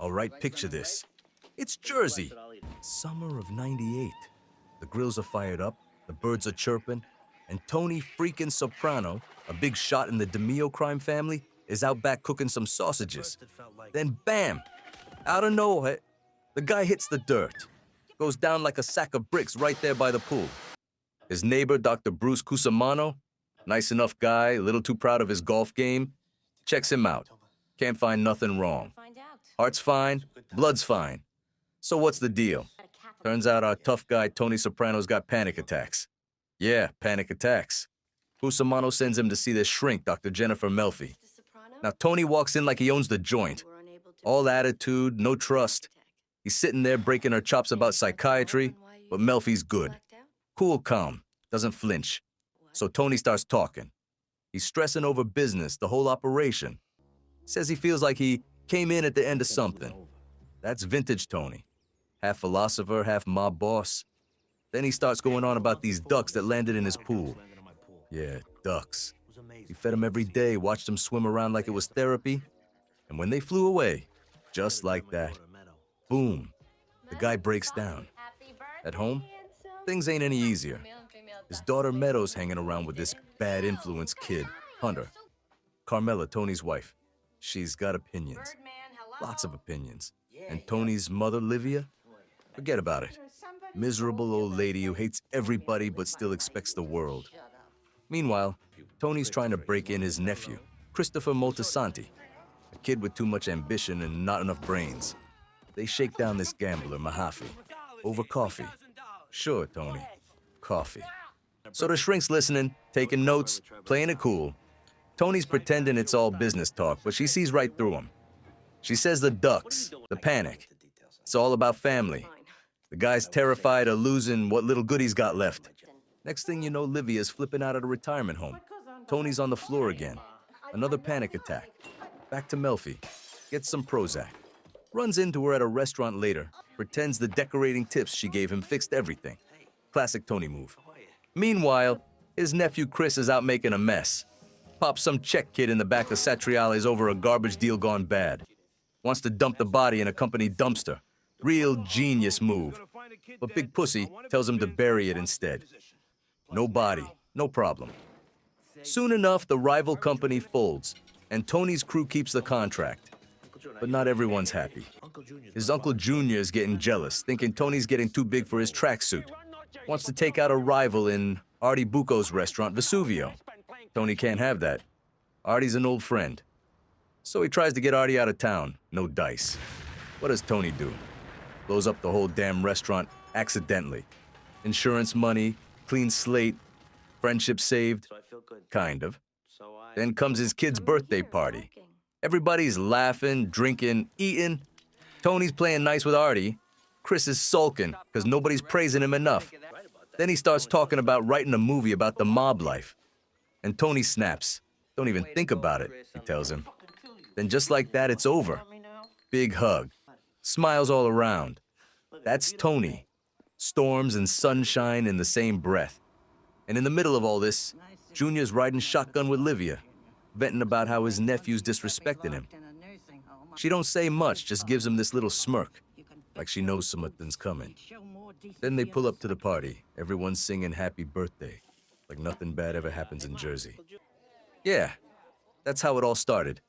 All right, picture this. It's Jersey, summer of '98. The grills are fired up, the birds are chirping, and Tony freaking Soprano, a big shot in the DeMio crime family, is out back cooking some sausages. Then bam, out of nowhere, the guy hits the dirt. Goes down like a sack of bricks right there by the pool. His neighbor, Dr. Bruce Cusimano, nice enough guy, a little too proud of his golf game, checks him out. Can't find nothing wrong. Heart's fine, blood's fine. So what's the deal? Turns out our tough guy Tony Soprano's got panic attacks. Yeah, panic attacks. Cusimano sends him to see this shrink, Dr. Jennifer Melfi. Now, Tony walks in like he owns the joint. All attitude, no trust. He's sitting there breaking her chops about psychiatry, but Melfi's good. Cool, calm, doesn't flinch. So Tony starts talking. He's stressing over business, the whole operation. Says he feels like he came in at the end of something. That's vintage Tony. Half philosopher, half mob boss. Then he starts going on about these ducks that landed in his pool. Yeah, ducks. He fed them every day, watched them swim around like it was therapy. And when they flew away, just like that, boom, the guy breaks down. At home, things ain't any easier. His daughter Meadow's hanging around with this bad influence kid, Hunter. Carmela, Tony's wife. She's got opinions. Lots of opinions. And Tony's mother, Livia? Forget about it. Miserable old lady who hates everybody but still expects the world. Meanwhile, Tony's trying to break in his nephew, Christopher Moltisanti, a kid with too much ambition and not enough brains. They shake down this gambler, Mahaffey, over coffee. Sure, Tony, coffee. So the shrink's listening, taking notes, playing it cool. Tony's pretending it's all business talk, but she sees right through him. She says the ducks, the panic. It's all about family. The guy's terrified of losing what little good he's got left. Next thing you know, Livia's flipping out of the retirement home. Tony's on the floor again. Another panic attack. Back to Melfi. Gets some Prozac. Runs into her at a restaurant later. Pretends the decorating tips she gave him fixed everything. Classic Tony move. Meanwhile, his nephew Chris is out making a mess. Pops some Czech kid in the back of Satriale's over a garbage deal gone bad. Wants to dump the body in a company dumpster. Real genius move. But Big Pussy tells him to bury it instead. No body, no problem. Soon enough, the rival company folds, and Tony's crew keeps the contract. But not everyone's happy. His Uncle Junior is getting jealous, thinking Tony's getting too big for his tracksuit. Wants to take out a rival in Artie Bucco's restaurant, Vesuvio. Tony can't have that. Artie's an old friend. So he tries to get Artie out of town. No dice. What does Tony do? Blows up the whole damn restaurant accidentally. Insurance money, clean slate, friendship saved. Kind of. Then comes his kid's birthday party. Everybody's laughing, drinking, eating. Tony's playing nice with Artie. Chris is sulking because nobody's praising him enough. Then he starts talking about writing a movie about the mob life. And Tony snaps. Don't even think about it, he tells him. Then just like that, it's over. Big hug. Smiles all around. That's Tony. Storms and sunshine in the same breath. And in the middle of all this, Junior's riding shotgun with Livia, venting about how his nephew's disrespecting him. She don't say much, just gives him this little smirk, like she knows something's coming. Then they pull up to the party, everyone singing happy birthday, like nothing bad ever happens in Jersey. Yeah, that's how it all started.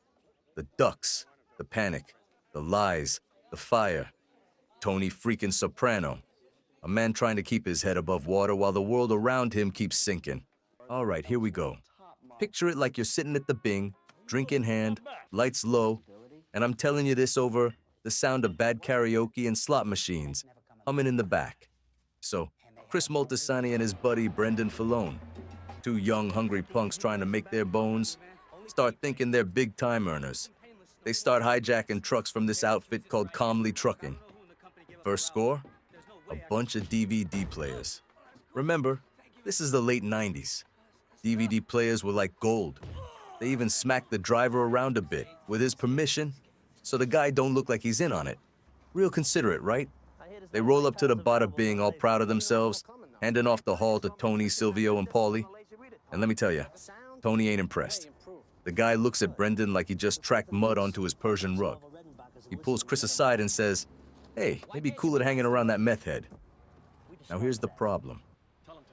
The ducks, the panic, the lies, the fire. Tony freaking Soprano, a man trying to keep his head above water while the world around him keeps sinking. All right, here we go. Picture it like you're sitting at the Bing, drink in hand, lights low, and I'm telling you this over the sound of bad karaoke and slot machines humming in the back. So, Chris Moltisanti and his buddy Brendan Filone, two young, hungry punks trying to make their bones, start thinking they're big-time earners. They start hijacking trucks from this outfit called Calmly Trucking. First score? A bunch of DVD players. Remember, this is the late 90s. DVD players were like gold. They even smacked the driver around a bit, with his permission, so the guy don't look like he's in on it. Real considerate, right? They roll up to the Bada Bing all proud of themselves, handing off the hall to Tony, Silvio, and Paulie. And let me tell you, Tony ain't impressed. The guy looks at Brendan like he just tracked mud onto his Persian rug. He pulls Chris aside and says, "Hey, maybe cooler hanging around that meth head." Now here's the problem.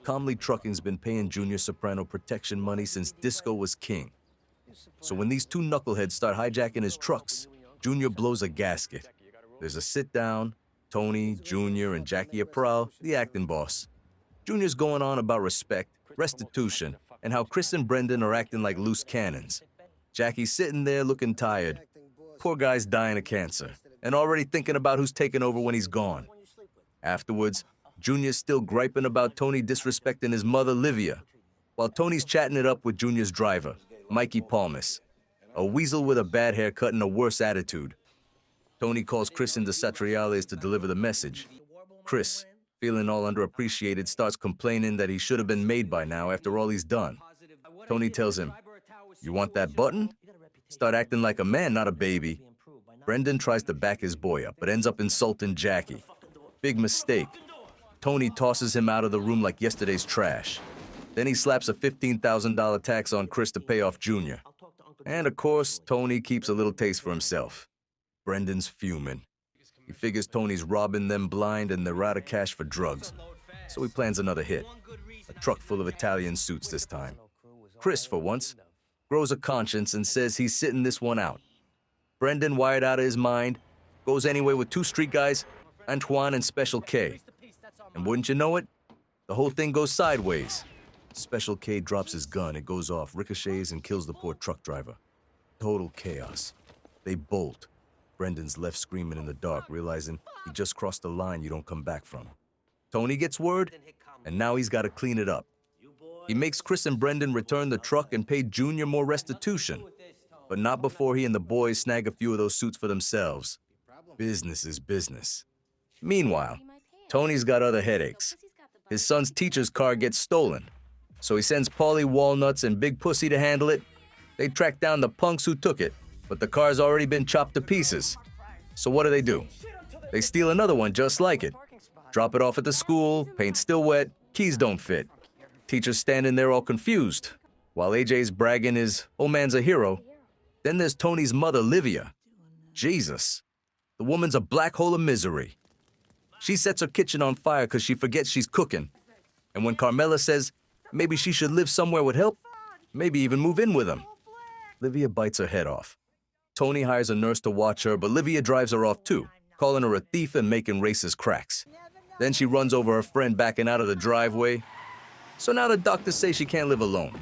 Comley Trucking's been paying Junior Soprano protection money since Disco was king. So when these two knuckleheads start hijacking his trucks, Junior blows a gasket. There's a sit-down, Tony, Junior, and Jackie Aprile, the acting boss. Junior's going on about respect, restitution, and how Chris and Brendan are acting like loose cannons. Jackie's sitting there looking tired. Poor guy's dying of cancer, and already thinking about who's taking over when he's gone. Afterwards, Junior's still griping about Tony disrespecting his mother, Livia, while Tony's chatting it up with Junior's driver, Mikey Palmas, a weasel with a bad haircut and a worse attitude. Tony calls Chris into Satriales to deliver the message. Chris, feeling all underappreciated, starts complaining that he should have been made by now after all he's done. Tony tells him, "You want that button? Start acting like a man, not a baby." Brendan tries to back his boy up, but ends up insulting Jackie. Big mistake. Tony tosses him out of the room like yesterday's trash. Then he slaps a $15,000 tax on Chris to pay off Junior. And of course, Tony keeps a little taste for himself. Brendan's fuming. He figures Tony's robbing them blind and they're out of cash for drugs. So he plans another hit. A truck full of Italian suits this time. Chris, for once, grows a conscience and says he's sitting this one out. Brendan, wired out of his mind, goes anyway with two street guys, Antoine and Special K. And wouldn't you know it, the whole thing goes sideways. Special K drops his gun, it goes off, ricochets, and kills the poor truck driver. Total chaos. They bolt. Brendan's left screaming in the dark, realizing he just crossed the line you don't come back from. Tony gets word, and now he's got to clean it up. He makes Chris and Brendan return the truck and pay Junior more restitution, but not before he and the boys snag a few of those suits for themselves. Business is business. Meanwhile, Tony's got other headaches. His son's teacher's car gets stolen, so he sends Paulie Walnuts and Big Pussy to handle it. They track down the punks who took it, but the car's already been chopped to pieces. So what do? They steal another one just like it. Drop it off at the school, paint's still wet, keys don't fit. Teacher's standing there all confused, while AJ's bragging his old man's a hero. Then there's Tony's mother, Livia. Jesus, the woman's a black hole of misery. She sets her kitchen on fire because she forgets she's cooking. And when Carmela says maybe she should live somewhere with help, maybe even move in with him, Livia bites her head off. Tony hires a nurse to watch her, but Livia drives her off too, calling her a thief and making racist cracks. Then she runs over her friend backing out of the driveway. So now the doctors say she can't live alone.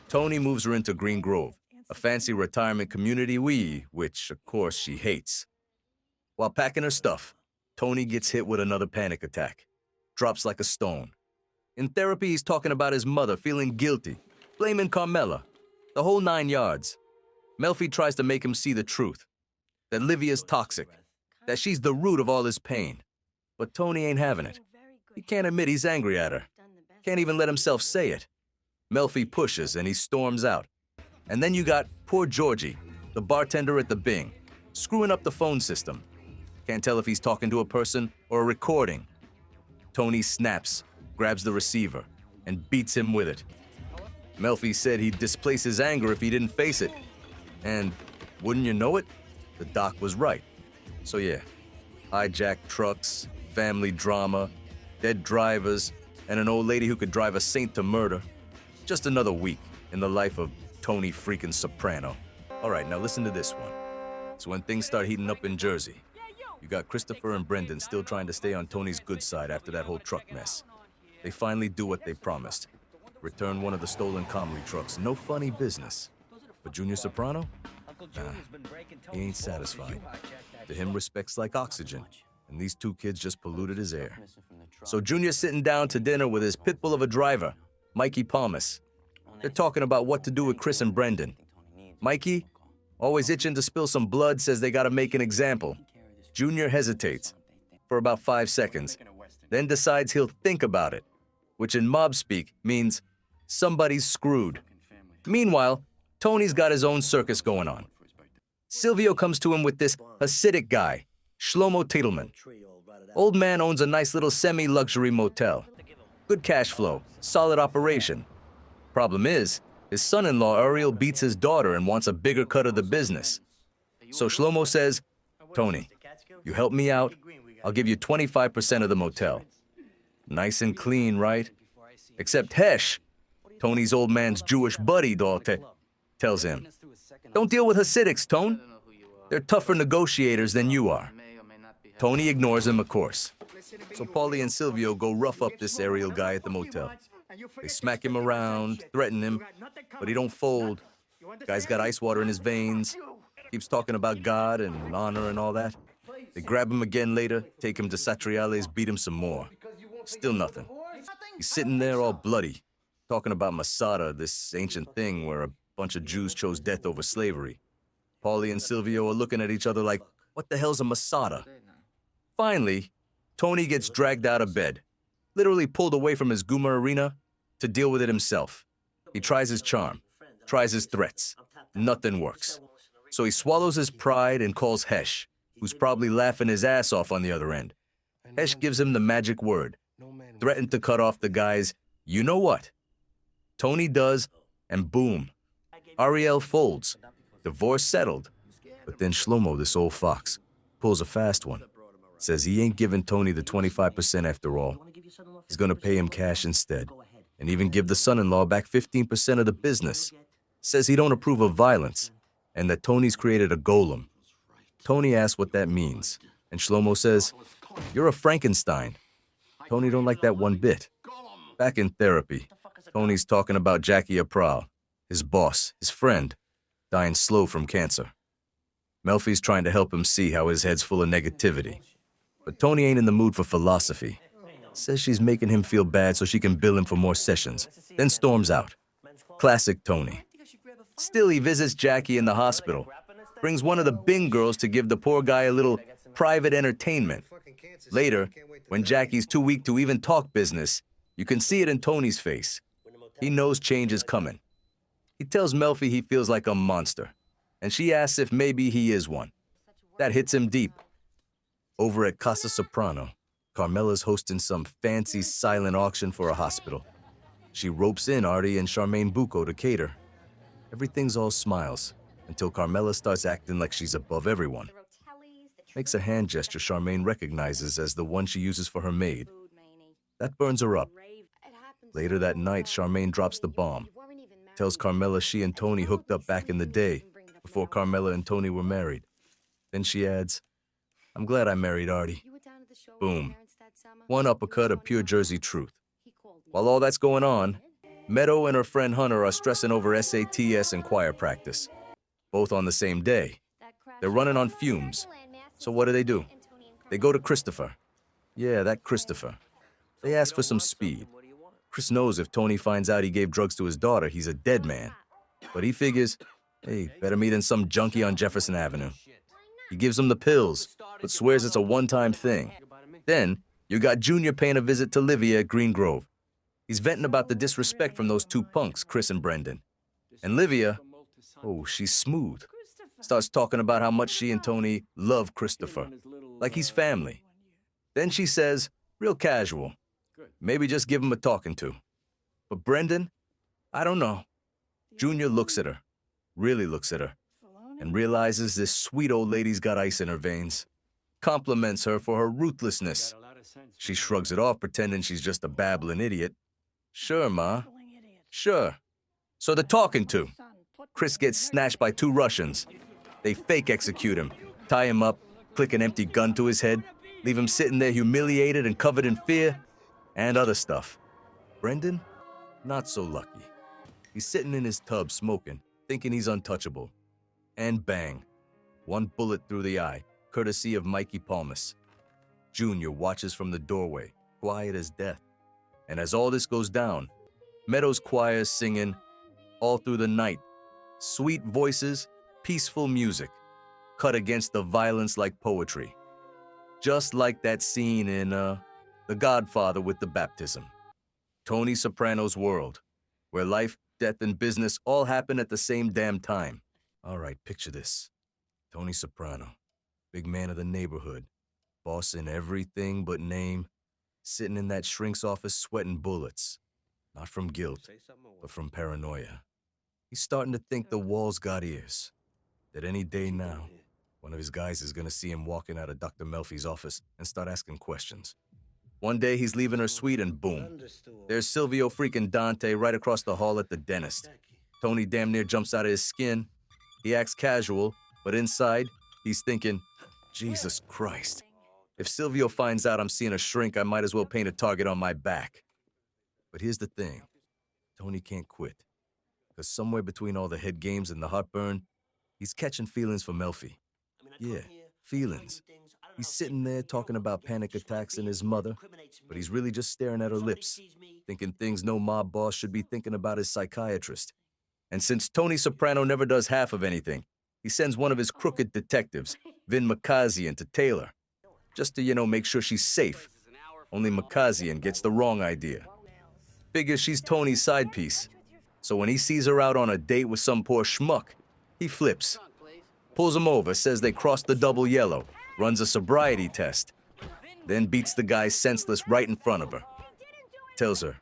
Tony moves her into Green Grove, a fancy retirement community which of course she hates. While packing her stuff, Tony gets hit with another panic attack. Drops like a stone. In therapy, he's talking about his mother feeling guilty, blaming Carmela, the whole 9 yards. Melfi tries to make him see the truth, that Livia's toxic, that she's the root of all his pain. But Tony ain't having it. He can't admit he's angry at her. Can't even let himself say it. Melfi pushes and he storms out. And then you got poor Georgie, the bartender at the Bing, screwing up the phone system. Can't tell if he's talking to a person or a recording. Tony snaps, grabs the receiver, and beats him with it. Melfi said he'd displace his anger if he didn't face it. And wouldn't you know it, the doc was right. So yeah, hijacked trucks, family drama, dead drivers, and an old lady who could drive a saint to murder. Just another week in the life of Tony freaking Soprano. All right, now listen to this one. It's when things start heating up in Jersey. You got Christopher and Brendan still trying to stay on Tony's good side after that whole truck mess. They finally do what they promised. Return one of the stolen Comley trucks. No funny business. But Junior Soprano? Nah, he ain't satisfied. To him, respect's like oxygen, and these two kids just polluted his air. So Junior's sitting down to dinner with his pitbull of a driver, Mikey Palmas. They're talking about what to do with Chris and Brendan. Mikey, always itching to spill some blood, says they gotta make an example. Junior hesitates for about 5 seconds, then decides he'll think about it, which in mob speak means somebody's screwed. Meanwhile, Tony's got his own circus going on. Silvio comes to him with this Hasidic guy, Shlomo Titelman. Old man owns a nice little semi-luxury motel. Good cash flow, solid operation. Problem is, his son-in-law Ariel beats his daughter and wants a bigger cut of the business. So Shlomo says, Tony, you help me out, I'll give you 25% of the motel. Nice and clean, right? Except Hesh, Tony's old man's Jewish buddy, Dalte, tells him, don't deal with Hasidics, Tone. They're tougher negotiators than you are. Tony ignores him, of course. So Paulie and Silvio go rough up this aerial guy at the motel. They smack him around, threaten him, but he don't fold. Guy's got ice water in his veins, keeps talking about God and honor and all that. They grab him again later, take him to Satriale's, beat him some more. Still nothing. He's sitting there all bloody, talking about Masada, this ancient thing where a bunch of Jews chose death over slavery. Paulie and Silvio are looking at each other like, what the hell's a Masada? Finally, Tony gets dragged out of bed, literally pulled away from his Guma arena to deal with it himself. He tries his charm, tries his threats. Nothing works. So he swallows his pride and calls Hesh, who's probably laughing his ass off on the other end. Hesh gives him the magic word, threatened to cut off the guy's you know what. Tony does, and boom, Aprile folds. Divorce settled. But then Shlomo, this old fox, pulls a fast one. Says he ain't giving Tony the 25% after all. He's gonna pay him cash instead, and even give the son-in-law back 15% of the business. Says he don't approve of violence, and that Tony's created a golem. Tony asks what that means, and Shlomo says, you're a Frankenstein. Tony don't like that one bit. Back in therapy, Tony's talking about Jackie Aprile, his boss, his friend, dying slow from cancer. Melfi's trying to help him see how his head's full of negativity. But Tony ain't in the mood for philosophy. Says she's making him feel bad so she can bill him for more sessions, then storms out. Classic Tony. Still, he visits Jackie in the hospital, brings one of the Bing girls to give the poor guy a little private entertainment. Later, when Jackie's too weak to even talk business, you can see it in Tony's face. He knows change is coming. He tells Melfi he feels like a monster, and she asks if maybe he is one. That hits him deep. Over at Casa Soprano, Carmela's hosting some fancy silent auction for a hospital. She ropes in Artie and Charmaine Bucco to cater. Everything's all smiles, until Carmela starts acting like she's above everyone. Makes a hand gesture Charmaine recognizes as the one she uses for her maid. That burns her up. Later that night, Charmaine drops the bomb. Tells Carmela she and Tony hooked up back in the day, before Carmela and Tony were married. Then she adds, I'm glad I married Artie. Boom. One uppercut of pure Jersey truth. While all that's going on, Meadow and her friend Hunter are stressing over SATs and choir practice. Both on the same day. They're running on fumes. So what do? They go to Christopher. Yeah, that Christopher. They ask for some speed. Chris knows if Tony finds out he gave drugs to his daughter, he's a dead man. But he figures, hey, better me than some junkie on Jefferson Avenue. He gives him the pills, but swears it's a one-time thing. Then, you got Junior paying a visit to Livia at Green Grove. He's venting about the disrespect from those two punks, Chris and Brendan. And Livia, oh, she's smooth. Starts talking about how much she and Tony love Christopher, like he's family. Then she says, real casual, maybe just give him a talking to. But Brendan, I don't know. Junior looks at her, really looks at her, and realizes this sweet old lady's got ice in her veins. Compliments her for her ruthlessness. She shrugs it off, pretending she's just a babbling idiot. Sure, Ma. Sure. So the talking to. Chris gets snatched by two Russians. They fake execute him, tie him up, click an empty gun to his head, leave him sitting there humiliated and covered in fear, and other stuff. Brendan? Not so lucky. He's sitting in his tub smoking, thinking he's untouchable. And bang. One bullet through the eye, courtesy of Mikey Palmas. Junior watches from the doorway, quiet as death. And as all this goes down, Meadows choir is singing all through the night. Sweet voices, peaceful music, cut against the violence like poetry. Just like that scene in, The Godfather with the baptism. Tony Soprano's world, where life, death, and business all happen at the same damn time. All right, picture this. Tony Soprano, big man of the neighborhood, boss in everything but name, sitting in that shrink's office sweating bullets. Not from guilt, but from paranoia. He's starting to think the walls got ears. That any day now, One of his guys is gonna see him walking out of Dr. Melfi's office and start asking questions. One day he's leaving her suite and boom, there's Silvio freaking Dante right across the hall at the dentist. Tony damn near jumps out of his skin. He acts casual, but inside, he's thinking, Jesus Christ. If Silvio finds out I'm seeing a shrink, I might as well paint a target on my back. But here's the thing. Tony can't quit. Because somewhere between all the head games and the heartburn, he's catching feelings for Melfi. Yeah, feelings. He's sitting there talking about panic attacks and his mother, but he's really just staring at her lips, thinking things no mob boss should be thinking about his psychiatrist. And since Tony Soprano never does half of anything, he sends one of his crooked detectives, Vin Makazian, to Taylor, just to, make sure she's safe. Only Makazian gets the wrong idea. Figures she's Tony's side piece. So when he sees her out on a date with some poor schmuck, he flips. Pulls him over, says they crossed the double yellow, runs a sobriety test, then beats the guy senseless right in front of her. Tells her,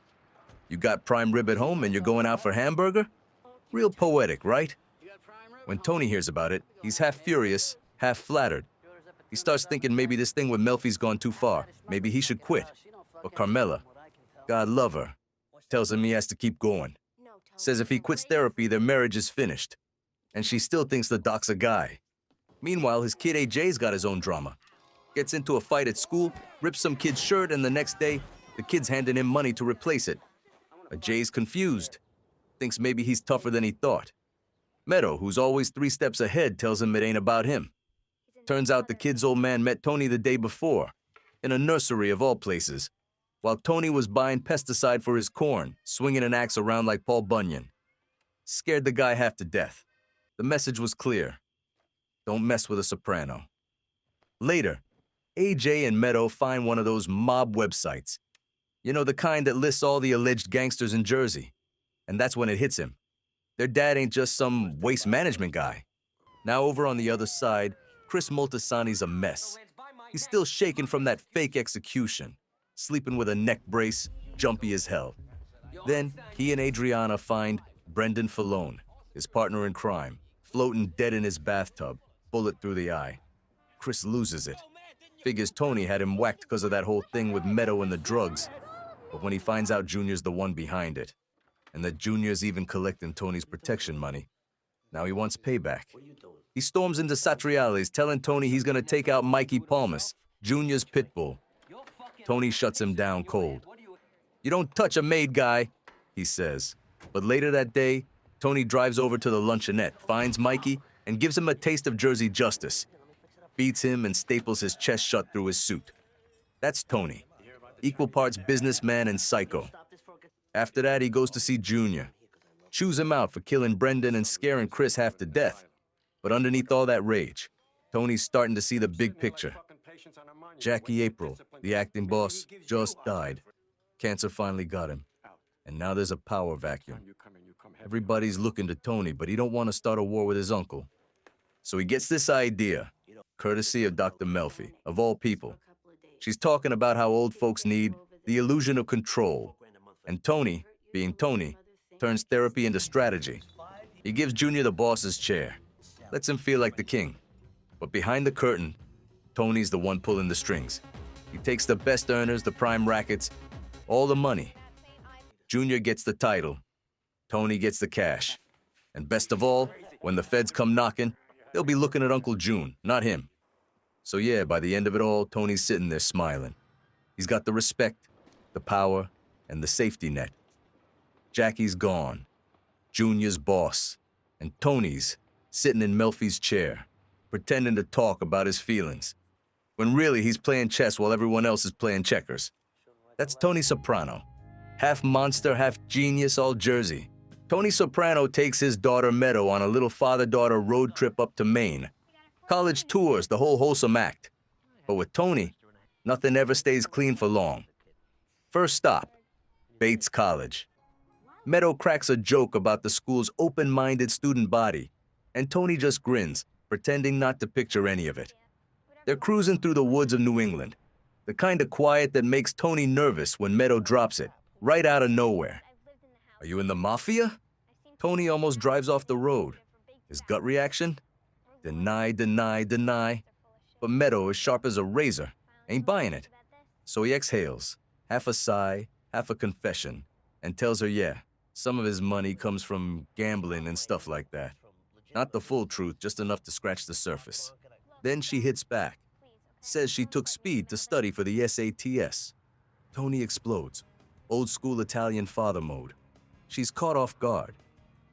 "You got prime rib at home and you're going out for hamburger?" Real poetic, right? When Tony hears about it, he's half furious, half flattered. He starts thinking maybe this thing with Melfi's gone too far. Maybe he should quit. But Carmela, God love her, tells him he has to keep going. Says if he quits therapy, their marriage is finished. And she still thinks the doc's a guy. Meanwhile, his kid AJ's got his own drama. Gets into a fight at school, rips some kid's shirt, and the next day, the kid's handing him money to replace it. AJ's confused. Thinks maybe he's tougher than he thought. Meadow, who's always 3 steps ahead, tells him it ain't about him. Turns out the kid's old man met Tony the day before, in a nursery of all places, while Tony was buying pesticide for his corn, swinging an axe around like Paul Bunyan. Scared the guy half to death. The message was clear. Don't mess with a soprano. Later, AJ and Meadow find one of those mob websites. The kind that lists all the alleged gangsters in Jersey. And that's when it hits him. Their dad ain't just some waste management guy. Now over on the other side, Chris Moltisanti's a mess. He's still shaking from that fake execution, sleeping with a neck brace, jumpy as hell. Then he and Adriana find Brendan Falone, his partner in crime, floating dead in his bathtub, bullet through the eye. Chris loses it. Figures Tony had him whacked because of that whole thing with Meadow and the drugs. But when he finds out Junior's the one behind it, and that Junior's even collecting Tony's protection money, now he wants payback. He storms into Satriale's, telling Tony he's gonna take out Mikey Palmas, Junior's pit bull. Tony shuts him down cold. "You don't touch a maid, guy," he says. But later that day, Tony drives over to the luncheonette, finds Mikey, and gives him a taste of Jersey justice. Beats him and staples his chest shut through his suit. That's Tony, equal parts businessman and psycho. After that, he goes to see Junior. Chews him out for killing Brendan and scaring Chris half to death. But underneath all that rage, Tony's starting to see the big picture. Jackie Aprile, the acting boss, just died. Cancer finally got him. And now there's a power vacuum. Everybody's looking to Tony, but he don't want to start a war with his uncle. So he gets this idea, courtesy of Dr. Melfi, of all people. She's talking about how old folks need the illusion of control. And Tony, being Tony, turns therapy into strategy. He gives Junior the boss's chair, lets him feel like the king. But behind the curtain, Tony's the one pulling the strings. He takes the best earners, the prime rackets, all the money. Junior gets the title. Tony gets the cash. And best of all, when the feds come knocking, they'll be looking at Uncle June, not him. So yeah, by the end of it all, Tony's sitting there smiling. He's got the respect, the power, and the safety net. Jackie's gone. Junior's boss. And Tony's sitting in Melfi's chair, pretending to talk about his feelings, when really he's playing chess while everyone else is playing checkers. That's Tony Soprano. Half monster, half genius, all Jersey. Tony Soprano takes his daughter Meadow on a little father-daughter road trip up to Maine. College tours, the whole wholesome act. But with Tony, nothing ever stays clean for long. First stop, Bates College. Meadow cracks a joke about the school's open-minded student body, and Tony just grins, pretending not to picture any of it. They're cruising through the woods of New England, the kind of quiet that makes Tony nervous when Meadow drops it, right out of nowhere. "Are you in the mafia?" Tony almost drives off the road. His gut reaction? Deny, deny, deny. But Meadow, as sharp as a razor, ain't buying it. So he exhales, half a sigh, half a confession, and tells her, yeah, some of his money comes from gambling and stuff like that. Not the full truth, just enough to scratch the surface. Then she hits back, says she took speed to study for the SATs. Tony explodes, old school Italian father mode. She's caught off guard,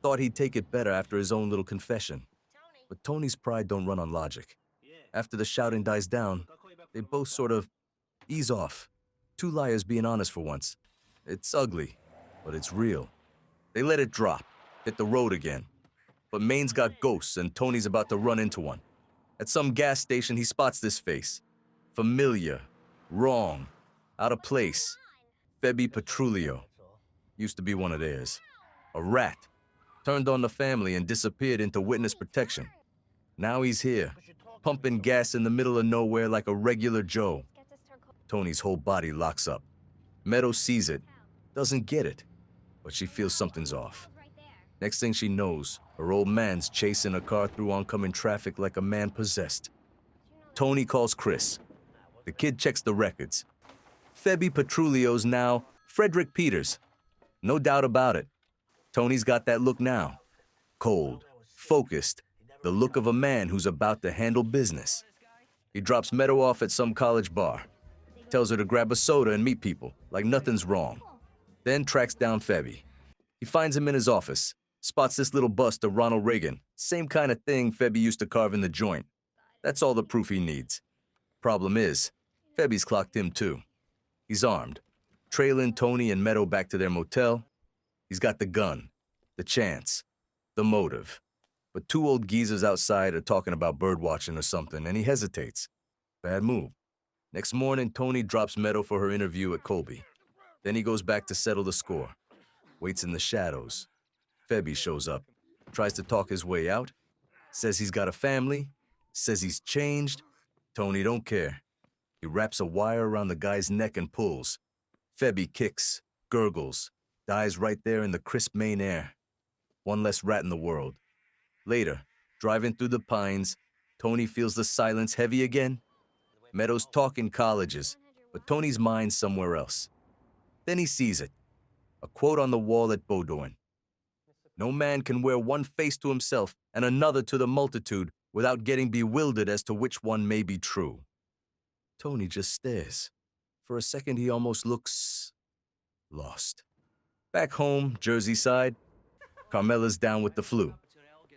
thought he'd take it better after his own little confession. But Tony's pride don't run on logic. After the shouting dies down, they both sort of ease off. Two liars being honest for once. It's ugly, but it's real. They let it drop, hit the road again. But Maine's got ghosts and Tony's about to run into one. At some gas station, he spots this face. Familiar, wrong, out of place. FBI Petrulio. Used to be one of theirs. A rat. Turned on the family and disappeared into witness protection. Now he's here, pumping gas in the middle of nowhere like a regular Joe. Tony's whole body locks up. Meadow sees it, doesn't get it, but she feels something's off. Next thing she knows, her old man's chasing a car through oncoming traffic like a man possessed. Tony calls Chris. The kid checks the records. FBI Petrulio's now Frederick Peters. No doubt about it. Tony's got that look now. Cold, focused, the look of a man who's about to handle business. He drops Meadow off at some college bar. Tells her to grab a soda and meet people, like nothing's wrong. Then tracks down Febby. He finds him in his office, spots this little bust of Ronald Reagan, same kind of thing Febby used to carve in the joint. That's all the proof he needs. Problem is, Febby's clocked him too. He's armed, trailing Tony and Meadow back to their motel. He's got the gun, the chance, the motive. But two old geezers outside are talking about birdwatching or something, and he hesitates. Bad move. Next morning, Tony drops Meadow for her interview at Colby. Then he goes back to settle the score. Waits in the shadows. Febby shows up, tries to talk his way out, says he's got a family, says he's changed. Tony don't care. He wraps a wire around the guy's neck and pulls. Febby kicks, gurgles, dies right there in the crisp Maine air. One less rat in the world. Later, driving through the pines, Tony feels the silence heavy again. Meadows talking colleges, but Tony's mind's somewhere else. Then he sees it. A quote on the wall at Bowdoin. No man can wear one face to himself and another to the multitude without getting bewildered as to which one may be true. Tony just stares. For a second, he almost looks lost. Back home, Jersey side, Carmela's down with the flu.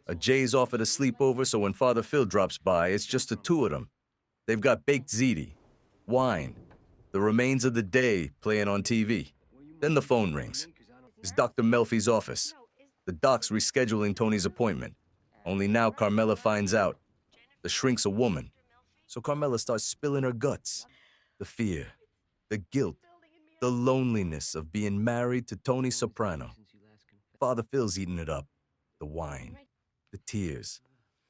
A Jay's offered a sleepover, so when Father Phil drops by, it's just the two of them. They've got baked ziti, wine, the remains of the day playing on TV. Then the phone rings. It's Dr. Melfi's office. The doc's rescheduling Tony's appointment. Only now Carmela finds out. The shrink's a woman. So Carmela starts spilling her guts. The fear, the guilt, the loneliness of being married to Tony Soprano. Father Phil's eating it up. The wine, the tears,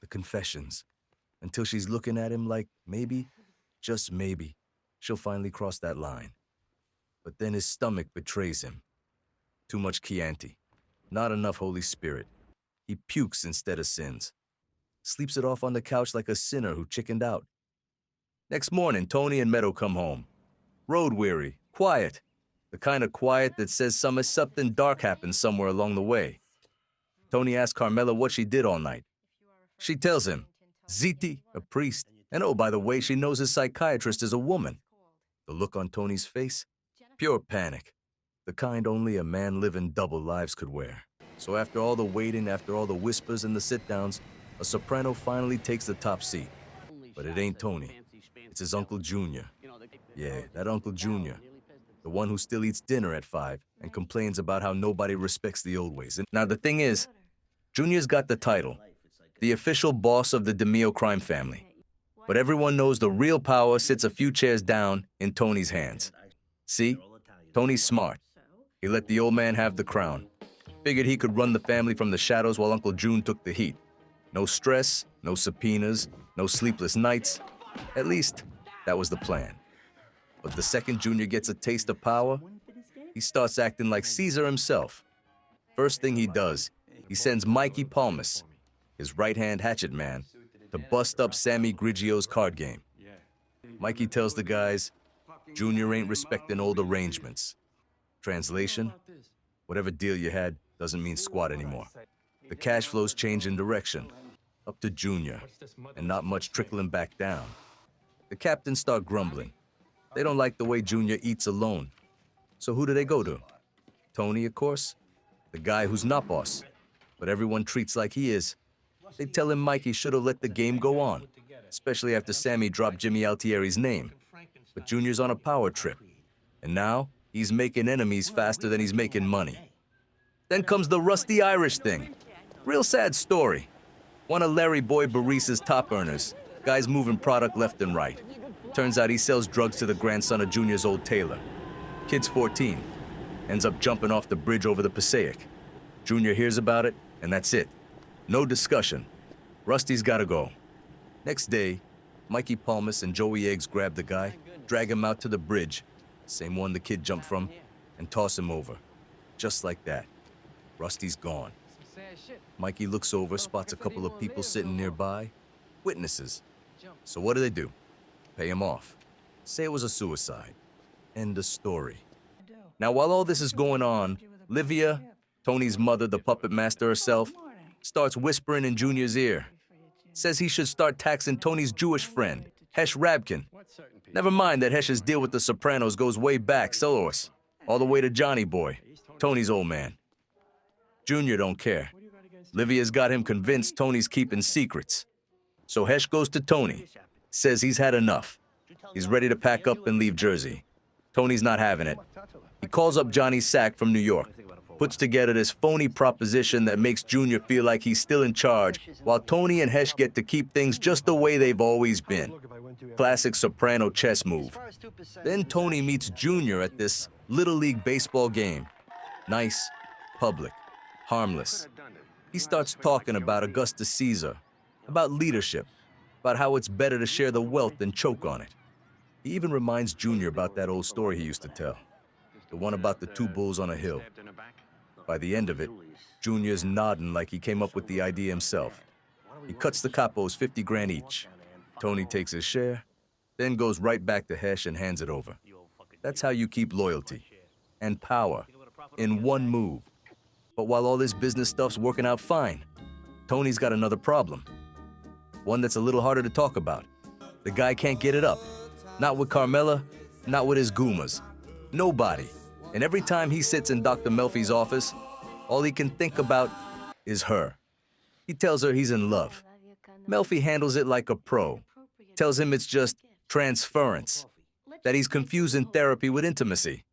the confessions. Until she's looking at him like maybe, just maybe, she'll finally cross that line. But then his stomach betrays him. Too much Chianti. Not enough Holy Spirit. He pukes instead of sins. Sleeps it off on the couch like a sinner who chickened out. Next morning, Tony and Meadow come home. Road-weary, quiet. The kind of quiet that says something dark happened somewhere along the way. Tony asks Carmela what she did all night. She tells him, Ziti, a priest, and oh, by the way, she knows his psychiatrist is a woman. The look on Tony's face? Pure panic. The kind only a man living double lives could wear. So after all the waiting, after all the whispers and the sit-downs, a soprano finally takes the top seat. But it ain't Tony. It's his Uncle Junior. Yeah, that Uncle Junior. The one who still eats dinner at 5 and complains about how nobody respects the old ways. And now the thing is, Junior's got the title, the official boss of the DeMio crime family. But everyone knows the real power sits a few chairs down in Tony's hands. See? Tony's smart. He let the old man have the crown. Figured he could run the family from the shadows while Uncle June took the heat. No stress, no subpoenas, no sleepless nights. At least, that was the plan. But the second Junior gets a taste of power, he starts acting like Caesar himself. First thing he does, he sends Mikey Palmas, his right-hand hatchet man, to bust up Sammy Grigio's card game. Mikey tells the guys, Junior ain't respecting old arrangements. Translation, whatever deal you had doesn't mean squat anymore. The cash flow's changing direction, up to Junior, and not much trickling back down. The captains start grumbling. They don't like the way Junior eats alone. So who do they go to? Tony, of course, the guy who's not boss, but everyone treats like he is. They tell him Mikey should have let the game go on, especially after Sammy dropped Jimmy Altieri's name. But Junior's on a power trip, and now he's making enemies faster than he's making money. Then comes the rusty Irish thing. Real sad story. One of Larry Boy Barisa's top earners. Guy's moving product left and right. Turns out he sells drugs to the grandson of Junior's old tailor. Kid's 14. Ends up jumping off the bridge over the Passaic. Junior hears about it, and that's it. No discussion. Rusty's gotta go. Next day, Mikey Palmas and Joey Eggs grab the guy, drag him out to the bridge, same one the kid jumped from, and toss him over. Just like that. Rusty's gone. Mikey looks over, spots a couple of people sitting nearby. Witnesses. So what do? Pay him off. Say it was a suicide. End of story. Now, while all this is going on, Livia, Tony's mother, the puppet master herself, starts whispering in Junior's ear. Says he should start taxing Tony's Jewish friend, Hesh Rabkin. Never mind that Hesh's deal with the Sopranos goes way back, Solos, all the way to Johnny Boy, Tony's old man. Junior don't care. Livia's got him convinced Tony's keeping secrets. So Hesh goes to Tony, says he's had enough. He's ready to pack up and leave Jersey. Tony's not having it. He calls up Johnny Sack from New York, puts together this phony proposition that makes Junior feel like he's still in charge, while Tony and Hesh get to keep things just the way they've always been. Classic Soprano chess move. Then Tony meets Junior at this Little League baseball game. Nice, public, harmless. He starts talking about Augustus Caesar, about leadership, about how it's better to share the wealth than choke on it. He even reminds Junior about that old story he used to tell, the one about the two bulls on a hill. By the end of it, Junior's nodding like he came up with the idea himself. He cuts the capos 50 grand each. Tony takes his share, then goes right back to Hesh and hands it over. That's how you keep loyalty and power in one move. But while all this business stuff's working out fine, Tony's got another problem. One that's a little harder to talk about. The guy can't get it up. Not with Carmela, not with his goomas. Nobody. And every time he sits in Dr. Melfi's office, all he can think about is her. He tells her he's in love. Melfi handles it like a pro. Tells him it's just transference, that he's confusing therapy with intimacy.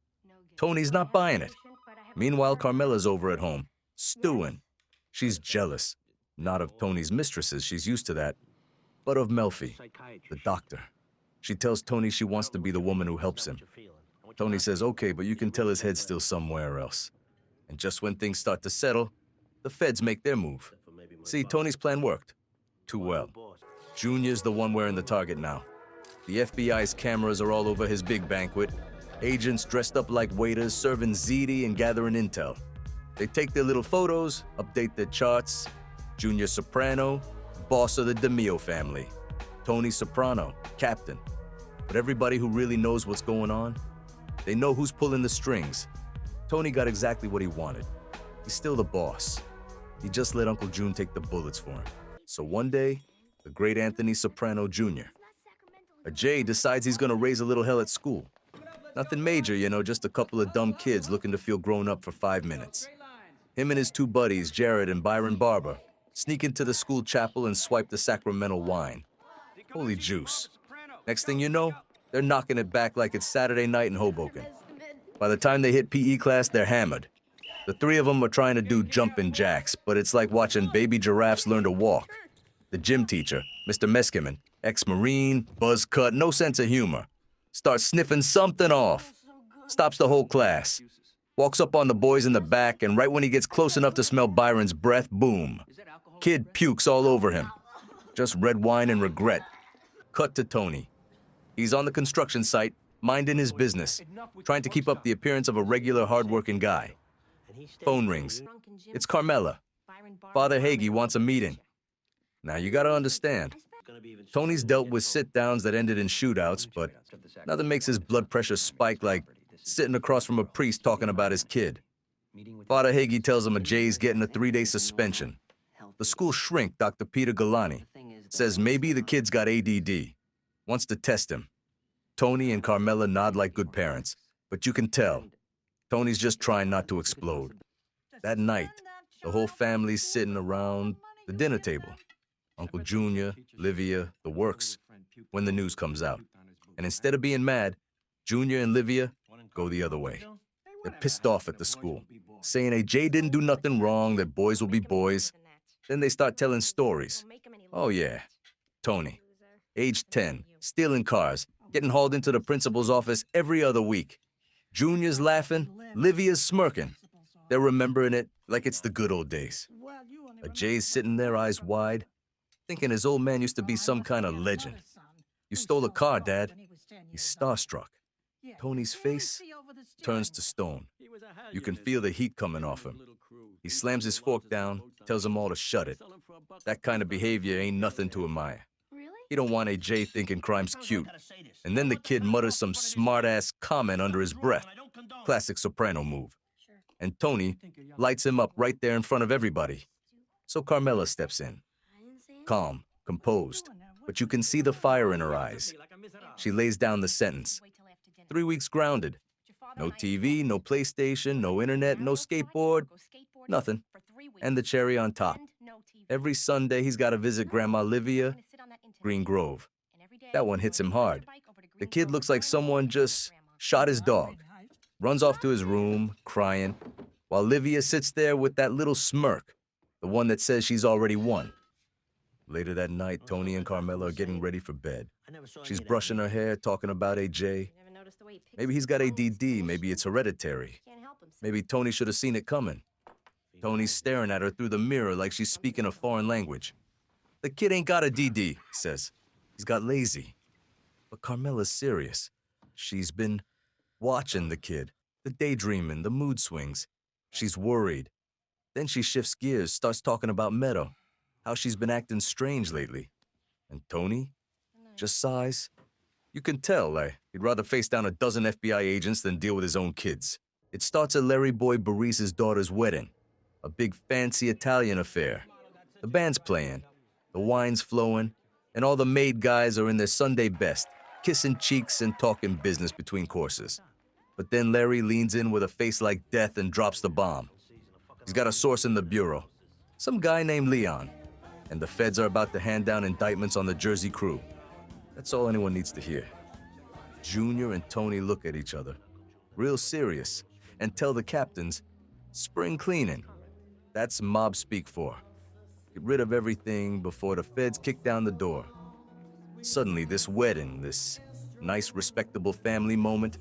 Tony's not buying it. Meanwhile, Carmela's over at home, stewing. She's jealous. Not of Tony's mistresses, she's used to that, but of Melfi, the doctor. She tells Tony she wants to be the woman who helps him. Tony says, okay, but you can tell his head's still somewhere else. And just when things start to settle, the feds make their move. See, Tony's plan worked. Too well. Junior's the one wearing the target now. The FBI's cameras are all over his big banquet. Agents dressed up like waiters serving ziti and gathering intel. They take their little photos, update their charts. Junior Soprano, boss of the DeMio family. Tony Soprano, captain. But everybody who really knows what's going on, they know who's pulling the strings. Tony got exactly what he wanted. He's still the boss. He just let Uncle June take the bullets for him. So one day, the great Anthony Soprano Jr., a Jay decides he's gonna raise a little hell at school. Nothing major, you know, just a couple of dumb kids looking to feel grown up for 5 minutes. Him and his two buddies, Jared and Byron Barber, sneak into the school chapel and swipe the sacramental wine. Holy juice. Next thing you know, they're knocking it back like it's Saturday night in Hoboken. By the time they hit PE class, they're hammered. The three of them are trying to do jumping jacks, but it's like watching baby giraffes learn to walk. The gym teacher, Mr. Meskimen, ex-Marine, buzz cut, no sense of humor, starts sniffing something off, stops the whole class, walks up on the boys in the back, and right when he gets close enough to smell Byron's breath, boom. Kid pukes all over him. Just red wine and regret. Cut to Tony. He's on the construction site, minding his business, trying to keep up the appearance of a regular, hard-working guy. Phone rings. It's Carmela. Father Hagee wants a meeting. Now, you gotta understand, Tony's dealt with sit-downs that ended in shootouts, but nothing makes his blood pressure spike like sitting across from a priest talking about his kid. Father Hagee tells him a Jay's getting a 3-day suspension. The school shrink, Dr. Peter Galani, says maybe the kid's got ADD, wants to test him. Tony and Carmela nod like good parents, but you can tell, Tony's just trying not to explode. That night, the whole family's sitting around the dinner table. Uncle Junior, Livia, the works, when the news comes out. And instead of being mad, Junior and Livia go the other way. They're pissed off at the school, saying AJ didn't do nothing wrong, that boys will be boys. Then they start telling stories. Oh yeah, Tony, age 10, stealing cars, getting hauled into the principal's office every other week. Junior's laughing, Livia's smirking. They're remembering it like it's the good old days. AJ's sitting there, eyes wide, thinking his old man used to be some kind of legend. You stole a car, Dad. He's starstruck. Tony's face turns to stone. You can feel the heat coming off him. He slams his fork down, tells them all to shut it. That kind of behavior ain't nothing to admire. He don't want AJ thinking crime's cute. And then the kid mutters some smart-ass comment under his breath. Classic Soprano move. And Tony lights him up right there in front of everybody. So Carmela steps in. Calm, composed, but you can see the fire in her eyes. She lays down the sentence. 3 weeks grounded. No TV, no PlayStation, no internet, no skateboard, nothing. And the cherry on top. Every Sunday, he's got to visit Grandma Livia, Green Grove. That one hits him hard. The kid looks like someone just shot his dog. Runs off to his room, crying, while Livia sits there with that little smirk, the one that says she's already won. Later that night, Tony and Carmela are getting ready for bed. She's brushing her hair, talking about AJ. Maybe he's got ADD, maybe it's hereditary. Maybe Tony should have seen it coming. Tony's staring at her through the mirror like she's speaking a foreign language. The kid ain't got a DD, he says. He's got lazy. But Carmela's serious. She's been watching the kid, the daydreaming, the mood swings. She's worried. Then she shifts gears, starts talking about Meadow, how she's been acting strange lately. And Tony just sighs. You can tell, he'd rather face down a dozen FBI agents than deal with his own kids. It starts at Larry Boy Barise's daughter's wedding, a big fancy Italian affair. The band's playing, the wine's flowing, and all the maid guys are in their Sunday best, kissing cheeks and talking business between courses. But then Larry leans in with a face like death and drops the bomb. He's got a source in the bureau, some guy named Leon, and the feds are about to hand down indictments on the Jersey crew. That's all anyone needs to hear. Junior and Tony look at each other, real serious, and tell the captains, spring cleaning. That's mob speak for. Get rid of everything before the feds kick down the door. Suddenly, this wedding, this nice, respectable family moment,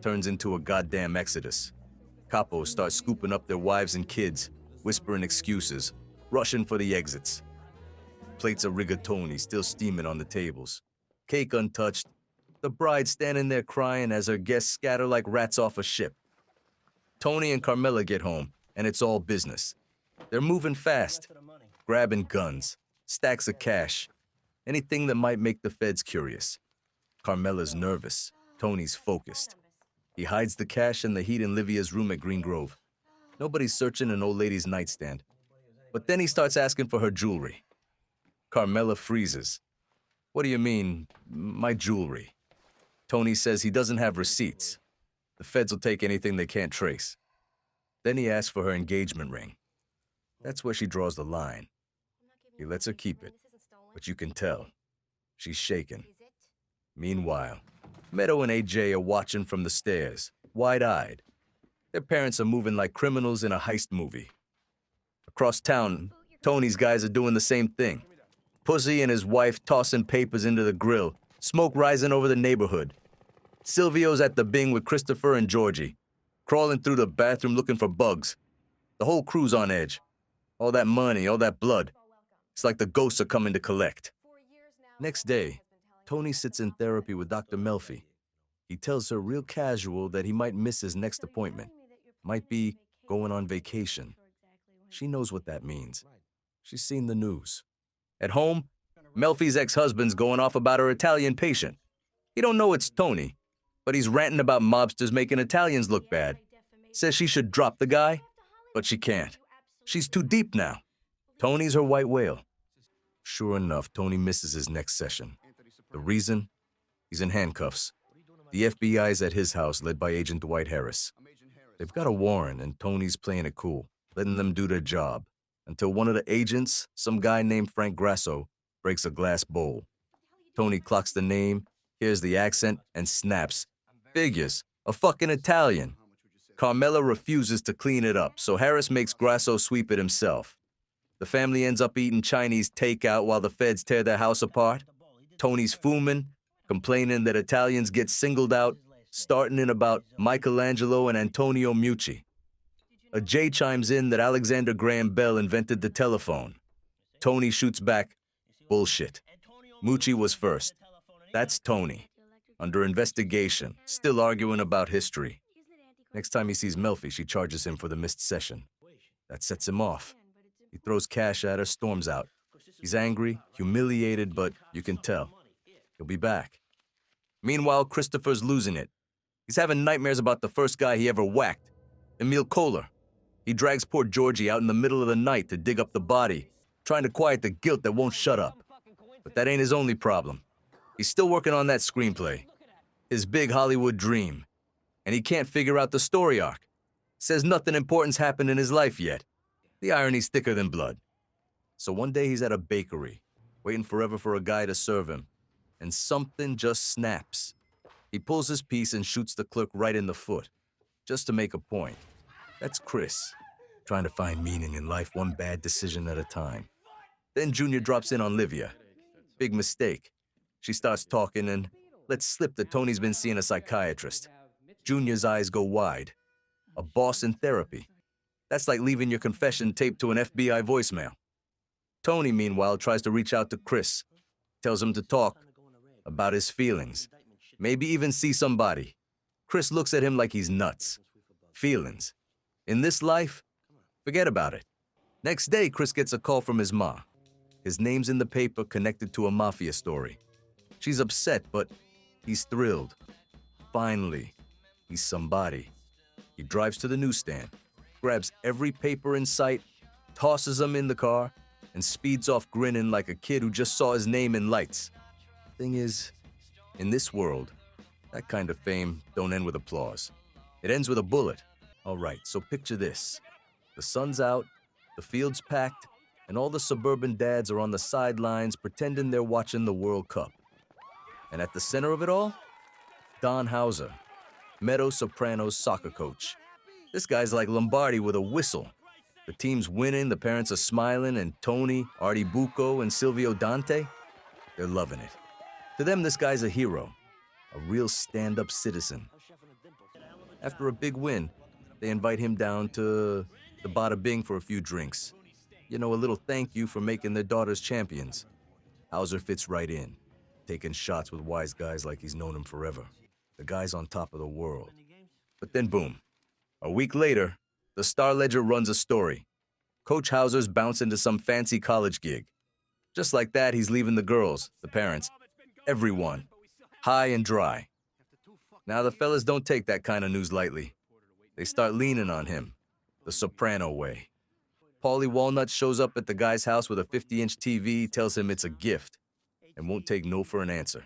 turns into a goddamn exodus. Capos start scooping up their wives and kids, whispering excuses, rushing for the exits. Plates of rigatoni still steaming on the tables. Cake untouched. The bride standing there crying as her guests scatter like rats off a ship. Tony and Carmela get home, and it's all business. They're moving fast, grabbing guns, stacks of cash, anything that might make the feds curious. Carmela's nervous. Tony's focused. He hides the cash and the heat in Livia's room at Green Grove. Nobody's searching an old lady's nightstand. But then he starts asking for her jewelry. Carmela freezes. What do you mean, my jewelry? Tony says he doesn't have receipts. The feds will take anything they can't trace. Then he asks for her engagement ring. That's where she draws the line. He lets her keep it, but you can tell. She's shaken. Meanwhile, Meadow and AJ are watching from the stairs, wide-eyed. Their parents are moving like criminals in a heist movie. Across town, Tony's guys are doing the same thing. Pussy and his wife tossing papers into the grill, smoke rising over the neighborhood. Silvio's at the Bing with Christopher and Georgie, crawling through the bathroom looking for bugs. The whole crew's on edge. All that money, all that blood. It's like the ghosts are coming to collect. Next day, Tony sits in therapy with Dr. Melfi. He tells her real casual that he might miss his next appointment. Might be going on vacation. She knows what that means. She's seen the news. At home, Melfi's ex-husband's going off about her Italian patient. He don't know it's Tony, but he's ranting about mobsters making Italians look bad. Says she should drop the guy, but she can't. She's too deep now. Tony's her white whale. Sure enough, Tony misses his next session. The reason? He's in handcuffs. The FBI's at his house, led by Agent Dwight Harris. They've got a warrant, and Tony's playing it cool, letting them do their job, until one of the agents, some guy named Frank Grasso, breaks a glass bowl. Tony clocks the name, hears the accent, and snaps. Figures, a fucking Italian. Carmela refuses to clean it up, so Harris makes Grasso sweep it himself. The family ends up eating Chinese takeout while the feds tear their house apart. Tony's fuming, complaining that Italians get singled out, starting in about Michelangelo and Antonio Mucci. A J chimes in that Alexander Graham Bell invented the telephone. Tony shoots back, bullshit. Mucci was first. That's Tony. Under investigation, still arguing about history. Next time he sees Melfi, she charges him for the missed session. That sets him off. He throws cash at her, storms out. He's angry, humiliated, but you can tell. He'll be back. Meanwhile, Christopher's losing it. He's having nightmares about the first guy he ever whacked, Emil Kohler. He drags poor Georgie out in the middle of the night to dig up the body, trying to quiet the guilt that won't shut up. But that ain't his only problem. He's still working on that screenplay, his big Hollywood dream, and he can't figure out the story arc. Says nothing important's happened in his life yet. The irony's thicker than blood. So one day he's at a bakery, waiting forever for a guy to serve him, and something just snaps. He pulls his piece and shoots the clerk right in the foot, just to make a point. That's Chris, trying to find meaning in life one bad decision at a time. Then Junior drops in on Livia. Big mistake. She starts talking and lets slip that Tony's been seeing a psychiatrist. Junior's eyes go wide. A boss in therapy. That's like leaving your confession taped to an FBI voicemail. Tony, meanwhile, tries to reach out to Chris. Tells him to talk about his feelings. Maybe even see somebody. Chris looks at him like he's nuts. Feelings. In this life, forget about it. Next day, Chris gets a call from his ma. His name's in the paper connected to a mafia story. She's upset, but he's thrilled. Finally, he's somebody. He drives to the newsstand, grabs every paper in sight, tosses them in the car, and speeds off grinning like a kid who just saw his name in lights. Thing is, in this world, that kind of fame don't end with applause. It ends with a bullet. All right, so picture this. The sun's out, the field's packed, and all the suburban dads are on the sidelines pretending they're watching the World Cup. And at the center of it all, Don Hauser, Tony Soprano's soccer coach. This guy's like Lombardi with a whistle. The team's winning, the parents are smiling, and Tony, Artie Bucco, and Silvio Dante, they're loving it. To them, this guy's a hero, a real stand-up citizen. After a big win, they invite him down to the Bada Bing for a few drinks. You know, a little thank you for making their daughters champions. Hauser fits right in, taking shots with wise guys like he's known them forever. The guy's on top of the world. But then boom. A week later, the Star Ledger runs a story. Coach Hauser's bounced into some fancy college gig. Just like that, he's leaving the girls, the parents, everyone, high and dry. Now the fellas don't take that kind of news lightly. They start leaning on him, the Soprano way. Paulie Walnut shows up at the guy's house with a 50-inch TV, tells him it's a gift, and won't take no for an answer.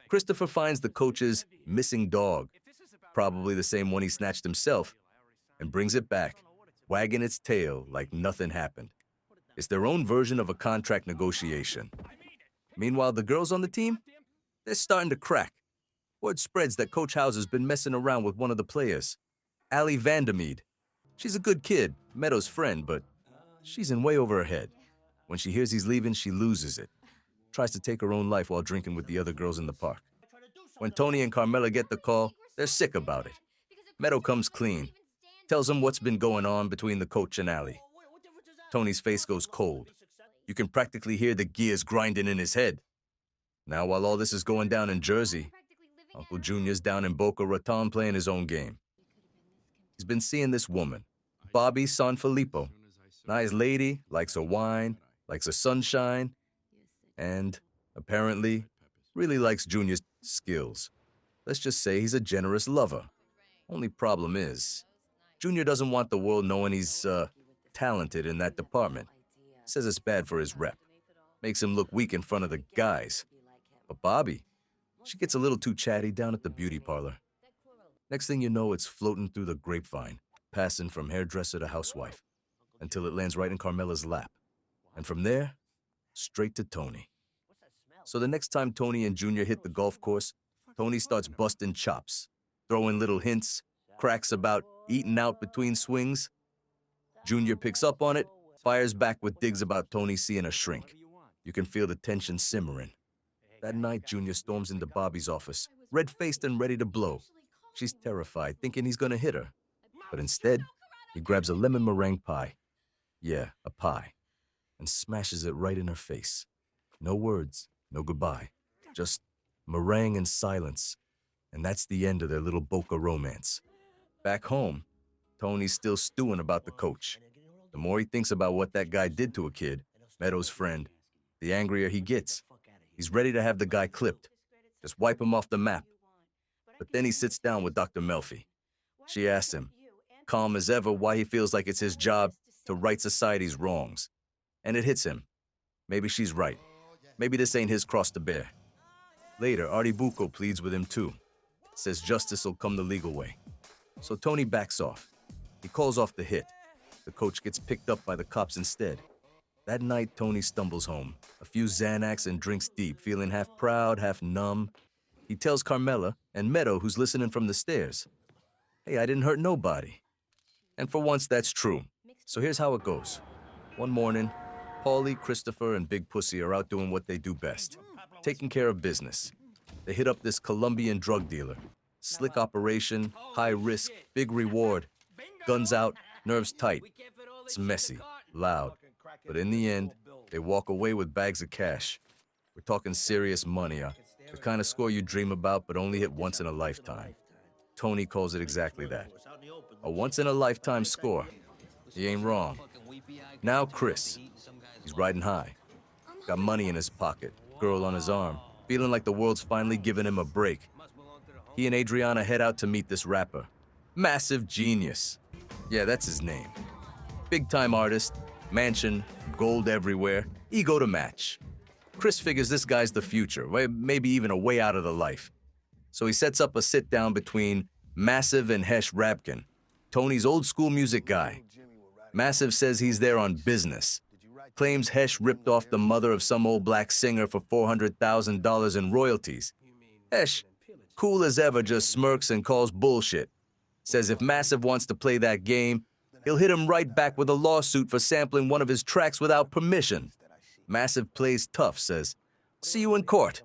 Christopher finds the coach's missing dog, probably the same one he snatched himself, and brings it back, wagging its tail like nothing happened. It's their own version of a contract negotiation. Meanwhile, the girls on the team, they're starting to crack. Word spreads that Coach Hauser's been messing around with one of the players, Allie Vandermeed. She's a good kid, Meadow's friend, but she's in way over her head. When she hears he's leaving, she loses it. Tries to take her own life while drinking with the other girls in the park. When Tony and Carmela get the call, they're sick about it. Meadow comes clean, tells him what's been going on between the coach and Allie. Tony's face goes cold. You can practically hear the gears grinding in his head. Now, while all this is going down in Jersey, Uncle Junior's down in Boca Raton playing his own game. He's been seeing this woman, Bobby Sanfilippo. Nice lady, likes her wine, likes her sunshine. and, apparently, really likes Junior's skills. Let's just say he's a generous lover. Only problem is, Junior doesn't want the world knowing he's, talented in that department. Says it's bad for his rep. Makes him look weak in front of the guys. But Bobby, she gets a little too chatty down at the beauty parlor. Next thing you know, it's floating through the grapevine, passing from hairdresser to housewife, until it lands right in Carmela's lap. And from there, straight to Tony. So the next time Tony and Junior hit the golf course, Tony starts busting chops, throwing little hints, cracks about eating out between swings. Junior picks up on it, fires back with digs about Tony seeing a shrink. You can feel the tension simmering. That night, Junior storms into Bobby's office, red-faced and ready to blow. She's terrified, thinking he's gonna hit her. But instead, he grabs a lemon meringue pie. Yeah, a pie. And smashes it right in her face. No words, no goodbye. Just meringue and silence. And that's the end of their little Boca romance. Back home, Tony's still stewing about the coach. The more he thinks about what that guy did to a kid, Meadows' friend, the angrier he gets. He's ready to have the guy clipped. Just wipe him off the map. But then he sits down with Dr. Melfi. She asks him, calm as ever, why he feels like it's his job to right society's wrongs. And it hits him. Maybe she's right. Maybe this ain't his cross to bear. Later, Artie Bucco pleads with him too. Says justice will come the legal way. So Tony backs off. He calls off the hit. The coach gets picked up by the cops instead. That night, Tony stumbles home, a few Xanax and drinks deep, feeling half proud, half numb. He tells Carmela and Meadow, who's listening from the stairs, hey, I didn't hurt nobody. And for once, that's true. So here's how it goes. One morning, Paulie, Christopher, and Big Pussy are out doing what they do best, taking care of business. They hit up this Colombian drug dealer. Slick operation, high risk, big reward. Guns out, nerves tight. It's messy, loud. But in the end, they walk away with bags of cash. We're talking serious money, the kind of score you dream about but only hit once in a lifetime. Tony calls it exactly that. A once-in-a-lifetime score. He ain't wrong. Now Chris. He's riding high. Got money in his pocket, girl on his arm, feeling like the world's finally giving him a break. He and Adriana head out to meet this rapper. Massive genius. Yeah, that's his name. Big-time artist, mansion, gold everywhere, ego to match. Chris figures this guy's the future, maybe even a way out of the life. So he sets up a sit-down between Massive and Hesh Rabkin, Tony's old-school music guy. Massive says he's there on business. Claims Hesh ripped off the mother of some old black singer for $400,000 in royalties. Hesh, cool as ever, just smirks and calls bullshit. Says if Massive wants to play that game, he'll hit him right back with a lawsuit for sampling one of his tracks without permission. Massive plays tough, says, see you in court.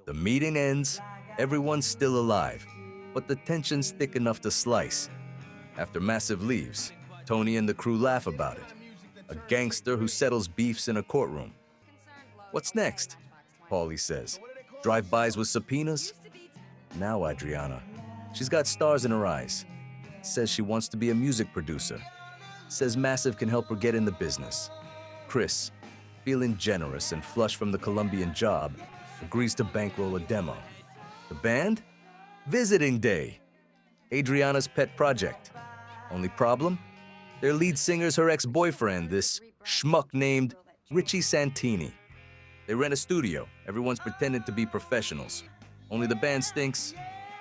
The meeting ends, everyone's still alive, but the tension's thick enough to slice. After Massive leaves, Tony and the crew laugh about it. A gangster who settles beefs in a courtroom. What's next? Paulie says. Drive-bys with subpoenas? Now Adriana. She's got stars in her eyes. Says she wants to be a music producer. Says Massive can help her get in the business. Chris, feeling generous and flush from the Colombian job, agrees to bankroll a demo. The band? Visiting Day. Adriana's pet project. Only problem? Their lead singer's her ex-boyfriend, this schmuck named Richie Santini. They rent a studio. Everyone's pretending to be professionals. Only the band stinks.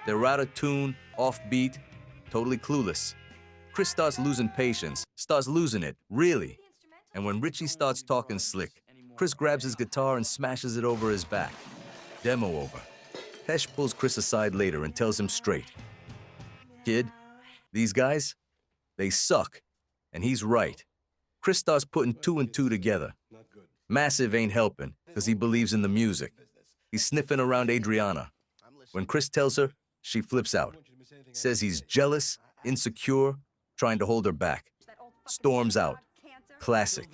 They're out of tune, offbeat, totally clueless. Chris starts losing patience, starts losing it, really. And when Richie starts talking slick, Chris grabs his guitar and smashes it over his back. Demo over. Hesh pulls Chris aside later and tells him straight. Kid, these guys, they suck. And he's right. Chris starts putting two and two together. Massive ain't helping, because he believes in the music. He's sniffing around Adriana. When Chris tells her, she flips out. Says he's jealous, insecure, trying to hold her back. Storms out. Classic.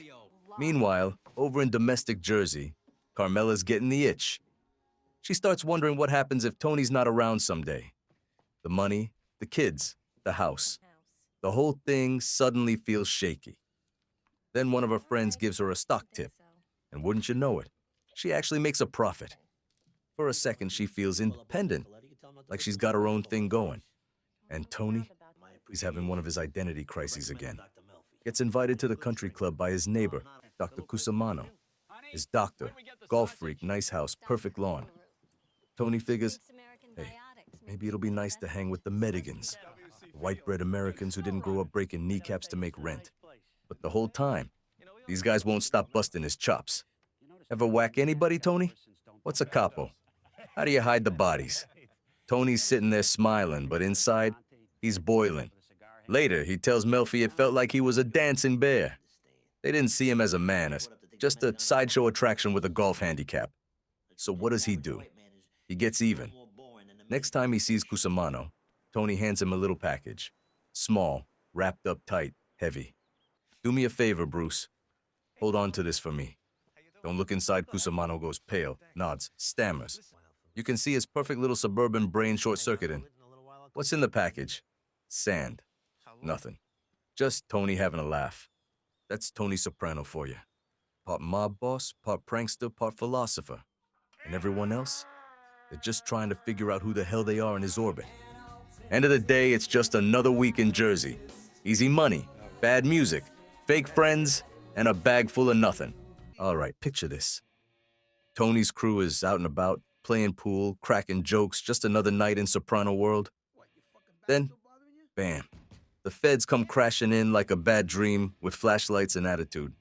Meanwhile, over in domestic Jersey, Carmela's getting the itch. She starts wondering what happens if Tony's not around someday. The money, the kids, the house. The whole thing suddenly feels shaky. Then one of her friends gives her a stock tip. And wouldn't you know it, She actually makes a profit. For a second, she feels independent, like she's got her own thing going. And Tony, he's having one of his identity crises again. Gets invited to the country club by his neighbor, Dr. Cusimano. His doctor, golf freak, nice house, perfect lawn. Tony figures, hey, maybe it'll be nice to hang with the Medigans, white bread Americans who didn't grow up breaking kneecaps to make rent. But the whole time, these guys won't stop busting his chops. Ever whack anybody, Tony? What's a capo? How do you hide the bodies? Tony's sitting there smiling, but inside, he's boiling. Later, he tells Melfi it felt like he was a dancing bear. They didn't see him as a man, as just a sideshow attraction with a golf handicap. So what does he do? He gets even. Next time he sees Cusimano, Tony hands him a little package. Small, wrapped up tight, heavy. Do me a favor, Bruce. Hold on to this for me. Don't look inside. Cusimano goes pale, nods, stammers. You can see his perfect little suburban brain short-circuiting. What's in the package? Sand. Nothing. Just Tony having a laugh. That's Tony Soprano for you. Part mob boss, part prankster, part philosopher. And everyone else? They're just trying to figure out who the hell they are in his orbit. End of the day, it's just another week in Jersey. Easy money, bad music, fake friends, and a bag full of nothing. All right, picture this. Tony's crew is out and about, playing pool, cracking jokes, just another night in Soprano world. Then, bam, the feds come crashing in like a bad dream with flashlights and attitude.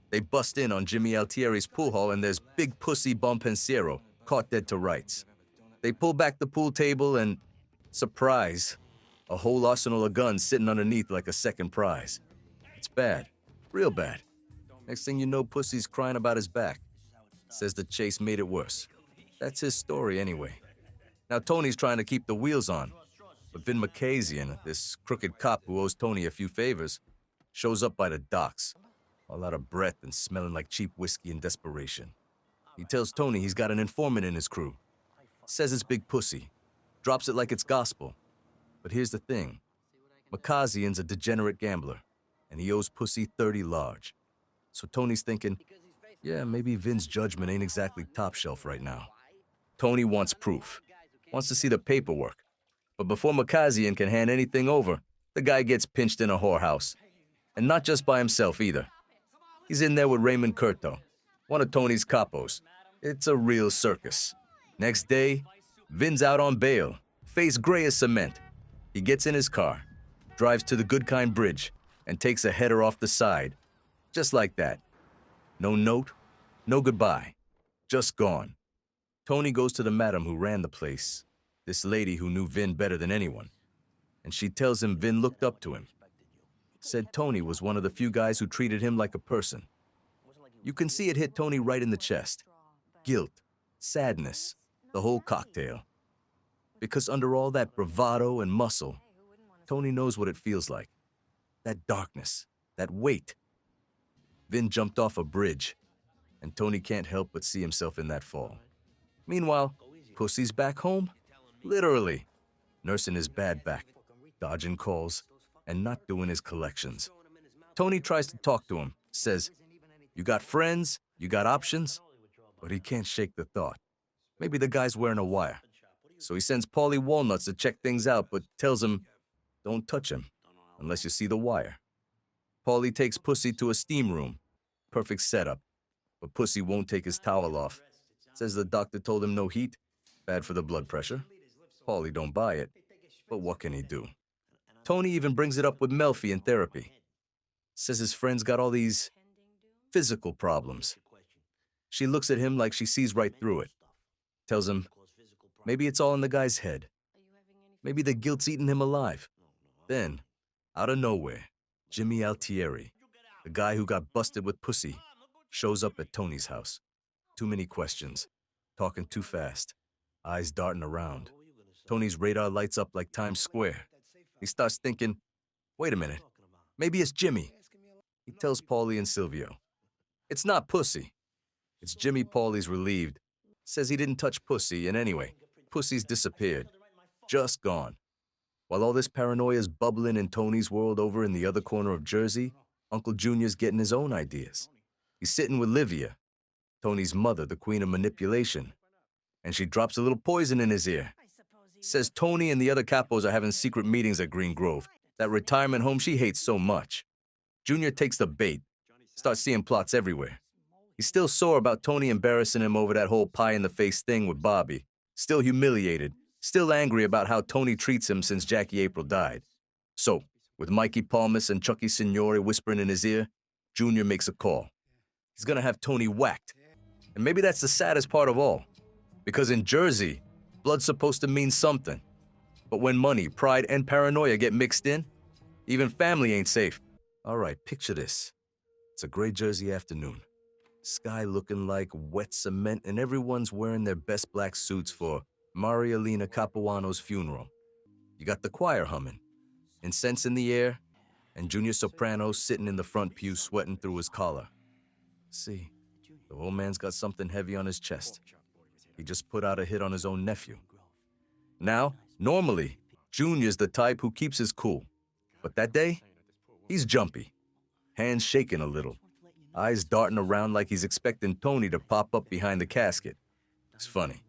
They bust in on Jimmy Altieri's pool hall and there's big pussy Bonpensiero, caught dead to rights. They pull back the pool table and, surprise, a whole arsenal of guns sitting underneath like a second prize. It's bad, real bad. Next thing you know, Pussy's crying about his back. Says the chase made it worse. That's his story anyway. Now Tony's trying to keep the wheels on, but Vin Makazian, this crooked cop who owes Tony a few favors, shows up by the docks, all out of breath and smelling like cheap whiskey in desperation. He tells Tony he's got an informant in his crew. Says it's Big Pussy. Drops it like it's gospel. But here's the thing. Makazian's a degenerate gambler, and he owes Pussy 30 large. So Tony's thinking, yeah, maybe Vin's judgment ain't exactly top shelf right now. Tony wants proof. Wants to see the paperwork. But before Makazian can hand anything over, the guy gets pinched in a whorehouse. And not just by himself either. He's in there with Raymond Curto, one of Tony's capos. It's a real circus. Next day, Vin's out on bail, face gray as cement. He gets in his car, drives to the Good Kind Bridge, and takes a header off the side. Just like that. No note, no goodbye. Just gone. Tony goes to the madam who ran the place, this lady who knew Vin better than anyone. And she tells him Vin looked up to him. Said Tony was one of the few guys who treated him like a person. You can see it hit Tony right in the chest. Guilt, sadness, the whole cocktail. Because under all that bravado and muscle, Tony knows what it feels like. That darkness, that weight. Vin jumped off a bridge, and Tony can't help but see himself in that fall. Meanwhile, Pussy's back home, literally, nursing his bad back, dodging calls, and not doing his collections. Tony tries to talk to him, says, you got friends, you got options, but he can't shake the thought. Maybe the guy's wearing a wire. So he sends Paulie Walnuts to check things out, but tells him, don't touch him, unless you see the wire. Paulie takes Pussy to a steam room. Perfect setup. But Pussy won't take his towel off. Says the doctor told him no heat. Bad for the blood pressure. Paulie don't buy it. But what can he do? Tony even brings it up with Melfi in therapy. Says his friend's got all these physical problems. She looks at him like she sees right through it. Tells him, maybe it's all in the guy's head. Maybe the guilt's eating him alive. Then, out of nowhere, Jimmy Altieri, the guy who got busted with Pussy, shows up at Tony's house. Too many questions, talking too fast, eyes darting around. Tony's radar lights up like Times Square. He starts thinking, wait a minute, maybe it's Jimmy. He tells Paulie and Silvio. It's not Pussy. It's Jimmy. Paulie's relieved. Says he didn't touch Pussy, and anyway, Pussy's disappeared. Just gone. While all this paranoia's bubbling in Tony's world over in the other corner of Jersey, Uncle Junior's getting his own ideas. He's sitting with Livia. Tony's mother, the queen of manipulation. And she drops a little poison in his ear. Says Tony and the other capos are having secret meetings at Green Grove, that retirement home she hates so much. Junior takes the bait, starts seeing plots everywhere. He's still sore about Tony embarrassing him over that whole pie-in-the-face thing with Bobby. Still humiliated, still angry about how Tony treats him since Jackie April died. So, with Mikey Palmas and Chucky Signore whispering in his ear, Junior makes a call. He's gonna have Tony whacked. And maybe that's the saddest part of all. Because in Jersey, blood's supposed to mean something. But when money, pride, and paranoia get mixed in, even family ain't safe. All right, picture this. It's a gray Jersey afternoon. Sky looking like wet cement, and everyone's wearing their best black suits for Marielina Capuano's funeral. You got the choir humming, incense in the air, and Junior Soprano sitting in the front pew sweating through his collar. See, the old man's got something heavy on his chest. He just put out a hit on his own nephew. Now, normally, Junior's the type who keeps his cool. But that day, he's jumpy, hands shaking a little, eyes darting around like he's expecting Tony to pop up behind the casket. It's funny.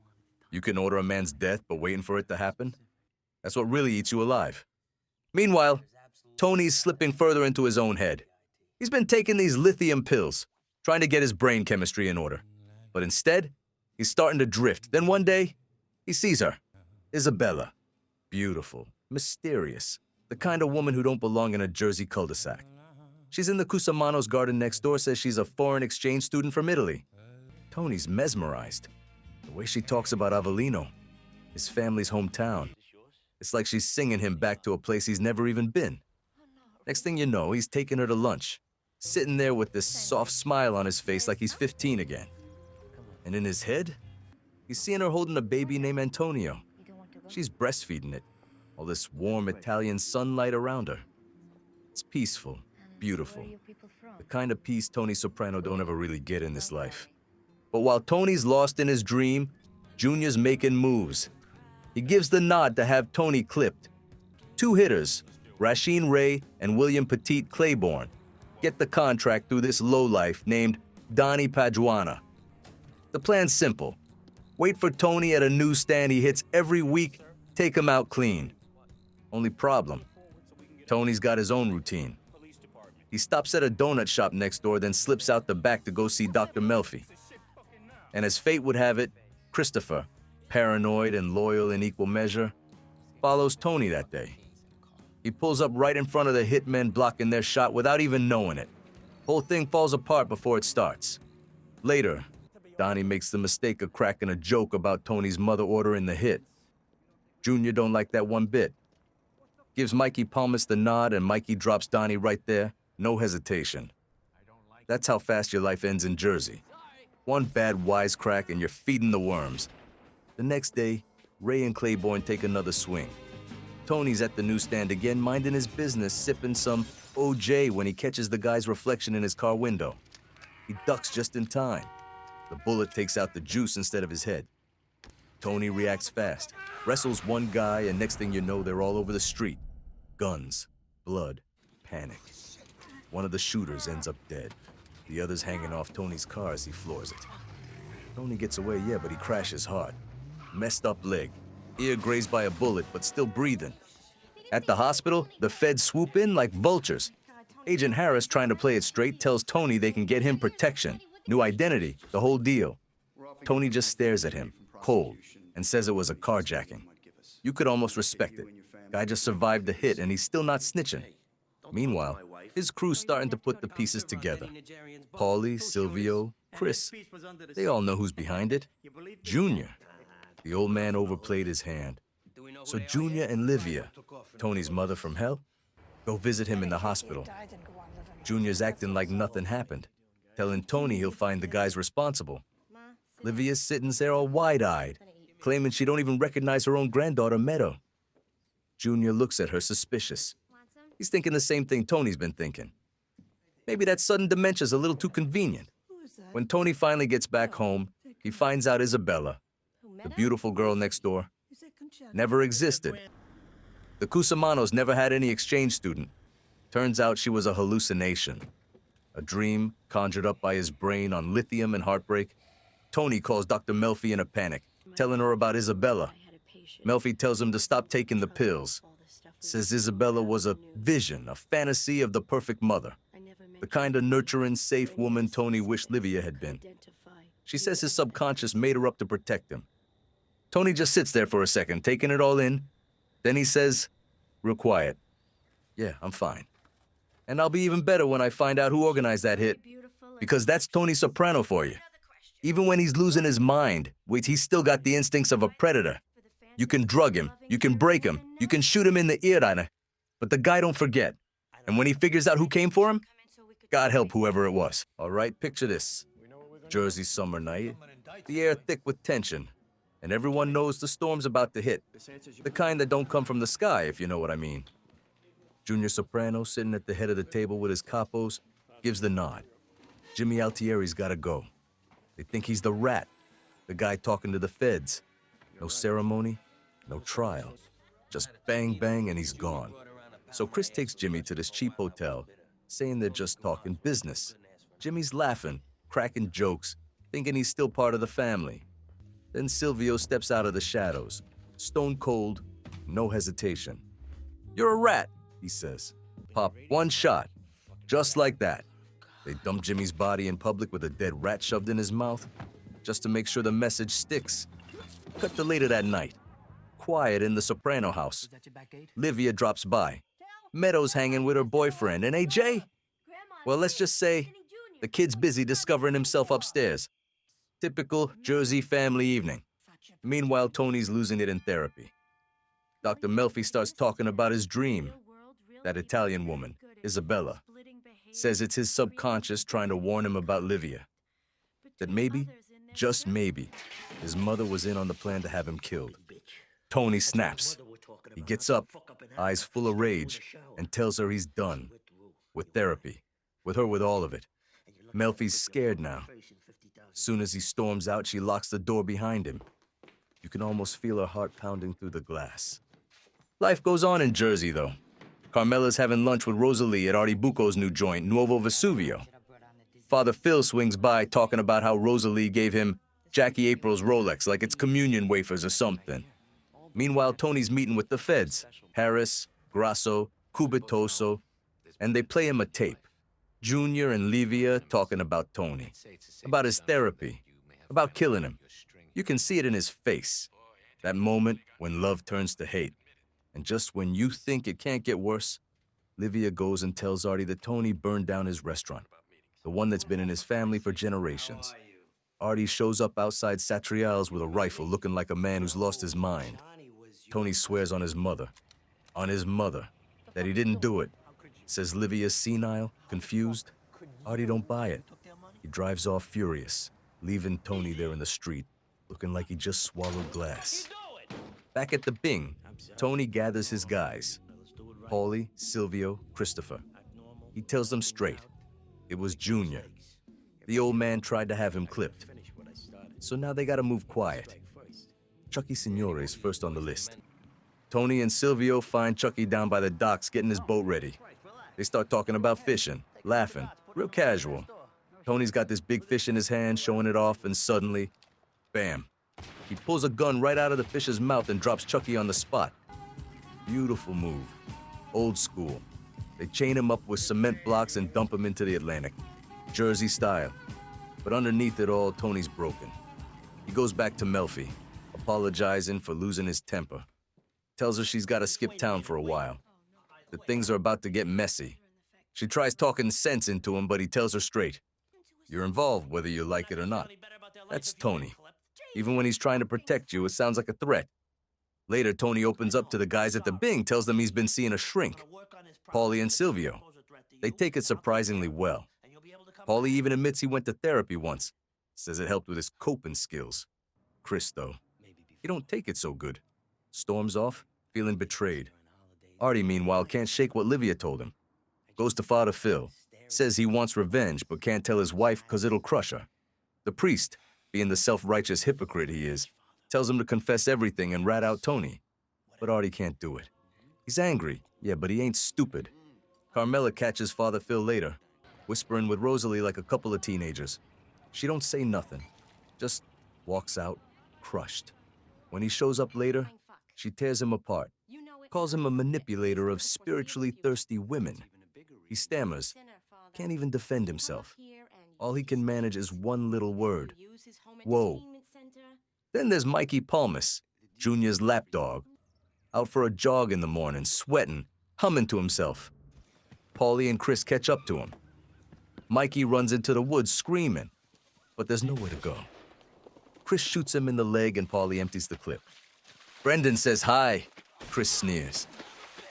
You can order a man's death, but waiting for it to happen? That's what really eats you alive. Meanwhile, Tony's slipping further into his own head. He's been taking these lithium pills, trying to get his brain chemistry in order. But instead, he's starting to drift. Then one day, he sees her. Isabella. Beautiful, mysterious, the kind of woman who don't belong in a Jersey cul-de-sac. She's in the Cusimano's garden next door, says she's a foreign exchange student from Italy. Tony's mesmerized. The way she talks about Avellino, his family's hometown. It's like she's singing him back to a place he's never even been. Next thing you know, he's taking her to lunch, sitting there with this soft smile on his face like he's 15 again. And in his head, he's seeing her holding a baby named Antonio. She's breastfeeding it, all this warm Italian sunlight around her. It's peaceful, beautiful, the kind of peace Tony Soprano don't ever really get in this life. But while Tony's lost in his dream, Junior's making moves. He gives the nod to have Tony clipped. Two hitters, Rasheen Ray and William Petit Claiborne, get the contract through this lowlife named Donnie Paduana. The plan's simple. Wait for Tony at a newsstand he hits every week, take him out clean. Only problem, Tony's got his own routine. He stops at a donut shop next door, then slips out the back to go see Dr. Melfi. And as fate would have it, Christopher, paranoid and loyal in equal measure, follows Tony that day. He pulls up right in front of the hitmen blocking their shot without even knowing it. Whole thing falls apart before it starts. Later, Donnie makes the mistake of cracking a joke about Tony's mother ordering the hit. Junior don't like that one bit. Gives Mikey Palmas the nod, and Mikey drops Donnie right there, no hesitation. That's how fast your life ends in Jersey. One bad wisecrack and you're feeding the worms. The next day, Ray and Claiborne take another swing. Tony's at the newsstand again, minding his business, sipping some OJ when he catches the guy's reflection in his car window. He ducks just in time. The bullet takes out the juice instead of his head. Tony reacts fast, wrestles one guy, and next thing you know, they're all over the street. Guns, blood, panic. One of the shooters ends up dead. The other's hanging off Tony's car as he floors it. Tony gets away, yeah, but he crashes hard. Messed up leg, ear grazed by a bullet, but still breathing. At the hospital, the feds swoop in like vultures. Agent Harris, trying to play it straight, tells Tony they can get him protection, new identity, the whole deal. Tony just stares at him, cold, and says it was a carjacking. You could almost respect it. Guy just survived the hit and he's still not snitching. Meanwhile, his crew's starting to put the pieces together. Paulie, Silvio, Chris, they all know who's behind it. Junior. The old man overplayed his hand. So Junior and Livia, Tony's mother from hell, go visit him in the hospital. Junior's acting like nothing happened, telling Tony he'll find the guys responsible. Livia's sitting there all wide-eyed, claiming she don't even recognize her own granddaughter, Meadow. Junior looks at her suspicious. He's thinking the same thing Tony's been thinking. Maybe that sudden dementia's a little too convenient. When Tony finally gets back home, he finds out Isabella, the beautiful girl next door, never existed. The Cusimanos never had any exchange student. Turns out she was a hallucination, a dream conjured up by his brain on lithium and heartbreak. Tony calls Dr. Melfi in a panic, telling her about Isabella. Melfi tells him to stop taking the pills. Says Isabella was a vision, a fantasy of the perfect mother. The kind of nurturing, safe woman Tony wished Livia had been. She says his subconscious made her up to protect him. Tony just sits there for a second, taking it all in. Then he says, real quiet, "Yeah, I'm fine. And I'll be even better when I find out who organized that hit. Because that's Tony Soprano for you. Even when he's losing his mind, he's still got the instincts of a predator. You can drug him, you can break him, you can shoot him in the ear, but the guy don't forget. And when he figures out who came for him, God help whoever it was." All right, picture this. Jersey summer night, the air thick with tension, and everyone knows the storm's about to hit. The kind that don't come from the sky, if you know what I mean. Junior Soprano, sitting at the head of the table with his capos, gives the nod. Jimmy Altieri's gotta go. They think he's the rat, the guy talking to the feds. No ceremony, no trial. Just bang, bang, and he's gone. So Chris takes Jimmy to this cheap hotel, saying they're just talking business. Jimmy's laughing, cracking jokes, thinking he's still part of the family. Then Silvio steps out of the shadows, stone cold, no hesitation. "You're a rat," he says. "Pop one shot." Just like that. They dump Jimmy's body in public with a dead rat shoved in his mouth, just to make sure the message sticks. Cut to later that night. Quiet in the Soprano house. Livia drops by. Meadows hanging with her boyfriend, and AJ? Well, let's just say the kid's busy discovering himself upstairs. Typical Jersey family evening. Meanwhile, Tony's losing it in therapy. Dr. Melfi starts talking about his dream. That Italian woman, Isabella, says it's his subconscious trying to warn him about Livia. That maybe, just maybe, his mother was in on the plan to have him killed. Tony snaps. He gets up, eyes full of rage, and tells her he's done. With therapy. With her with all of it. Melfi's scared now. Soon as he storms out, she locks the door behind him. You can almost feel her heart pounding through the glass. Life goes on in Jersey, though. Carmela's having lunch with Rosalie at Artie Bucco's new joint, Nuovo Vesuvio. Father Phil swings by talking about how Rosalie gave him Jackie April's Rolex like it's communion wafers or something. Meanwhile, Tony's meeting with the feds, Harris, Grasso, Cubitoso, and they play him a tape. Junior and Livia talking about Tony, about his therapy, about killing him. You can see it in his face, that moment when love turns to hate. And just when you think it can't get worse, Livia goes and tells Artie that Tony burned down his restaurant, the one that's been in his family for generations. Artie shows up outside Satriale's with a rifle looking like a man who's lost his mind. Tony swears on his mother, that he didn't do it. Says Livia's senile, confused. Artie don't buy it. He drives off furious, leaving Tony there in the street, looking like he just swallowed glass. Back at the Bing, Tony gathers his guys. Paulie, Silvio, Christopher. He tells them straight. It was Junior. The old man tried to have him clipped. So now they gotta move quiet. Chucky Signore's first on the list. Tony and Silvio find Chucky down by the docks getting his boat ready. They start talking about fishing, laughing, real casual. Tony's got this big fish in his hand, showing it off, and suddenly, bam. He pulls a gun right out of the fish's mouth and drops Chucky on the spot. Beautiful move. Old school. They chain him up with cement blocks and dump him into the Atlantic. Jersey style. But underneath it all, Tony's broken. He goes back to Melfi, apologizing for losing his temper. Tells her she's got to skip town for a while. That things are about to get messy. She tries talking sense into him, but he tells her straight. You're involved, whether you like it or not. That's Tony. Even when he's trying to protect you, it sounds like a threat. Later, Tony opens up to the guys at the Bing, tells them he's been seeing a shrink. Paulie and Silvio. They take it surprisingly well. Paulie even admits he went to therapy once. Says it helped with his coping skills. Chris, though, he don't take it so good. Storms off, feeling betrayed. Artie, meanwhile, can't shake what Livia told him. Goes to Father Phil. Says he wants revenge, but can't tell his wife because it'll crush her. The priest, being the self-righteous hypocrite he is, tells him to confess everything and rat out Tony. But Artie can't do it. He's angry, yeah, but he ain't stupid. Carmela catches Father Phil later, whispering with Rosalie like a couple of teenagers. She don't say nothing. Just walks out, crushed. When he shows up later, she tears him apart, calls him a manipulator of spiritually thirsty women. He stammers, can't even defend himself. All he can manage is one little word: whoa. Then there's Mikey Palmas, Junior's lapdog, out for a jog in the morning, sweating, humming to himself. Paulie and Chris catch up to him. Mikey runs into the woods screaming, but there's nowhere to go. Chris shoots him in the leg and Paulie empties the clip. Brendan says hi. Chris sneers.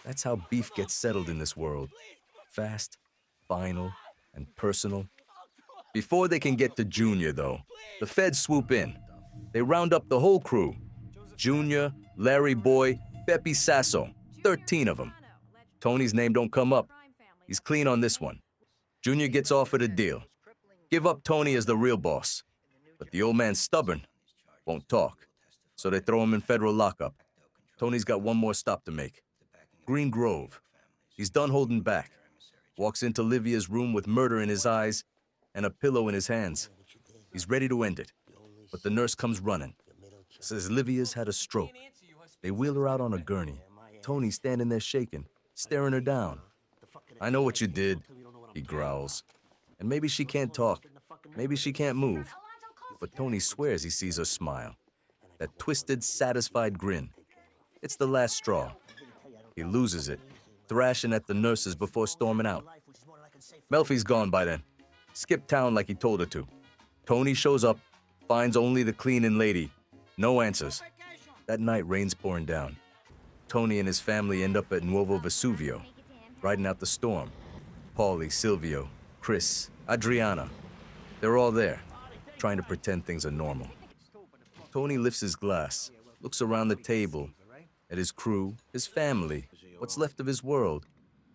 That's how beef gets settled in this world. Fast, final, and personal. Before they can get to Junior, though, the feds swoop in. They round up the whole crew. Junior, Larry Boy, Beppy Sasso, 13 of them. Tony's name don't come up. He's clean on this one. Junior gets offered a deal. Give up Tony as the real boss. But the old man's stubborn, won't talk. So they throw him in federal lockup. Tony's got one more stop to make. Green Grove. He's done holding back. Walks into Livia's room with murder in his eyes and a pillow in his hands. He's ready to end it. But the nurse comes running. Says Livia's had a stroke. They wheel her out on a gurney. Tony's standing there shaking, staring her down. I know what you did, he growls. And maybe she can't talk. Maybe she can't move. But Tony swears he sees her smile. That twisted, satisfied grin. It's the last straw. He loses it, thrashing at the nurses before storming out. Melfi's gone by then. Skipped town like he told her to. Tony shows up, finds only the cleaning lady. No answers. That night, rain's pouring down. Tony and his family end up at Nuovo Vesuvio, riding out the storm. Paulie, Silvio, Chris, Adriana. They're all there, trying to pretend things are normal. Tony lifts his glass, looks around the table, at his crew, his family, what's left of his world,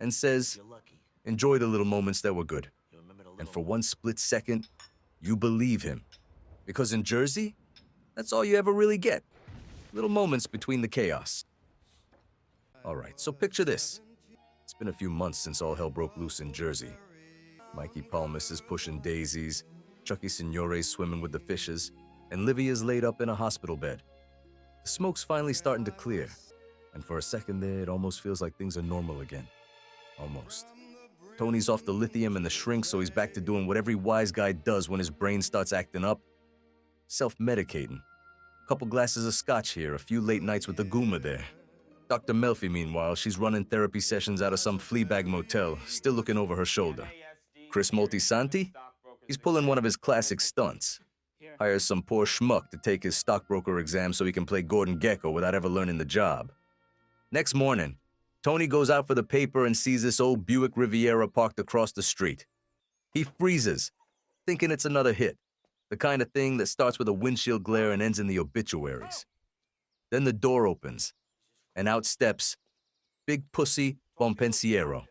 and says, enjoy the little moments that were good. And for one split second, you believe him. Because in Jersey, that's all you ever really get. Little moments between the chaos. All right, so picture this. It's been a few months since all hell broke loose in Jersey. Mikey Palmas is pushing daisies, Chucky Signore's swimming with the fishes, and Livia's laid up in a hospital bed. The smoke's finally starting to clear, and for a second there, it almost feels like things are normal again. Almost. Tony's off the lithium and the shrink, so he's back to doing what every wise guy does when his brain starts acting up. Self-medicating. A couple glasses of scotch here, a few late nights with the Guma there. Dr. Melfi, meanwhile, she's running therapy sessions out of some fleabag motel, still looking over her shoulder. Chris Moltisanti? He's pulling one of his classic stunts. Hires some poor schmuck to take his stockbroker exam so he can play Gordon Gekko without ever learning the job. Next morning, Tony goes out for the paper and sees this old Buick Riviera parked across the street. He freezes, thinking it's another hit, the kind of thing that starts with a windshield glare and ends in the obituaries. Then the door opens, and out steps Big Pussy Bonpensiero.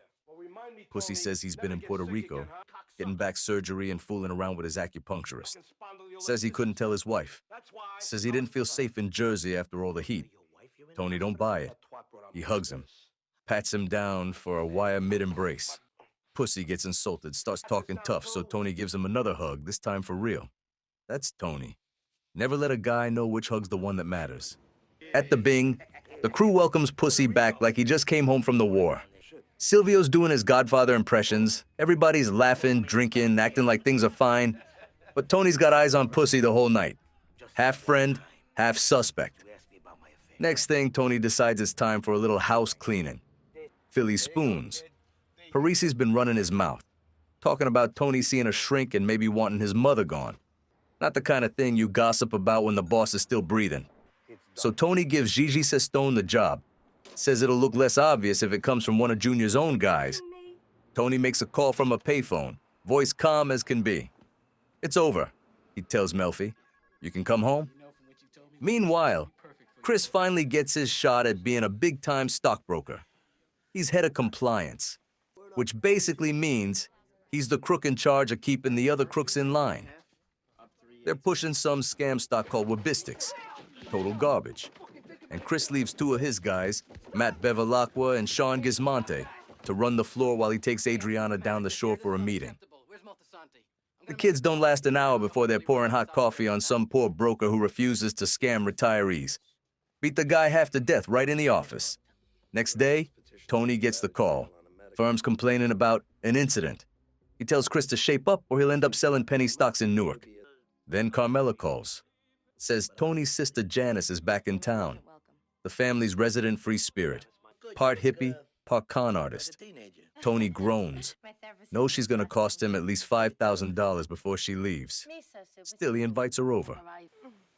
Pussy says he's been in Puerto Rico, getting back surgery and fooling around with his acupuncturist. Says he couldn't tell his wife. Says he didn't feel safe in Jersey after all the heat. Tony don't buy it. He hugs him, pats him down for a wire mid-embrace. Pussy gets insulted, starts talking tough, so Tony gives him another hug, this time for real. That's Tony. Never let a guy know which hug's the one that matters. At the Bing, the crew welcomes Pussy back like he just came home from the war. Silvio's doing his Godfather impressions. Everybody's laughing, drinking, acting like things are fine. But Tony's got eyes on Pussy the whole night. Half friend, half suspect. Next thing, Tony decides it's time for a little house cleaning. Philly spoons. Parisi's been running his mouth, talking about Tony seeing a shrink and maybe wanting his mother gone. Not the kind of thing you gossip about when the boss is still breathing. So Tony gives Gigi Sestone the job. Says it'll look less obvious if it comes from one of Junior's own guys. Tony makes a call from a payphone, voice calm as can be. It's over, he tells Melfi. You can come home. Meanwhile, Chris finally gets his shot at being a big-time stockbroker. He's head of compliance, which basically means he's the crook in charge of keeping the other crooks in line. They're pushing some scam stock called Wabistics. Total garbage. And Chris leaves two of his guys, Matt Bevilacqua and Sean Gismonte, to run the floor while he takes Adriana down the shore for a meeting. The kids don't last an hour before they're pouring hot coffee on some poor broker who refuses to scam retirees. Beat the guy half to death right in the office. Next day, Tony gets the call. Firm's complaining about an incident. He tells Chris to shape up or he'll end up selling penny stocks in Newark. Then Carmela calls. Says Tony's sister Janice is back in town. The family's resident free spirit. Part hippie, part con artist. Tony groans. Knows she's gonna cost him at least $5,000 before she leaves. Still, he invites her over.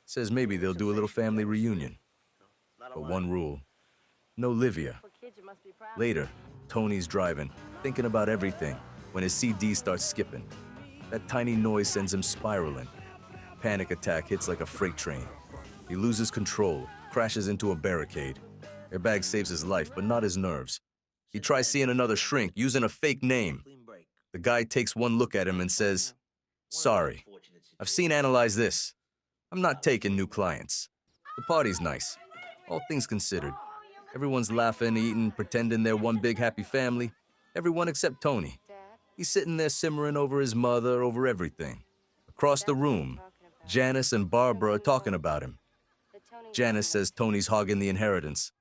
Says maybe they'll do a little family reunion. But one rule, no Livia. Later, Tony's driving, thinking about everything, when his CD starts skipping. That tiny noise sends him spiraling. Panic attack hits like a freight train. He loses control, crashes into a barricade. Airbag saves his life, but not his nerves. He tries seeing another shrink, using a fake name. The guy takes one look at him and says, "Sorry, I've seen Analyze This. I'm not taking new clients." The party's nice, all things considered. Everyone's laughing, eating, pretending they're one big happy family. Everyone except Tony. He's sitting there simmering over his mother, over everything. Across the room, Janice and Barbara are talking about him. Janice says Tony's hogging the inheritance.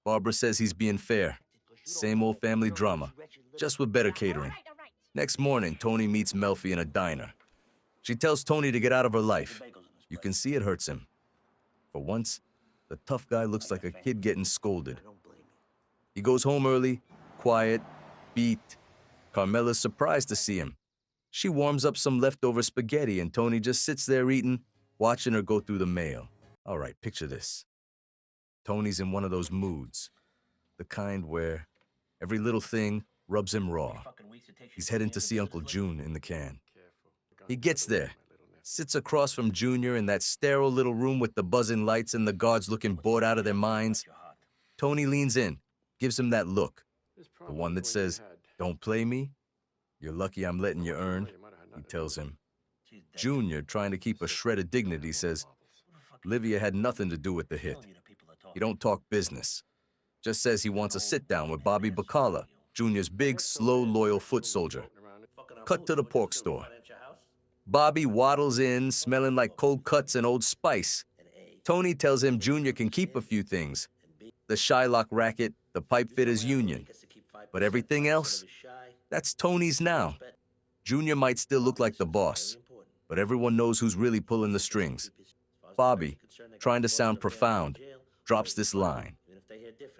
Barbara says he's being fair. Same old family drama, just with better catering. Next morning, Tony meets Melfi in a diner. She tells Tony to get out of her life. You can see it hurts him. For once, the tough guy looks like a kid getting scolded. He goes home early, quiet, beat. Carmela's surprised to see him. She warms up some leftover spaghetti and Tony just sits there eating, watching her go through the mail. All right, picture this. Tony's in one of those moods. The kind where every little thing rubs him raw. He's heading to see Uncle June in the can. He gets there, sits across from Junior in that sterile little room with the buzzing lights and the guards looking bored out of their minds. Tony leans in, gives him that look. The one that says, "Don't play me. You're lucky I'm letting you earn," he tells him. Junior, trying to keep a shred of dignity, says, "Livia had nothing to do with the hit. He don't talk business. Just says he wants a sit-down with Bobby Bacala, Junior's big, slow, loyal foot soldier." Cut to the pork store. Bobby waddles in, smelling like cold cuts and Old Spice. Tony tells him Junior can keep a few things. The Shylock racket, the pipe fitters union. But everything else, that's Tony's now. Junior might still look like the boss, but everyone knows who's really pulling the strings. Bobby, trying to sound profound, drops this line.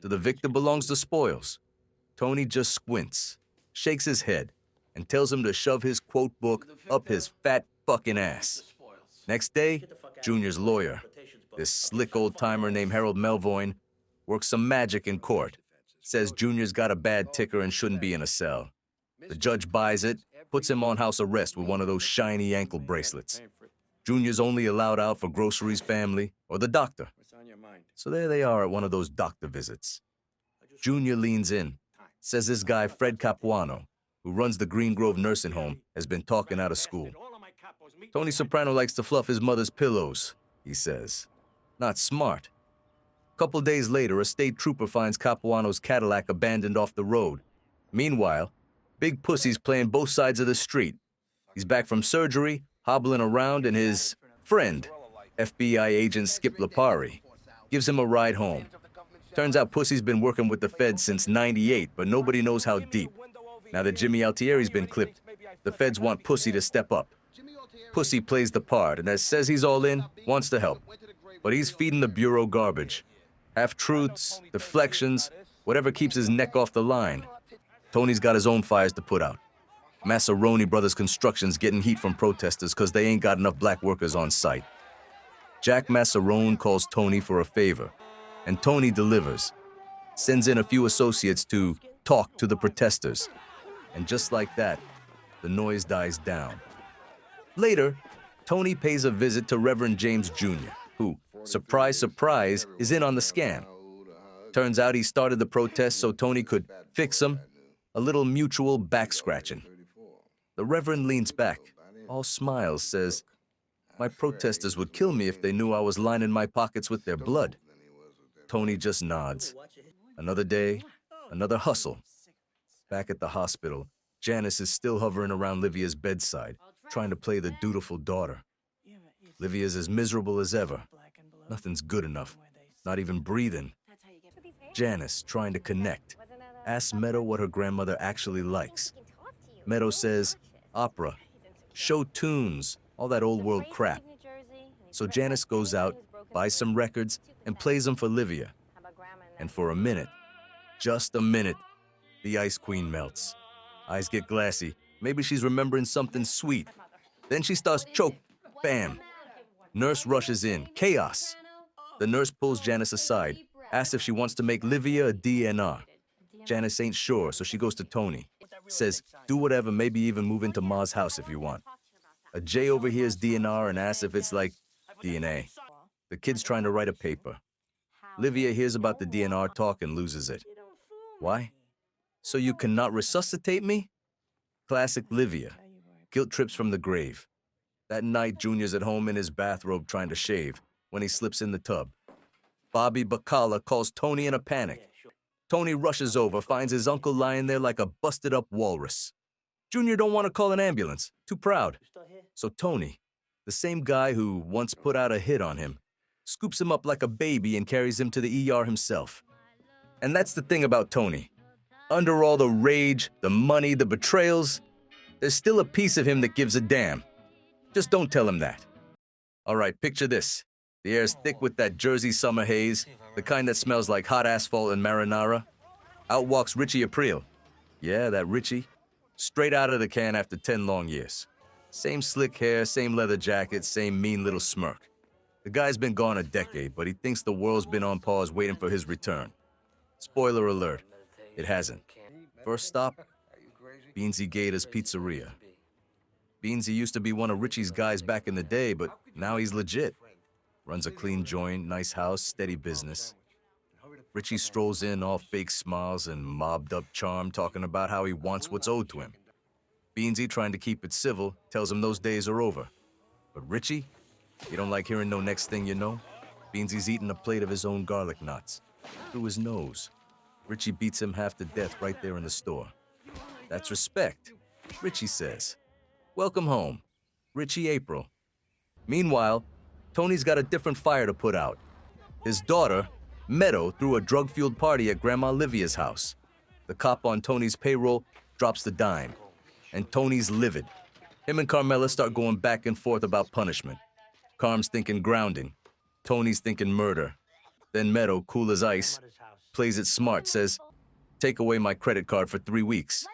To the victor belongs the spoils. Tony just squints, shakes his head, and tells him to shove his quote book up his fat fucking ass. Next day, Junior's lawyer, this slick old-timer named Harold Melvoin, works some magic in court. Says Junior's got a bad ticker and shouldn't be in a cell. The judge buys it, puts him on house arrest with one of those shiny ankle bracelets. Junior's only allowed out for groceries, family, or the doctor. So there they are at one of those doctor visits. Junior leans in, says this guy Fred Capuano, who runs the Green Grove nursing home, has been talking out of school. Tony Soprano likes to fluff his mother's pillows, he says. Not smart. Couple days later, a state trooper finds Capuano's Cadillac abandoned off the road. Meanwhile, Big Pussy's playing both sides of the street. He's back from surgery, hobbling around, and his friend, FBI agent Skip Lipari, gives him a ride home. Turns out Pussy's been working with the feds since '98, but nobody knows how deep. Now that Jimmy Altieri's been clipped, the feds want Pussy to step up. Pussy plays the part, and as says he's all in, wants to help. But he's feeding the Bureau garbage. Half-truths, deflections, whatever keeps his neck off the line. Tony's got his own fires to put out. Massaroni Brothers Construction's getting heat from protesters because they ain't got enough black workers on site. Jack Massarone calls Tony for a favor, and Tony delivers. Sends in a few associates to talk to the protesters. And just like that, the noise dies down. Later, Tony pays a visit to Reverend James Jr., who, surprise, surprise, is in on the scam. Turns out he started the protest so Tony could fix them, a little mutual back-scratching. The Reverend leans back, all smiles, says, "My protesters would kill me if they knew I was lining my pockets with their blood." Tony just nods. Another day, another hustle. Back at the hospital, Janice is still hovering around Livia's bedside, trying to play the dutiful daughter. Livia's as miserable as ever. Nothing's good enough, not even breathing. Janice, trying to connect, asks Meadow what her grandmother actually likes. Meadow says, opera, show tunes, all that old world crap. So Janice goes out, buys some records, and plays them for Livia. And for a minute, just a minute, the Ice Queen melts. Eyes get glassy. Maybe she's remembering something sweet. Then she starts choke. Bam. Nurse rushes in. Chaos. The nurse pulls Janice aside, asks if she wants to make Livia a DNR. Janice ain't sure, so she goes to Tony. Says, do whatever, maybe even move into Ma's house if you want. A J overhears DNR and asks if it's like DNA. The kid's trying to write a paper. Livia hears about the DNR talk and loses it. Why? So you cannot resuscitate me? Classic Livia. Guilt trips from the grave. That night, Junior's at home in his bathrobe trying to shave when he slips in the tub. Bobby Bacala calls Tony in a panic. Tony rushes over, finds his uncle lying there like a busted-up walrus. Junior don't want to call an ambulance, too proud. So Tony, the same guy who once put out a hit on him, scoops him up like a baby and carries him to the ER himself. And that's the thing about Tony. Under all the rage, the money, the betrayals, there's still a piece of him that gives a damn. Just don't tell him that. All right, picture this. The air's thick with that Jersey summer haze, the kind that smells like hot asphalt and marinara. Out walks Richie Aprile. Yeah, that Richie. Straight out of the can after 10 long years. Same slick hair, same leather jacket, same mean little smirk. The guy's been gone a decade, but he thinks the world's been on pause waiting for his return. Spoiler alert, it hasn't. First stop, Beansy Gator's Pizzeria. Beansy used to be one of Richie's guys back in the day, but now he's legit. Runs a clean joint, nice house, steady business. Richie strolls in all fake smiles and mobbed-up charm, talking about how he wants what's owed to him. Beansy, trying to keep it civil, tells him those days are over. But Richie, he don't like hearing no next thing you know. Beansy's eating a plate of his own garlic knots. Through his nose. Richie beats him half to death right there in the store. That's respect, Richie says. Welcome home, Richie April. Meanwhile, Tony's got a different fire to put out. His daughter, Meadow, threw a drug-fueled party at Grandma Livia's house. The cop on Tony's payroll drops the dime, and Tony's livid. Him and Carmela start going back and forth about punishment. Carm's thinking grounding. Tony's thinking murder. Then Meadow, cool as ice, plays it smart, says, take away my credit card for 3 weeks.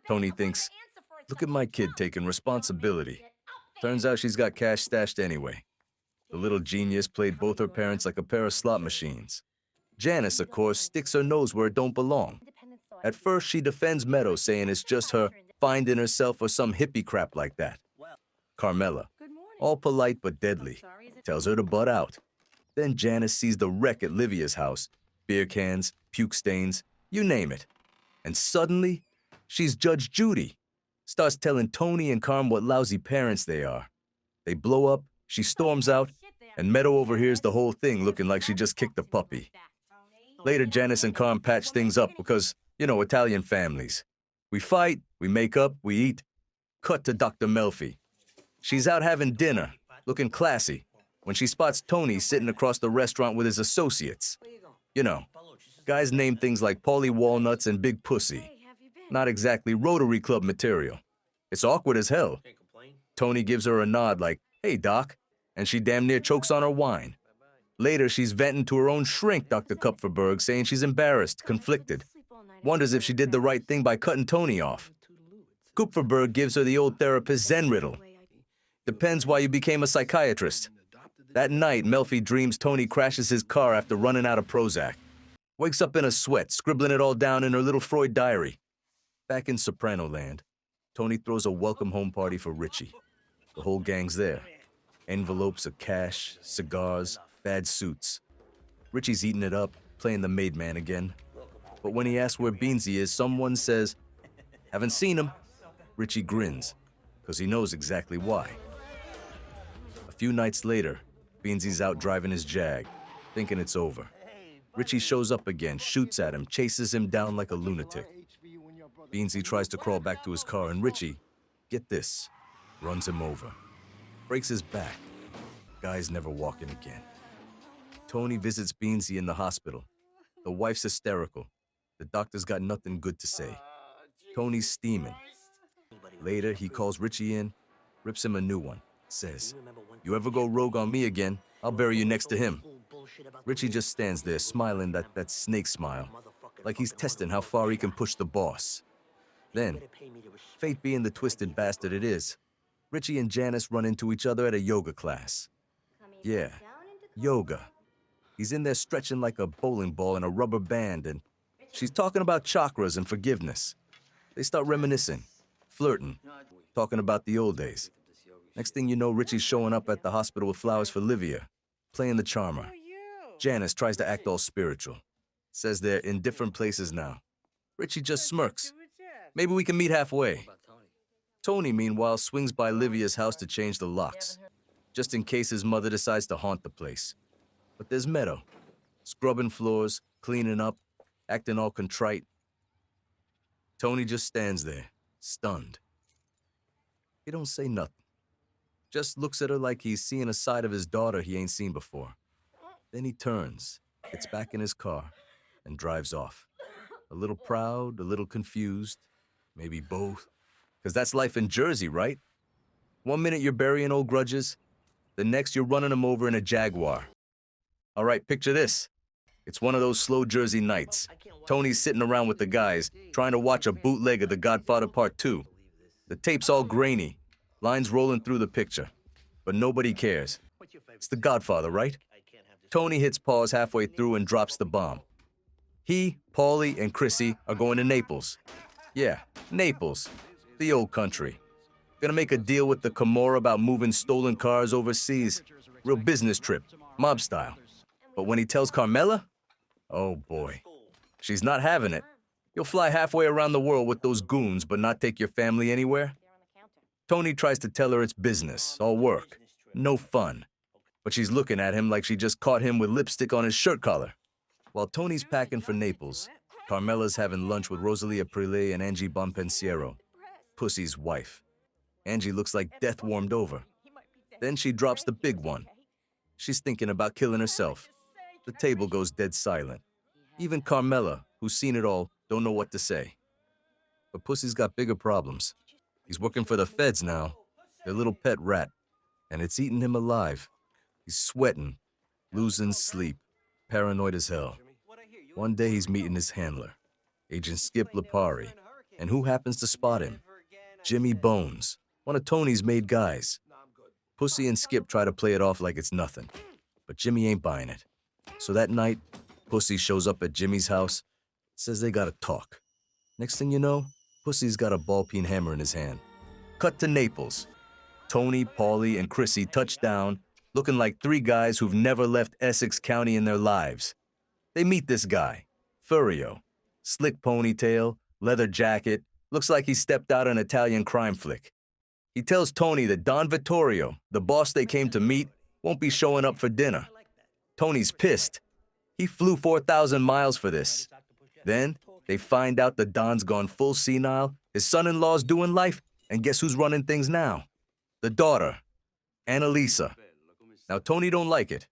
Tony thinks, look at my kid taking responsibility. Turns out she's got cash stashed anyway. The little genius played both her parents like a pair of slot machines. Janice, of course, sticks her nose where it don't belong. At first, she defends Meadow, saying it's just her finding herself or some hippie crap like that. Carmela, all polite but deadly, tells her to butt out. Then Janice sees the wreck at Livia's house. Beer cans, puke stains, you name it. And suddenly, she's Judge Judy. Starts telling Tony and Carm what lousy parents they are. They blow up, she storms out, and Meadow overhears the whole thing looking like she just kicked a puppy. Later, Janice and Carm patch things up because, you know, Italian families. We fight, we make up, we eat. Cut to Dr. Melfi. She's out having dinner, looking classy, when she spots Tony sitting across the restaurant with his associates. You know, guys name things like Paulie Walnuts and Big Pussy. Not exactly Rotary Club material. It's awkward as hell. Tony gives her a nod like, hey, Doc, and she damn near chokes on her wine. Later, she's venting to her own shrink, Dr. Kupferberg, saying she's embarrassed, conflicted. Wonders if she did the right thing by cutting Tony off. Kupferberg gives her the old therapist Zen riddle. Depends why you became a psychiatrist. That night, Melfi dreams Tony crashes his car after running out of Prozac. Wakes up in a sweat, scribbling it all down in her little Freud diary. Back in Soprano land, Tony throws a welcome home party for Richie. The whole gang's there. Envelopes of cash, cigars, bad suits. Richie's eating it up, playing the maid man again. But when he asks where Beansy is, someone says, haven't seen him. Richie grins, because he knows exactly why. A few nights later, Beansy's out driving his Jag, thinking it's over. Richie shows up again, shoots at him, chases him down like a lunatic. Beansy tries to crawl back to his car, and Richie, get this, runs him over, breaks his back. Guy's never walking again. Tony visits Beansy in the hospital. The wife's hysterical. The doctor's got nothing good to say. Tony's steaming. Later, he calls Richie in, rips him a new one, says, "You ever go rogue on me again, I'll bury you next to him." Richie just stands there smiling that snake smile, like he's testing how far he can push the boss. Then, fate being the twisted bastard it is, Richie and Janice run into each other at a yoga class. Yeah, yoga. He's in there stretching like a bowling ball in a rubber band, and she's talking about chakras and forgiveness. They start reminiscing, flirting, talking about the old days. Next thing you know, Richie's showing up at the hospital with flowers for Livia, playing the charmer. Janice tries to act all spiritual. Says they're in different places now. Richie just smirks. Maybe we can meet halfway. Tony, meanwhile, swings by Livia's house to change the locks, just in case his mother decides to haunt the place. But there's Meadow, scrubbing floors, cleaning up, acting all contrite. Tony just stands there, stunned. He don't say nothing. Just looks at her like he's seeing a side of his daughter he ain't seen before. Then he turns, gets back in his car, and drives off. A little proud, a little confused, maybe both. Because that's life in Jersey, right? One minute you're burying old grudges, the next you're running them over in a Jaguar. All right, picture this. It's one of those slow Jersey nights. Tony's sitting around with the guys, trying to watch a bootleg of The Godfather Part 2. The tape's all grainy, lines rolling through the picture. But nobody cares. It's The Godfather, right? Tony hits pause halfway through and drops the bomb. He, Paulie, and Chrissy are going to Naples. Yeah, Naples, the old country. Gonna make a deal with the Coma about moving stolen cars overseas. Real business trip, mob style. But when he tells Carmela, oh boy, she's not having it. You'll fly halfway around the world with those goons but not take your family anywhere? Tony tries to tell her it's business, all work, no fun. But she's looking at him like she just caught him with lipstick on his shirt collar. While Tony's packing for Naples, Carmela's having lunch with Rosalie Aprile and Angie Bonpensiero, Pussy's wife. Angie looks like death warmed over. Then she drops the big one. She's thinking about killing herself. The table goes dead silent. Even Carmela, who's seen it all, don't know what to say. But Pussy's got bigger problems. He's working for the feds now, their little pet rat, and it's eating him alive. He's sweating, losing sleep, paranoid as hell. One day he's meeting his handler, Agent Skip Lipari, and who happens to spot him? Jimmy Bones, one of Tony's made guys. Pussy and Skip try to play it off like it's nothing, but Jimmy ain't buying it. So that night, Pussy shows up at Jimmy's house, says they gotta talk. Next thing you know, Pussy's got a ball-peen hammer in his hand. Cut to Naples. Tony, Paulie, and Chrissy touch down, looking like three guys who've never left Essex County in their lives. They meet this guy, Furio. Slick ponytail, leather jacket, looks like he stepped out an Italian crime flick. He tells Tony that Don Vittorio, the boss they came to meet, won't be showing up for dinner. Tony's pissed. He flew 4,000 miles for this. Then, they find out the Don's gone full senile, his son-in-law's doing life, and guess who's running things now? The daughter, Annalisa. Now, Tony don't like it.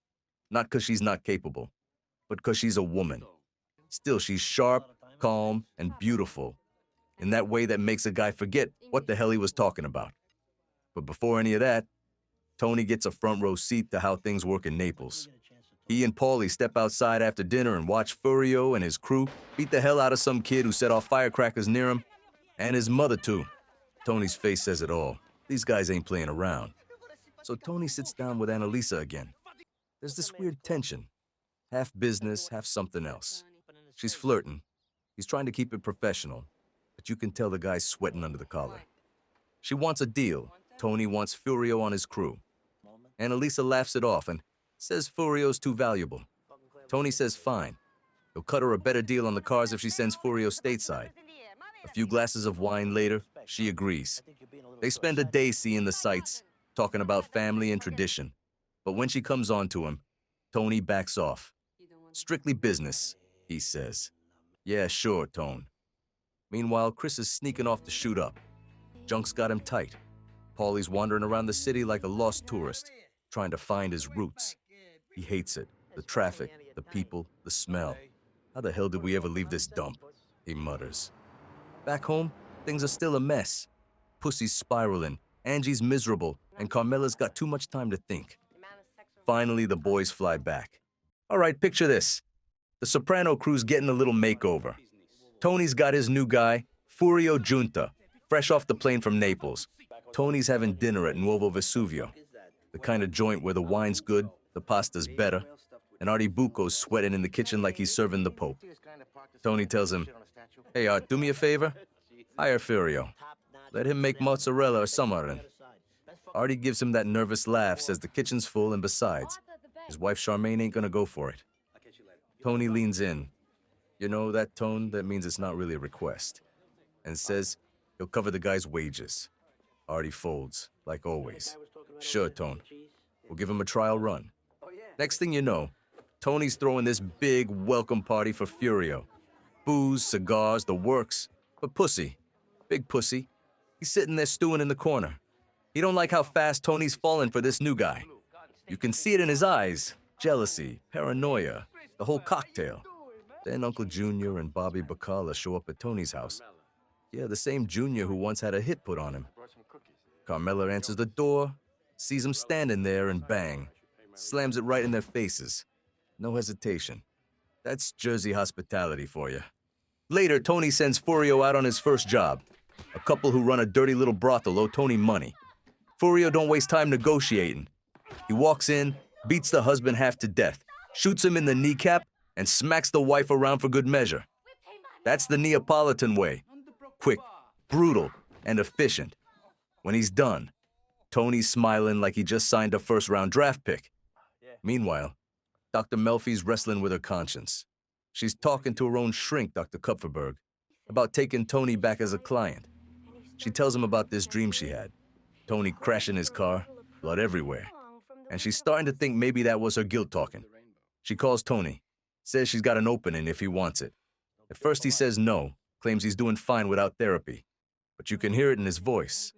Not because she's not capable, but because she's a woman. Still, she's sharp, calm, and beautiful, in that way that makes a guy forget what the hell he was talking about. But before any of that, Tony gets a front row seat to how things work in Naples. He and Paulie step outside after dinner and watch Furio and his crew beat the hell out of some kid who set off firecrackers near him, and his mother too. Tony's face says it all. These guys ain't playing around. So Tony sits down with Annalisa again. There's this weird tension. Half business, half something else. She's flirting. He's trying to keep it professional, but you can tell the guy's sweating under the collar. She wants a deal. Tony wants Furio on his crew. Annalisa laughs it off and says Furio's too valuable. Tony says fine. He'll cut her a better deal on the cars if she sends Furio stateside. A few glasses of wine later, she agrees. They spend a day seeing the sights, talking about family and tradition. But when she comes on to him, Tony backs off. Strictly business, he says. Yeah, sure, Tone. Meanwhile, Chris is sneaking off to shoot up. Junk's got him tight. Paulie's wandering around the city like a lost tourist, trying to find his roots. He hates it. The traffic, the people, the smell. How the hell did we ever leave this dump? He mutters. Back home, things are still a mess. Pussy's spiraling, Angie's miserable, and Carmela's got too much time to think. Finally, the boys fly back. All right, picture this. The Soprano crew's getting a little makeover. Tony's got his new guy, Furio Giunta, fresh off the plane from Naples. Tony's having dinner at Nuovo Vesuvio, the kind of joint where the wine's good, the pasta's better, and Artie Bucco's sweating in the kitchen like he's serving the Pope. Tony tells him, "Hey, Art, do me a favor? Hire Furio. Let him make mozzarella or samarin." Artie gives him that nervous laugh, says the kitchen's full, and besides, his wife Charmaine ain't gonna go for it. Tony leans in. You know that tone that means it's not really a request, and says he'll cover the guy's wages. Artie folds, like always. Sure, Tone. We'll give him a trial run. Next thing you know, Tony's throwing this big welcome party for Furio. Booze, cigars, the works. But Pussy, big Pussy, he's sitting there stewing in the corner. He don't like how fast Tony's fallen for this new guy. You can see it in his eyes. Jealousy, paranoia, the whole cocktail. Then Uncle Junior and Bobby Bacala show up at Tony's house. Yeah, the same Junior who once had a hit put on him. Carmela answers the door, sees him standing there, and bang, slams it right in their faces. No hesitation. That's Jersey hospitality for you. Later, Tony sends Furio out on his first job. A couple who run a dirty little brothel owe Tony money. Furio don't waste time negotiating. He walks in, beats the husband half to death, shoots him in the kneecap, and smacks the wife around for good measure. That's the Neapolitan way. Quick, brutal, and efficient. When he's done, Tony's smiling like he just signed a first-round draft pick. Meanwhile, Dr. Melfi's wrestling with her conscience. She's talking to her own shrink, Dr. Kupferberg, about taking Tony back as a client. She tells him about this dream she had. Tony crashing his car, blood everywhere. And she's starting to think maybe that was her guilt talking. She calls Tony, says she's got an opening if he wants it. At first he says no, claims he's doing fine without therapy. But you can hear it in his voice.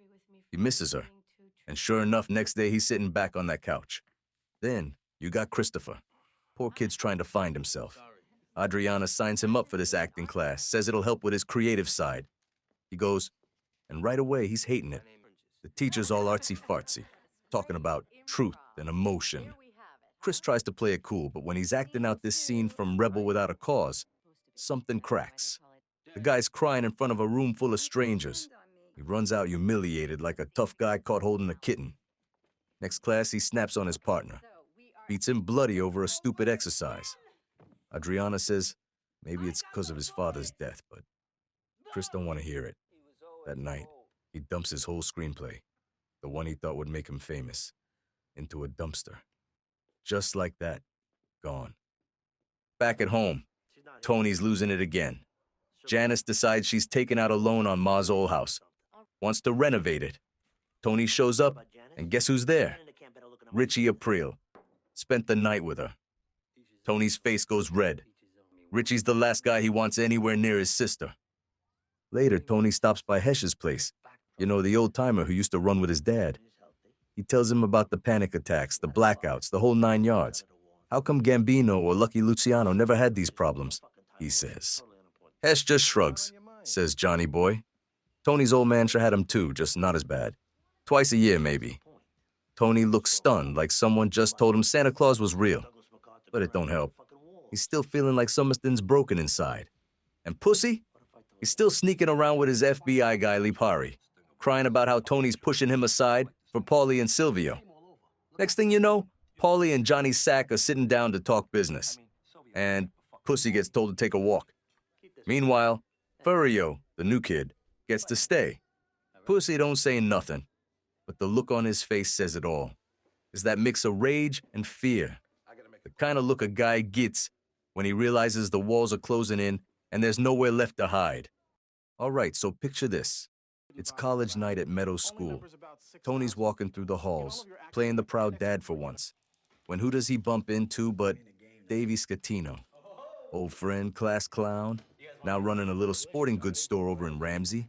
He misses her. And sure enough, next day he's sitting back on that couch. Then you got Christopher. Poor kid's trying to find himself. Adriana signs him up for this acting class, says it'll help with his creative side. He goes, and right away he's hating it. The teacher's all artsy-fartsy, talking about truth and emotion. Chris tries to play it cool, but when he's acting out this scene from Rebel Without a Cause, something cracks. The guy's crying in front of a room full of strangers. He runs out humiliated like a tough guy caught holding a kitten. Next class, he snaps on his partner. Beats him bloody over a stupid exercise. Adriana says maybe it's because of his father's death, but Chris don't want to hear it. That night, he dumps his whole screenplay, the one he thought would make him famous, into a dumpster. Just like that, gone. Back at home, Tony's losing it again. Janice decides she's taking out a loan on Ma's old house, wants to renovate it. Tony shows up, and guess who's there? Richie Aprile. Spent the night with her. Tony's face goes red. Richie's the last guy he wants anywhere near his sister. Later, Tony stops by Hesh's place. You know, the old-timer who used to run with his dad. He tells him about the panic attacks, the blackouts, the whole 9 yards. How come Gambino or Lucky Luciano never had these problems? He says. Hesh just shrugs, says Johnny Boy. Tony's old man sure had him too, just not as bad. Twice a year, maybe. Tony looks stunned, like someone just told him Santa Claus was real. But it don't help. He's still feeling like something's broken inside. And Pussy? He's still sneaking around with his FBI guy, Lipari, crying about how Tony's pushing him aside for Paulie and Silvio. Next thing you know, Paulie and Johnny Sack are sitting down to talk business. And Pussy gets told to take a walk. Meanwhile, Furio, the new kid, gets to stay. Pussy don't say nothing, but the look on his face says it all. It's that mix of rage and fear. The kind of look a guy gets when he realizes the walls are closing in and there's nowhere left to hide. All right, so picture this. It's college night at Meadows School. Tony's walking through the halls, playing the proud dad for once. When who does he bump into but Davey Scatino? Old friend, class clown, now running a little sporting goods store over in Ramsey.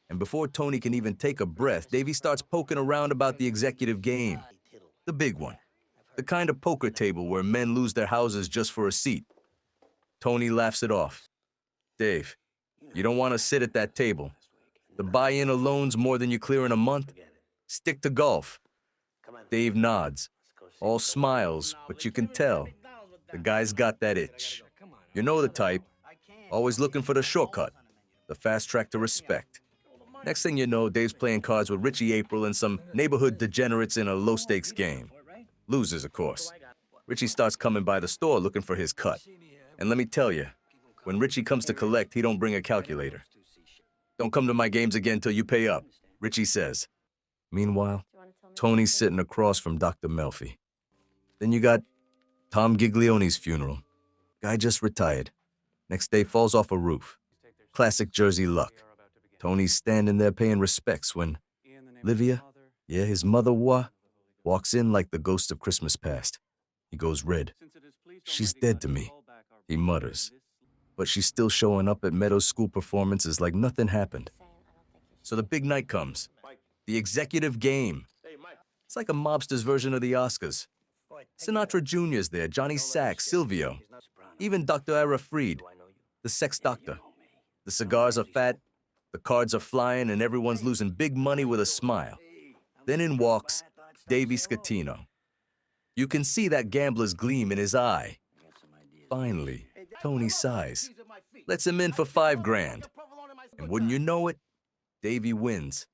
And before Tony can even take a breath, Davy starts poking around about the executive game. The big one. The kind of poker table where men lose their houses just for a seat. Tony laughs it off. Dave, you don't want to sit at that table. The buy-in alone's more than you clear in a month. Stick to golf. Dave nods. All smiles, but you can tell. The guy's got that itch. You know the type. Always looking for the shortcut. The fast track to respect. Next thing you know, Dave's playing cards with Richie, Aprile, and some neighborhood degenerates in a low-stakes game. Loses, of course. Richie starts coming by the store looking for his cut. And let me tell you, when Richie comes to collect, he don't bring a calculator. Don't come to my games again till you pay up, Richie says. Meanwhile, Tony's sitting across from Dr. Melfi. Then you got Tom Giglione's funeral. Guy just retired. Next day falls off a roof. Classic Jersey luck. Tony's standing there paying respects when Livia, yeah, his mother, walks in like the ghost of Christmas past. He goes red. She's dead to me, he mutters. But she's still showing up at Meadows' school performances like nothing happened. So the big night comes. The executive game. It's like a mobster's version of the Oscars. Sinatra Jr.'s there, Johnny Sacks, Silvio. Even Dr. Ira Fried, the sex doctor. The cigars are fat, the cards are flying, and everyone's losing big money with a smile. Then in walks Davy Scatino. You can see that gambler's gleam in his eye. Finally, Tony sighs. Lets him in for $5,000. And wouldn't you know it, Davy wins.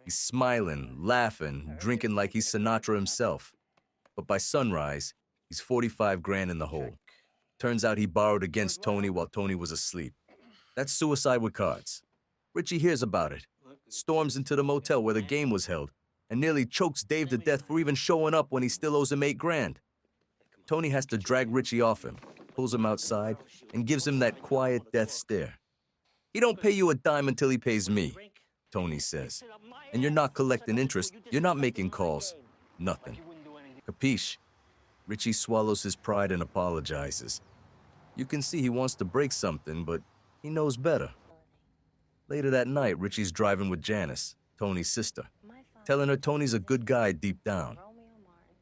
He's smiling, laughing, drinking like he's Sinatra himself. But by sunrise, he's $45,000 in the hole. Turns out he borrowed against Tony while Tony was asleep. That's suicide with cards. Richie hears about it, storms into the motel where the game was held, and nearly chokes Dave to death for even showing up when he still owes him $8,000. Tony has to drag Richie off him, pulls him outside, and gives him that quiet death stare. He don't pay you a dime until he pays me, Tony says. And you're not collecting interest, you're not making calls. Nothing. Capiche? Richie swallows his pride and apologizes. You can see he wants to break something, but he knows better. Later that night, Richie's driving with Janice, Tony's sister, telling her Tony's a good guy deep down.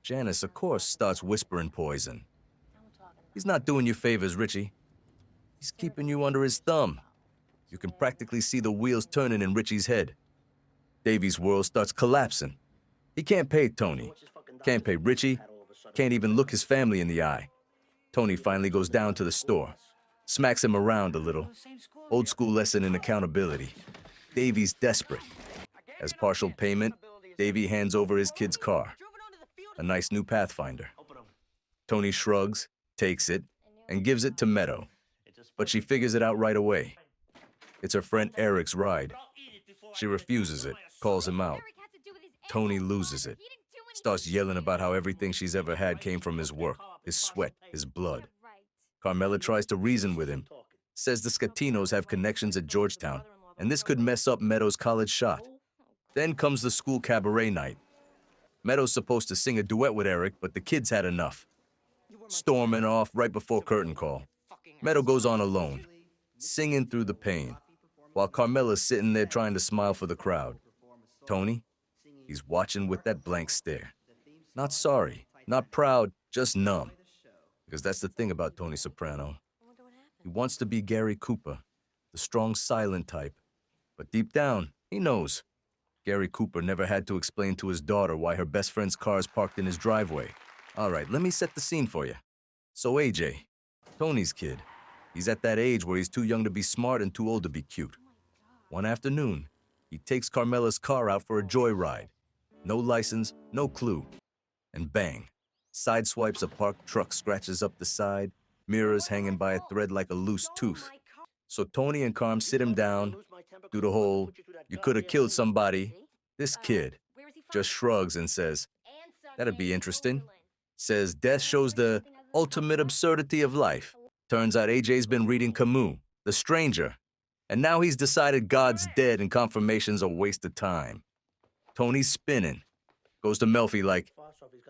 Janice, of course, starts whispering poison. He's not doing you favors, Richie. He's keeping you under his thumb. You can practically see the wheels turning in Richie's head. Davy's world starts collapsing. He can't pay Tony, can't pay Richie, can't even look his family in the eye. Tony finally goes down to the store, smacks him around a little. Old school lesson in accountability. Davy's desperate. As partial payment, Davy hands over his kid's car, a nice new Pathfinder. Tony shrugs, takes it, and gives it to Meadow, but she figures it out right away. It's her friend Eric's ride. She refuses it, calls him out. Tony loses it, starts yelling about how everything she's ever had came from his work, his sweat, his blood. Carmela tries to reason with him, says the Scatinos have connections at Georgetown, and this could mess up Meadows' college shot. Then comes the school cabaret night. Meadows supposed to sing a duet with Eric, but the kids had enough. Storming off right before curtain call. Meadow goes on alone, singing through the pain, while Carmela's sitting there trying to smile for the crowd. Tony, he's watching with that blank stare. Not sorry, not proud, just numb. Because that's the thing about Tony Soprano. He wants to be Gary Cooper, the strong, silent type. But deep down, he knows. Gary Cooper never had to explain to his daughter why her best friend's car is parked in his driveway. All right, let me set the scene for you. So AJ, Tony's kid, he's at that age where he's too young to be smart and too old to be cute. One afternoon, he takes Carmela's car out for a joyride. No license, no clue. And bang, sideswipes a parked truck, scratches up the side, mirrors hanging by a thread like a loose tooth. So Tony and Carm sit him down, do the whole, you could have killed somebody. This kid just shrugs and says, that'd be interesting. Says death shows the ultimate absurdity of life. Turns out AJ's been reading Camus, The Stranger, and now he's decided God's dead and confirmation's a waste of time. Tony's spinning. Goes to Melfi like,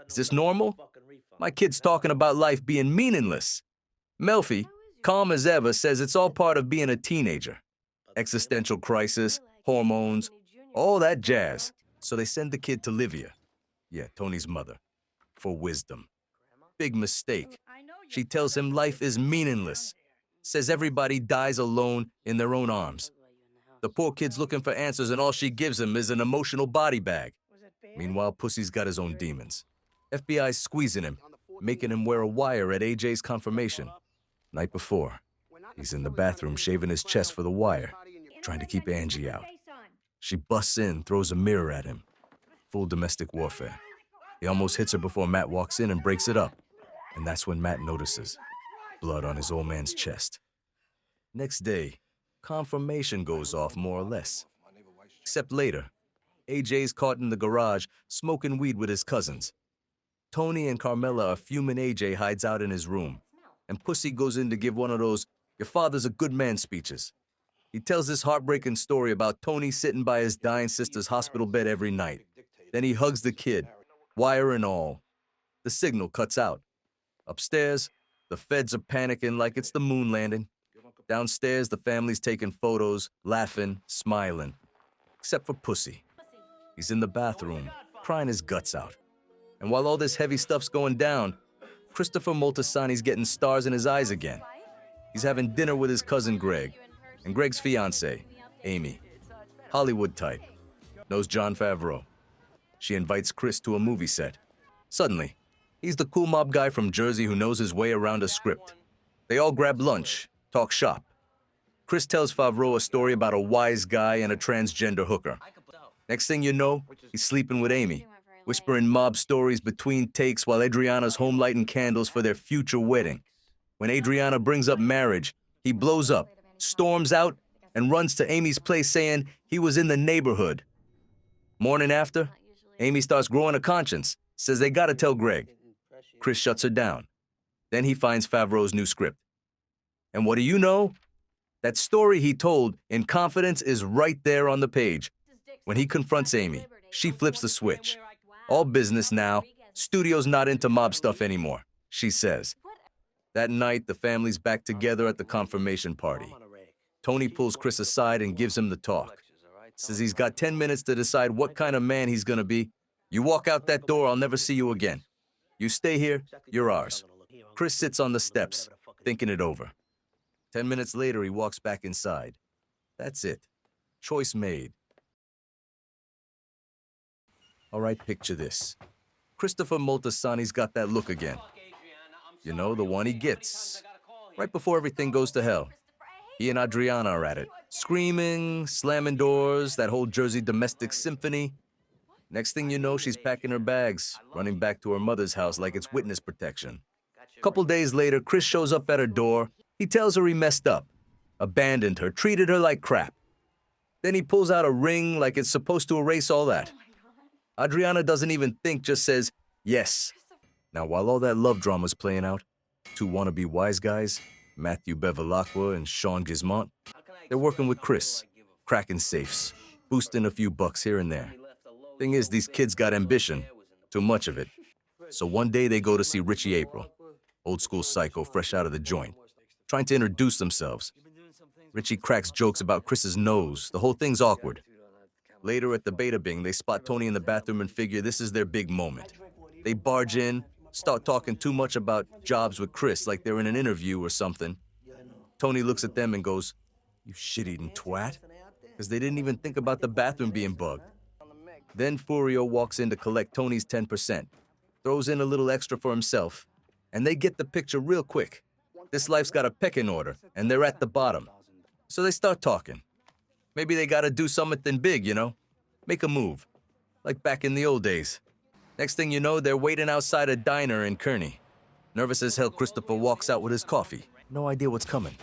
is this normal? My kid's talking about life being meaningless. Melfi, calm as ever, says it's all part of being a teenager. Existential crisis, hormones, all that jazz. So they send the kid to Livia, yeah, Tony's mother, for wisdom. Big mistake. She tells him life is meaningless, says everybody dies alone in their own arms. The poor kid's looking for answers, and all she gives him is an emotional body bag. Meanwhile, Pussy's got his own demons. FBI's squeezing him, making him wear a wire at AJ's confirmation. Night before, he's in the bathroom shaving his chest for the wire, trying to keep Angie out. She busts in, throws a mirror at him. Full domestic warfare. He almost hits her before Matt walks in and breaks it up. And that's when Matt notices blood on his old man's chest. Next day, confirmation goes off more or less. Except later, AJ's caught in the garage smoking weed with his cousins. Tony and Carmela are fuming. AJ hides out in his room, and Pussy goes in to give one of those "your father's a good man" speeches. He tells this heartbreaking story about Tony sitting by his dying sister's hospital bed every night. Then he hugs the kid, wire and all. The signal cuts out. Upstairs, the feds are panicking like it's the moon landing. Downstairs, the family's taking photos, laughing, smiling. Except for Pussy. He's in the bathroom, crying his guts out. And while all this heavy stuff's going down, Christopher Moltisanti's getting stars in his eyes again. He's having dinner with his cousin Greg, and Greg's fiancée, Amy. Hollywood type. Knows Jon Favreau. She invites Chris to a movie set. Suddenly, he's the cool mob guy from Jersey who knows his way around a script. They all grab lunch, talk shop. Chris tells Favreau a story about a wise guy and a transgender hooker. Next thing you know, he's sleeping with Amy, whispering mob stories between takes while Adriana's home lighting candles for their future wedding. When Adriana brings up marriage, he blows up, storms out, and runs to Amy's place saying he was in the neighborhood. Morning after, Amy starts growing a conscience, says they gotta tell Greg. Chris shuts her down. Then he finds Favreau's new script. And what do you know? That story he told in confidence is right there on the page. When he confronts Amy, she flips the switch. All business now. Studio's not into mob stuff anymore, she says. That night, the family's back together at the confirmation party. Tony pulls Chris aside and gives him the talk. Says he's got 10 minutes to decide what kind of man he's gonna be. You walk out that door, I'll never see you again. You stay here, you're ours. Chris sits on the steps, thinking it over. 10 minutes later, he walks back inside. That's it. Choice made. All right, picture this. Christopher Moltisanti's got that look again. You know, the one he gets. Right before everything goes to hell. He and Adriana are at it. Screaming, slamming doors, that whole Jersey domestic symphony. Next thing you know, she's packing her bags, running back to her mother's house like it's witness protection. A couple days later, Chris shows up at her door. He tells her he messed up, abandoned her, treated her like crap. Then he pulls out a ring like it's supposed to erase all that. Adriana doesn't even think, just says, yes. Now, while all that love drama's playing out, two wannabe wise guys, Matthew Bevilacqua and Sean Gismont, they're working with Chris, cracking safes, boosting a few bucks here and there. Thing is, these kids got ambition, too much of it. So one day they go to see Richie Aprile, old school psycho fresh out of the joint, trying to introduce themselves. Richie cracks jokes about Chris's nose. The whole thing's awkward. Later at the Beta Bing, they spot Tony in the bathroom and figure this is their big moment. They barge in, start talking too much about jobs with Chris like they're in an interview or something. Tony looks at them and goes, "You shit-eating twat," because they didn't even think about the bathroom being bugged. Then Furio walks in to collect Tony's 10%, throws in a little extra for himself, and they get the picture real quick. This life's got a pecking order, and they're at the bottom. So they start talking. Maybe they gotta do something big, you know? Make a move. Like back in the old days. Next thing you know, they're waiting outside a diner in Kearney. Nervous as hell, Christopher walks out with his coffee. No idea what's coming.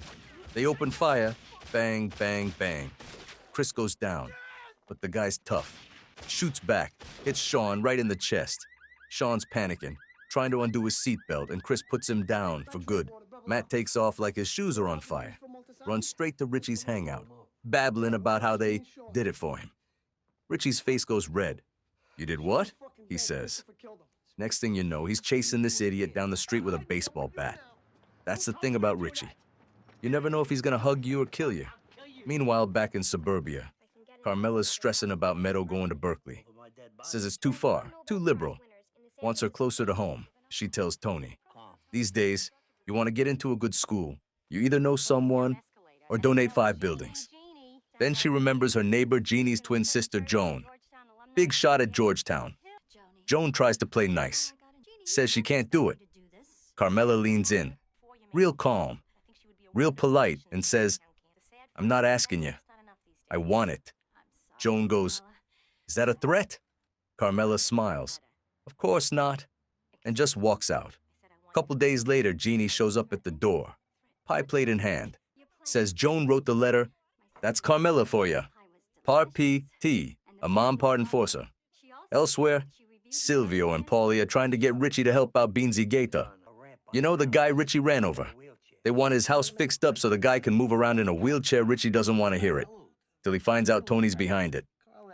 They open fire. Bang, bang, bang. Chris goes down, but the guy's tough. Shoots back, hits Sean right in the chest. Sean's panicking, trying to undo his seatbelt, and Chris puts him down for good. Matt takes off like his shoes are on fire. Runs straight to Richie's hangout, babbling about how they did it for him. Richie's face goes red. "You did what?" he says. Next thing you know, he's chasing this idiot down the street with a baseball bat. That's the thing about Richie. You never know if he's gonna hug you or kill you. Meanwhile, back in suburbia, Carmela's stressing about Meadow going to Berkeley. Says it's too far, too liberal. Wants her closer to home. She tells Tony, these days, you want to get into a good school. You either know someone or donate 5 buildings. Then she remembers her neighbor Jeannie's twin sister, Joan. Big shot at Georgetown. Joan tries to play nice. Says she can't do it. Carmela leans in, real calm, real polite, and says, I'm not asking you. I want it. Joan goes, is that a threat? Carmela smiles. Of course not. And just walks out. A couple days later, Jeannie shows up at the door, pie plate in hand. Says Joan wrote the letter. That's Carmela for you. Par P.T., a mom part enforcer. Elsewhere, Silvio and Paulie are trying to get Richie to help out Beansy Gaeta. You know, the guy Richie ran over. They want his house fixed up so the guy can move around in a wheelchair. Richie doesn't want to hear it, till he finds out Tony's behind it.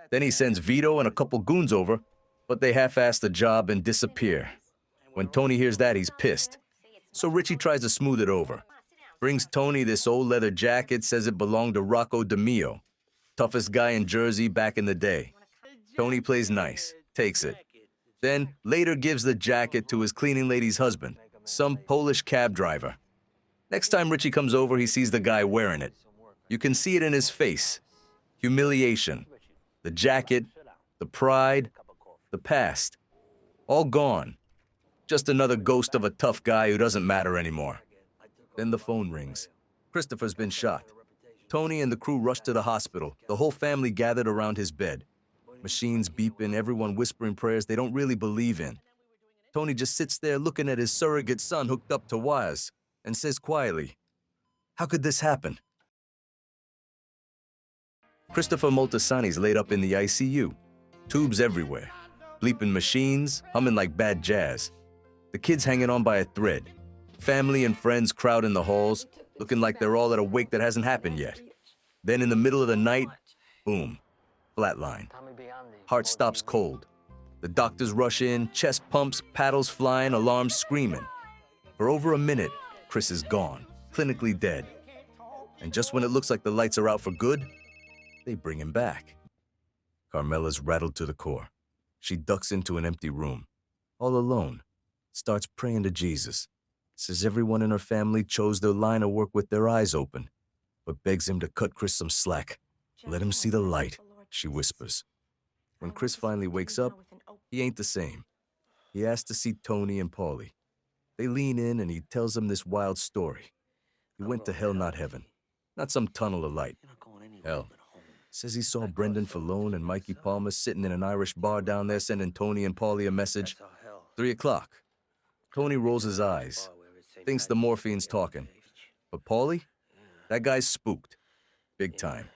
Then he sends Vito and a couple goons over, but they half-ass the job and disappear. When Tony hears that, he's pissed. So Richie tries to smooth it over. Brings Tony this old leather jacket, says it belonged to Rocco DeMio, toughest guy in Jersey back in the day. Tony plays nice, takes it. Then later gives the jacket to his cleaning lady's husband, some Polish cab driver. Next time Richie comes over, he sees the guy wearing it. You can see it in his face. Humiliation. The jacket, the pride, the past. All gone. Just another ghost of a tough guy who doesn't matter anymore. Then the phone rings. Christopher's been shot. Tony and the crew rush to the hospital, the whole family gathered around his bed. Machines beeping, everyone whispering prayers they don't really believe in. Tony just sits there looking at his surrogate son hooked up to wires and says quietly, how could this happen? Christopher Moltisanti's laid up in the ICU. Tubes everywhere. Bleeping machines, humming like bad jazz. The kid's hanging on by a thread. Family and friends crowd in the halls, looking like they're all at a wake that hasn't happened yet. Then in the middle of the night, boom, flatline. Heart stops cold. The doctors rush in, chest pumps, paddles flying, alarms screaming. For over a minute, Chris is gone, clinically dead. And just when it looks like the lights are out for good, they bring him back. Carmela's rattled to the core. She ducks into an empty room, all alone, starts praying to Jesus. Says everyone in her family chose their line of work with their eyes open, but begs him to cut Chris some slack. Let him see the light, she whispers. When Chris finally wakes up, he ain't the same. He asks to see Tony and Paulie. They lean in and he tells them this wild story. He went to hell, not heaven. Not some tunnel of light. Hell. Says he saw Brendan Falone and Mikey Palmer sitting in an Irish bar down there sending Tony and Paulie a message. 3 o'clock. Tony rolls his eyes. Thinks the morphine's talking. But Paulie? That guy's spooked. Big time.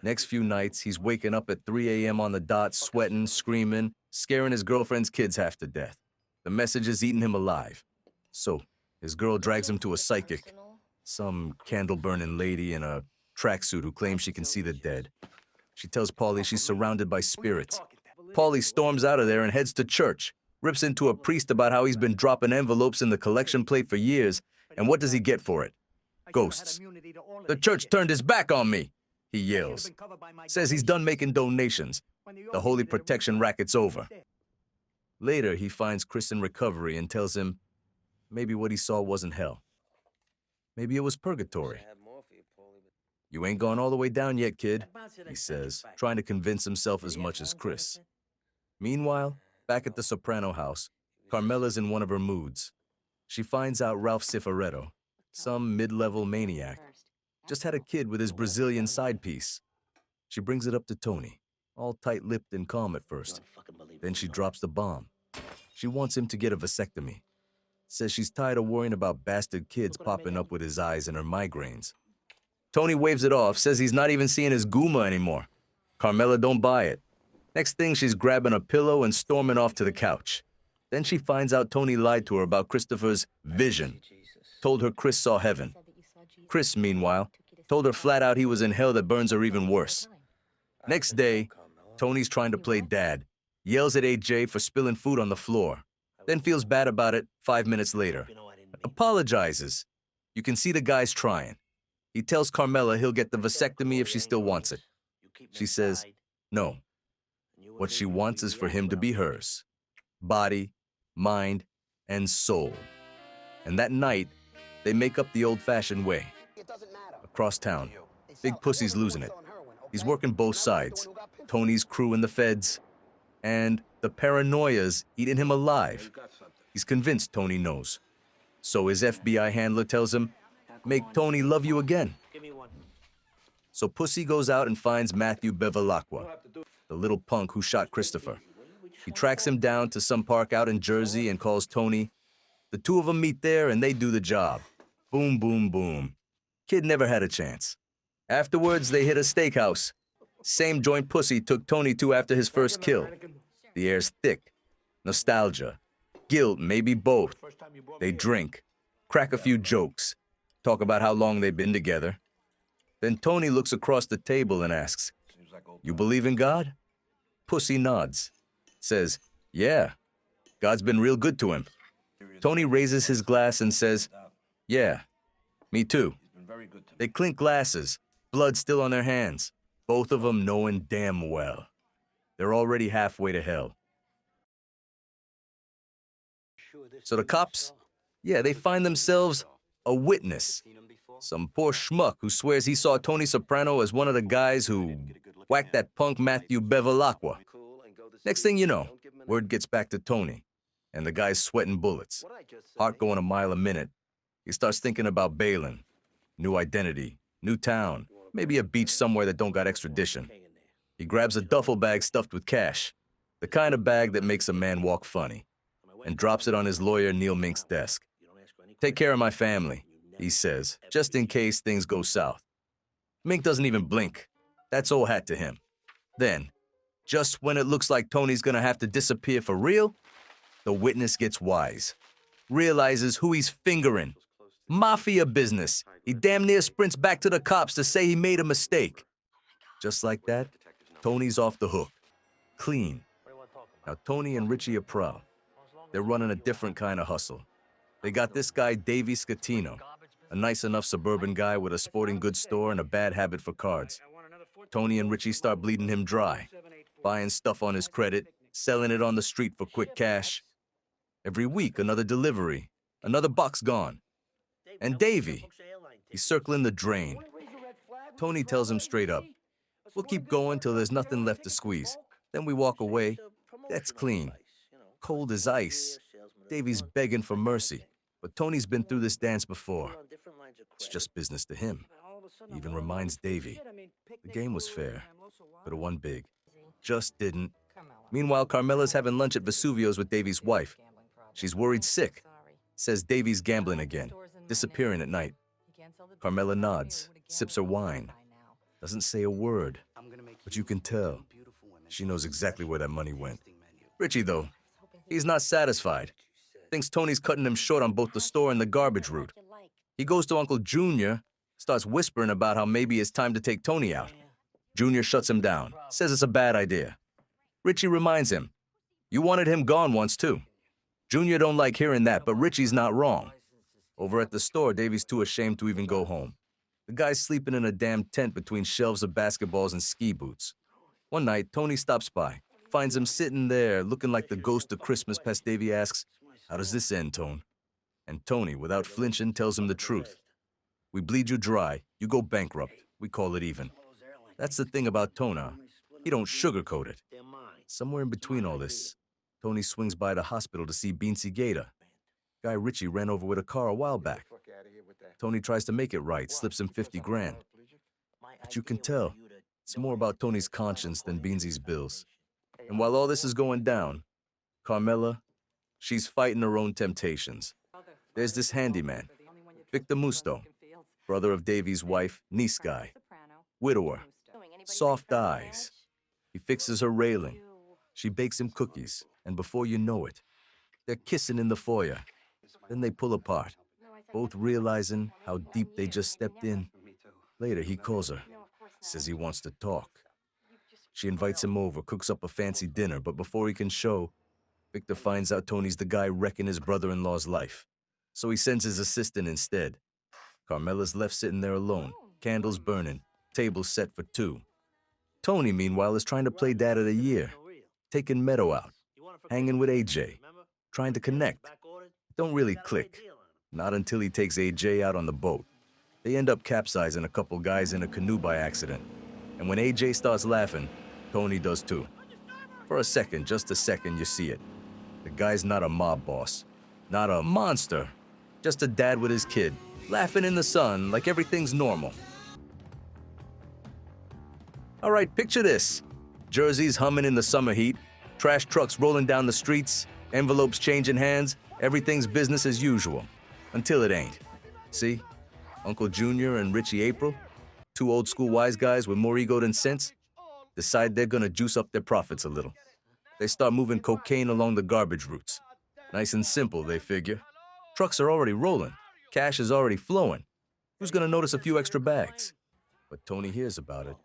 Next few nights, he's waking up at 3 a.m. on the dot, sweating, screaming, scaring his girlfriend's kids half to death. The message is eating him alive. So, his girl drags him to a psychic. Some candle-burning lady in a tracksuit who claims she can see the dead. She tells Paulie she's surrounded by spirits. Paulie storms out of there and heads to church, rips into a priest about how he's been dropping envelopes in the collection plate for years, and what does he get for it? Ghosts. The church turned his back on me, he yells. Says he's done making donations. The holy protection racket's over. Later, he finds Chris in recovery and tells him maybe what he saw wasn't hell. Maybe it was purgatory. You ain't gone all the way down yet, kid, he says, trying to convince himself as much as Chris. Meanwhile, back at the Soprano house, Carmela's in one of her moods. She finds out Ralph Cifaretto, some mid-level maniac, just had a kid with his Brazilian side piece. She brings it up to Tony, all tight-lipped and calm at first. Then she drops the bomb. She wants him to get a vasectomy. Says she's tired of worrying about bastard kids popping up with his eyes and her migraines. Tony waves it off, says he's not even seeing his Guma anymore. Carmela don't buy it. Next thing, she's grabbing a pillow and storming off to the couch. Then she finds out Tony lied to her about Christopher's vision. Told her Chris saw heaven. Chris, meanwhile, told her flat out he was in hell that burns her even worse. Next day, Tony's trying to play dad. Yells at AJ for spilling food on the floor. Then feels bad about it 5 minutes later. Apologizes. You can see the guy's trying. He tells Carmela he'll get the vasectomy if she still wants it. She says, no. What she wants is for him to be hers. Body, mind, and soul. And that night, they make up the old-fashioned way. Across town, Big Pussy's losing it. He's working both sides. Tony's crew and the feds. And the paranoia's eating him alive. He's convinced Tony knows. So his FBI handler tells him, make Tony love you again. So Pussy goes out and finds Matthew Bevilacqua, the little punk who shot Christopher. He tracks him down to some park out in Jersey and calls Tony. The two of them meet there and they do the job. Boom, boom, boom. Kid never had a chance. Afterwards, they hit a steakhouse. Same joint Pussy took Tony to after his first kill. The air's thick. Nostalgia. Guilt, maybe both. They drink. Crack a few jokes. Talk about how long they've been together. Then Tony looks across the table and asks, you believe in God? Pussy nods. Says, yeah. God's been real good to him. Tony raises his glass and says, yeah, me too. They clink glasses, blood still on their hands, both of them knowing damn well. They're already halfway to hell. So the cops, yeah, they find themselves a witness. Some poor schmuck who swears he saw Tony Soprano as one of the guys who whacked that punk Matthew Bevilacqua. Next thing you know, word gets back to Tony, and the guy's sweating bullets. Heart going a mile a minute. He starts thinking about bailing. New identity, new town, maybe a beach somewhere that don't got extradition. He grabs a duffel bag stuffed with cash, the kind of bag that makes a man walk funny, and drops it on his lawyer Neil Mink's desk. Take care of my family, he says, just in case things go south. Mink doesn't even blink. That's old hat to him. Then, just when it looks like Tony's gonna have to disappear for real, the witness gets wise, realizes who he's fingering. Mafia business. He damn near sprints back to the cops to say he made a mistake. Just like that, Tony's off the hook. Clean. Now, Tony and Richie Aprile, they're running a different kind of hustle. They got this guy, Davey Scatino, a nice enough suburban guy with a sporting goods store and a bad habit for cards. Tony and Richie start bleeding him dry, buying stuff on his credit, selling it on the street for quick cash. Every week, another delivery, another box gone. And Davey, he's circling the drain. Tony tells him straight up, we'll keep going till there's nothing left to squeeze. Then we walk away. That's clean. Cold as ice. Davey's begging for mercy, but Tony's been through this dance before. It's just business to him. He even reminds Davey, the game was fair. Could've won big. Just didn't. Meanwhile, Carmela's having lunch at Vesuvio's with Davey's wife. She's worried sick. Says Davey's gambling again, disappearing at night. Carmela nods, sips her wine. Doesn't say a word, but you can tell. She knows exactly where that money went. Richie, though, he's not satisfied. Thinks Tony's cutting him short on both the store and the garbage route. He goes to Uncle Junior, starts whispering about how maybe it's time to take Tony out. Junior shuts him down, says it's a bad idea. Richie reminds him, you wanted him gone once, too. Junior don't like hearing that, but Richie's not wrong. Over at the store, Davey's too ashamed to even go home. The guy's sleeping in a damn tent between shelves of basketballs and ski boots. One night, Tony stops by, finds him sitting there, looking like the ghost of Christmas past. Davey asks, how does this end, Tone? And Tony, without flinching, tells him the truth. We bleed you dry, you go bankrupt, we call it even. That's the thing about Tona. He don't sugarcoat it. Somewhere in between all this, Tony swings by the hospital to see Beansy Gator. Guy Richie ran over with a car a while back. Tony tries to make it right, slips him 50 grand. But you can tell, it's more about Tony's conscience than Beansy's bills. And while all this is going down, Carmela, she's fighting her own temptations. There's this handyman, Victor Musto, brother of Davey's wife, niece guy, widower, soft eyes. He fixes her railing. She bakes him cookies, and before you know it, they're kissing in the foyer. Then they pull apart, both realizing how deep they just stepped in. Later, he calls her, says he wants to talk. She invites him over, cooks up a fancy dinner, but before he can show, Victor finds out Tony's the guy wrecking his brother-in-law's life. So he sends his assistant instead. Carmela's left sitting there alone, candles burning, table set for two. Tony, meanwhile, is trying to play Dad of the Year, taking Meadow out, hanging with AJ, trying to connect. Don't really click. Not until he takes AJ out on the boat. They end up capsizing a couple guys in a canoe by accident. And when AJ starts laughing, Tony does too. For a second, just a second, you see it. The guy's not a mob boss, not a monster, just a dad with his kid, laughing in the sun like everything's normal. All right, picture this. Jersey's humming in the summer heat, trash trucks rolling down the streets, envelopes changing hands, everything's business as usual. Until it ain't. See? Uncle Junior and Richie Aprile, two old school wise guys with more ego than sense, decide they're gonna juice up their profits a little. They start moving cocaine along the garbage routes. Nice and simple, they figure. Trucks are already rolling. Cash is already flowing. Who's gonna notice a few extra bags? But Tony hears about it,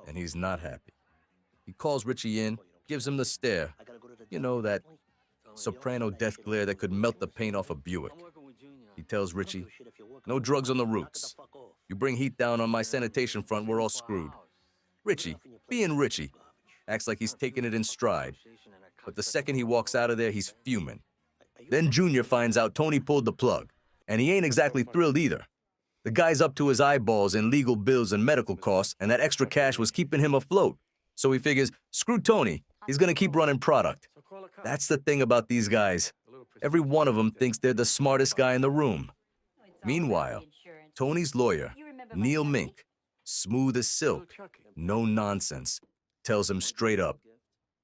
and he's not happy. He calls Richie in, gives him the stare. You know, that Soprano death glare that could melt the paint off a Buick. He tells Richie, no drugs on the routes. You bring heat down on my sanitation front, we're all screwed. Richie, being Richie, acts like he's taking it in stride. But the second he walks out of there, he's fuming. Then Junior finds out Tony pulled the plug, and he ain't exactly thrilled either. The guy's up to his eyeballs in legal bills and medical costs, and that extra cash was keeping him afloat. So he figures, screw Tony, he's gonna keep running product. That's the thing about these guys. Every one of them thinks they're the smartest guy in the room. Meanwhile, Tony's lawyer, Neil Mink, smooth as silk, no nonsense, tells him straight up,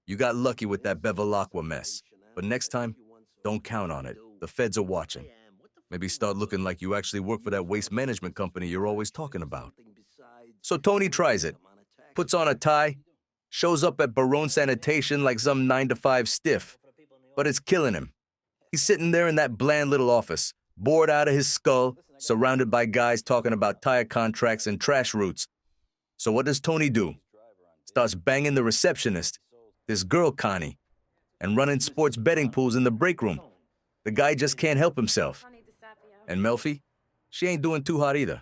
you got lucky with that Bevilacqua mess, but next time, don't count on it. The feds are watching. Maybe start looking like you actually work for that waste management company you're always talking about. So Tony tries it, puts on a tie, shows up at Barone Sanitation like some 9-to-5 stiff, but it's killing him. He's sitting there in that bland little office, bored out of his skull, surrounded by guys talking about tire contracts and trash routes. So what does Tony do? Starts banging the receptionist, this girl Connie, and running sports betting pools in the break room. The guy just can't help himself. And Melfi, she ain't doing too hot either.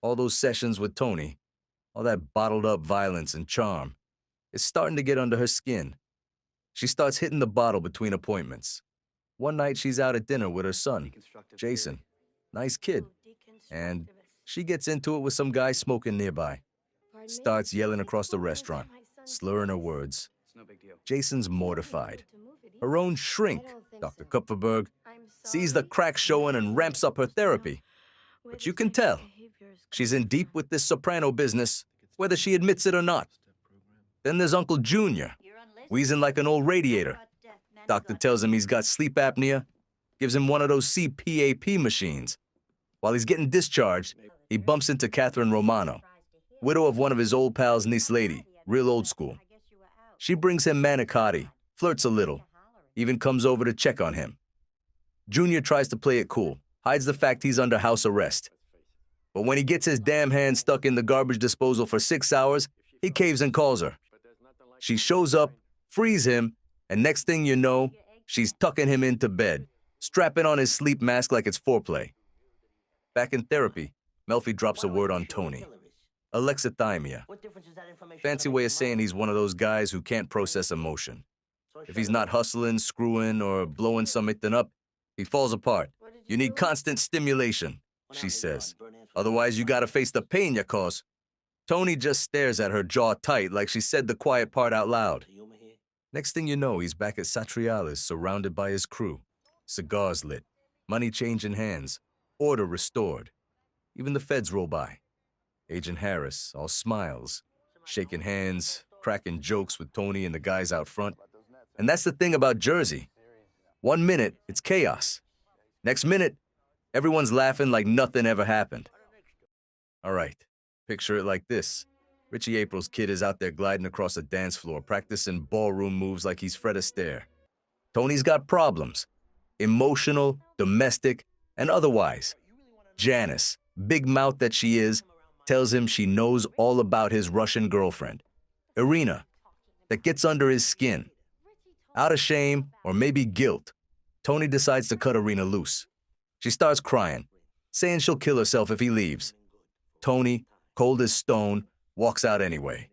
All those sessions with Tony, all that bottled up violence and charm, it's starting to get under her skin. She starts hitting the bottle between appointments. One night she's out at dinner with her son, Jason. Nice kid. And she gets into it with some guy smoking nearby. Starts yelling across the restaurant, slurring her words. Jason's mortified. Her own shrink, Dr. Kupferberg, sees the crack showing and ramps up her therapy. But you can tell, she's in deep with this soprano business, whether she admits it or not. Then there's Uncle Junior, wheezing like an old radiator. Doctor tells him he's got sleep apnea, gives him one of those CPAP machines. While he's getting discharged, he bumps into Catherine Romano, widow of one of his old pals' niece lady, real old school. She brings him manicotti, flirts a little, even comes over to check on him. Junior tries to play it cool, hides the fact he's under house arrest. But when he gets his damn hand stuck in the garbage disposal for 6 hours, he caves and calls her. She shows up, frees him, and next thing you know, she's tucking him into bed, strapping on his sleep mask like it's foreplay. Back in therapy, Melfi drops a word on Tony. Alexithymia. Fancy way of saying he's one of those guys who can't process emotion. If he's not hustling, screwing, or blowing something up, he falls apart. You need constant stimulation, she says. Otherwise, you gotta face the pain you cause. Tony just stares at her jaw tight like she said the quiet part out loud. Next thing you know, he's back at Satriale's, surrounded by his crew. Cigars lit, money changing hands, order restored. Even the feds roll by. Agent Harris, all smiles, shaking hands, cracking jokes with Tony and the guys out front. And that's the thing about Jersey. 1 minute, it's chaos. Next minute, everyone's laughing like nothing ever happened. All right, picture it like this. Richie Aprile's kid is out there gliding across a dance floor, practicing ballroom moves like he's Fred Astaire. Tony's got problems. Emotional, domestic, and otherwise. Janice, big mouth that she is, tells him she knows all about his Russian girlfriend, Irina, that gets under his skin. Out of shame, or maybe guilt, Tony decides to cut Irina loose. She starts crying, saying she'll kill herself if he leaves. Tony, cold as stone, walks out anyway.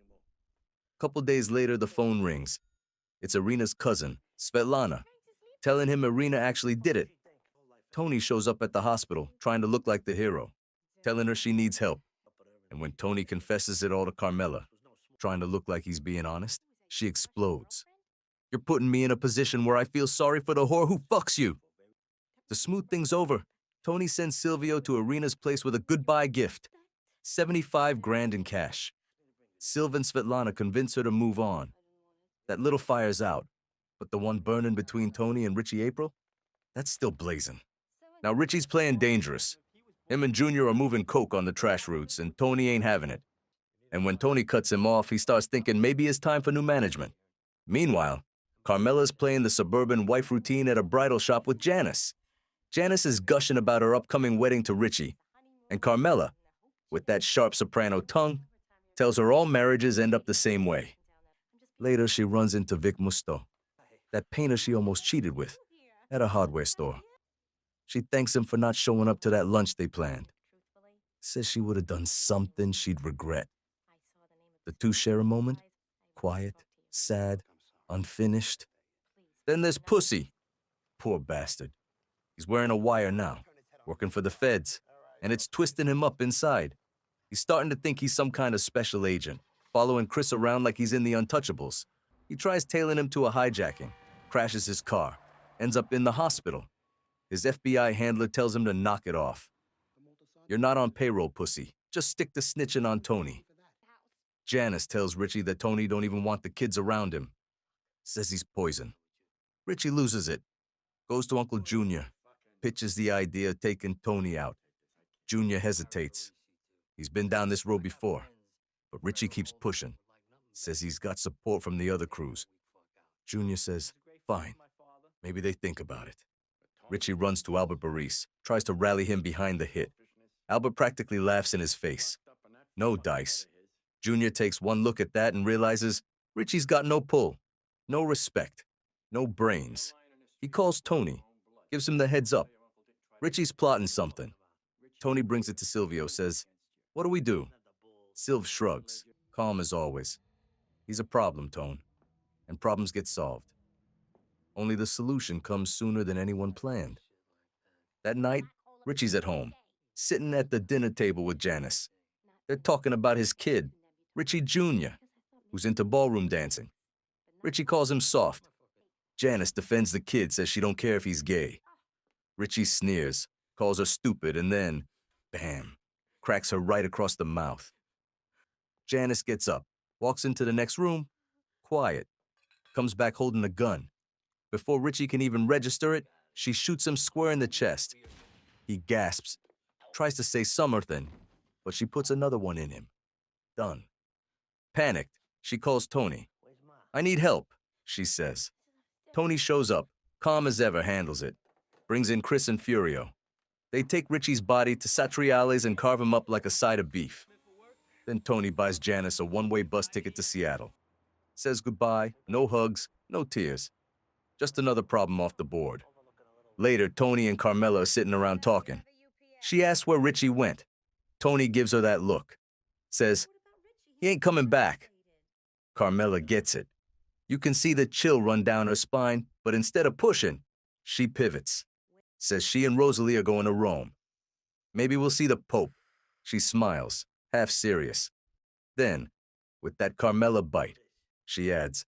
Couple days later, the phone rings. It's Irina's cousin, Svetlana, telling him Irina actually did it. Tony shows up at the hospital, trying to look like the hero, telling her she needs help. And when Tony confesses it all to Carmela, trying to look like he's being honest, she explodes. You're putting me in a position where I feel sorry for the whore who fucks you. To smooth things over, Tony sends Silvio to Irina's place with a goodbye gift, 75 grand in cash. Silv and Svetlana convince her to move on. That little fire's out, but the one burning between Tony and Richie Aprile, that's still blazing. Now Richie's playing dangerous. Him and Junior are moving coke on the trash routes, and Tony ain't having it. And when Tony cuts him off, he starts thinking maybe it's time for new management. Meanwhile, Carmela's playing the suburban wife routine at a bridal shop with Janice. Janice is gushing about her upcoming wedding to Richie. And Carmela, with that sharp soprano tongue, tells her all marriages end up the same way. Later, she runs into Vic Musto, that painter she almost cheated with, at a hardware store. She thanks him for not showing up to that lunch they planned. Says she would have done something she'd regret. The two share a moment, quiet, sad, unfinished. Then there's Pussy. Poor bastard. He's wearing a wire now, working for the feds, and it's twisting him up inside. He's starting to think he's some kind of special agent, following Chris around like he's in the Untouchables. He tries tailing him to a hijacking, crashes his car, ends up in the hospital. His FBI handler tells him to knock it off. You're not on payroll, Pussy. Just stick to snitching on Tony. Janice tells Richie that Tony don't even want the kids around him. Says he's poison. Richie loses it. Goes to Uncle Junior. Pitches the idea of taking Tony out. Junior hesitates. He's been down this road before. But Richie keeps pushing. Says he's got support from the other crews. Junior says, fine. Maybe they think about it. Richie runs to Albert Baris, tries to rally him behind the hit. Albert practically laughs in his face. No dice. Junior takes one look at that and realizes Richie's got no pull, no respect, no brains. He calls Tony, gives him the heads up. Richie's plotting something. Tony brings it to Silvio, says, what do we do? Silv shrugs, calm as always. He's a problem, Tone, and problems get solved. Only the solution comes sooner than anyone planned. That night, Richie's at home, sitting at the dinner table with Janice. They're talking about his kid, Richie Jr., who's into ballroom dancing. Richie calls him soft. Janice defends the kid, says she don't care if he's gay. Richie sneers, calls her stupid, and then, bam, cracks her right across the mouth. Janice gets up, walks into the next room, quiet, comes back holding a gun. Before Richie can even register it, she shoots him square in the chest. He gasps, tries to say something, but she puts another one in him. Done. Panicked, she calls Tony. I need help, she says. Tony shows up, calm as ever handles it. Brings in Chris and Furio. They take Richie's body to Satriale's and carve him up like a side of beef. Then Tony buys Janice a one-way bus ticket to Seattle. Says goodbye, no hugs, no tears. Just another problem off the board. Later, Tony and Carmela are sitting around talking. She asks where Richie went. Tony gives her that look. Says, he ain't coming back. Carmela gets it. You can see the chill run down her spine, but instead of pushing, she pivots. Says she and Rosalie are going to Rome. Maybe we'll see the Pope. She smiles, half serious. Then, with that Carmela bite, she adds,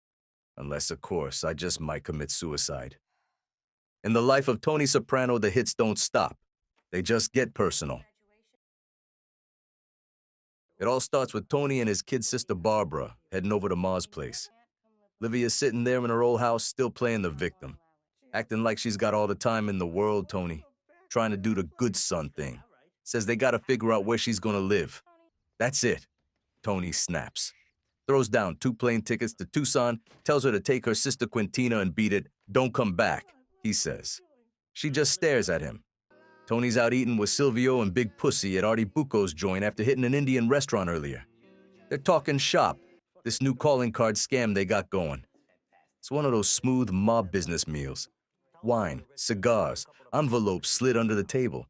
unless, of course, I just might commit suicide. In the life of Tony Soprano, the hits don't stop. They just get personal. It all starts with Tony and his kid sister Barbara heading over to Ma's place. Livia's sitting there in her old house still playing the victim. Acting like she's got all the time in the world, Tony. Trying to do the good son thing. Says they gotta figure out where she's gonna live. That's it. Tony snaps. Throws down 2 plane tickets to Tucson, tells her to take her sister Quintina and beat it. Don't come back, he says. She just stares at him. Tony's out eating with Silvio and Big Pussy at Artie Bucco's joint after hitting an Indian restaurant earlier. They're talking shop, this new calling card scam they got going. It's one of those smooth mob business meals. Wine, cigars, envelopes slid under the table.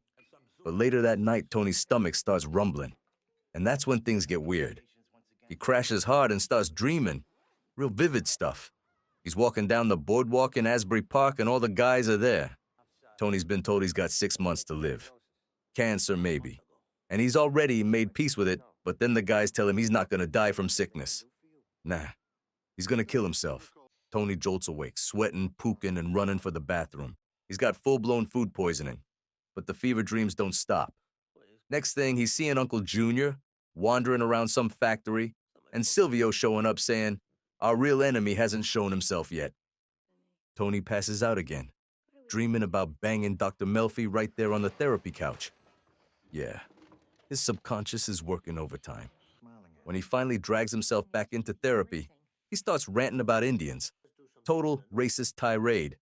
But later that night, Tony's stomach starts rumbling. And that's when things get weird. He crashes hard and starts dreaming Real vivid stuff. He's walking down the boardwalk in Asbury Park and all the guys are there. Tony's been told he's got 6 months to live. Cancer, maybe. And he's already made peace with it, but then the guys tell him he's not gonna die from sickness. Nah, he's gonna kill himself. Tony jolts awake, sweating, puking, and running for the bathroom. He's got full-blown food poisoning, but the fever dreams don't stop. Next thing, he's seeing Uncle Junior wandering around some factory, and Silvio showing up saying, "Our real enemy hasn't shown himself yet." Tony passes out again, dreaming about banging Dr. Melfi right there on the therapy couch. Yeah, his subconscious is working overtime. When he finally drags himself back into therapy, he starts ranting about Indians. Total racist tirade.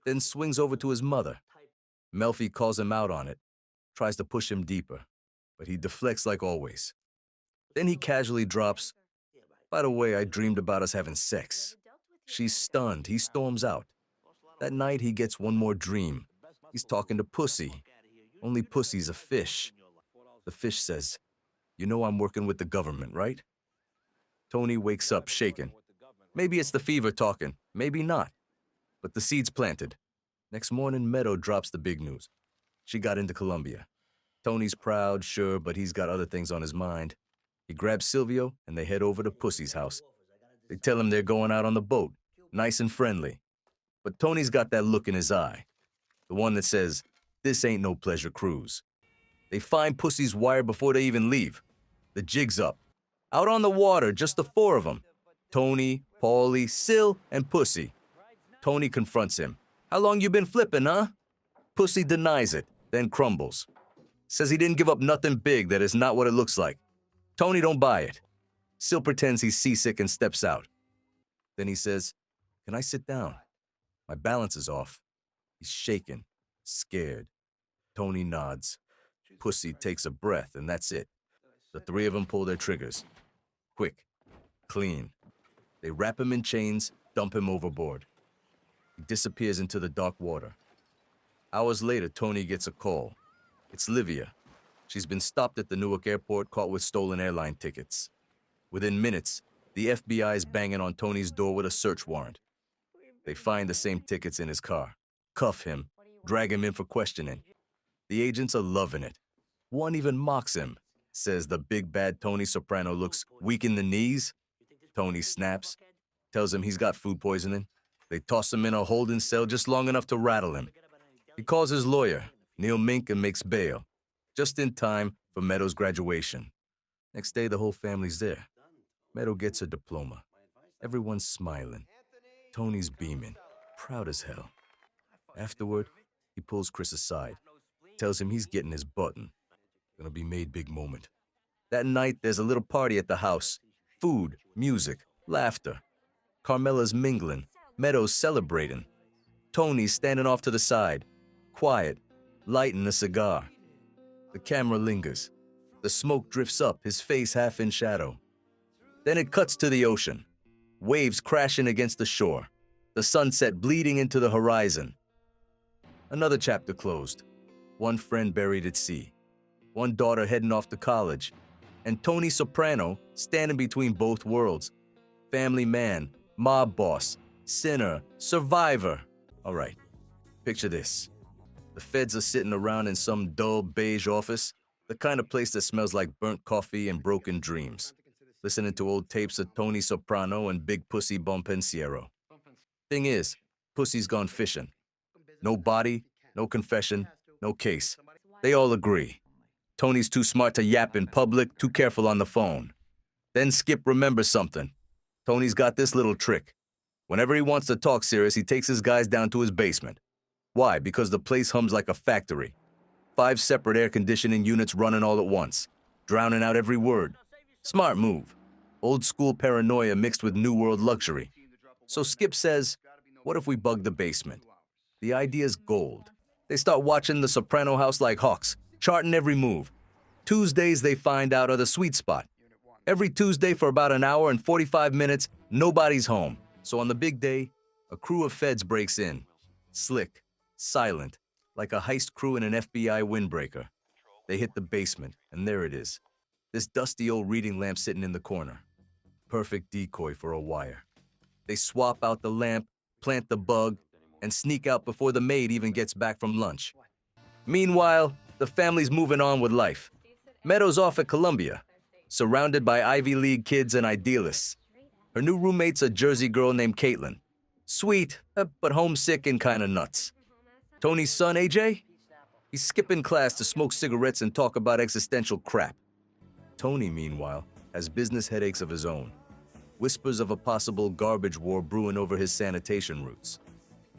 Then swings over to his mother. Melfi calls him out on it, tries to push him deeper, but he deflects like always. Then he casually drops, "By the way, I dreamed about us having sex." She's stunned. He storms out. That night, he gets one more dream. He's talking to Pussy. Only Pussy's a fish. The fish says, "You know I'm working with the government, right?" Tony wakes up shaken. Maybe it's the fever talking, maybe not. But the seed's planted. Next morning, Meadow drops the big news. She got into Colombia. Tony's proud, sure, but he's got other things on his mind. He grabs Silvio, and they head over to Pussy's house. They tell him they're going out on the boat, nice and friendly. But Tony's got that look in his eye, the one that says, "This ain't no pleasure cruise." They find Pussy's wire before they even leave. The jig's up. Out on the water, just the four of them. Tony, Paulie, Sil, and Pussy. Tony confronts him. "How long you been flipping, huh?" Pussy denies it, then crumbles. Says he didn't give up nothing big, that is not what it looks like. Tony don't buy it. Sil pretends he's seasick and steps out. Then he says, "Can I sit down? My balance is off." He's shaken, scared. Tony nods. Pussy takes a breath, and that's it. The three of them pull their triggers. Quick, clean. They wrap him in chains, dump him overboard. He disappears into the dark water. Hours later, Tony gets a call. It's Livia. She's been stopped at the Newark airport, caught with stolen airline tickets. Within minutes, the FBI is banging on Tony's door with a search warrant. They find the same tickets in his car, cuff him, drag him in for questioning. The agents are loving it. One even mocks him, says the big bad Tony Soprano looks weak in the knees. Tony snaps, tells him he's got food poisoning. They toss him in a holding cell just long enough to rattle him. He calls his lawyer, Neil Mink, and makes bail, just in time for Meadow's graduation. Next day, the whole family's there. Meadow gets her diploma. Everyone's smiling. Tony's beaming, proud as hell. Afterward, he pulls Chris aside, tells him he's getting his button. Gonna be made big moment. That night, there's a little party at the house. Food, music, laughter. Carmela's mingling. Meadow's celebrating. Tony's standing off to the side, quiet, lighting a cigar. The camera lingers. The smoke drifts up, his face half in shadow. Then it cuts to the ocean. Waves crashing against the shore. The sunset bleeding into the horizon. Another chapter closed. One friend buried at sea. One daughter heading off to college. And Tony Soprano standing between both worlds. Family man, mob boss, sinner, survivor. All right, picture this. The feds are sitting around in some dull beige office, the kind of place that smells like burnt coffee and broken dreams, listening to old tapes of Tony Soprano and Big Pussy Bonpensiero. Thing is, Pussy's gone fishing. No body, no confession, no case. They all agree. Tony's too smart to yap in public, too careful on the phone. Then Skip remembers something. Tony's got this little trick. Whenever he wants to talk serious, he takes his guys down to his basement. Why? Because the place hums like a factory. 5 separate air conditioning units running all at once, drowning out every word. Smart move. Old school paranoia mixed with new world luxury. So Skip says, what if we bug the basement? The idea's gold. They start watching the Soprano house like hawks, charting every move. Tuesdays, they find out, are the sweet spot. Every Tuesday for about an hour and 45 minutes, nobody's home. So on the big day, a crew of feds breaks in. Slick, silent, like a heist crew in an FBI windbreaker. They hit the basement, and there it is. This dusty old reading lamp sitting in the corner. Perfect decoy for a wire. They swap out the lamp, plant the bug, and sneak out before the maid even gets back from lunch. Meanwhile, the family's moving on with life. Meadow's off at Columbia, surrounded by Ivy League kids and idealists. Her new roommate's a Jersey girl named Caitlin. Sweet, but homesick and kinda nuts. Tony's son, AJ? He's skipping class to smoke cigarettes and talk about existential crap. Tony, meanwhile, has business headaches of his own. Whispers of a possible garbage war brewing over his sanitation routes.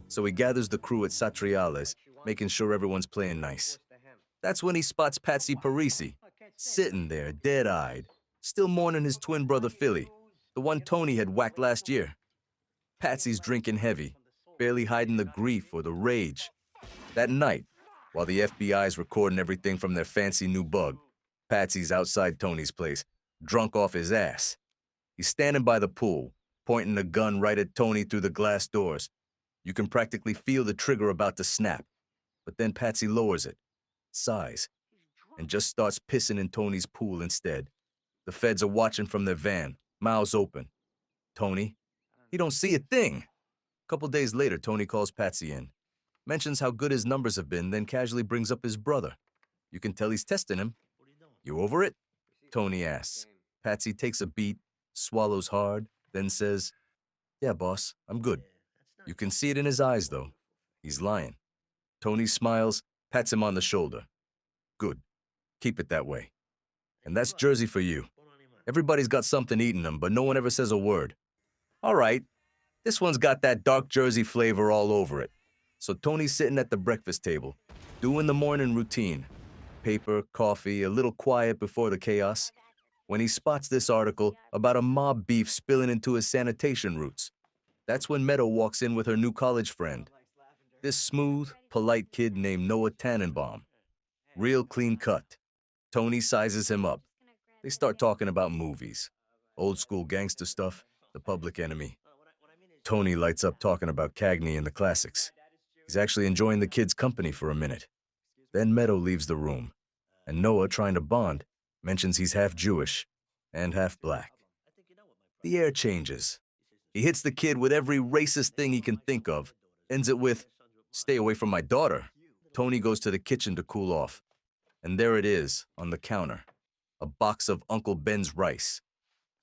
So he gathers the crew at Satriale's, making sure everyone's playing nice. That's when he spots Patsy Parisi, sitting there, dead-eyed, still mourning his twin brother Philly, the one Tony had whacked last year. Patsy's drinking heavy, barely hiding the grief or the rage. That night, while the FBI's recording everything from their fancy new bug, Patsy's outside Tony's place, drunk off his ass. He's standing by the pool, pointing a gun right at Tony through the glass doors. You can practically feel the trigger about to snap. But then Patsy lowers it, sighs, and just starts pissing in Tony's pool instead. The feds are watching from their van, mouths open. Tony? He don't see a thing. A couple days later, Tony calls Patsy in, mentions how good his numbers have been, then casually brings up his brother. You can tell he's testing him. You over it? Tony asks. Patsy takes a beat, swallows hard, then says, "Yeah, boss, I'm good." You can see it in his eyes, though. He's lying. Tony smiles, pats him on the shoulder. Good. Keep it that way. And that's Jersey for you. Everybody's got something eating them, but no one ever says a word. All right, this one's got that dark Jersey flavor all over it. So Tony's sitting at the breakfast table, doing the morning routine. Paper, coffee, a little quiet before the chaos, when he spots this article about a mob beef spilling into his sanitation routes. That's when Meadow walks in with her new college friend. This smooth, polite kid named Noah Tannenbaum. Real clean cut. Tony sizes him up. They start talking about movies. Old school gangster stuff, The Public Enemy. Tony lights up talking about Cagney and the classics. He's actually enjoying the kid's company for a minute. Then Meadow leaves the room, and Noah, trying to bond, mentions he's half Jewish and half black. The air changes. He hits the kid with every racist thing he can think of, ends it with, "Stay away from my daughter." Tony goes to the kitchen to cool off, and there it is, on the counter, a box of Uncle Ben's rice.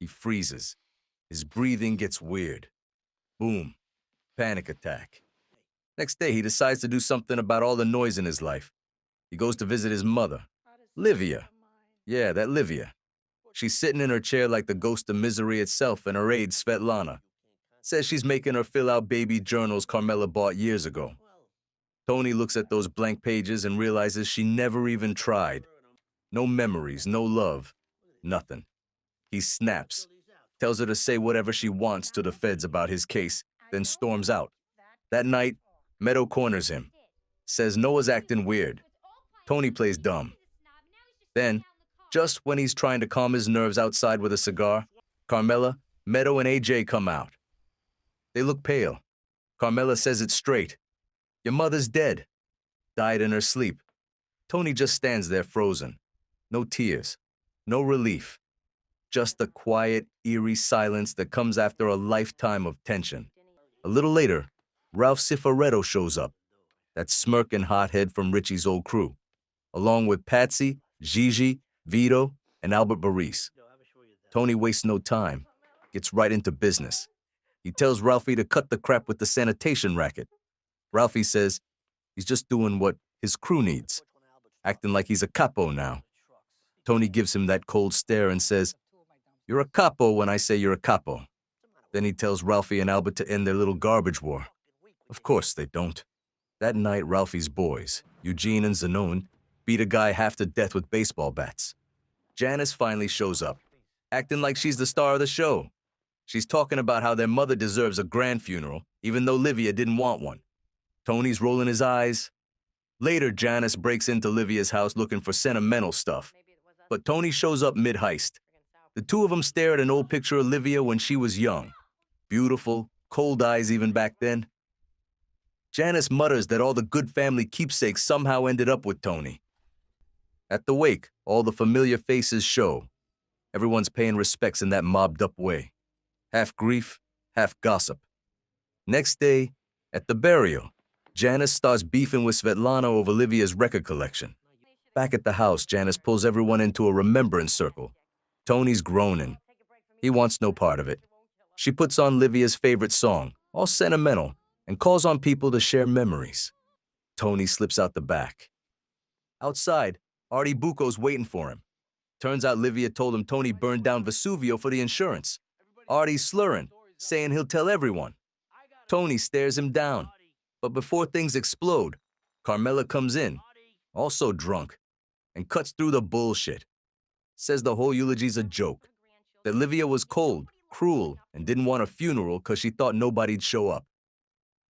He freezes. His breathing gets weird. Boom. Panic attack. Next day, he decides to do something about all the noise in his life. He goes to visit his mother, Livia. Yeah, that Livia. She's sitting in her chair like the ghost of misery itself, and her aide, Svetlana, says she's making her fill out baby journals Carmela bought years ago. Tony looks at those blank pages and realizes she never even tried. No memories, no love, nothing. He snaps, tells her to say whatever she wants to the feds about his case, then storms out. That night, Meadow corners him, says Noah's acting weird. Tony plays dumb. Then, just when he's trying to calm his nerves outside with a cigar, Carmela, Meadow, and AJ come out. They look pale. Carmela says it straight. "Your mother's dead. Died in her sleep." Tony just stands there frozen. No tears. No relief. Just the quiet, eerie silence that comes after a lifetime of tension. A little later, Ralph Cifaretto shows up. That smirking hothead from Richie's old crew, along with Patsy, Gigi, Vito, and Albert Baris. Tony wastes no time, gets right into business. He tells Ralphie to cut the crap with the sanitation racket. Ralphie says he's just doing what his crew needs, acting like he's a capo now. Tony gives him that cold stare and says, "You're a capo when I say you're a capo." Then he tells Ralphie and Albert to end their little garbage war. Of course they don't. That night, Ralphie's boys, Eugene and Zanon, beat a guy half to death with baseball bats. Janice finally shows up, acting like she's the star of the show. She's talking about how their mother deserves a grand funeral, even though Livia didn't want one. Tony's rolling his eyes. Later, Janice breaks into Livia's house looking for sentimental stuff. But Tony shows up mid-heist. The two of them stare at an old picture of Livia when she was young. Beautiful, cold eyes even back then. Janice mutters that all the good family keepsakes somehow ended up with Tony. At the wake, all the familiar faces show. Everyone's paying respects in that mobbed-up way. Half grief, half gossip. Next day, at the burial, Janice starts beefing with Svetlana over Livia's record collection. Back at the house, Janice pulls everyone into a remembrance circle. Tony's groaning. He wants no part of it. She puts on Livia's favorite song, all sentimental, and calls on people to share memories. Tony slips out the back. Outside, Artie Bucco's waiting for him. Turns out Livia told him Tony burned down Vesuvio for the insurance. Artie's slurring, saying he'll tell everyone. Tony stares him down. But before things explode, Carmela comes in, also drunk, and cuts through the bullshit. Says the whole eulogy's a joke. That Livia was cold, cruel, and didn't want a funeral because she thought nobody'd show up.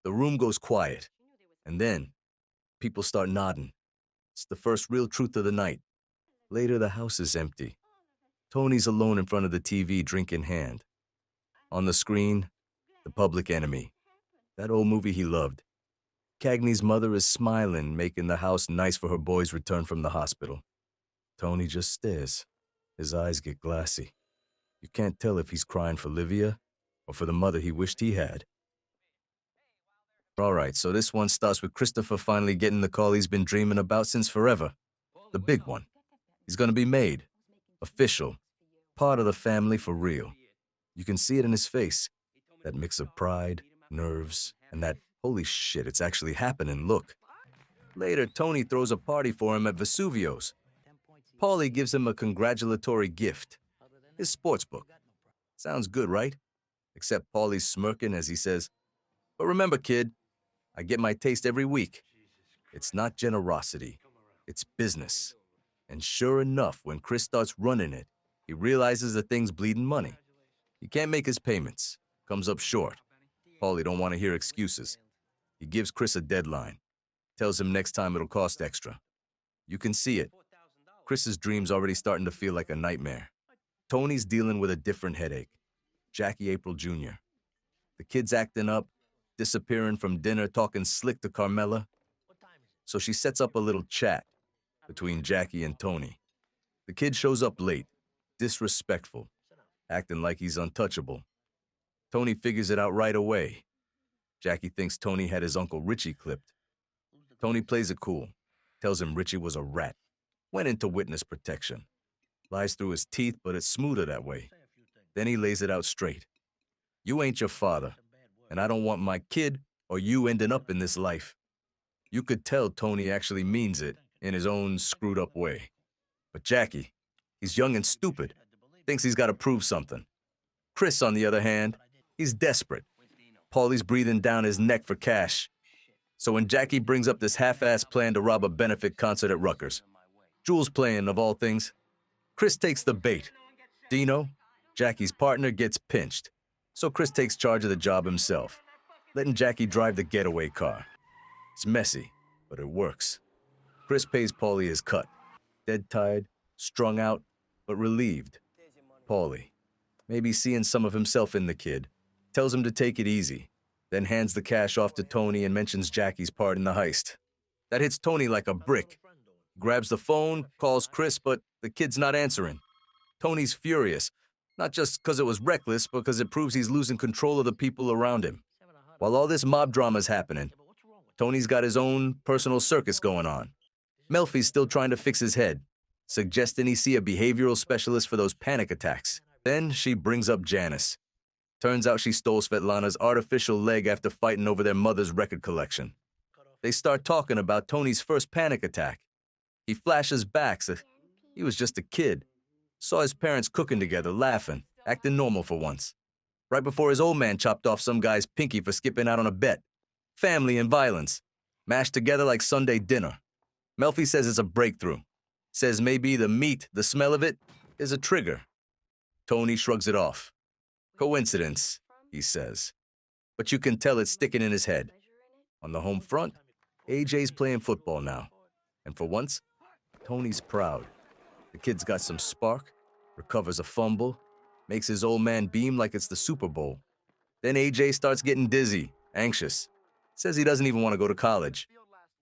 The room goes quiet. And then, people start nodding. It's the first real truth of the night. Later, the house is empty. Tony's alone in front of the TV, drink in hand. On the screen, The Public Enemy. That old movie he loved. Cagney's mother is smiling, making the house nice for her boy's return from the hospital. Tony just stares. His eyes get glassy. You can't tell if he's crying for Livia or for the mother he wished he had. All right, so this one starts with Christopher finally getting the call he's been dreaming about since forever. The big one. He's gonna be made. Official. Part of the family for real. You can see it in his face. That mix of pride, nerves, and that, holy shit, it's actually happening look. Later, Tony throws a party for him at Vesuvio's. Paulie gives him a congratulatory gift. His sports book. Sounds good, right? Except Paulie's smirking as he says, "But remember, kid, I get my taste every week. It's not generosity. It's business." And sure enough, when Chris starts running it, he realizes the thing's bleeding money. He can't make his payments. Comes up short. Paulie don't want to hear excuses. He gives Chris a deadline. Tells him next time it'll cost extra. You can see it. Chris's dream's already starting to feel like a nightmare. Tony's dealing with a different headache. Jackie April Jr. The kid's acting up, disappearing from dinner, talking slick to Carmela. So she sets up a little chat between Jackie and Tony. The kid shows up late, disrespectful, acting like he's untouchable. Tony figures it out right away. Jackie thinks Tony had his Uncle Richie clipped. Tony plays it cool, tells him Richie was a rat, went into witness protection. Lies through his teeth, but it's smoother that way. Then he lays it out straight. You ain't your father, and I don't want my kid or you ending up in this life. You could tell Tony actually means it in his own screwed up way. But Jackie, he's young and stupid, thinks he's got to prove something. Chris, on the other hand, he's desperate. Paulie's breathing down his neck for cash. So when Jackie brings up this half-assed plan to rob a benefit concert at Rutgers, Jules playing of all things, Chris takes the bait. Dino, Jackie's partner, gets pinched. So Chris takes charge of the job himself, letting Jackie drive the getaway car. It's messy, but it works. Chris pays Paulie his cut. Dead tired, strung out, but relieved. Paulie, maybe seeing some of himself in the kid, tells him to take it easy, then hands the cash off to Tony and mentions Jackie's part in the heist. That hits Tony like a brick. Grabs the phone, calls Chris, but the kid's not answering. Tony's furious, not just because it was reckless, but because it proves he's losing control of the people around him. While all this mob drama's happening, Tony's got his own personal circus going on. Melfi's still trying to fix his head, suggesting he see a behavioral specialist for those panic attacks. Then she brings up Janice. Turns out she stole Svetlana's artificial leg after fighting over their mother's record collection. They start talking about Tony's first panic attack. He flashes back, says he was just a kid. Saw his parents cooking together, laughing, acting normal for once. Right before his old man chopped off some guy's pinky for skipping out on a bet. Family and violence, mashed together like Sunday dinner. Melfi says it's a breakthrough. Says maybe the meat, the smell of it, is a trigger. Tony shrugs it off. Coincidence, he says. But you can tell it's sticking in his head. On the home front, AJ's playing football now. And for once, Tony's proud. The kid's got some spark, recovers a fumble, makes his old man beam like it's the Super Bowl. Then AJ starts getting dizzy, anxious. Says he doesn't even want to go to college.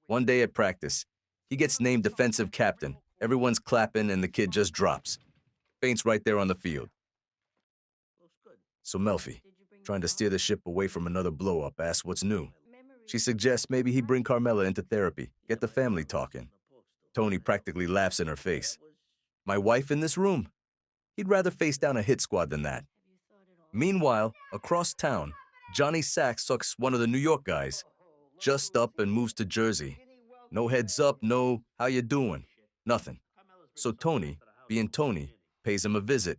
One day at practice, he gets named defensive captain. Everyone's clapping and the kid just drops. Faints right there on the field. So Melfi, trying to steer the ship away from another blow-up, asks what's new. She suggests maybe he bring Carmela into therapy, get the family talking. Tony practically laughs in her face. My wife in this room? He'd rather face down a hit squad than that. Meanwhile, across town, Johnny Sack sucks one of the New York guys. Just up and moves to Jersey. No heads up, no how you doing, nothing. So Tony, being Tony, pays him a visit.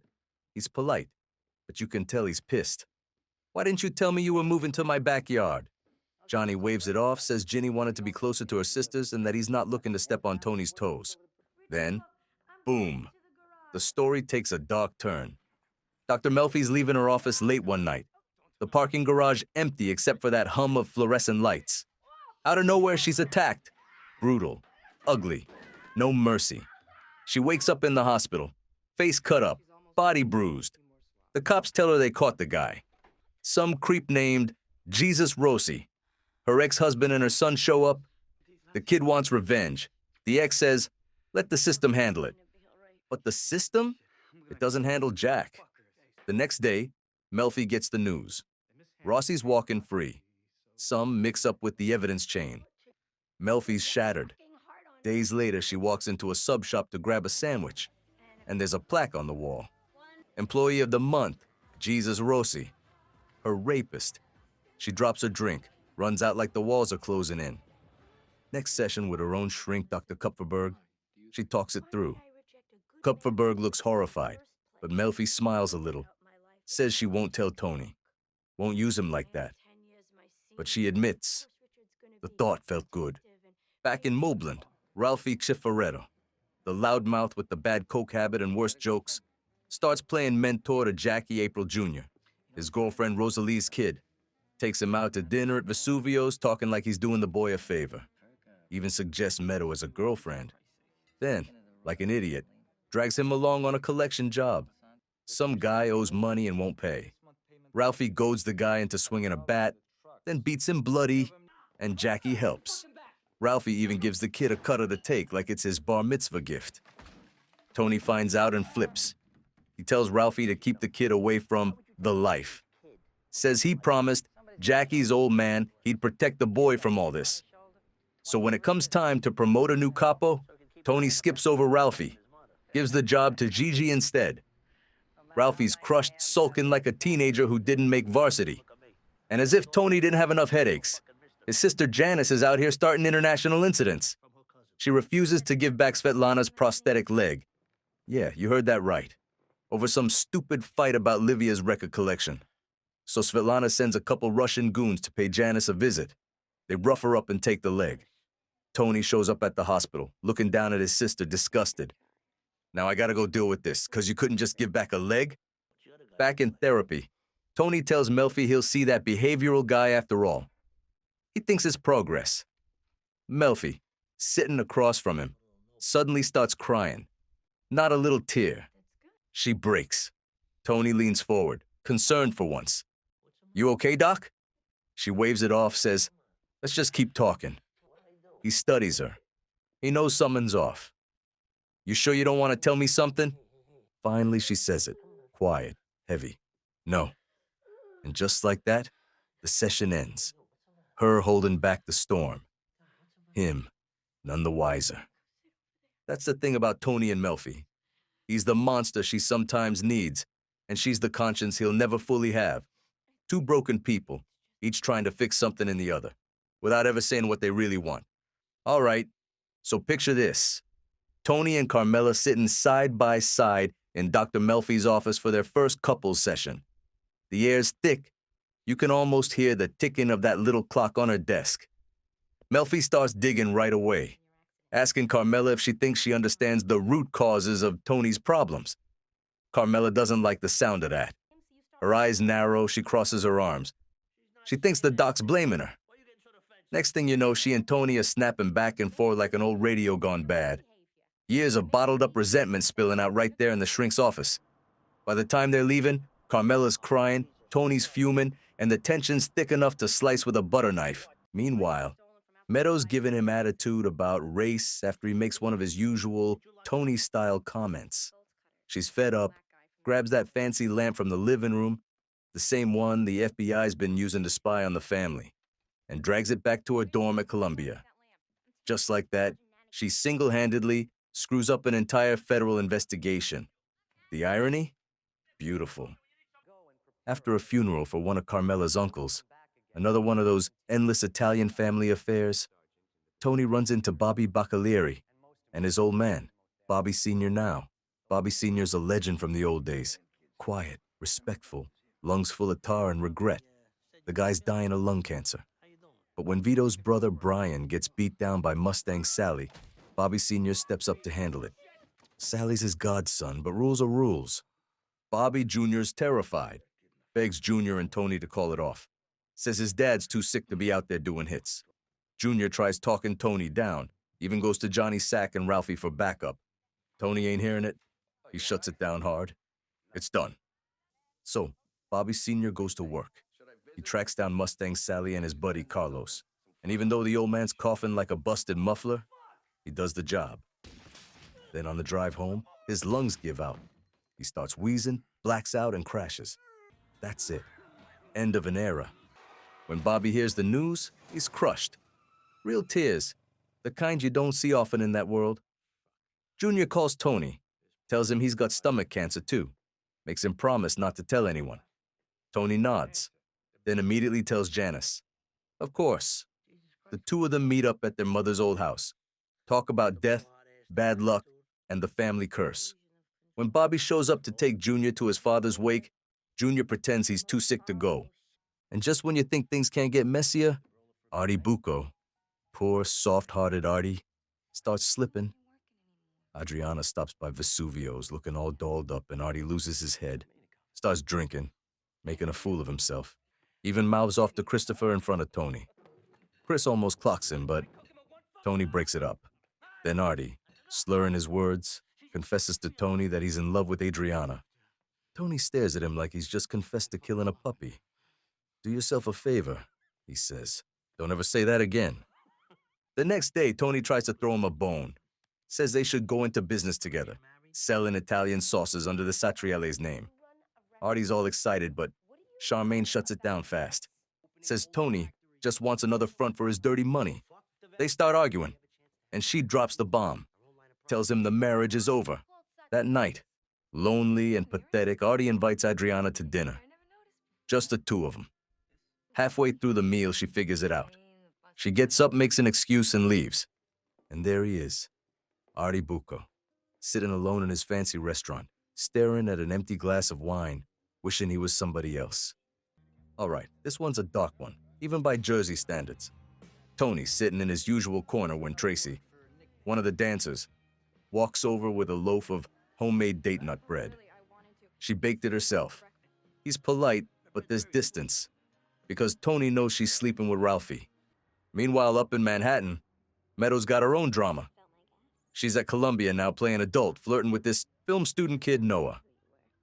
He's polite, but you can tell he's pissed. Why didn't you tell me you were moving to my backyard? Johnny waves it off, says Ginny wanted to be closer to her sisters and that he's not looking to step on Tony's toes. Then, boom, the story takes a dark turn. Dr. Melfi's leaving her office late one night. The parking garage empty except for that hum of fluorescent lights. Out of nowhere, she's attacked. Brutal, ugly, no mercy. She wakes up in the hospital, face cut up, body bruised. The cops tell her they caught the guy. Some creep named Jesus Rossi. Her ex-husband and her son show up. The kid wants revenge. The ex says, let the system handle it. But the system? It doesn't handle jack. The next day, Melfi gets the news. Rossi's walking free. Some mix up with the evidence chain. Melfi's shattered. Days later, she walks into a sub shop to grab a sandwich, and there's a plaque on the wall. Employee of the month, Jesus Rossi. Her rapist. She drops her drink, runs out like the walls are closing in. Next session with her own shrink, Dr. Kupferberg, she talks it through. Kupferberg looks horrified, but Melfi smiles a little, says she won't tell Tony, won't use him like that. But she admits, the thought felt good. Back in Moblin, Ralphie Cifaretto, the loudmouth with the bad coke habit and worst jokes, starts playing mentor to Jackie April Jr., his girlfriend Rosalie's kid. Takes him out to dinner at Vesuvio's, talking like he's doing the boy a favor. Even suggests Meadow as a girlfriend. Then, like an idiot, drags him along on a collection job. Some guy owes money and won't pay. Ralphie goads the guy into swinging a bat, then beats him bloody, and Jackie helps. Ralphie even gives the kid a cut of the take like it's his bar mitzvah gift. Tony finds out and flips. He tells Ralphie to keep the kid away from the life. Says he promised Jackie's old man he'd protect the boy from all this. So when it comes time to promote a new capo, Tony skips over Ralphie, gives the job to Gigi instead. Ralphie's crushed, sulking like a teenager who didn't make varsity. And as if Tony didn't have enough headaches, his sister Janice is out here starting international incidents. She refuses to give back Svetlana's prosthetic leg. Yeah, you heard that right. Over some stupid fight about Livia's record collection. So Svetlana sends a couple Russian goons to pay Janice a visit. They rough her up and take the leg. Tony shows up at the hospital, looking down at his sister, disgusted. Now I gotta go deal with this, 'cause you couldn't just give back a leg? Back in therapy, Tony tells Melfi he'll see that behavioral guy after all. He thinks it's progress. Melfi, sitting across from him, suddenly starts crying. Not a little tear. She breaks. Tony leans forward, concerned for once. You okay, Doc? She waves it off, says, let's just keep talking. He studies her. He knows something's off. You sure you don't want to tell me something? Finally, she says it, quiet, heavy. No. And just like that, the session ends. Her holding back the storm. Him, none the wiser. That's the thing about Tony and Melfi. He's the monster she sometimes needs, and she's the conscience he'll never fully have. Two broken people, each trying to fix something in the other, without ever saying what they really want. All right, so picture this. Tony and Carmela sitting side by side in Dr. Melfi's office for their first couples session. The air's thick. You can almost hear the ticking of that little clock on her desk. Melfi starts digging right away, asking Carmela if she thinks she understands the root causes of Tony's problems. Carmela doesn't like the sound of that. Her eyes narrow, she crosses her arms. She thinks the doc's blaming her. Next thing you know, she and Tony are snapping back and forth like an old radio gone bad. Years of bottled-up resentment spilling out right there in the shrink's office. By the time they're leaving, Carmela's crying, Tony's fuming, and the tension's thick enough to slice with a butter knife. Meanwhile, Meadows giving him attitude about race after he makes one of his usual Tony-style comments. She's fed up, grabs that fancy lamp from the living room, the same one the FBI's been using to spy on the family, and drags it back to her dorm at Columbia. Just like that, she single-handedly screws up an entire federal investigation. The irony? Beautiful. After a funeral for one of Carmela's uncles, another one of those endless Italian family affairs, Tony runs into Bobby Baccalieri and his old man, Bobby Sr. now. Bobby Sr.'s a legend from the old days. Quiet, respectful, lungs full of tar and regret. The guy's dying of lung cancer. But when Vito's brother Brian gets beat down by Mustang Sally, Bobby Sr. steps up to handle it. Sally's his godson, but rules are rules. Bobby Jr.'s terrified, begs Jr. and Tony to call it off. Says his dad's too sick to be out there doing hits. Jr. tries talking Tony down, even goes to Johnny Sack and Ralphie for backup. Tony ain't hearing it. He shuts it down hard. It's done. So, Bobby Sr. goes to work. He tracks down Mustang Sally and his buddy Carlos. And even though the old man's coughing like a busted muffler, he does the job. Then on the drive home, his lungs give out. He starts wheezing, blacks out, and crashes. That's it. End of an era. When Bobby hears the news, he's crushed. Real tears, the kind you don't see often in that world. Junior calls Tony, tells him he's got stomach cancer too, makes him promise not to tell anyone. Tony nods, then immediately tells Janice. Of course. The two of them meet up at their mother's old house, talk about death, bad luck, and the family curse. When Bobby shows up to take Junior to his father's wake, Junior pretends he's too sick to go. And just when you think things can't get messier, Artie Bucco, poor, soft-hearted Artie, starts slipping. Adriana stops by Vesuvio's looking all dolled up, and Artie loses his head, starts drinking, making a fool of himself, even mouths off to Christopher in front of Tony. Chris almost clocks him, but Tony breaks it up. Then Artie, slurring his words, confesses to Tony that he's in love with Adriana. Tony stares at him like he's just confessed to killing a puppy. Do yourself a favor, he says. Don't ever say that again. The next day, Tony tries to throw him a bone. Says they should go into business together, selling Italian sauces under the Satriale's name. Artie's all excited, but Charmaine shuts it down fast. Says Tony just wants another front for his dirty money. They start arguing, and she drops the bomb. Tells him the marriage is over. That night, lonely and pathetic, Artie invites Adriana to dinner. Just the two of them. Halfway through the meal, she figures it out. She gets up, makes an excuse, and leaves. And there he is, Artie Bucco, sitting alone in his fancy restaurant, staring at an empty glass of wine, wishing he was somebody else. All right, this one's a dark one, even by Jersey standards. Tony's sitting in his usual corner when Tracy, one of the dancers, walks over with a loaf of homemade date nut bread. She baked it herself. He's polite, but there's distance, because Tony knows she's sleeping with Ralphie. Meanwhile, up in Manhattan, Meadows got her own drama. She's at Columbia now playing adult, flirting with this film student kid, Noah.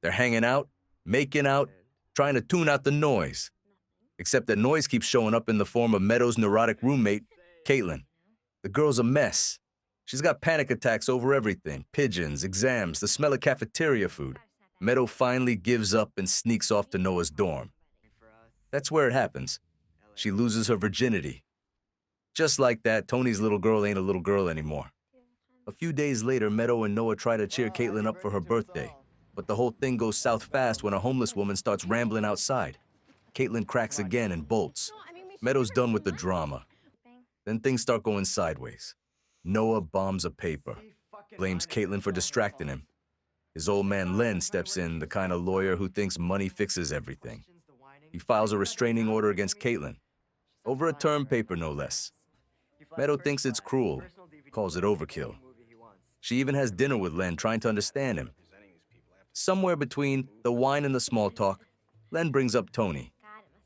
They're hanging out, making out, trying to tune out the noise. Except that noise keeps showing up in the form of Meadows' neurotic roommate, Caitlin. The girl's a mess. She's got panic attacks over everything, pigeons, exams, the smell of cafeteria food. Meadow finally gives up and sneaks off to Noah's dorm. That's where it happens. She loses her virginity. Just like that, Tony's little girl ain't a little girl anymore. A few days later, Meadow and Noah try to cheer Caitlin up for her birthday, but the whole thing goes south fast when a homeless woman starts rambling outside. Caitlin cracks again and bolts. Meadow's done with the drama. Then things start going sideways. Noah bombs a paper, blames Caitlin for distracting him. His old man Len steps in, the kind of lawyer who thinks money fixes everything. He files a restraining order against Caitlin, over a term paper no less. Meadow thinks it's cruel, calls it overkill. She even has dinner with Len, trying to understand him. Somewhere between the wine and the small talk, Len brings up Tony.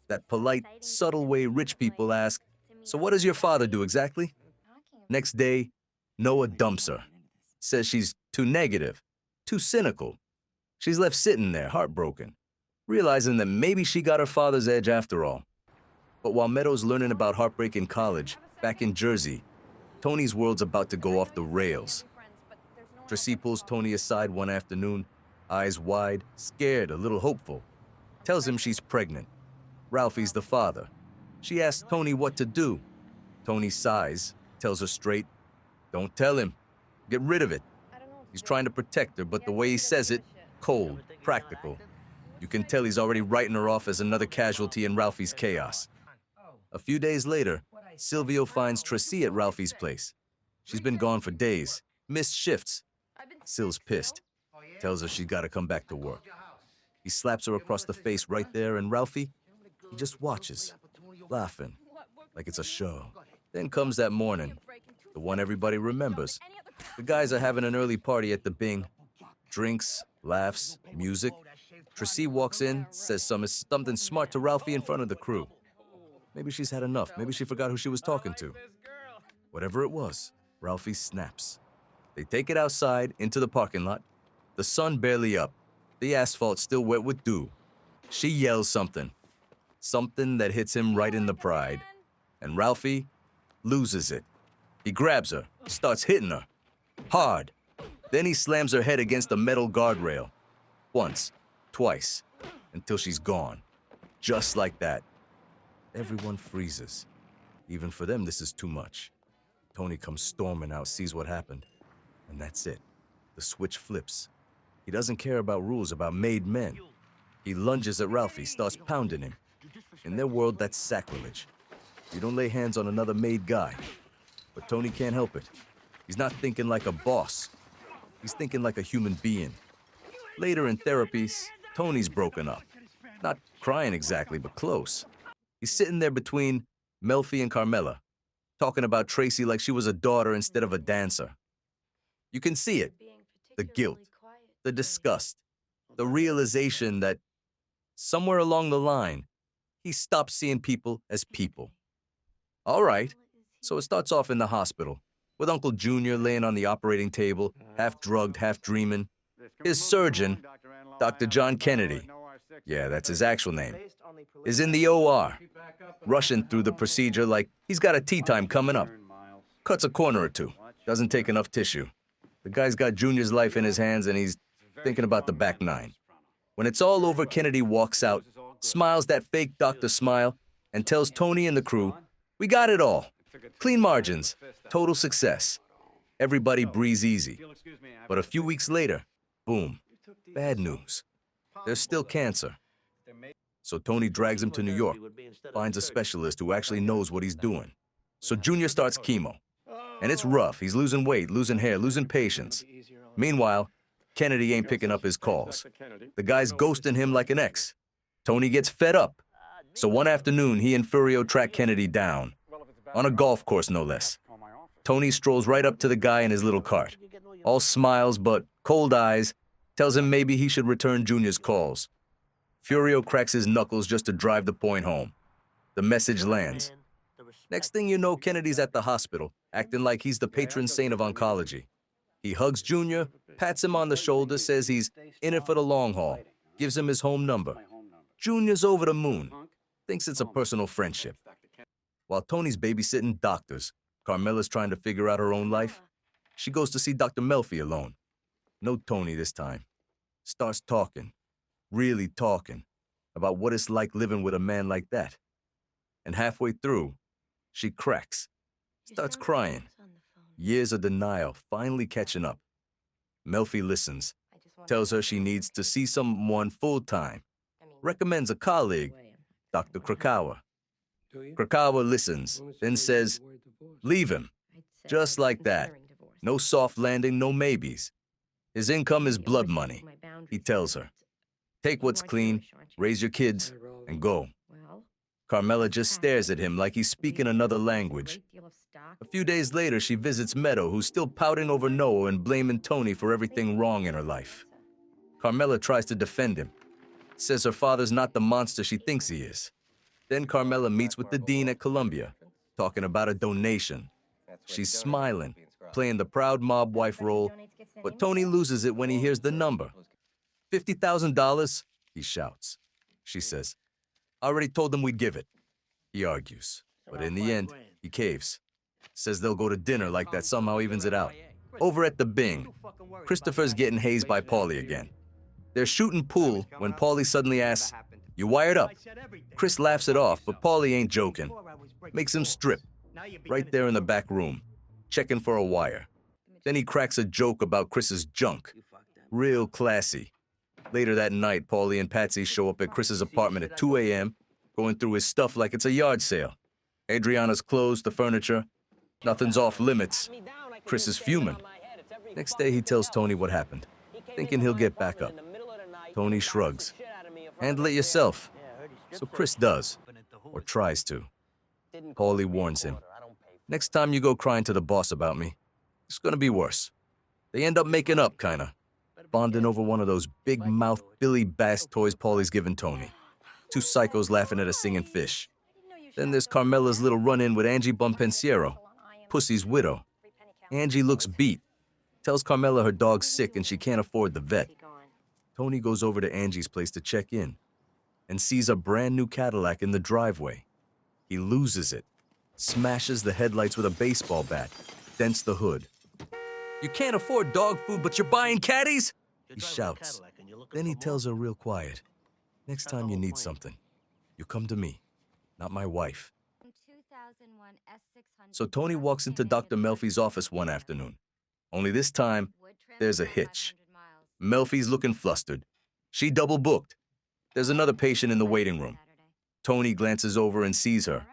That polite, subtle way rich people ask, "So what does your father do exactly?" Next day, Noah dumps her. Says she's too negative, too cynical. She's left sitting there, heartbroken, realizing that maybe she got her father's edge after all. But while Meadow's learning about heartbreak in college, back in Jersey, Tony's world's about to go off the rails. Tracy pulls Tony aside one afternoon, eyes wide, scared, a little hopeful. tells him she's pregnant. Ralphie's the father. She asks Tony what to do. Tony sighs, tells her straight, "Don't tell him. Get rid of it." He's trying to protect her, but the way he says it, cold, practical. You can tell he's already writing her off as another casualty in Ralphie's chaos. A few days later, Silvio finds Tracy at Ralphie's place. She's been gone for days, missed shifts. Sil's pissed, tells her she's got to come back to work. He slaps her across the face right there, and Ralphie, he just watches, laughing, like it's a show. Then comes that morning, the one everybody remembers. The guys are having an early party at the Bing. Drinks, laughs, music. Tracy walks in, says something smart to Ralphie in front of the crew. Maybe she's had enough. Maybe she forgot who she was talking to. Whatever it was, Ralphie snaps. They take it outside, into the parking lot. The sun barely up. The asphalt still wet with dew. She yells something. Something that hits him right in the pride. And Ralphie loses it. He grabs her, starts hitting her. Hard. Then he slams her head against a metal guardrail. Once, twice, until she's gone. Just like that. Everyone freezes. Even for them, this is too much. Tony comes storming out, sees what happened. And that's it. The switch flips. He doesn't care about rules, about made men. He lunges at Ralphie, starts pounding him. In their world, that's sacrilege. You don't lay hands on another made guy. But Tony can't help it. He's not thinking like a boss. He's thinking like a human being. Later in therapy, Tony's broken up. Not crying exactly, but close. He's sitting there between Melfi and Carmela, talking about Tracy like she was a daughter instead of a dancer. You can see it. The guilt, the disgust, the realization that somewhere along the line, he stopped seeing people as people. All right, so it starts off in the hospital, with Uncle Junior laying on the operating table, half drugged, half dreaming. His surgeon, Dr. John Kennedy, yeah, that's his actual name, is in the OR, rushing through the procedure like he's got a tea time coming up. Cuts a corner or two, doesn't take enough tissue. The guy's got Junior's life in his hands and he's thinking about the back nine. When it's all over, Kennedy walks out, smiles that fake doctor smile, and tells Tony and the crew, "We got it all. Clean margins, total success." Everybody breathes easy. But a few weeks later, boom, bad news. There's still cancer. So Tony drags him to New York, finds a specialist who actually knows what he's doing. So Junior starts chemo. And it's rough. He's losing weight, losing hair, losing patience. Meanwhile, Kennedy ain't picking up his calls. The guy's ghosting him like an ex. Tony gets fed up. So one afternoon, he and Furio track Kennedy down. On a golf course, no less. Tony strolls right up to the guy in his little cart. All smiles, but cold eyes, tells him maybe he should return Junior's calls. Furio cracks his knuckles just to drive the point home. The message lands. Next thing you know, Kennedy's at the hospital, acting like he's the patron saint of oncology. He hugs Junior, pats him on the shoulder, says he's in it for the long haul, gives him his home number. Junior's over the moon, thinks it's a personal friendship. While Tony's babysitting doctors, Carmela's trying to figure out her own life. She goes to see Dr. Melfi alone. No Tony this time. Starts talking, really talking, about what it's like living with a man like that. And halfway through, she cracks, starts crying. Years of denial finally catching up. Melfi listens, tells her she needs to see someone full-time, recommends a colleague, Dr. Krakawa. Krakawa listens, then says, "Leave him." Just like that. No soft landing, no maybes. His income is blood money, he tells her. Take what's clean, raise your kids, and go. Carmela just stares at him like he's speaking another language. A few days later, she visits Meadow, who's still pouting over Noah and blaming Tony for everything wrong in her life. Carmela tries to defend him, says her father's not the monster she thinks he is. Then Carmela meets with the dean at Columbia, talking about a donation. She's smiling, playing the proud mob wife role, but Tony loses it when he hears the number. $50,000, he shouts. She says, "I already told them we'd give it." He argues, but in the end, he caves. Says they'll go to dinner like that somehow evens it out. Over at the Bing, Christopher's getting hazed by Paulie again. They're shooting pool when Paulie suddenly asks, You wired up. Chris laughs it off, but Paulie ain't joking. Makes him strip, right there in the back room, checking for a wire. Then he cracks a joke about Chris's junk. Real classy. Later that night, Paulie and Patsy show up at Chris's apartment at 2 a.m., going through his stuff like it's a yard sale. Adriana's clothes, the furniture, nothing's off limits. Chris is fuming. Next day, he tells Tony what happened, thinking he'll get back up. Tony shrugs. Handle it yourself. So Chris does, or tries to. Paulie warns him. Next time you go crying to the boss about me, it's gonna be worse. They end up making up, kinda. Bonding over one of those big-mouth Billy Bass toys Paulie's given Tony. Two psychos laughing at a singing fish. Then there's Carmela's little run-in with Angie Bonpensiero, Pussy's widow. Angie looks beat. Tells Carmela her dog's sick and she can't afford the vet. Tony goes over to Angie's place to check in and sees a brand new Cadillac in the driveway. He loses it, smashes the headlights with a baseball bat, dents the hood. You can't afford dog food, but you're buying caddies? He shouts. Then he tells her real quiet, next time you need something, you come to me, not my wife. So Tony walks into Dr. Melfi's office one afternoon. Only this time, there's a hitch. Melfi's looking flustered. She double booked. There's another patient in the waiting room. Tony glances over and sees her.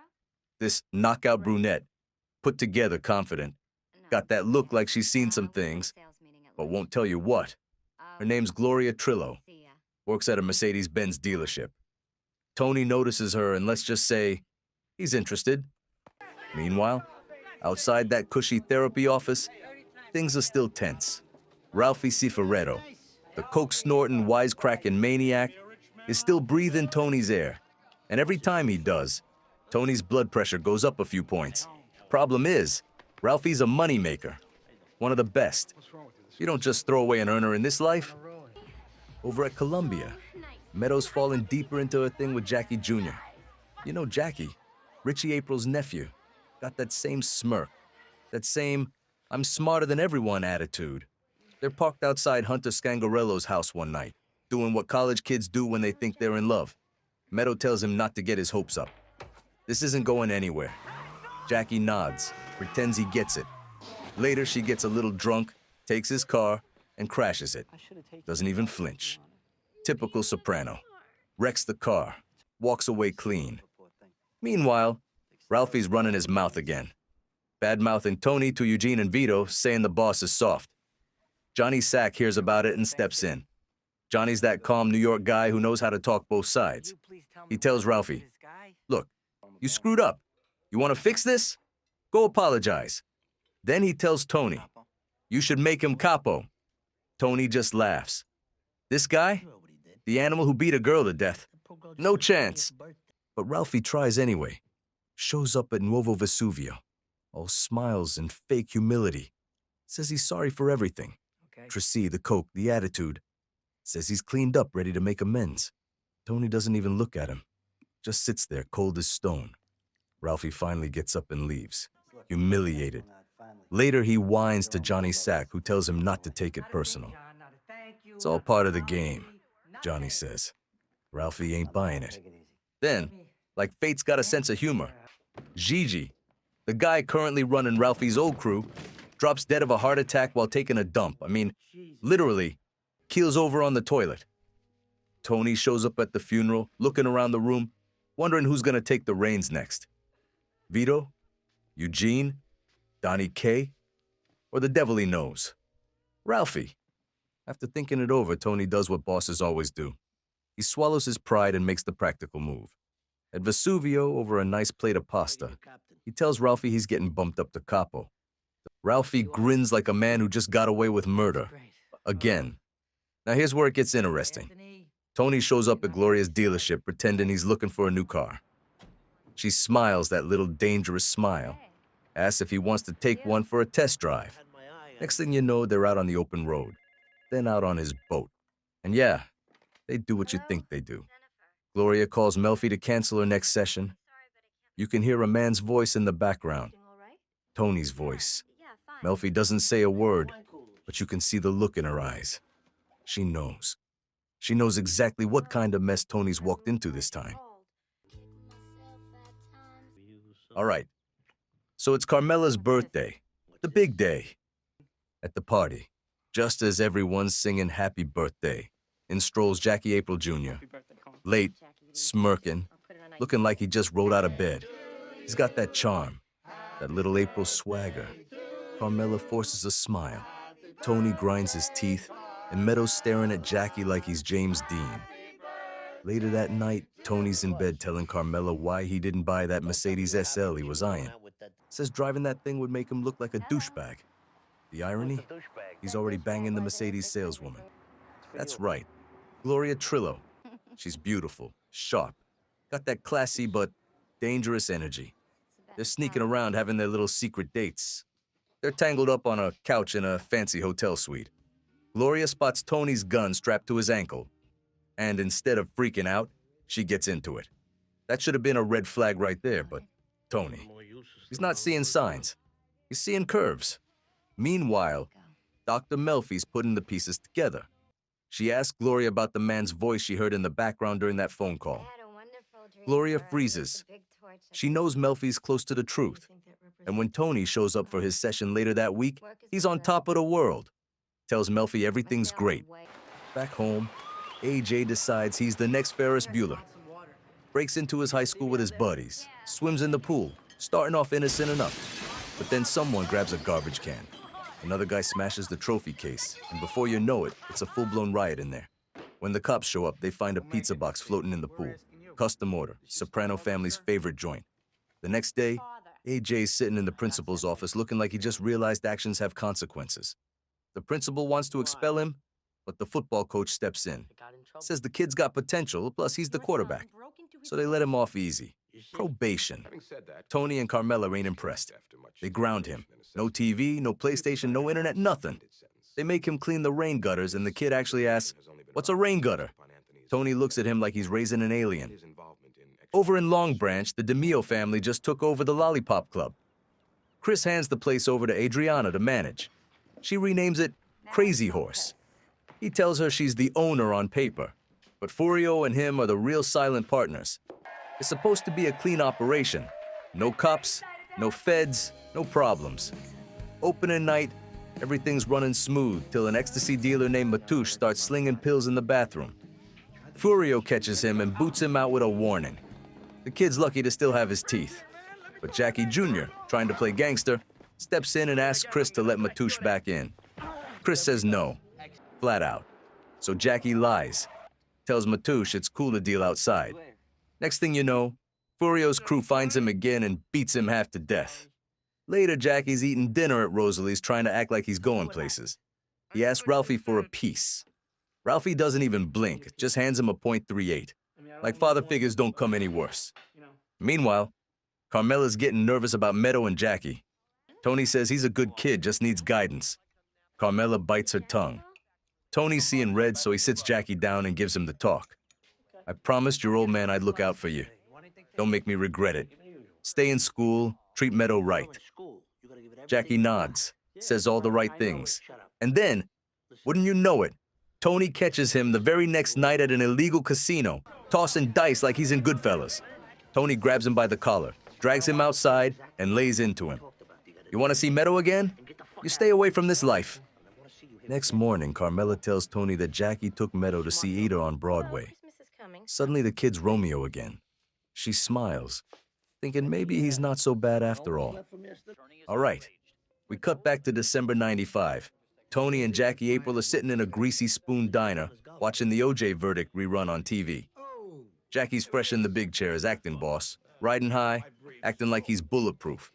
This knockout brunette, put together, confident. Got that look like she's seen some things, but won't tell you what. Her name's Gloria Trillo. Works at a Mercedes-Benz dealership. Tony notices her and let's just say, he's interested. Meanwhile, outside that cushy therapy office, things are still tense. Ralphie Cifaretto, the coke-snorting, wisecracking maniac, is still breathing Tony's air. And every time he does, Tony's blood pressure goes up a few points. Problem is, Ralphie's a moneymaker, one of the best. You don't just throw away an earner in this life. Over at Columbia, Meadows falling deeper into a thing with Jackie Jr. You know Jackie, Richie April's nephew, got that same smirk, that same I'm smarter than everyone attitude. They're parked outside Hunter Scangarello's house one night, doing what college kids do when they think they're in love. Meadow tells him not to get his hopes up. This isn't going anywhere. Jackie nods, pretends he gets it. Later, she gets a little drunk, takes his car, and crashes it. Doesn't even flinch. Typical Soprano. Wrecks the car, walks away clean. Meanwhile, Ralphie's running his mouth again. Bad-mouthing Tony to Eugene and Vito, saying the boss is soft. Johnny Sack hears about it and steps in. Johnny's that calm New York guy who knows how to talk both sides. He tells Ralphie, look, you screwed up. You want to fix this? Go apologize. Then he tells Tony, you should make him capo. Tony just laughs. This guy? The animal who beat a girl to death. No chance. But Ralphie tries anyway. Shows up at Nuovo Vesuvio. All smiles and fake humility. Says he's sorry for everything. Tracy, the coke, the attitude. Says he's cleaned up, ready to make amends. Tony doesn't even look at him. Just sits there, cold as stone. Ralphie finally gets up and leaves, humiliated. Later, he whines to Johnny Sack, who tells him not to take it personal. It's all part of the game, Johnny says. Ralphie ain't buying it. Then, like fate's got a sense of humor, Gigi, the guy currently running Ralphie's old crew, drops dead of a heart attack while taking a dump. I mean, literally, keels over on the toilet. Tony shows up at the funeral, looking around the room, wondering who's gonna take the reins next. Vito? Eugene? Donnie K? Or the devil he knows? Ralphie. After thinking it over, Tony does what bosses always do. He swallows his pride and makes the practical move. At Vesuvio, over a nice plate of pasta, he tells Ralphie he's getting bumped up to capo. Ralphie grins like a man who just got away with murder. Again. Now here's where it gets interesting. Tony shows up at Gloria's dealership pretending he's looking for a new car. She smiles that little dangerous smile, asks if he wants to take one for a test drive. Next thing you know, they're out on the open road, then out on his boat. And yeah, they do what you think they do. Gloria calls Melfi to cancel her next session. You can hear a man's voice in the background, Tony's voice. Melfi doesn't say a word, but you can see the look in her eyes. She knows. She knows exactly what kind of mess Tony's walked into this time. All right, so it's Carmela's birthday, the big day. At the party, just as everyone's singing happy birthday, in strolls Jackie Aprile Jr., late, smirking, looking like he just rolled out of bed. He's got that charm, that little April swagger. Carmela forces a smile. Tony grinds his teeth, and Meadow's staring at Jackie like he's James Dean. Later that night, Tony's in bed telling Carmela why he didn't buy that Mercedes SL he was eyeing. Says driving that thing would make him look like a douchebag. The irony? He's already banging the Mercedes saleswoman. That's right, Gloria Trillo. She's beautiful, sharp, got that classy but dangerous energy. They're sneaking around having their little secret dates. They're tangled up on a couch in a fancy hotel suite. Gloria spots Tony's gun strapped to his ankle, and instead of freaking out, she gets into it. That should have been a red flag right there, but Tony, he's not seeing signs. He's seeing curves. Meanwhile, Dr. Melfi's putting the pieces together. She asked Gloria about the man's voice she heard in the background during that phone call. Gloria freezes. She knows Melfi's close to the truth. And when Tony shows up for his session later that week, he's on top of the world. Tells Melfi everything's great. Back home, AJ decides he's the next Ferris Bueller. Breaks into his high school with his buddies, swims in the pool, starting off innocent enough. But then someone grabs a garbage can. Another guy smashes the trophy case, and before you know it, it's a full-blown riot in there. When the cops show up, they find a pizza box floating in the pool. Custom order, Soprano family's favorite joint. The next day, AJ's sitting in the principal's office looking like he just realized actions have consequences. The principal wants to expel him, but the football coach steps in. Says the kid's got potential, plus he's the quarterback. So they let him off easy. Probation. Tony and Carmela ain't impressed. They ground him. No TV, no PlayStation, no internet, nothing. They make him clean the rain gutters, and the kid actually asks, "What's a rain gutter?" Tony looks at him like he's raising an alien. Over in Long Branch, the DeMio family just took over the Lollipop Club. Chris hands the place over to Adriana to manage. She renames it Crazy Horse. He tells her she's the owner on paper, but Furio and him are the real silent partners. It's supposed to be a clean operation. No cops, no feds, no problems. Opening night, everything's running smooth till an ecstasy dealer named Matouche starts slinging pills in the bathroom. Furio catches him and boots him out with a warning. The kid's lucky to still have his teeth. But Jackie Jr., trying to play gangster, steps in and asks Chris to let Matouche back in. Chris says no, flat out. So Jackie lies, tells Matouche it's cool to deal outside. Next thing you know, Furio's crew finds him again and beats him half to death. Later, Jackie's eating dinner at Rosalie's trying to act like he's going places. He asks Ralphie for a piece. Ralphie doesn't even blink, just hands him a .38. Like father figures don't come any worse. Meanwhile, Carmela's getting nervous about Meadow and Jackie. Tony says he's a good kid, just needs guidance. Carmela bites her tongue. Tony's seeing red, so he sits Jackie down and gives him the talk. "I promised your old man I'd look out for you. Don't make me regret it. Stay in school, treat Meadow right." Jackie nods, says all the right things. And then, wouldn't you know it, Tony catches him the very next night at an illegal casino, tossing dice like he's in Goodfellas. Tony grabs him by the collar, drags him outside, and lays into him. "You want to see Meadow again? You stay away from this life." Next morning, Carmela tells Tony that Jackie took Meadow to see Ada on Broadway. Suddenly, the kid's Romeo again. She smiles, thinking maybe he's not so bad after all. All right, we cut back to December '95. Tony and Jackie Aprile are sitting in a greasy spoon diner, watching the OJ verdict rerun on TV. Jackie's fresh in the big chair as acting boss, riding high, acting like he's bulletproof.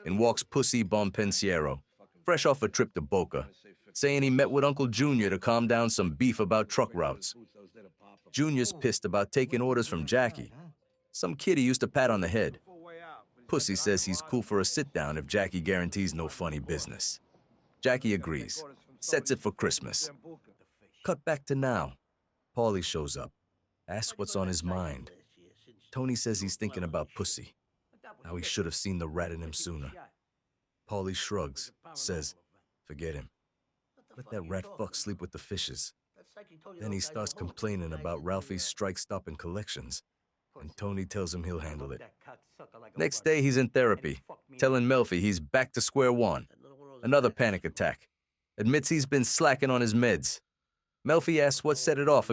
In walks Pussy Bonpensiero, fresh off a trip to Boca, saying he met with Uncle Junior to calm down some beef about truck routes. Junior's pissed about taking orders from Jackie, some kid he used to pat on the head. Pussy says he's cool for a sit-down if Jackie guarantees no funny business. Jackie agrees, sets it for Christmas. Cut back to now. Paulie shows up, asks what's on his mind. Tony says he's thinking about Pussy, how he should have seen the rat in him sooner. Paulie shrugs, says, "Forget him. Let that rat fuck sleep with the fishes." Then he starts complaining about Ralphie's strike stopping collections, and Tony tells him he'll handle it. Next day, he's in therapy, telling Melfi he's back to square one. Another panic attack. Admits he's been slacking on his meds. Melfi asks what set it off.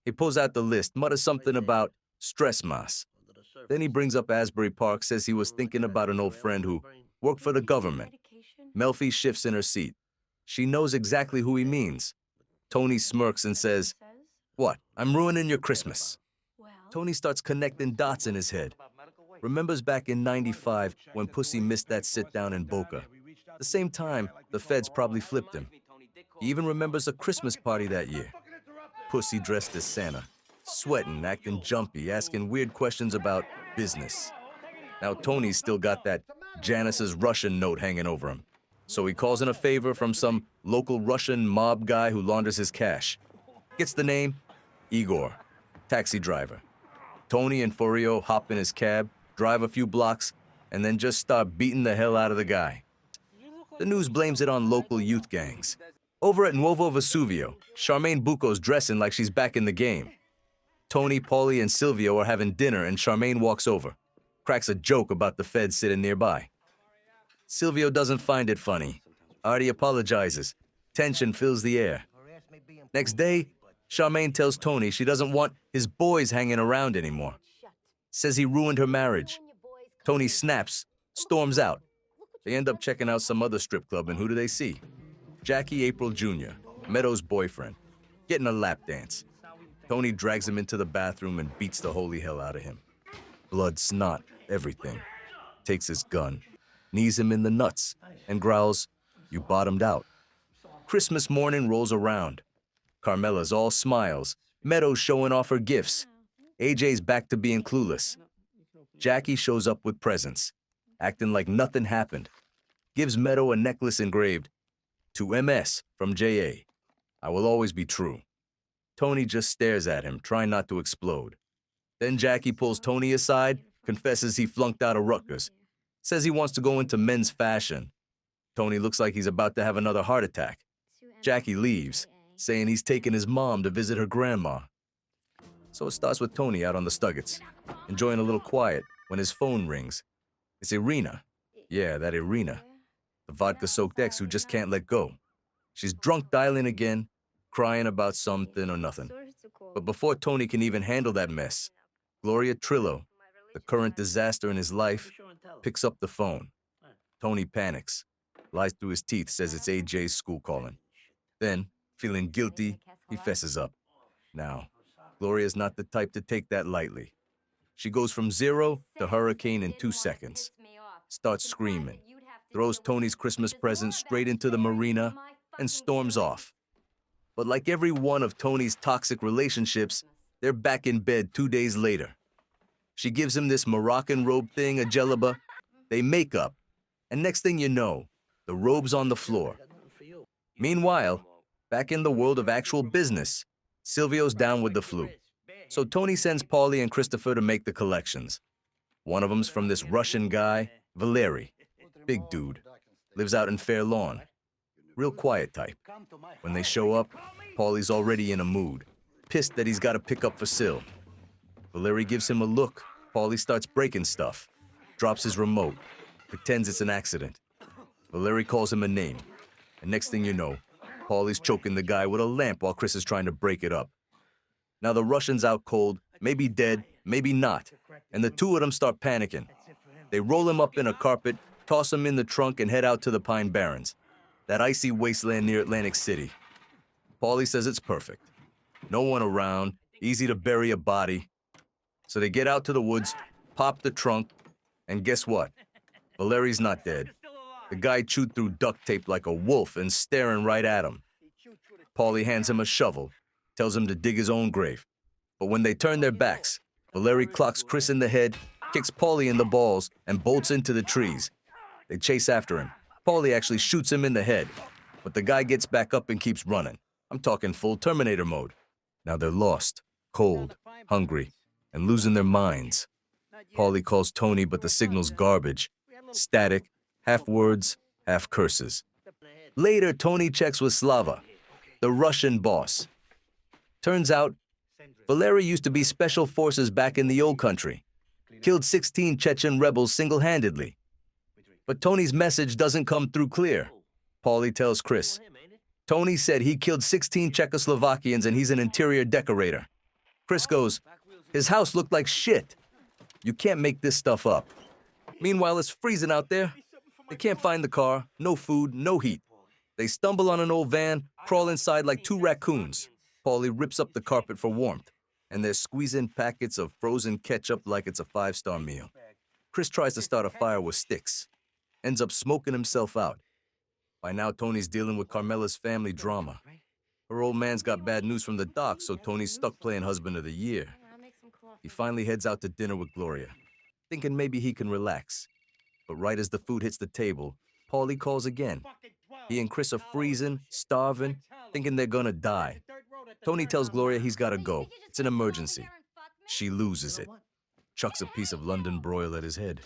He pulls out the list, mutters something about stress mas. Then he brings up Asbury Park, says he was thinking about an old friend who worked for the government. Melfi shifts in her seat. She knows exactly who he means. Tony smirks and says, "What? I'm ruining your Christmas." Tony starts connecting dots in his head. Remembers back in '95 when Pussy missed that sit-down in Boca. The same time, the feds probably flipped him. He even remembers a Christmas party that year. Pussy dressed as Santa, sweating, acting jumpy, asking weird questions about business. Now Tony's still got that Janice's Russian note hanging over him. So he calls in a favor from some local Russian mob guy who launders his cash. Gets the name, Igor, taxi driver. Tony and Furio hop in his cab, drive a few blocks, and then just start beating the hell out of the guy. The news blames it on local youth gangs. Over at Nuovo Vesuvio, Charmaine Bucco's dressing like she's back in the game. Tony, Paulie, and Silvio are having dinner and Charmaine walks over, cracks a joke about the feds sitting nearby. Silvio doesn't find it funny. Artie apologizes. Tension fills the air. Next day, Charmaine tells Tony she doesn't want his boys hanging around anymore. Says he ruined her marriage. Tony snaps, storms out. They end up checking out some other strip club, and who do they see? Jackie April Jr., Meadows' boyfriend, getting a lap dance. Tony drags him into the bathroom and beats the holy hell out of him. Blood, snot, everything. Takes his gun, knees him in the nuts, and growls, "You bottomed out." Christmas morning rolls around. Carmela's all smiles, Meadows showing off her gifts. AJ's back to being clueless. Jackie shows up with presents, acting like nothing happened. Gives Meadow a necklace engraved, "To MS from JA. I will always be true." Tony just stares at him, trying not to explode. Then Jackie pulls Tony aside, confesses he flunked out of Rutgers. Says he wants to go into men's fashion. Tony looks like he's about to have another heart attack. Jackie leaves, saying he's taking his mom to visit her grandma. So it starts with Tony out on the Stuggets, enjoying a little quiet when his phone rings. It's Irina. Yeah, that Irina. The vodka-soaked ex who just can't let go. She's drunk dialing again, crying about something or nothing. But before Tony can even handle that mess, Gloria Trillo, the current disaster in his life, picks up the phone. Tony panics, lies through his teeth, says it's AJ's school calling. Then, feeling guilty, he fesses up. Now, Gloria's not the type to take that lightly. She goes from 0 to hurricane in 2 seconds. Starts screaming, throws Tony's Christmas present straight into the marina, and storms off. But like every one of Tony's toxic relationships, they're back in bed 2 days later. She gives him this Moroccan robe thing, a djellaba. They make up, and next thing you know, the robe's on the floor. Meanwhile, back in the world of actual business, Silvio's down with the flu. So Tony sends Paulie and Christopher to make the collections. One of them's from this Russian guy, Valeri. Big dude. Lives out in Fair Lawn. Real quiet type. When they show up, Paulie's already in a mood. Pissed that he's got to pick up for Sil. Valeri gives him a look. Paulie starts breaking stuff. Drops his remote. Pretends it's an accident. Valeri calls him a name. And next thing you know, Paulie's choking the guy with a lamp while Chris is trying to break it up. Now the Russian's out cold, maybe dead, maybe not. And the two of them start panicking. They roll him up in a carpet, toss him in the trunk, and head out to the Pine Barrens, that icy wasteland near Atlantic City. Paulie says it's perfect. No one around, easy to bury a body. So they get out to the woods, pop the trunk, and guess what? Valeri's not dead. The guy chewed through duct tape like a wolf and staring right at him. Paulie hands him a shovel, tells him to dig his own grave. But when they turn their backs, Valeri clocks Chris in the head, kicks Paulie in the balls, and bolts into the trees. They chase after him. Paulie actually shoots him in the head, but the guy gets back up and keeps running. I'm talking full Terminator mode. Now they're lost, cold, hungry, and losing their minds. Paulie calls Tony, but the signal's garbage. Static, half words, half curses. Later, Tony checks with Slava, the Russian boss. Turns out, Valeri used to be special forces back in the old country. Killed 16 Chechen rebels single-handedly. But Tony's message doesn't come through clear. Paulie tells Chris. Tony said he killed 16 Czechoslovakians and he's an interior decorator. Chris goes, his house looked like shit. You can't make this stuff up. Meanwhile, it's freezing out there. They can't find the car, no food, no heat. They stumble on an old van, crawl inside like two raccoons. Paulie rips up the carpet for warmth, and they're squeezing packets of frozen ketchup like it's a five-star meal. Chris tries to start a fire with sticks, ends up smoking himself out. By now, Tony's dealing with Carmela's family drama. Her old man's got bad news from the doc, so Tony's stuck playing husband of the year. He finally heads out to dinner with Gloria, thinking maybe he can relax. But right as the food hits the table, Paulie calls again. He and Chris are freezing, starving, thinking they're gonna die. Tony tells Gloria he's gotta go. It's an emergency. She loses it. Chucks a piece of London broil at his head.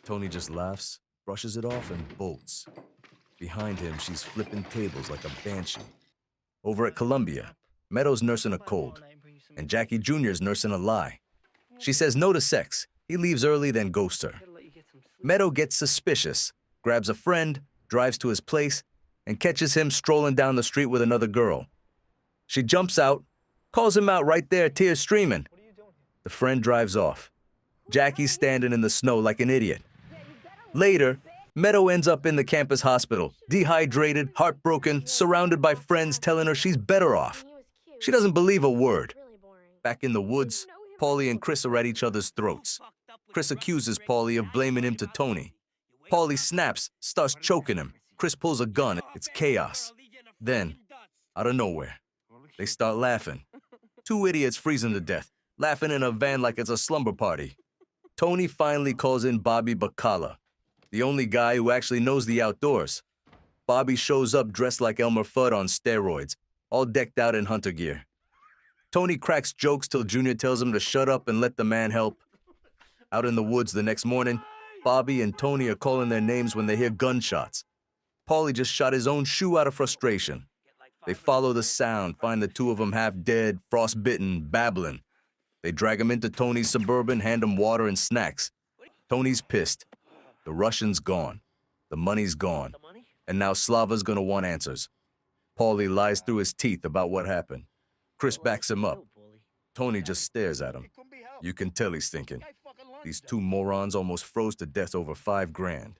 Tony just laughs, brushes it off, and bolts. Behind him, she's flipping tables like a banshee. Over at Columbia, Meadow's nursing a cold, and Jackie Jr.'s nursing a lie. She says no to sex. He leaves early, then ghosts her. Meadow gets suspicious, grabs a friend, drives to his place, and catches him strolling down the street with another girl. She jumps out, calls him out right there, tears streaming. The friend drives off. Jackie's standing in the snow like an idiot. Later, Meadow ends up in the campus hospital, dehydrated, heartbroken, surrounded by friends telling her she's better off. She doesn't believe a word. Back in the woods, Paulie and Chris are at each other's throats. Chris accuses Paulie of blaming him to Tony. Paulie snaps, starts choking him. Chris pulls a gun. It's chaos. Then, out of nowhere, they start laughing. Two idiots freezing to death, laughing in a van like it's a slumber party. Tony finally calls in Bobby Bacala, the only guy who actually knows the outdoors. Bobby shows up dressed like Elmer Fudd on steroids, all decked out in hunter gear. Tony cracks jokes till Junior tells him to shut up and let the man help. Out in the woods the next morning, Bobby and Tony are calling their names when they hear gunshots. Paulie just shot his own shoe out of frustration. They follow the sound, find the two of them half dead, frostbitten, babbling. They drag him into Tony's Suburban, hand him water and snacks. Tony's pissed. The Russian's gone. The money's gone. And now Slava's gonna want answers. Paulie lies through his teeth about what happened. Chris backs him up. Tony just stares at him. You can tell he's thinking. These two morons almost froze to death over $5,000.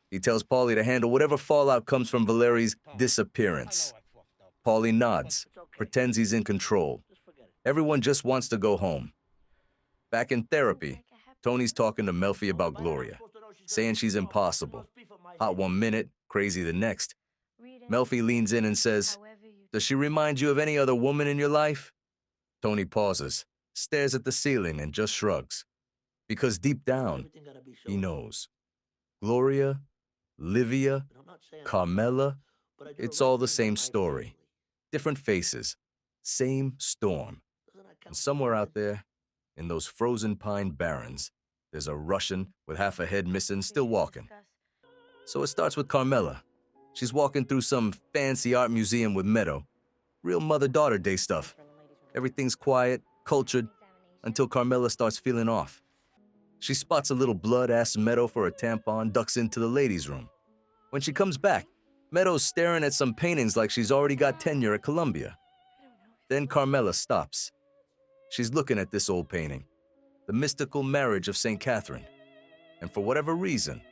He tells Paulie to handle whatever fallout comes from Valeri's disappearance. Paulie nods, pretends he's in control. Everyone just wants to go home. Back in therapy, Tony's talking to Melfi about Gloria, saying she's impossible. Hot one minute, crazy the next. Melfi leans in and says, "Does she remind you of any other woman in your life?" Tony pauses, stares at the ceiling, and just shrugs. Because deep down, he knows. Gloria, Livia, Carmela, it's all the same story. Different faces, same storm. And somewhere out there, in those frozen pine barrens, there's a Russian with half a head missing, still walking. So it starts with Carmela. She's walking through some fancy art museum with Meadow. Real mother-daughter day stuff. Everything's quiet, cultured, until Carmela starts feeling off. She spots a little blood, asks Meadow for a tampon, ducks into the ladies' room. When she comes back, Meadow's staring at some paintings like she's already got tenure at Columbia. Then Carmela stops. She's looking at this old painting, the mystical marriage of St. Catherine. And for whatever reason,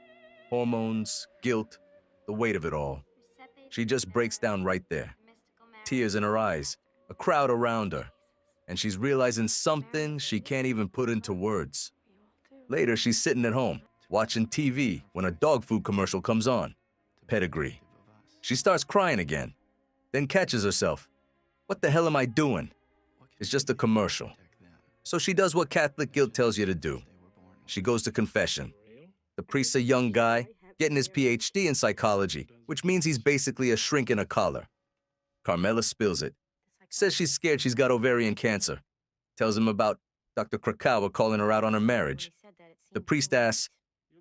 hormones, guilt, the weight of it all, she just breaks down right there. Tears in her eyes, a crowd around her, and she's realizing something she can't even put into words. Later, she's sitting at home, watching TV when a dog food commercial comes on. Pedigree. She starts crying again, then catches herself. What the hell am I doing? It's just a commercial. So she does what Catholic guilt tells you to do. She goes to confession. The priest's a young guy, getting his PhD in psychology, which means he's basically a shrink in a collar. Carmela spills it. Says she's scared she's got ovarian cancer. Tells him about Dr. Krakauer calling her out on her marriage. The priest asks,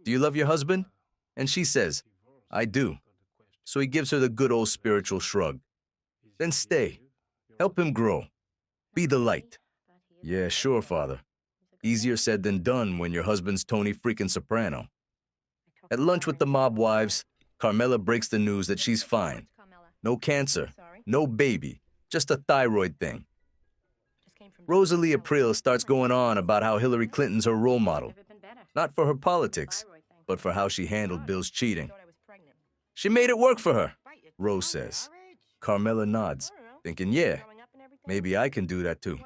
"Do you love your husband?" And she says, "I do." So he gives her the good old spiritual shrug. Then stay. Help him grow. Be the light. Yeah, sure, father. Easier said than done when your husband's Tony freaking Soprano. At lunch with the mob wives, Carmela breaks the news that she's fine. No cancer, no baby, just a thyroid thing. Rosalie Aprile starts going on about how Hillary Clinton's her role model. Not for her politics, but for how she handled Bill's cheating. She made it work for her, Rose says. Carmela nods, thinking, yeah, maybe I can do that too.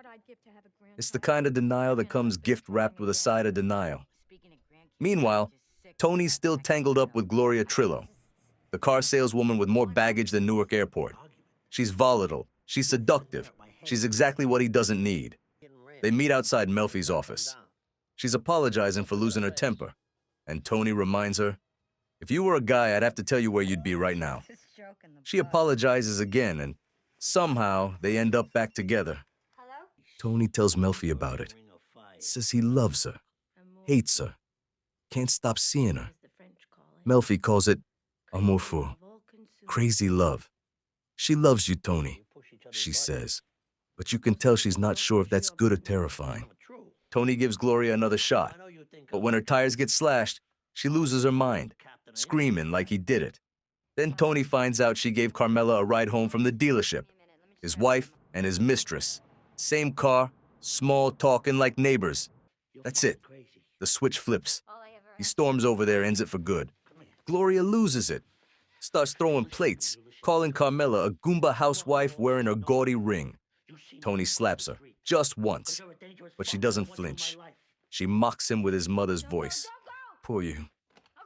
It's the kind of denial that comes gift-wrapped with a side of denial. Meanwhile, Tony's still tangled up with Gloria Trillo, the car saleswoman with more baggage than Newark Airport. She's volatile, she's seductive, she's exactly what he doesn't need. They meet outside Melfi's office. She's apologizing for losing her temper, and Tony reminds her, if you were a guy, I'd have to tell you where you'd be right now. She apologizes again, and somehow they end up back together. Tony tells Melfi about it. Says he loves her, hates her, can't stop seeing her. Melfi calls it amour fou, crazy love. She loves you, Tony, she says, but you can tell she's not sure if that's good or terrifying. Tony gives Gloria another shot, but when her tires get slashed, she loses her mind, screaming like he did it. Then Tony finds out she gave Carmela a ride home from the dealership. His wife and his mistress. Same car, small talking like neighbors. That's it. The switch flips. He storms over there, ends it for good. Gloria loses it. Starts throwing plates, calling Carmela a Goomba housewife wearing a gaudy ring. Tony slaps her, just once. But she doesn't flinch. She mocks him with his mother's voice. Poor you.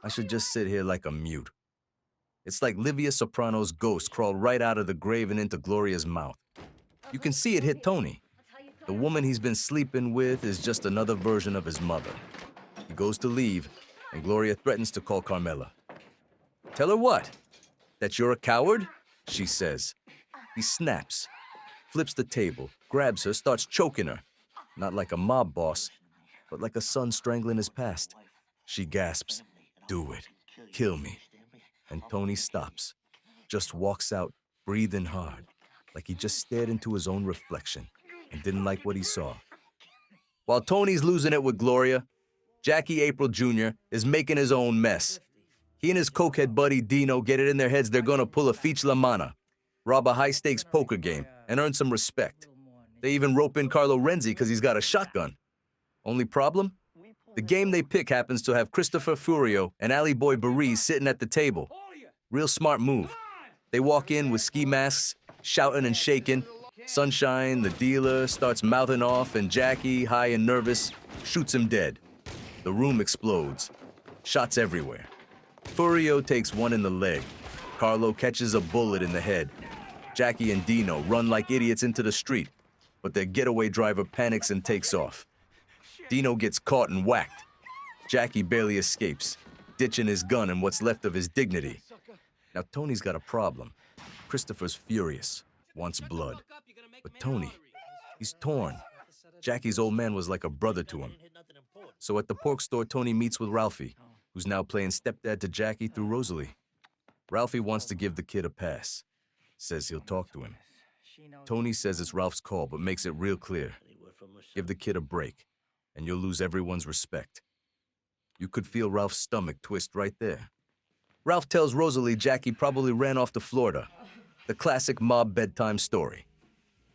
I should just sit here like a mute. It's like Livia Soprano's ghost crawled right out of the grave and into Gloria's mouth. You can see it hit Tony. The woman he's been sleeping with is just another version of his mother. He goes to leave, and Gloria threatens to call Carmela. Tell her what? That you're a coward? She says. He snaps, flips the table, grabs her, starts choking her. Not like a mob boss, but like a son strangling his past. She gasps, do it, kill me. And Tony stops, just walks out, breathing hard, like he just stared into his own reflection and didn't like what he saw. While Tony's losing it with Gloria, Jackie Aprile Jr. is making his own mess. He and his cokehead buddy Dino get it in their heads they're gonna pull a Fich La Mana, rob a high-stakes poker game, and earn some respect. They even rope in Carlo Renzi because he's got a shotgun. Only problem? The game they pick happens to have Christopher Furio and Alley Boy Baree sitting at the table. Real smart move. They walk in with ski masks, shouting and shaking. Sunshine, the dealer, starts mouthing off, and Jackie, high and nervous, shoots him dead. The room explodes. Shots everywhere. Furio takes one in the leg. Carlo catches a bullet in the head. Jackie and Dino run like idiots into the street, but their getaway driver panics and takes off. Dino gets caught and whacked. Jackie barely escapes, ditching his gun and what's left of his dignity. Now Tony's got a problem. Christopher's furious, wants blood. But Tony, he's torn. Jackie's old man was like a brother to him. So at the pork store, Tony meets with Ralphie, who's now playing stepdad to Jackie through Rosalie. Ralphie wants to give the kid a pass. Says he'll talk to him. Tony says it's Ralph's call, but makes it real clear. Give the kid a break, and you'll lose everyone's respect. You could feel Ralph's stomach twist right there. Ralph tells Rosalie Jackie probably ran off to Florida. The classic mob bedtime story.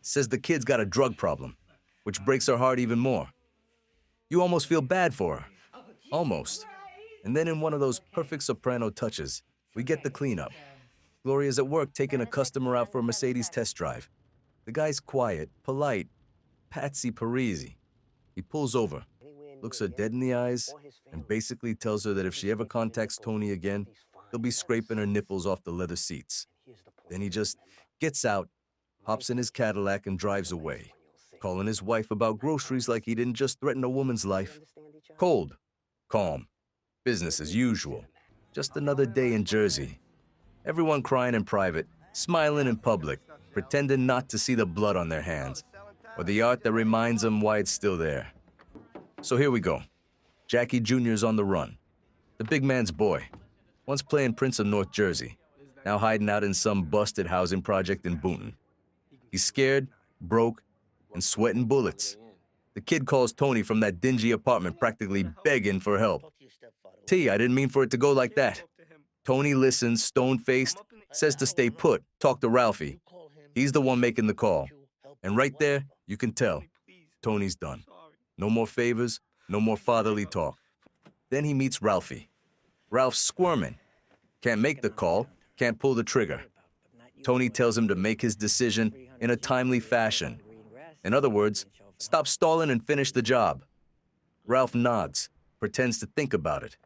Says the kid's got a drug problem, which breaks her heart even more. You almost feel bad for her. Almost. And then in one of those perfect soprano touches, we get the cleanup. Gloria's at work taking a customer out for a Mercedes test drive. The guy's quiet, polite, Patsy Parisi. He pulls over, looks her dead in the eyes, and basically tells her that if she ever contacts Tony again, he'll be scraping her nipples off the leather seats. Then he just gets out, hops in his Cadillac, and drives away, calling his wife about groceries like he didn't just threaten a woman's life. Cold, calm, business as usual. Just another day in Jersey. Everyone crying in private, smiling in public, pretending not to see the blood on their hands, or the art that reminds them why it's still there. So here we go. Jackie Jr.'s on the run. The big man's boy. Once playing Prince of North Jersey, now hiding out in some busted housing project in Boonton. He's scared, broke, and sweating bullets. The kid calls Tony from that dingy apartment, practically begging for help. T, I didn't mean for it to go like that. Tony listens, stone-faced, says to stay put, talk to Ralphie. He's the one making the call. And right there, you can tell, Tony's done. No more favors, no more fatherly talk. Then he meets Ralphie. Ralph's squirming. Can't make the call, can't pull the trigger. Tony tells him to make his decision in a timely fashion. In other words, stop stalling and finish the job. Ralph nods, pretends to think about it.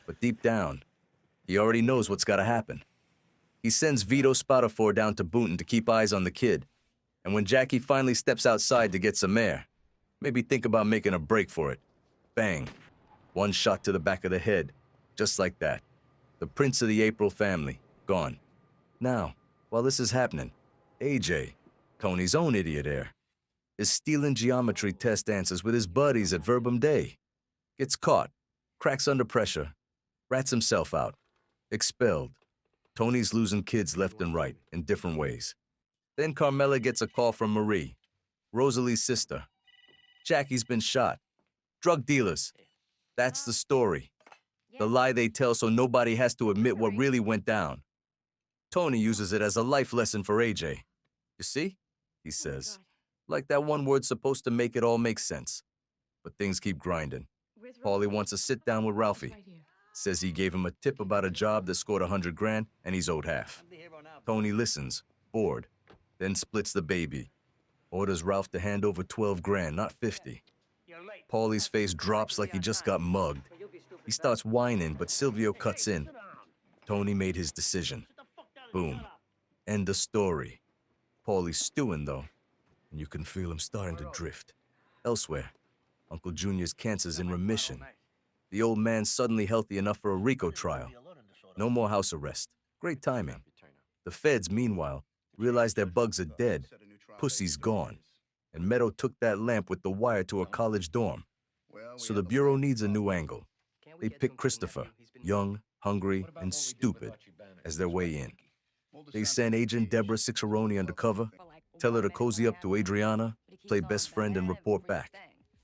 But deep down, he already knows what's got to happen. He sends Vito Spatafor down to Boonton to keep eyes on the kid. And when Jackie finally steps outside to get some air, maybe think about making a break for it. Bang. One shot to the back of the head. Just like that. The prince of the Aprile family, gone. Now, while this is happening, AJ, Tony's own idiot heir, is stealing geometry test answers with his buddies at Verbum Day. Gets caught, cracks under pressure, rats himself out, expelled. Tony's losing kids left and right in different ways. Then Carmela gets a call from Marie, Rosalie's sister. Jackie's been shot. Drug dealers. That's the story. The lie they tell so nobody has to admit what really went down. Tony uses it as a life lesson for AJ. You see? He says. Like that one word's supposed to make it all make sense. But things keep grinding. Paulie wants to sit down with Ralphie. Says he gave him a tip about a job that scored $100,000 and he's owed half. Tony listens, bored, then splits the baby. Orders Ralph to hand over $12,000, not 50. Paulie's face drops like he just got mugged. He starts whining, but Silvio cuts in. Tony made his decision. Boom. End of story. Paulie's stewing, though, and you can feel him starting to drift. Elsewhere, Uncle Junior's cancer's in remission. The old man's suddenly healthy enough for a RICO trial. No more house arrest. Great timing. The feds, meanwhile, realize their bugs are dead. Pussy's gone. And Meadow took that lamp with the wire to a college dorm. So the Bureau needs a new angle. They pick Christopher, young, hungry, and stupid, as their way in. They send Agent Deborah Ciccerone undercover, tell her to cozy up to Adriana, play best friend, and report back.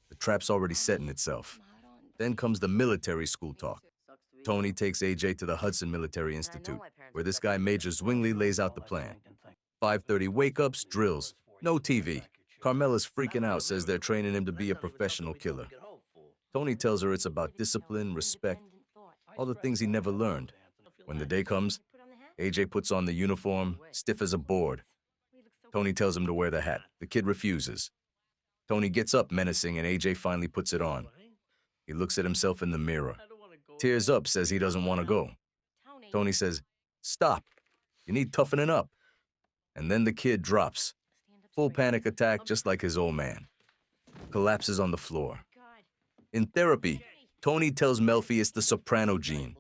The trap's already setting itself. Then comes the military school talk. Tony takes AJ to the Hudson Military Institute, where this guy Major Zwingli lays out the plan. 5:30 wake-ups, drills, no TV. Carmela's freaking out, says they're training him to be a professional killer. Tony tells her it's about discipline, respect, all the things he never learned. When the day comes, AJ puts on the uniform, stiff as a board. Tony tells him to wear the hat. The kid refuses. Tony gets up menacing, and AJ finally puts it on. He looks at himself in the mirror. Tears up, says he doesn't want to go. Tony says, "Stop. You need toughening up." And then the kid drops. Full panic attack, just like his old man. Collapses on the floor. In therapy, Tony tells Melfi it's the Soprano gene.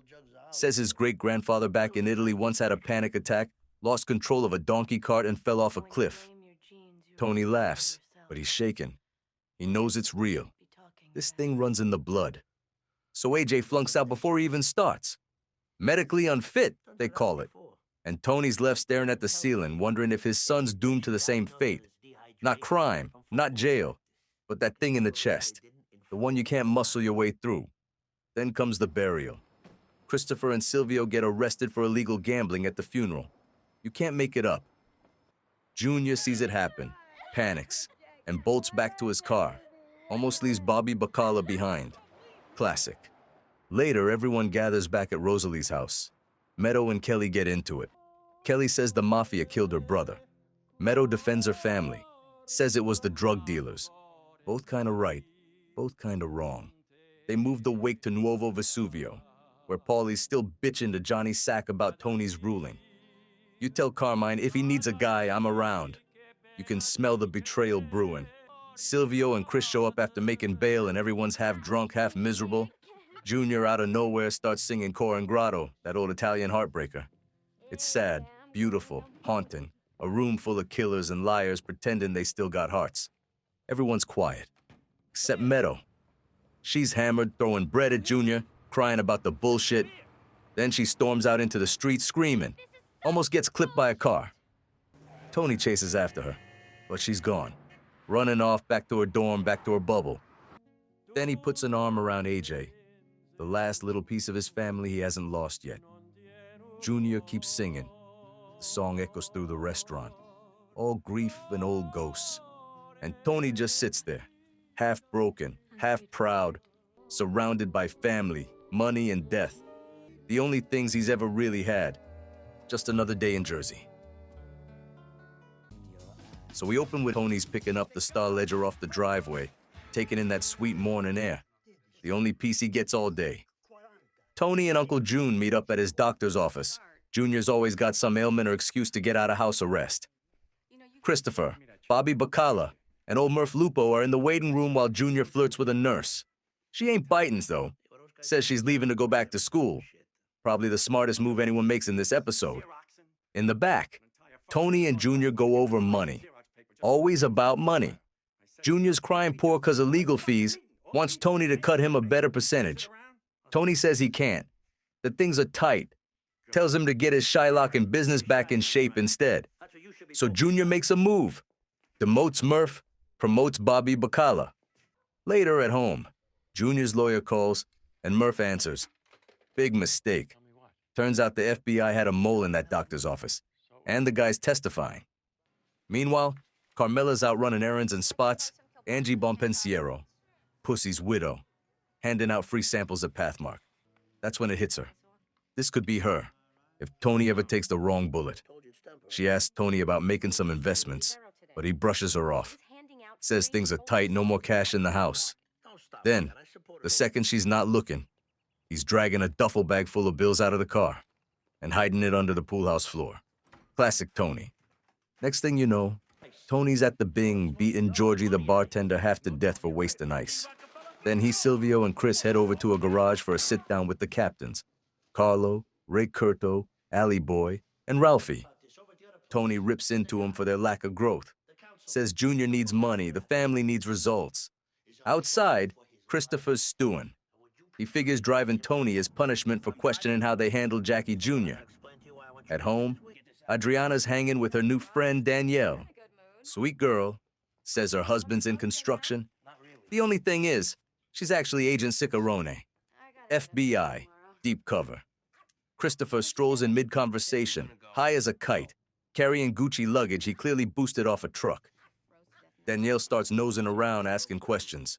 Says his great-grandfather back in Italy once had a panic attack, lost control of a donkey cart, and fell off a cliff. Tony laughs, but he's shaken. He knows it's real. This thing runs in the blood. So AJ flunks out before he even starts. Medically unfit, they call it. And Tony's left staring at the ceiling, wondering if his son's doomed to the same fate. Not crime, not jail, but that thing in the chest. The one you can't muscle your way through. Then comes the burial. Christopher and Silvio get arrested for illegal gambling at the funeral. You can't make it up. Junior sees it happen, panics, and bolts back to his car. Almost leaves Bobby Bacala behind. Classic. Later, everyone gathers back at Rosalie's house. Meadow and Kelly get into it. Kelly says the mafia killed her brother. Meadow defends her family. Says it was the drug dealers. Both kind of right, both kind of wrong. They move the wake to Nuovo Vesuvio, where Paulie's still bitching to Johnny Sack about Tony's ruling. You tell Carmine if he needs a guy, I'm around. You can smell the betrayal brewing. Silvio and Chris show up after making bail and everyone's half drunk, half miserable. Junior out of nowhere starts singing Cor and Grotto, that old Italian heartbreaker. It's sad, beautiful, haunting, a room full of killers and liars pretending they still got hearts. Everyone's quiet, except Meadow. She's hammered, throwing bread at Junior, crying about the bullshit. Then she storms out into the street screaming, almost gets clipped by a car. Tony chases after her, but she's gone. running off back to her dorm, back to her bubble. Then he puts an arm around AJ, the last little piece of his family he hasn't lost yet. Junior keeps singing. The song echoes through the restaurant. All grief and old ghosts. And Tony just sits there, half broken, half proud, surrounded by family, money, and death. The only things he's ever really had. Just another day in Jersey. So we open with Tony's picking up the Star Ledger off the driveway, taking in that sweet morning air. The only peace he gets all day. Tony and Uncle June meet up at his doctor's office. Junior's always got some ailment or excuse to get out of house arrest. Christopher, Bobby Bacala, and old Murph Lupo are in the waiting room while Junior flirts with a nurse. She ain't biting, though. Says she's leaving to go back to school. Probably the smartest move anyone makes in this episode. In the back, Tony and Junior go over money. Always about money. Junior's crying poor because of legal fees, wants Tony to cut him a better percentage. Tony says he can't, that things are tight, tells him to get his Shylock and business back in shape instead. So Junior makes a move, demotes Murph, promotes Bobby Bacala. Later at home, Junior's lawyer calls, and Murph answers. Big mistake. Turns out the FBI had a mole in that doctor's office, and the guy's testifying. Meanwhile, Carmela's out running errands and spots Angie Bonpensiero, Pussy's widow, handing out free samples of Pathmark. That's when it hits her. This could be her, if Tony ever takes the wrong bullet. She asks Tony about making some investments, but he brushes her off. Says things are tight, no more cash in the house. Then, the second she's not looking, he's dragging a duffel bag full of bills out of the car and hiding it under the pool house floor. Classic Tony. Next thing you know, Tony's at the Bing beating Georgie the bartender half to death for wasting ice. Then he, Silvio, and Chris head over to a garage for a sit-down with the captains. Carlo, Ray Curto, Allie Boy, and Ralphie. Tony rips into them for their lack of growth. Says Junior needs money, the family needs results. Outside, Christopher's stewing. He figures driving Tony as punishment for questioning how they handled Jackie Jr. At home, Adriana's hanging with her new friend Danielle. Sweet girl, says her husband's in construction. The only thing is, she's actually Agent Cicarone. FBI, deep cover. Christopher strolls in mid-conversation, high as a kite, carrying Gucci luggage he clearly boosted off a truck. Danielle starts nosing around, asking questions.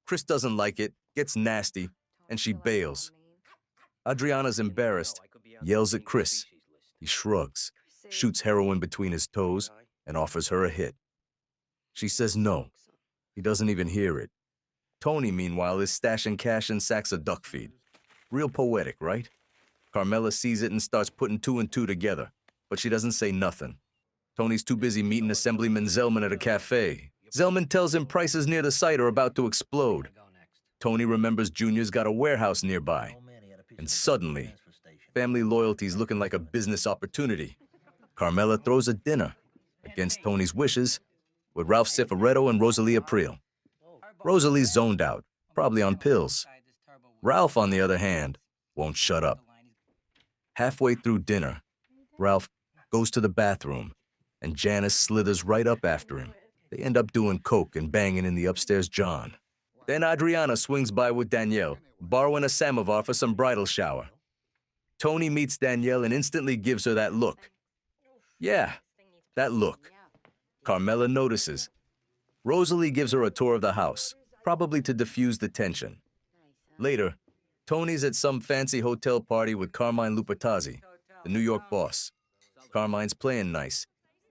Chris doesn't like it, gets nasty, and she bails. Adriana's embarrassed, yells at Chris. He shrugs, shoots heroin between his toes, and offers her a hit. She says no. He doesn't even hear it. Tony, meanwhile, is stashing cash in sacks of duck feed. Real poetic, right? Carmela sees it and starts putting two and two together, but she doesn't say nothing. Tony's too busy meeting Assemblyman Zellman at a cafe. Zellman tells him prices near the site are about to explode. Tony remembers Junior's got a warehouse nearby. And suddenly, family loyalty's looking like a business opportunity. Carmela throws a dinner, against Tony's wishes, with Ralph Cifaretto and Rosalie Aprile. Rosalie's zoned out, probably on pills. Ralph, on the other hand, won't shut up. Halfway through dinner, Ralph goes to the bathroom, and Janice slithers right up after him. They end up doing coke and banging in the upstairs john. Then Adriana swings by with Danielle, borrowing a samovar for some bridal shower. Tony meets Danielle and instantly gives her that look. Yeah, that look. Carmela notices. Rosalie gives her a tour of the house, probably to diffuse the tension. Later, Tony's at some fancy hotel party with Carmine Lupatazzi, the New York boss. Carmine's playing nice,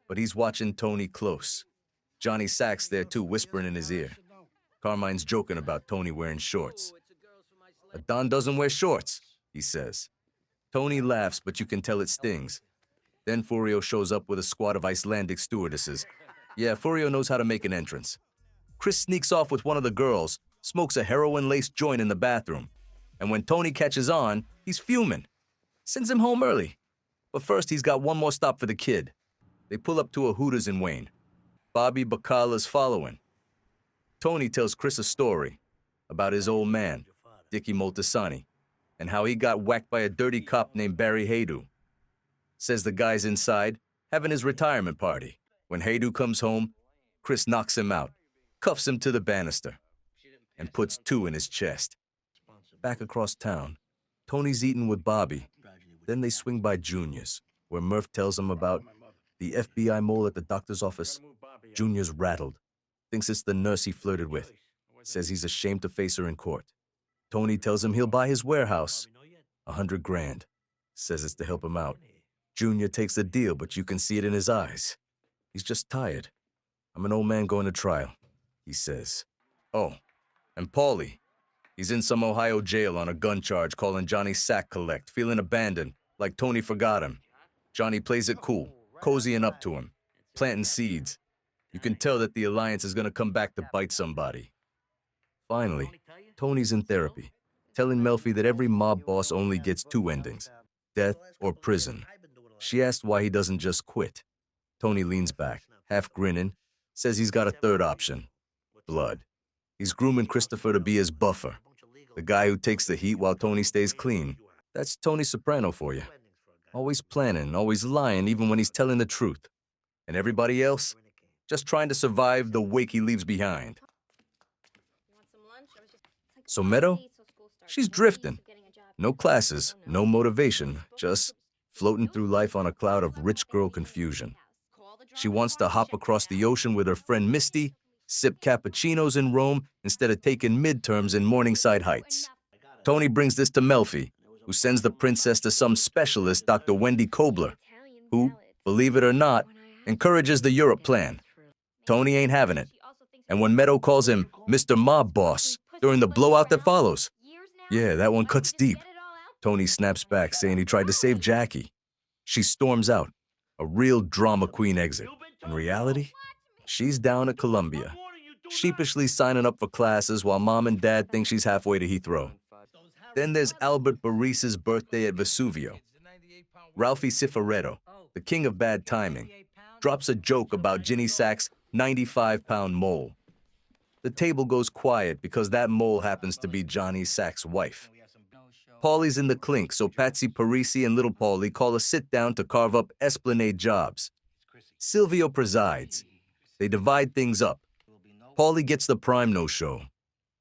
but he's watching Tony close. Johnny Sack's there too, whispering in his ear. Carmine's joking about Tony wearing shorts. A Don doesn't wear shorts, he says. Tony laughs, but you can tell it stings. Then Furio shows up with a squad of Icelandic stewardesses. Yeah, Furio knows how to make an entrance. Chris sneaks off with one of the girls, smokes a heroin-laced joint in the bathroom. And when Tony catches on, he's fuming. Sends him home early. But first, he's got one more stop for the kid. They pull up to a Hooters in Wayne. Bobby Bacala's following. Tony tells Chris a story about his old man, Dickie Moltisanti, and how he got whacked by a dirty cop named Barry Haydu. Says the guy's inside, having his retirement party. When Haydu comes home, Chris knocks him out, cuffs him to the banister, and puts 2 in his chest. Back across town, Tony's eating with Bobby. Then they swing by Junior's, where Murph tells him about the FBI mole at the doctor's office. Junior's rattled, thinks it's the nurse he flirted with, says he's ashamed to face her in court. Tony tells him he'll buy his warehouse, $100 grand, says it's to help him out. Junior takes the deal, but you can see it in his eyes. He's just tired. I'm an old man going to trial, he says. Oh, and Paulie. He's in some Ohio jail on a gun charge calling Johnny sack collect, feeling abandoned, like Tony forgot him. Johnny plays it cool, cozying up to him, planting seeds. You can tell that the alliance is going to come back to bite somebody. Finally, Tony's in therapy, telling Melfi that every mob boss only gets 2 endings, death or prison. She asked why he doesn't just quit. Tony leans back, half grinning, says he's got a 3rd option, blood. He's grooming Christopher to be his buffer, the guy who takes the heat while Tony stays clean. That's Tony Soprano for you. Always planning, always lying, even when he's telling the truth. And everybody else, just trying to survive the wake he leaves behind. So Meadow, she's drifting. No classes, no motivation, just floating through life on a cloud of rich girl confusion. She wants to hop across the ocean with her friend Misty, sip cappuccinos in Rome instead of taking midterms in Morningside Heights. Tony brings this to Melfi, who sends the princess to some specialist, Dr. Wendy Kobler, who, believe it or not, encourages the Europe plan. Tony ain't having it. And when Meadow calls him Mr. Mob Boss during the blowout that follows, yeah, that one cuts deep. Tony snaps back, saying he tried to save Jackie. She storms out, a real drama queen exit. In reality, she's down at Columbia, sheepishly signing up for classes while Mom and Dad think she's halfway to Heathrow. Then there's Albert Boris's birthday at Vesuvio. Ralphie Cifaretto, the king of bad timing, drops a joke about Ginny Sack's 95-pound mole. The table goes quiet because that mole happens to be Johnny Sack's wife. Paulie's in the clink, so Patsy Parisi and little Paulie call a sit-down to carve up Esplanade jobs. Silvio presides. They divide things up. Paulie gets the prime no-show.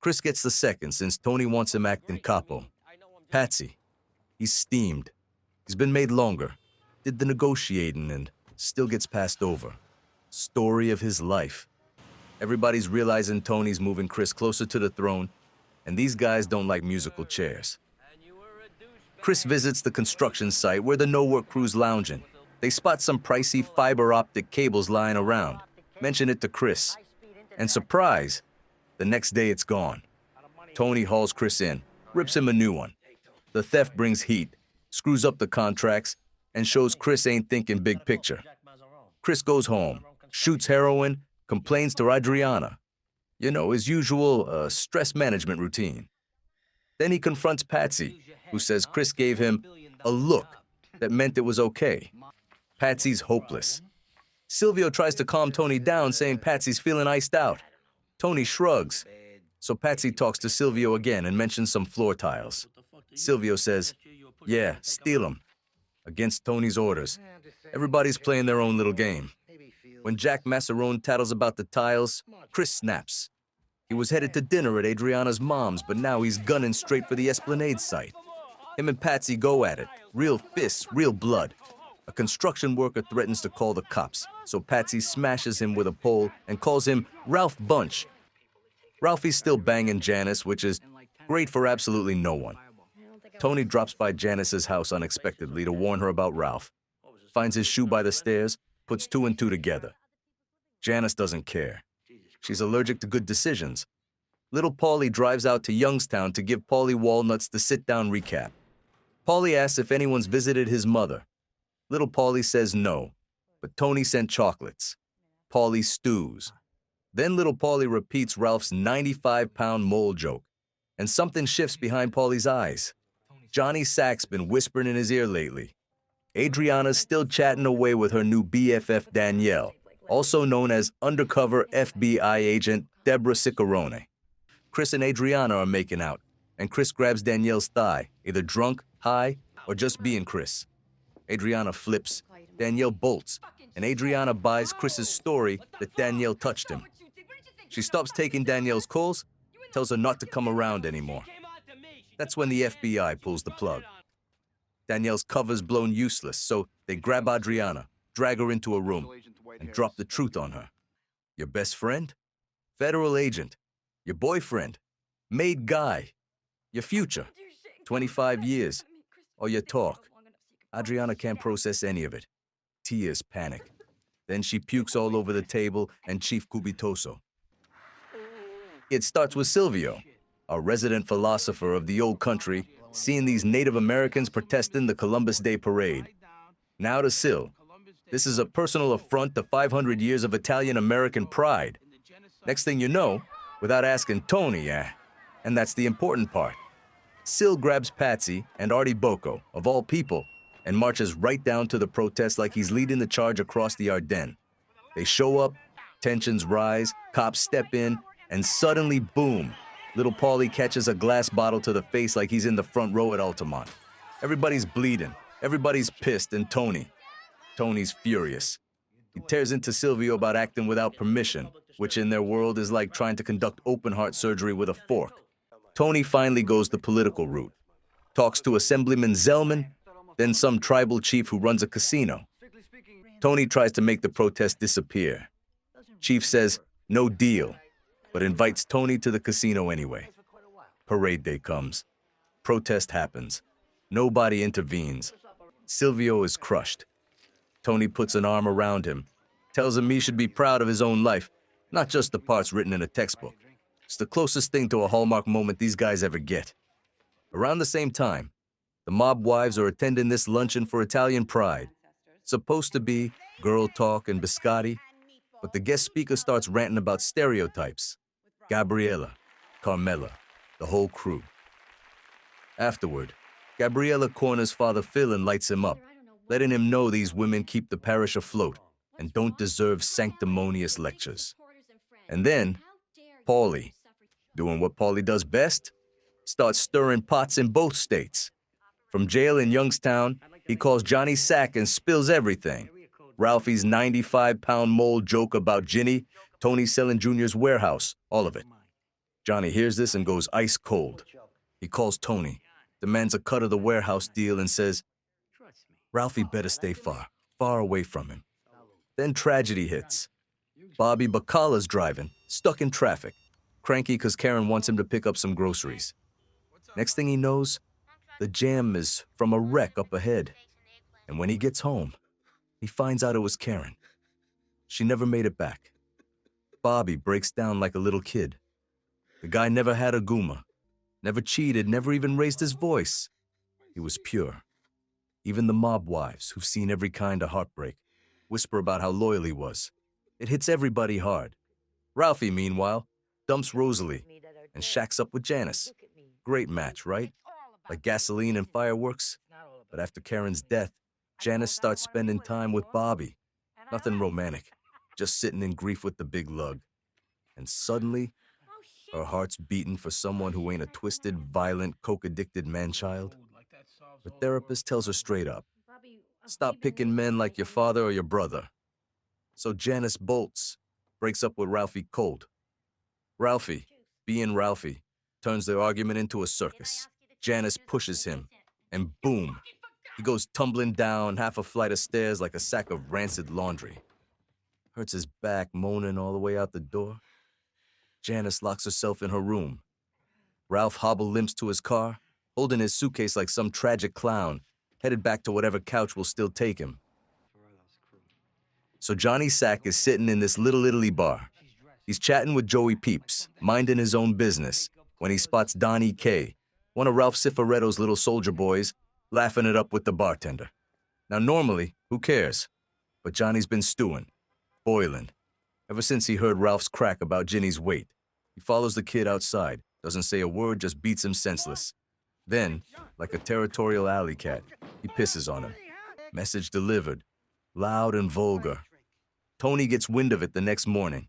Chris gets the second since Tony wants him acting capo. Patsy, he's steamed. He's been made longer, did the negotiating and still gets passed over. Story of his life. Everybody's realizing Tony's moving Chris closer to the throne, and these guys don't like musical chairs. Chris visits the construction site where the no-work crew's lounging. They spot some pricey fiber optic cables lying around, mention it to Chris, and surprise, the next day it's gone. Tony hauls Chris in, rips him a new one. The theft brings heat, screws up the contracts, and shows Chris ain't thinking big picture. Chris goes home, shoots heroin, complains to Adriana. You know, his usual stress management routine. Then he confronts Patsy, who says Chris gave him a look that meant it was okay. Patsy's hopeless. Silvio tries to calm Tony down, saying Patsy's feeling iced out. Tony shrugs. So Patsy talks to Silvio again and mentions some floor tiles. Silvio says, yeah, steal them. Against Tony's orders. Everybody's playing their own little game. When Jack Massarone tattles about the tiles, Chris snaps. He was headed to dinner at Adriana's mom's, but now he's gunning straight for the Esplanade site. Him and Patsy go at it. Real fists, real blood. A construction worker threatens to call the cops, so Patsy smashes him with a pole and calls him Ralph Bunch. Ralphie's still banging Janice, which is great for absolutely no one. Tony drops by Janice's house unexpectedly to warn her about Ralph. Finds his shoe by the stairs, puts 2 and 2 together. Janice doesn't care. She's allergic to good decisions. Little Paulie drives out to Youngstown to give Paulie Walnuts the sit-down recap. Paulie asks if anyone's visited his mother. Little Paulie says no, but Tony sent chocolates. Paulie stews. Then little Paulie repeats Ralph's 95-pound mole joke, and something shifts behind Paulie's eyes. Johnny Sack's been whispering in his ear lately. Adriana's still chatting away with her new BFF Danielle, also known as undercover FBI agent Deborah Ciccarone. Chris and Adriana are making out, and Chris grabs Danielle's thigh, either drunk, high, or just being Chris. Adriana flips, Danielle bolts, and Adriana buys Chris's story that Danielle touched him. She stops taking Danielle's calls, tells her not to come around anymore. That's when the FBI pulls the plug. Danielle's cover's blown useless, so they grab Adriana, drag her into a room, and drop the truth on her. Your best friend? Federal agent. Your boyfriend? Made guy. Your future? 25 years. Or your talk. Adriana can't process any of it. Tears panic. Then she pukes all over the table and Chief Cubitoso. It starts with Silvio, a resident philosopher of the old country, seeing these Native Americans protesting the Columbus Day parade. Now to Sil. This is a personal affront to 500 years of Italian-American pride. Next thing you know, without asking Tony, and that's the important part, Sil grabs Patsy and Artie Bocco, of all people, and marches right down to the protest like he's leading the charge across the Ardennes. They show up, tensions rise, cops step in, and suddenly, boom, little Paulie catches a glass bottle to the face like he's in the front row at Altamont. Everybody's bleeding, everybody's pissed, and Tony's furious. He tears into Silvio about acting without permission, which in their world is like trying to conduct open-heart surgery with a fork. Tony finally goes the political route, talks to Assemblyman Zellman, then some tribal chief who runs a casino. Tony tries to make the protest disappear. Chief says, no deal, but invites Tony to the casino anyway. Parade day comes. Protest happens. Nobody intervenes. Silvio is crushed. Tony puts an arm around him, tells him he should be proud of his own life, not just the parts written in a textbook. It's the closest thing to a Hallmark moment these guys ever get. Around the same time, the mob wives are attending this luncheon for Italian pride. Supposed to be girl talk and biscotti, but the guest speaker starts ranting about stereotypes. Gabriella, Carmela, the whole crew. Afterward, Gabriella corners Father Phil and lights him up, letting him know these women keep the parish afloat and don't deserve sanctimonious lectures. And then, Paulie, doing what Paulie does best, starts stirring pots in both states. From jail in Youngstown, he calls Johnny Sack and spills everything. Ralphie's 95-pound mole joke about Ginny, Tony selling Junior's warehouse, all of it. Johnny hears this and goes ice cold. He calls Tony, demands a cut of the warehouse deal and says, Ralphie better stay far away from him. Then tragedy hits. Bobby Bacala's driving, stuck in traffic, cranky because Karen wants him to pick up some groceries. Next thing he knows, the jam is from a wreck up ahead. And when he gets home, he finds out it was Karen. She never made it back. Bobby breaks down like a little kid. The guy never had a guma, never cheated, never even raised his voice. He was pure. Even the mob wives, who've seen every kind of heartbreak, whisper about how loyal he was. It hits everybody hard. Ralphie, meanwhile, dumps Rosalie and shacks up with Janice. Great match, right? Like gasoline and fireworks. But after Karen's death, Janice starts spending time with Bobby. Nothing romantic, just sitting in grief with the big lug. And suddenly, her heart's beating for someone who ain't a twisted, violent, coke-addicted man-child. Her therapist tells her straight up, stop picking men like your father or your brother. So Janice bolts, breaks up with Ralphie cold. Ralphie, being Ralphie, turns their argument into a circus. Janice pushes him, and boom, he goes tumbling down half a flight of stairs like a sack of rancid laundry. Hurts his back, moaning all the way out the door. Janice locks herself in her room. Ralph hobble limps to his car, holding his suitcase like some tragic clown, headed back to whatever couch will still take him. So Johnny Sack is sitting in this Little Italy bar. He's chatting with Joey Peeps, minding his own business, when he spots Donnie K., one of Ralph Cifaretto's little soldier boys, laughing it up with the bartender. Now normally, who cares? But Johnny's been stewing, boiling, ever since he heard Ralph's crack about Ginny's weight. He follows the kid outside, doesn't say a word, just beats him senseless. Then, like a territorial alley cat, he pisses on him. Message delivered, loud and vulgar. Tony gets wind of it the next morning.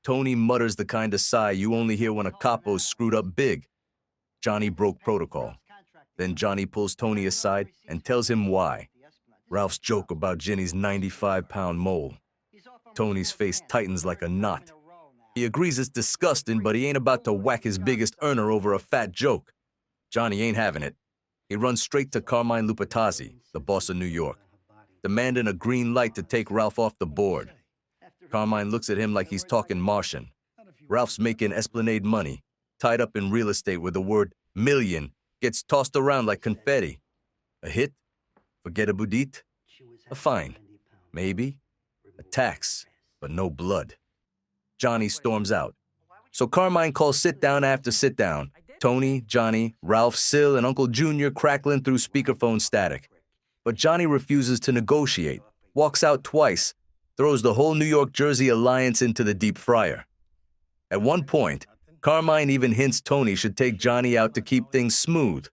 Tony mutters the kind of sigh you only hear when a capo's screwed up big. Johnny broke protocol. Then Johnny pulls Tony aside and tells him why. Ralph's joke about Ginny's 95-pound mole. Tony's face tightens like a knot. He agrees it's disgusting, but he ain't about to whack his biggest earner over a fat joke. Johnny ain't having it. He runs straight to Carmine Lupatazzi, the boss of New York, demanding a green light to take Ralph off the board. Carmine looks at him like he's talking Martian. Ralph's making Esplanade money, tied up in real estate where the word million gets tossed around like confetti. A hit? Forgettable deed? A fine? Maybe? A tax, but no blood. Johnny storms out. So Carmine calls sit-down after sit-down. Tony, Johnny, Ralph, Sil, and Uncle Junior crackling through speakerphone static. But Johnny refuses to negotiate, walks out twice, throws the whole New York-Jersey alliance into the deep fryer. At one point, Carmine even hints Tony should take Johnny out to keep things smooth.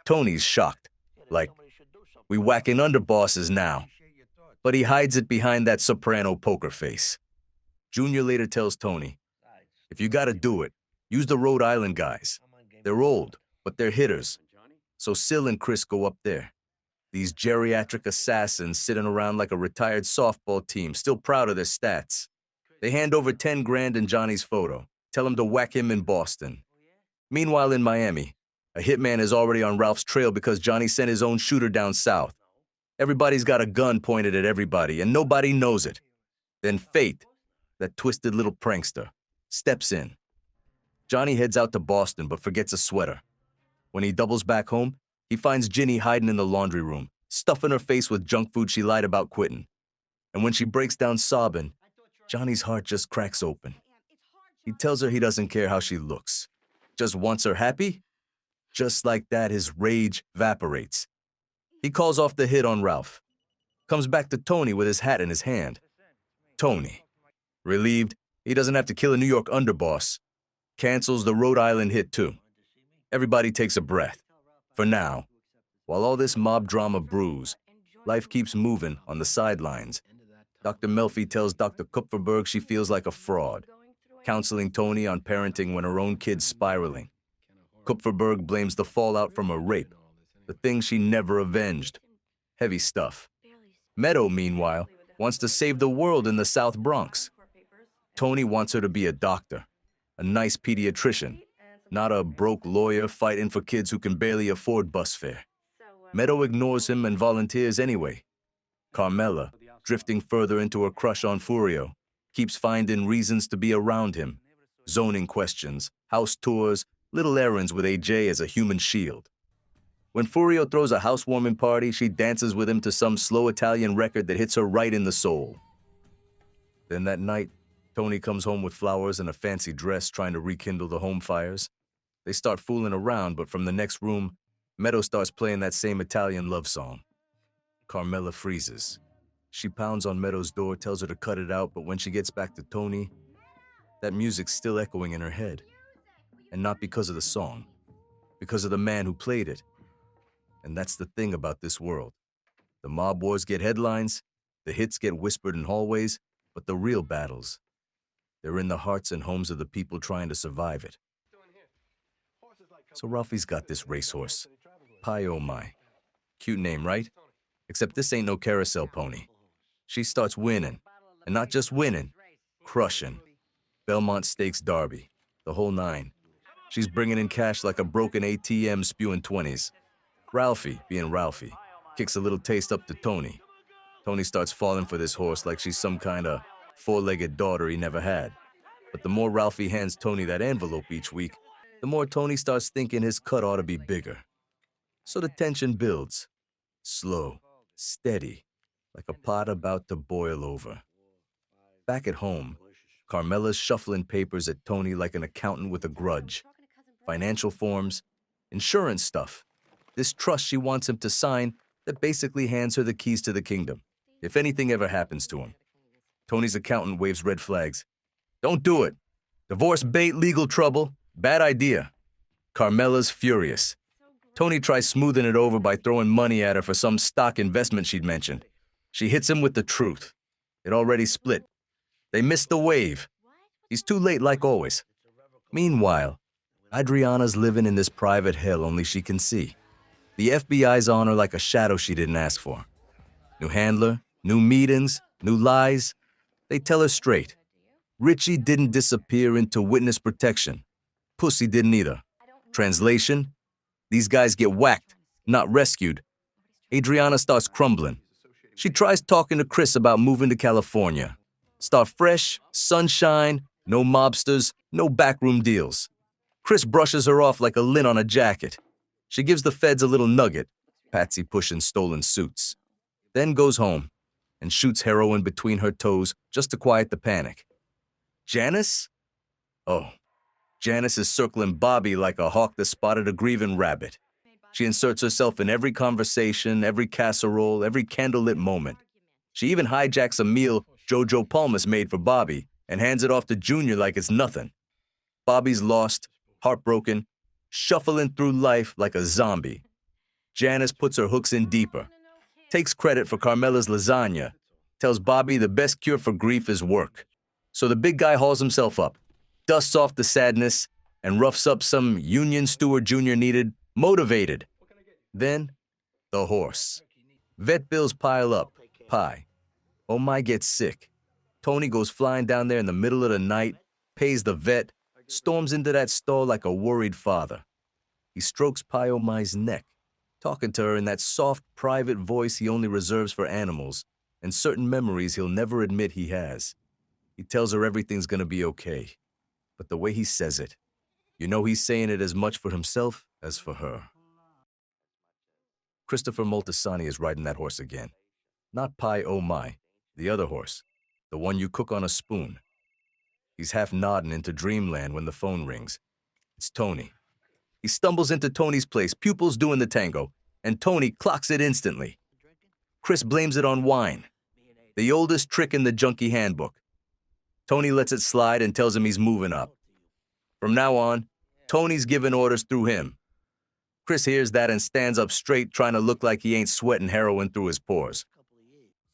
Tony's shocked, like, we whacking underbosses now. But he hides it behind that Soprano poker face. Junior later tells Tony, if you gotta do it, use the Rhode Island guys. They're old, but they're hitters. So Sil and Chris go up there. These geriatric assassins sitting around like a retired softball team, still proud of their stats. They hand over 10 grand in Johnny's photo, tell him to whack him in Boston. Meanwhile in Miami, a hitman is already on Ralph's trail because Johnny sent his own shooter down south. Everybody's got a gun pointed at everybody, and nobody knows it. Then fate, that twisted little prankster, steps in. Johnny heads out to Boston but forgets a sweater. When he doubles back home, he finds Ginny hiding in the laundry room, stuffing her face with junk food she lied about quitting. And when she breaks down sobbing, Johnny's heart just cracks open. He tells her he doesn't care how she looks, just wants her happy. Just like that, his rage evaporates. He calls off the hit on Ralph, comes back to Tony with his hat in his hand. Tony, relieved he doesn't have to kill a New York underboss, cancels the Rhode Island hit too. Everybody takes a breath. For now, while all this mob drama brews, life keeps moving on the sidelines. Dr. Melfi tells Dr. Kupferberg she feels like a fraud, counseling Tony on parenting when her own kid's spiraling. Kupferberg blames the fallout from a rape, the thing she never avenged. Heavy stuff. Meadow, meanwhile, wants to save the world in the South Bronx. Tony wants her to be a doctor, a nice pediatrician, not a broke lawyer fighting for kids who can barely afford bus fare. Meadow ignores him and volunteers anyway. Carmela, drifting further into her crush on Furio, keeps finding reasons to be around him. Zoning questions, house tours, little errands with AJ as a human shield. When Furio throws a housewarming party, she dances with him to some slow Italian record that hits her right in the soul. Then that night, Tony comes home with flowers and a fancy dress trying to rekindle the home fires. They start fooling around, but from the next room, Meadow starts playing that same Italian love song. Carmela freezes. She pounds on Meadow's door, tells her to cut it out, but when she gets back to Tony, that music's still echoing in her head. And not because of the song, because of the man who played it. And that's the thing about this world. The mob wars get headlines, the hits get whispered in hallways, but the real battles, they're in the hearts and homes of the people trying to survive it. So Ralphie's got this racehorse, Pi Oh My. Cute name, right? Except this ain't no carousel pony. She starts winning, and not just winning, crushing. Belmont Stakes Derby, the whole nine. She's bringing in cash like a broken ATM spewing 20s. Ralphie, being Ralphie, kicks a little taste up to Tony. Tony starts falling for this horse like she's some kind of four-legged daughter he never had. But the more Ralphie hands Tony that envelope each week, the more Tony starts thinking his cut ought to be bigger. So the tension builds, slow, steady, like a pot about to boil over. Back at home, Carmela's shuffling papers at Tony like an accountant with a grudge. Financial forms, insurance stuff. This trust she wants him to sign that basically hands her the keys to the kingdom, if anything ever happens to him. Tony's accountant waves red flags. Don't do it. Divorce bait, legal trouble, bad idea. Carmela's furious. Tony tries smoothing it over by throwing money at her for some stock investment she'd mentioned. She hits him with the truth. It already split. They missed the wave. He's too late like always. Meanwhile, Adriana's living in this private hell only she can see. The FBI's on her like a shadow she didn't ask for. New handler, new meetings, new lies. They tell her straight. Richie didn't disappear into witness protection. Pussy didn't either. Translation: these guys get whacked, not rescued. Adriana starts crumbling. She tries talking to Chris about moving to California. Start fresh, sunshine, no mobsters, no backroom deals. Chris brushes her off like a lint on a jacket. She gives the feds a little nugget, Patsy pushing stolen suits. Then goes home and shoots heroin between her toes just to quiet the panic. Janice? Oh, Janice is circling Bobby like a hawk that spotted a grieving rabbit. She inserts herself in every conversation, every casserole, every candlelit moment. She even hijacks a meal Jojo Palmas made for Bobby and hands it off to Junior like it's nothing. Bobby's lost, heartbroken, shuffling through life like a zombie. Janice puts her hooks in deeper, takes credit for Carmela's lasagna, tells Bobby the best cure for grief is work. So the big guy hauls himself up, dusts off the sadness, and roughs up some union steward Junior needed, motivated. Then, the horse. Vet bills pile up. Pie. Oh my gets sick. Tony goes flying down there in the middle of the night, pays the vet, storms into that stall like a worried father. He strokes Pie Oh My's neck, talking to her in that soft, private voice he only reserves for animals, and certain memories he'll never admit he has. He tells her everything's gonna be okay. But the way he says it, you know he's saying it as much for himself as for her. Christopher Moltisanti is riding that horse again. Not Pie Oh My, the other horse, the one you cook on a spoon. He's half nodding into dreamland when the phone rings. It's Tony. He stumbles into Tony's place, pupils doing the tango, and Tony clocks it instantly. Chris blames it on wine, the oldest trick in the junkie handbook. Tony lets it slide and tells him he's moving up. From now on, Tony's giving orders through him. Chris hears that and stands up straight, trying to look like he ain't sweating heroin through his pores.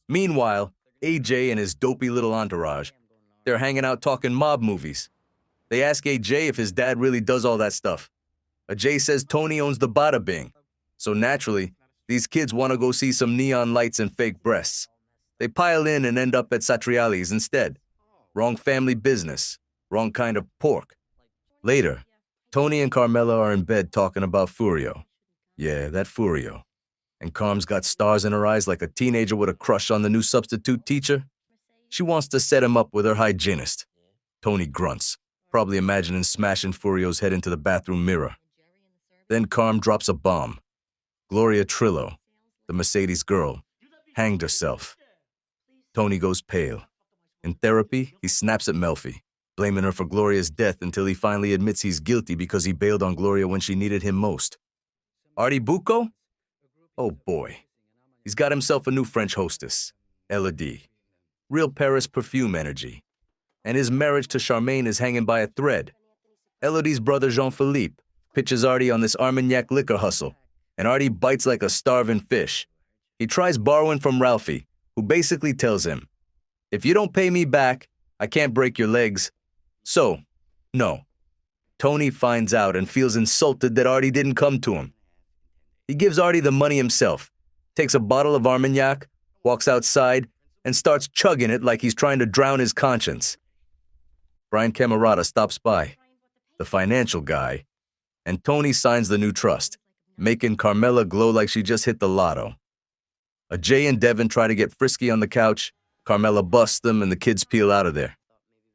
Meanwhile, AJ and his dopey little entourage, they're hanging out talking mob movies. They ask AJ if his dad really does all that stuff. AJ says Tony owns the Bada Bing, so naturally, these kids want to go see some neon lights and fake breasts. They pile in and end up at Satriali's instead. Wrong family business, wrong kind of pork. Later, Tony and Carmela are in bed talking about Furio. Yeah, that Furio. And Carm's got stars in her eyes like a teenager with a crush on the new substitute teacher. She wants to set him up with her hygienist. Tony grunts, probably imagining smashing Furio's head into the bathroom mirror. Then Carm drops a bomb. Gloria Trillo, the Mercedes girl, hanged herself. Tony goes pale. In therapy, he snaps at Melfi, blaming her for Gloria's death until he finally admits he's guilty because he bailed on Gloria when she needed him most. Artie Bucco? Oh boy. He's got himself a new French hostess, Elodie. Real Paris perfume energy. And his marriage to Charmaine is hanging by a thread. Elodie's brother Jean-Philippe pitches Artie on this Armagnac liquor hustle, and Artie bites like a starving fish. He tries borrowing from Ralphie, who basically tells him, if you don't pay me back, I can't break your legs. So, no. Tony finds out and feels insulted that Artie didn't come to him. He gives Artie the money himself, takes a bottle of Armagnac, walks outside, and starts chugging it like he's trying to drown his conscience. Brian Camerata stops by, the financial guy, and Tony signs the new trust, making Carmela glow like she just hit the lotto. Ajay and Devin try to get frisky on the couch. Carmela busts them and the kids peel out of there.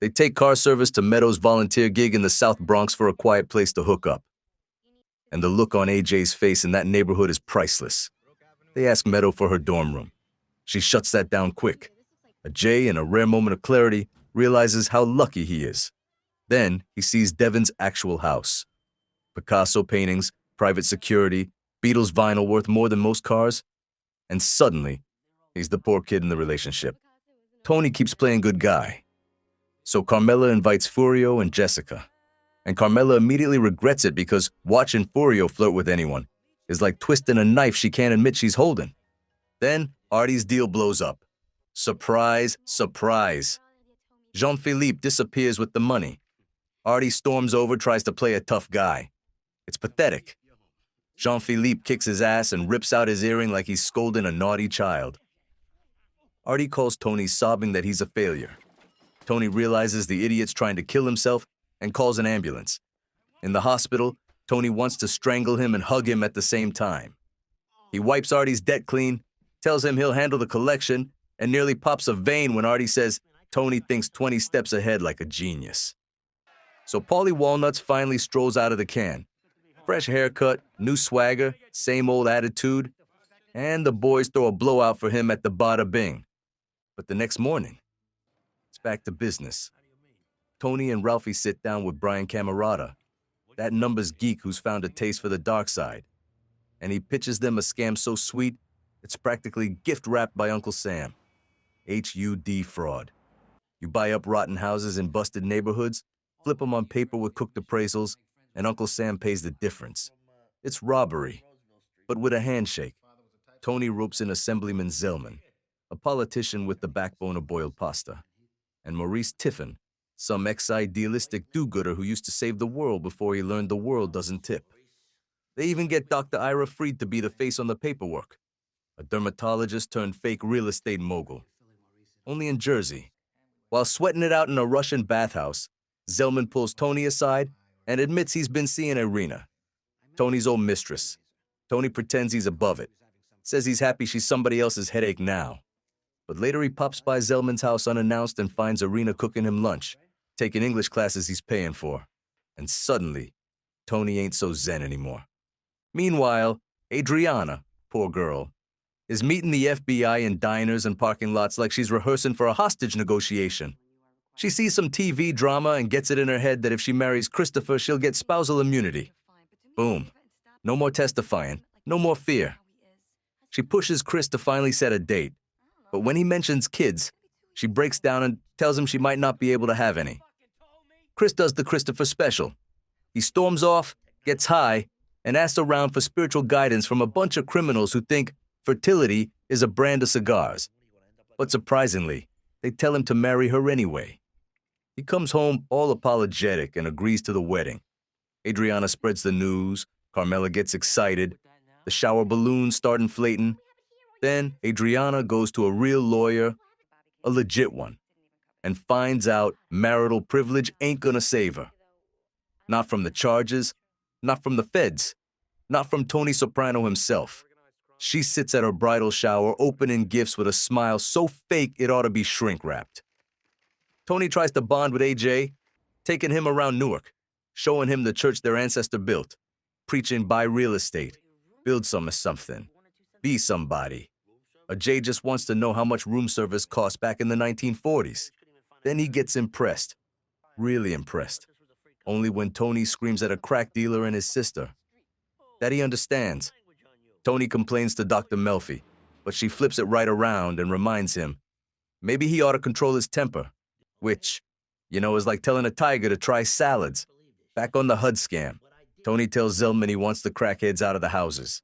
They take car service to Meadows' volunteer gig in the South Bronx for a quiet place to hook up. And the look on AJ's face in that neighborhood is priceless. They ask Meadow for her dorm room. She shuts that down quick. Ajay, in a rare moment of clarity, realizes how lucky he is. Then he sees Devin's actual house. Picasso paintings, private security, Beatles vinyl worth more than most cars. And suddenly, he's the poor kid in the relationship. Tony keeps playing good guy. So Carmela invites Furio and Jessica. And Carmela immediately regrets it because watching Furio flirt with anyone is like twisting a knife she can't admit she's holding. Then Artie's deal blows up. Surprise, surprise. Jean-Philippe disappears with the money. Artie storms over, tries to play a tough guy. It's pathetic. Jean-Philippe kicks his ass and rips out his earring like he's scolding a naughty child. Artie calls Tony sobbing that he's a failure. Tony realizes the idiot's trying to kill himself and calls an ambulance. In the hospital, Tony wants to strangle him and hug him at the same time. He wipes Artie's debt clean, tells him he'll handle the collection, and nearly pops a vein when Artie says Tony thinks 20 steps ahead like a genius. So Paulie Walnuts finally strolls out of the can. Fresh haircut, new swagger, same old attitude, and the boys throw a blowout for him at the Bada Bing. But the next morning, it's back to business. Tony and Ralphie sit down with Brian Camerata, that numbers geek who's found a taste for the dark side, and he pitches them a scam so sweet, it's practically gift-wrapped by Uncle Sam. HUD fraud. You buy up rotten houses in busted neighborhoods, flip them on paper with cooked appraisals, and Uncle Sam pays the difference. It's robbery, but with a handshake. Tony ropes in Assemblyman Zellman, a politician with the backbone of boiled pasta, and Maurice Tiffin, some ex-idealistic do-gooder who used to save the world before he learned the world doesn't tip. They even get Dr. Ira Fried to be the face on the paperwork, a dermatologist turned fake real estate mogul. Only in Jersey. While sweating it out in a Russian bathhouse, Zellman pulls Tony aside and admits he's been seeing Irina, Tony's old mistress. Tony pretends he's above it, says he's happy she's somebody else's headache now. But later he pops by Zellman's house unannounced and finds Irina cooking him lunch, taking English classes he's paying for. And suddenly, Tony ain't so zen anymore. Meanwhile, Adriana, poor girl, is meeting the FBI in diners and parking lots like she's rehearsing for a hostage negotiation. She sees some TV drama and gets it in her head that if she marries Christopher, she'll get spousal immunity. Boom. No more testifying. No more fear. She pushes Chris to finally set a date. But when he mentions kids, she breaks down and tells him she might not be able to have any. Chris does the Christopher special. He storms off, gets high, and asks around for spiritual guidance from a bunch of criminals who think fertility is a brand of cigars. But surprisingly, they tell him to marry her anyway. He comes home all apologetic and agrees to the wedding. Adriana spreads the news, Carmela gets excited, the shower balloons start inflating. Then Adriana goes to a real lawyer, a legit one, and finds out marital privilege ain't gonna save her. Not from the charges, not from the feds, not from Tony Soprano himself. She sits at her bridal shower opening gifts with a smile so fake it ought to be shrink-wrapped. Tony tries to bond with AJ, taking him around Newark, showing him the church their ancestor built, preaching buy real estate, build something, be somebody. Jay just wants to know how much room service cost back in the 1940s. Then he gets impressed, really impressed, only when Tony screams at a crack dealer and his sister. That he understands. Tony complains to Dr. Melfi, but she flips it right around and reminds him maybe he ought to control his temper, which, is like telling a tiger to try salads. Back on the HUD scam, Tony tells Zellman he wants the crackheads out of the houses.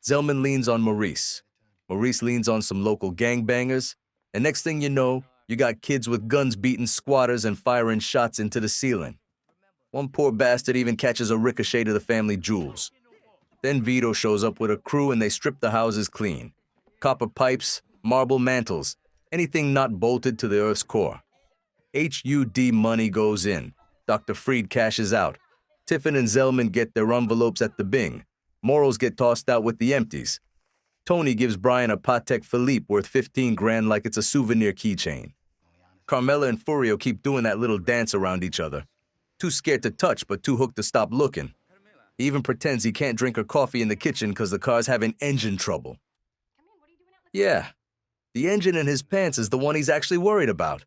Zellman leans on Maurice. Maurice leans on some local gangbangers, and next thing you know, you got kids with guns beating squatters and firing shots into the ceiling. One poor bastard even catches a ricochet to the family jewels. Then Vito shows up with a crew and they strip the houses clean. Copper pipes, marble mantles, anything not bolted to the earth's core. HUD money goes in. Dr. Fried cashes out. Tiffin and Zellman get their envelopes at the Bing. Morals get tossed out with the empties. Tony gives Brian a Patek Philippe worth 15 grand like it's a souvenir keychain. Carmela and Furio keep doing that little dance around each other. Too scared to touch, but too hooked to stop looking. He even pretends he can't drink her coffee in the kitchen because the car's having engine trouble. Yeah, the engine in his pants is the one he's actually worried about.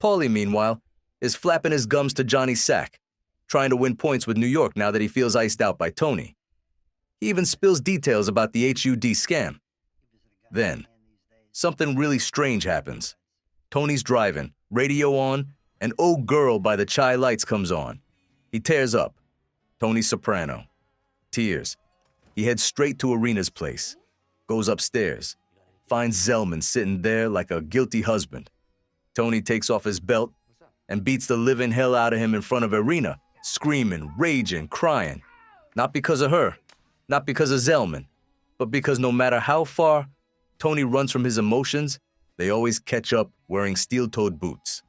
Paulie, meanwhile, is flapping his gums to Johnny Sack, trying to win points with New York now that he feels iced out by Tony. He even spills details about the HUD scam. Then, something really strange happens. Tony's driving, radio on, and Oh Girl by the Chai Lights comes on. He tears up. Tony Soprano. Tears. He heads straight to Irina's place. Goes upstairs. Finds Zellman sitting there like a guilty husband. Tony takes off his belt and beats the living hell out of him in front of Irina, screaming, raging, crying. Not because of her, not because of Zellman, but because no matter how far Tony runs from his emotions, they always catch up wearing steel-toed boots.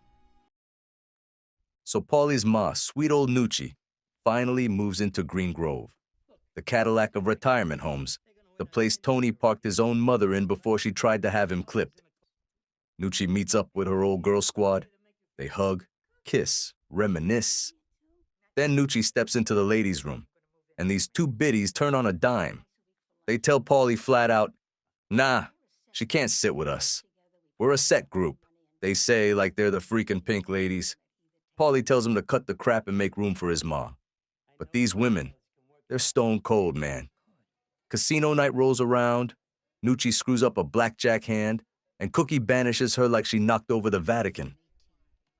So Paulie's ma, sweet old Nucci, finally moves into Green Grove, the Cadillac of retirement homes, the place Tony parked his own mother in before she tried to have him clipped. Nucci meets up with her old girl squad. They hug, kiss, reminisce. Then Nucci steps into the ladies' room, and these two biddies turn on a dime. They tell Paulie flat out, "Nah, she can't sit with us. We're a set group," they say like they're the freaking Pink Ladies. Paulie tells him to cut the crap and make room for his ma. But these women, they're stone cold, man. Casino night rolls around, Nucci screws up a blackjack hand, and Cookie banishes her like she knocked over the Vatican.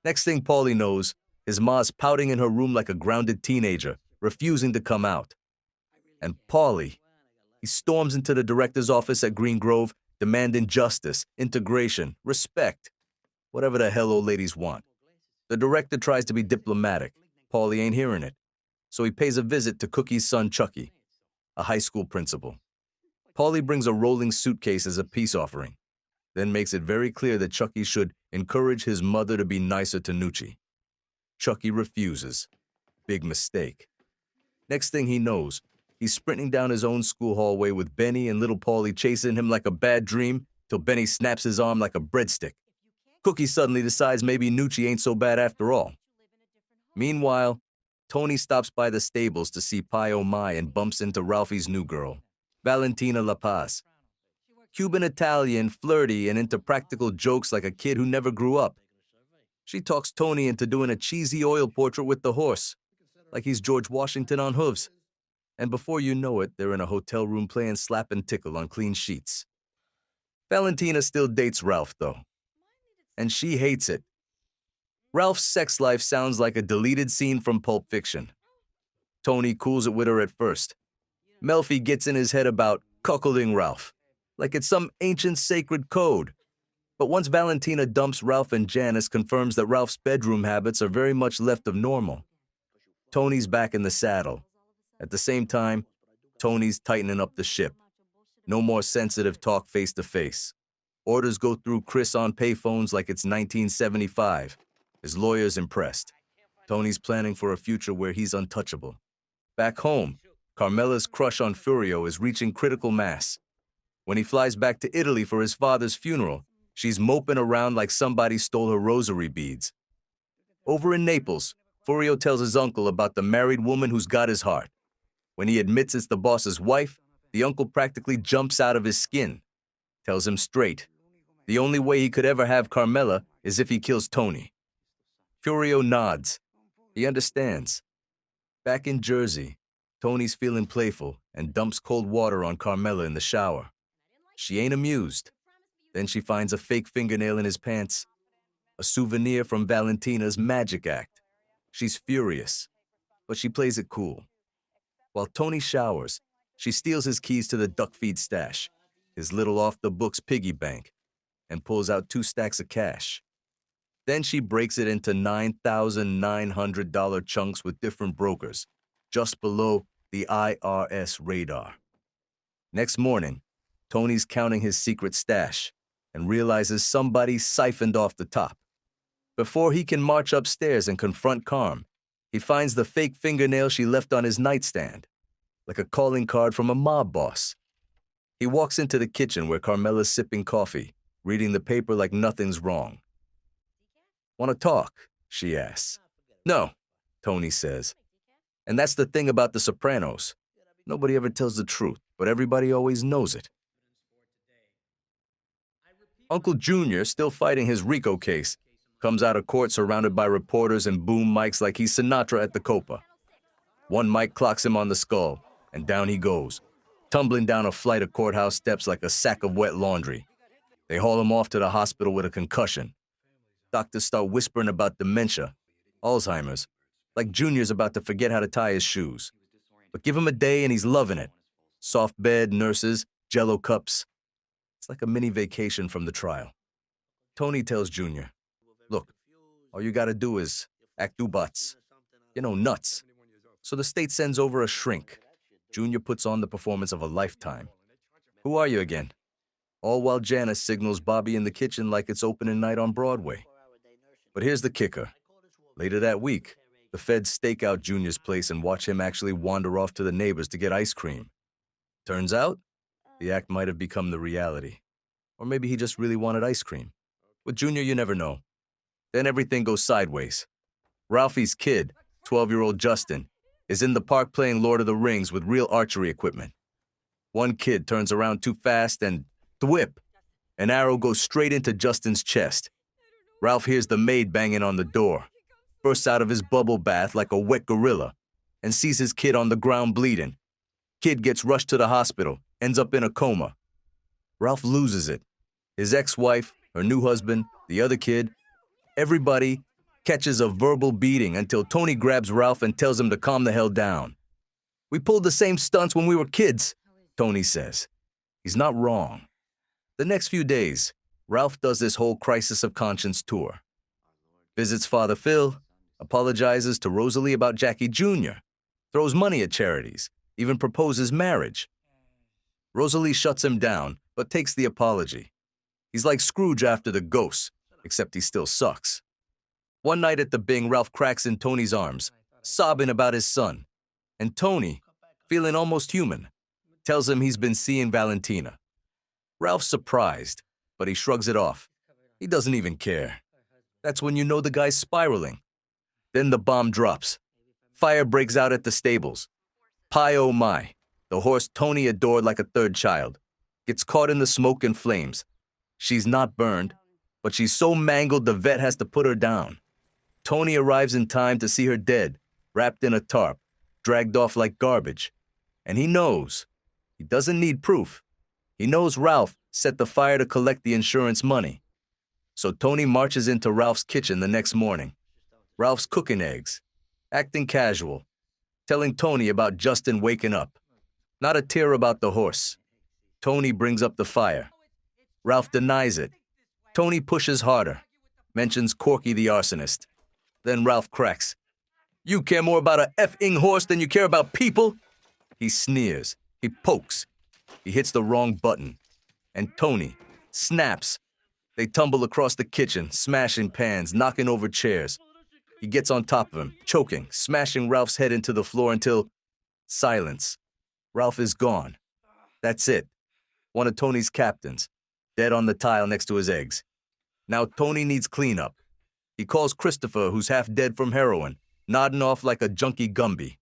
Next thing Paulie knows, his ma's pouting in her room like a grounded teenager, refusing to come out. And Paulie, he storms into the director's office at Green Grove, demanding justice, integration, respect, whatever the hell old ladies want. The director tries to be diplomatic. Paulie ain't hearing it. So he pays a visit to Cookie's son Chucky, a high school principal. Paulie brings a rolling suitcase as a peace offering, then makes it very clear that Chucky should encourage his mother to be nicer to Nucci. Chucky refuses. Big mistake. Next thing he knows, he's sprinting down his own school hallway with Benny and little Paulie chasing him like a bad dream till Benny snaps his arm like a breadstick. Cookie suddenly decides maybe Nucci ain't so bad after all. Meanwhile, Tony stops by the stables to see Pi Oh My and bumps into Ralphie's new girl, Valentina La Paz. Cuban-Italian, flirty, and into practical jokes like a kid who never grew up. She talks Tony into doing a cheesy oil portrait with the horse, like he's George Washington on hooves. And before you know it, they're in a hotel room playing slap and tickle on clean sheets. Valentina still dates Ralph, though. And she hates it. Ralph's sex life sounds like a deleted scene from Pulp Fiction. Tony cools it with her at first. Melfi gets in his head about cuckolding Ralph, like it's some ancient sacred code. But once Valentina dumps Ralph and Janice confirms that Ralph's bedroom habits are very much left of normal. Tony's back in the saddle. At the same time, Tony's tightening up the ship. No more sensitive talk face-to-face. Orders go through Chris on payphones like it's 1975. His lawyer's impressed. Tony's planning for a future where he's untouchable. Back home, Carmela's crush on Furio is reaching critical mass. When he flies back to Italy for his father's funeral, she's moping around like somebody stole her rosary beads. Over in Naples, Furio tells his uncle about the married woman who's got his heart. When he admits it's the boss's wife, the uncle practically jumps out of his skin. Tells him straight, the only way he could ever have Carmela is if he kills Tony. Furio nods. He understands. Back in Jersey, Tony's feeling playful and dumps cold water on Carmela in the shower. She ain't amused. Then she finds a fake fingernail in his pants, a souvenir from Valentina's magic act. She's furious, but she plays it cool. While Tony showers, she steals his keys to the duck feed stash, his little off-the-books piggy bank, and pulls out 2 stacks of cash. Then she breaks it into $9,900 chunks with different brokers, just below the IRS radar. Next morning, Tony's counting his secret stash and realizes somebody siphoned off the top. Before he can march upstairs and confront Carm, he finds the fake fingernail she left on his nightstand, like a calling card from a mob boss. He walks into the kitchen where Carmela's sipping coffee, reading the paper like nothing's wrong. "Want to talk?" she asks. "No," Tony says. And that's the thing about the Sopranos. Nobody ever tells the truth, but everybody always knows it. Uncle Junior, still fighting his RICO case, comes out of court surrounded by reporters and boom mics like he's Sinatra at the Copa. One mic clocks him on the skull, and down he goes, tumbling down a flight of courthouse steps like a sack of wet laundry. They haul him off to the hospital with a concussion. Doctors start whispering about dementia, Alzheimer's, like Junior's about to forget how to tie his shoes. But give him a day and he's loving it. Soft bed, nurses, Jell-O cups. It's like a mini vacation from the trial. Tony tells Junior, "Look, all you gotta do is act do butts. Nuts." So the state sends over a shrink. Junior puts on the performance of a lifetime. "Who are you again?" All while Janice signals Bobby in the kitchen like it's opening night on Broadway. But here's the kicker. Later that week, the feds stake out Junior's place and watch him actually wander off to the neighbors to get ice cream. Turns out, the act might have become the reality. Or maybe he just really wanted ice cream. With Junior, you never know. Then everything goes sideways. Ralphie's kid, 12-year-old Justin, is in the park playing Lord of the Rings with real archery equipment. One kid turns around too fast and thwip! An arrow goes straight into Justin's chest. Ralph hears the maid banging on the door, bursts out of his bubble bath like a wet gorilla, and sees his kid on the ground bleeding. Kid gets rushed to the hospital, ends up in a coma. Ralph loses it. His ex-wife, her new husband, the other kid, everybody catches a verbal beating until Tony grabs Ralph and tells him to calm the hell down. "We pulled the same stunts when we were kids," Tony says. He's not wrong. The next few days, Ralph does this whole crisis of conscience tour. Visits Father Phil, apologizes to Rosalie about Jackie Jr., throws money at charities, even proposes marriage. Rosalie shuts him down, but takes the apology. He's like Scrooge after the ghost, except he still sucks. One night at the Bing, Ralph cracks in Tony's arms, sobbing about his son. And Tony, feeling almost human, tells him he's been seeing Valentina. Ralph's surprised, but he shrugs it off. He doesn't even care. That's when you know the guy's spiraling. Then the bomb drops. Fire breaks out at the stables. Pie oh my, the horse Tony adored like a third child, gets caught in the smoke and flames. She's not burned, but she's so mangled the vet has to put her down. Tony arrives in time to see her dead, wrapped in a tarp, dragged off like garbage. And he knows. He doesn't need proof. He knows Ralph set the fire to collect the insurance money. So Tony marches into Ralph's kitchen the next morning. Ralph's cooking eggs, acting casual, telling Tony about Justin waking up. Not a tear about the horse. Tony brings up the fire. Ralph denies it. Tony pushes harder, mentions Corky the arsonist. Then Ralph cracks. "You care more about a effing horse than you care about people?" He sneers. He pokes. He hits the wrong button. And Tony snaps. They tumble across the kitchen, smashing pans, knocking over chairs. He gets on top of him, choking, smashing Ralph's head into the floor until... silence. Ralph is gone. That's it. One of Tony's captains, dead on the tile next to his eggs. Now Tony needs cleanup. He calls Christopher, who's half dead from heroin, nodding off like a junkie Gumby.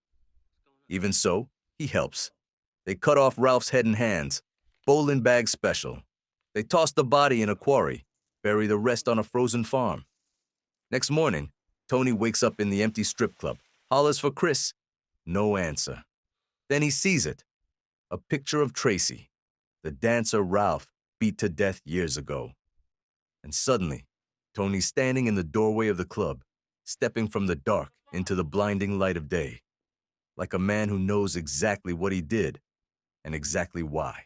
Even so, he helps. They cut off Ralph's head and hands, bowling bag special. They toss the body in a quarry, bury the rest on a frozen farm. Next morning, Tony wakes up in the empty strip club, hollers for Chris. No answer. Then he sees it. A picture of Tracy, the dancer Ralph beat to death years ago. And suddenly, Tony's standing in the doorway of the club, stepping from the dark into the blinding light of day, like a man who knows exactly what he did and exactly why.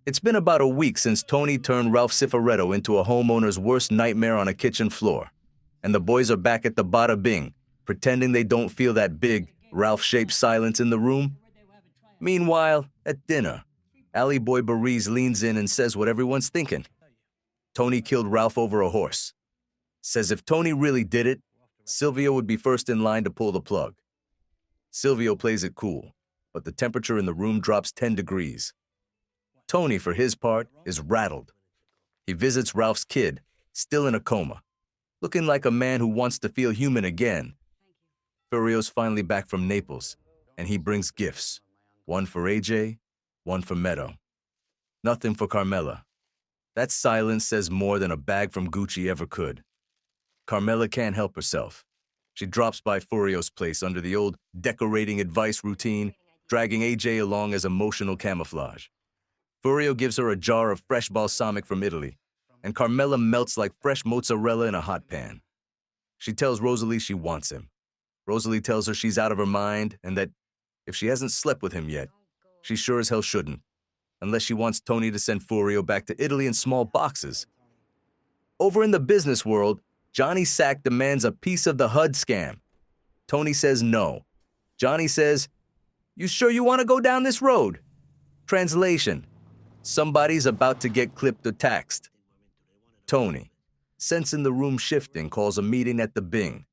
It's been about a week since Tony turned Ralph Cifaretto into a homeowner's worst nightmare on a kitchen floor, and the boys are back at the Bada Bing, pretending they don't feel that big, Ralph-shaped silence in the room. Meanwhile, at dinner, Alley Boy Barise leans in and says what everyone's thinking. Tony killed Ralph over a horse. Says if Tony really did it, Silvio would be first in line to pull the plug. Silvio plays it cool, but the temperature in the room drops 10 degrees. Tony, for his part, is rattled. He visits Ralph's kid, still in a coma, looking like a man who wants to feel human again. Furio's finally back from Naples, and he brings gifts. One for AJ, one for Meadow. Nothing for Carmela. That silence says more than a bag from Gucci ever could. Carmela can't help herself. She drops by Furio's place under the old decorating advice routine, dragging AJ along as emotional camouflage. Furio gives her a jar of fresh balsamic from Italy, and Carmela melts like fresh mozzarella in a hot pan. She tells Rosalie she wants him. Rosalie tells her she's out of her mind and that if she hasn't slept with him yet, she sure as hell shouldn't, unless she wants Tony to send Furio back to Italy in small boxes. Over in the business world, Johnny Sack demands a piece of the HUD scam. Tony says no. Johnny says, "You sure you want to go down this road?" Translation: somebody's about to get clipped or taxed. Tony: Sensing the room shifting, calls a meeting at the Bing.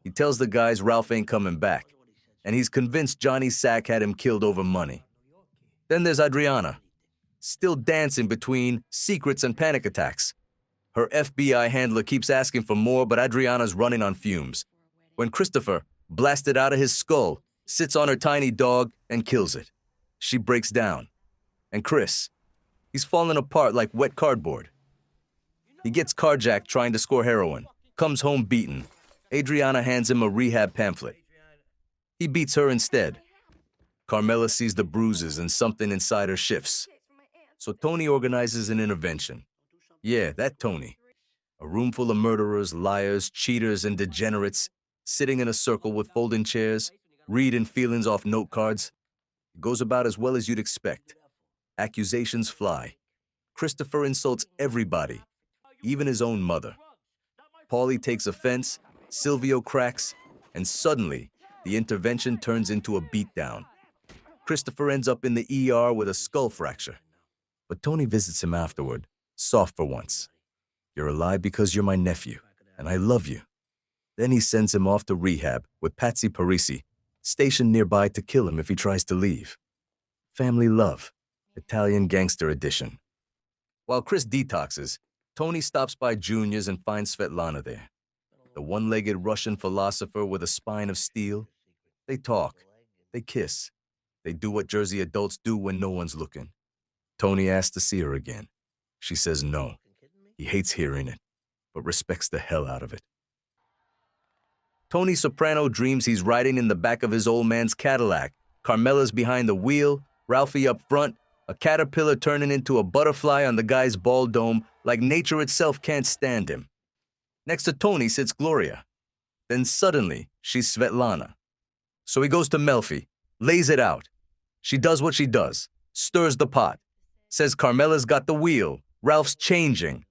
He tells the guys Ralph ain't coming back, and he's convinced Johnny Sack had him killed over money. Then there's Adriana, still dancing between secrets and panic attacks. Her FBI handler keeps asking for more, but Adriana's running on fumes. When Christopher, blasted out of his skull, sits on her tiny dog and kills it, she breaks down. And Chris, he's falling apart like wet cardboard. He gets carjacked trying to score heroin, comes home beaten. Adriana hands him a rehab pamphlet. He beats her instead. Carmela sees the bruises and something inside her shifts. So Tony organizes an intervention. Yeah, that Tony. A room full of murderers, liars, cheaters, and degenerates, sitting in a circle with folding chairs, reading feelings off note cards. It goes about as well as you'd expect. Accusations fly. Christopher insults everybody, even his own mother. Paulie takes offense, Silvio cracks, and suddenly, the intervention turns into a beatdown. Christopher ends up in the ER with a skull fracture. But Tony visits him afterward, soft for once. You're alive because you're my nephew, and I love you. Then he sends him off to rehab with Patsy Parisi, stationed nearby to kill him if he tries to leave. Family love, Italian gangster edition. While Chris detoxes, Tony stops by Junior's and finds Svetlana there. The one-legged Russian philosopher with a spine of steel. They talk, they kiss, they do what Jersey adults do when no one's looking. Tony asks to see her again. She says no. He hates hearing it, but respects the hell out of it. Tony Soprano dreams he's riding in the back of his old man's Cadillac. Carmela's behind the wheel, Ralphie up front, a caterpillar turning into a butterfly on the guy's bald dome like nature itself can't stand him. Next to Tony sits Gloria. Then suddenly, she's Svetlana. So he goes to Melfi, lays it out. She does what she does, stirs the pot, says Carmela's got the wheel, Ralph's changing,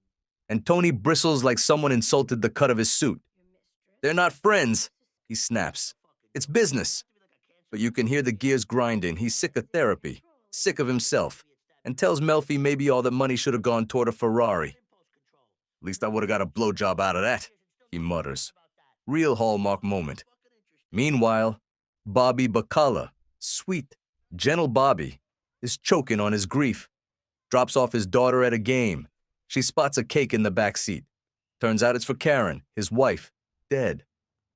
and Tony bristles like someone insulted the cut of his suit. They're not friends, he snaps. It's business. But you can hear the gears grinding. He's sick of therapy, sick of himself, and tells Melfi maybe all the money should have gone toward a Ferrari. At least I would have got a blowjob out of that, he mutters. Real Hallmark moment. Meanwhile, Bobby Bacala, sweet, gentle Bobby, is choking on his grief. Drops off his daughter at a game. She spots a cake in the back seat. Turns out it's for Karen, his wife, dead.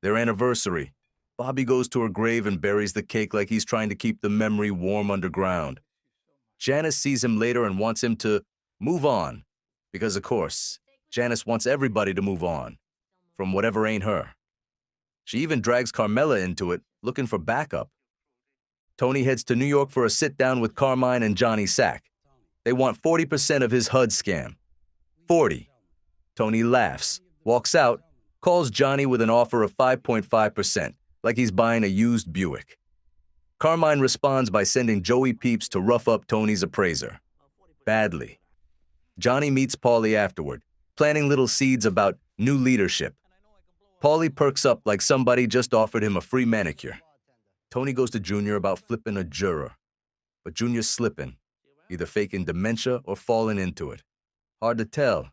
Their anniversary. Bobby goes to her grave and buries the cake like he's trying to keep the memory warm underground. Janice sees him later and wants him to move on. Because, of course, Janice wants everybody to move on. From whatever ain't her. She even drags Carmela into it, looking for backup. Tony heads to New York for a sit-down with Carmine and Johnny Sack. They want 40% of his HUD scam. 40. Tony laughs, walks out, calls Johnny with an offer of 5.5%, like he's buying a used Buick. Carmine responds by sending Joey Peeps to rough up Tony's appraiser. Badly. Johnny meets Paulie afterward, planting little seeds about new leadership. Paulie perks up like somebody just offered him a free manicure. Tony goes to Junior about flipping a juror. But Junior's slipping, either faking dementia or falling into it. Hard to tell.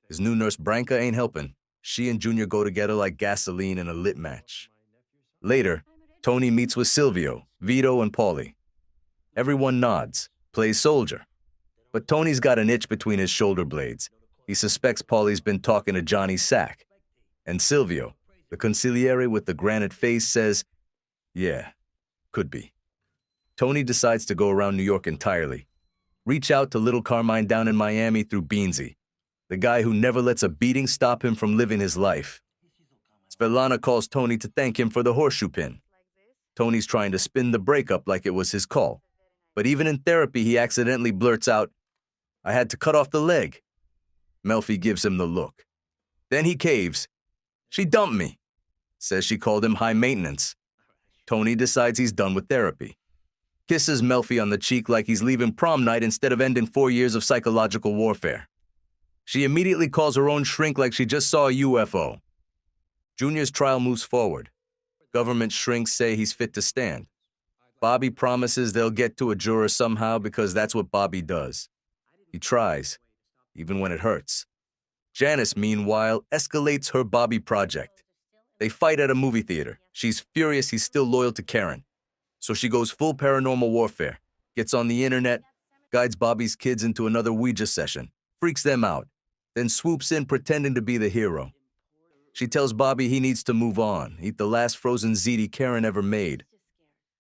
His new nurse Branca ain't helping. She and Junior go together like gasoline in a lit match. Later, Tony meets with Silvio, Vito, and Paulie. Everyone nods, plays soldier. But Tony's got an itch between his shoulder blades. He suspects Paulie's been talking to Johnny Sack. And Silvio, the consigliere with the granite face, says, yeah, could be. Tony decides to go around New York entirely. Reach out to little Carmine down in Miami through Beansy, the guy who never lets a beating stop him from living his life. Svetlana calls Tony to thank him for the horseshoe pin. Tony's trying to spin the breakup like it was his call. But even in therapy, he accidentally blurts out, I had to cut off the leg. Melfi gives him the look. Then he caves. She dumped me. Says she called him high maintenance. Tony decides he's done with therapy. Kisses Melfi on the cheek like he's leaving prom night instead of ending 4 years of psychological warfare. She immediately calls her own shrink like she just saw a UFO. Junior's trial moves forward. Government shrinks say he's fit to stand. Bobby promises they'll get to a juror somehow because that's what Bobby does. He tries, even when it hurts. Janice, meanwhile, escalates her Bobby project. They fight at a movie theater. She's furious he's still loyal to Karen. So she goes full paranormal warfare, gets on the internet, guides Bobby's kids into another Ouija session, freaks them out, then swoops in pretending to be the hero. She tells Bobby he needs to move on, eat the last frozen ziti Karen ever made.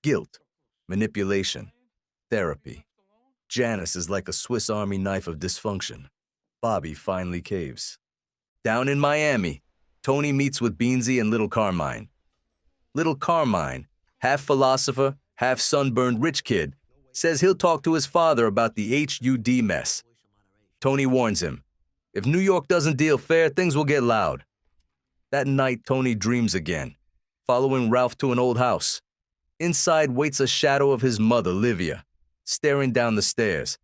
Guilt, manipulation, therapy. Janice is like a Swiss Army knife of dysfunction. Bobby finally caves. Down in Miami, Tony meets with Beansy and little Carmine. Little Carmine, half philosopher, half sunburned rich kid, says he'll talk to his father about the HUD mess. Tony warns him, if New York doesn't deal fair, things will get loud. That night, Tony dreams again, following Ralph to an old house. Inside waits a shadow of his mother, Livia, staring down the stairs.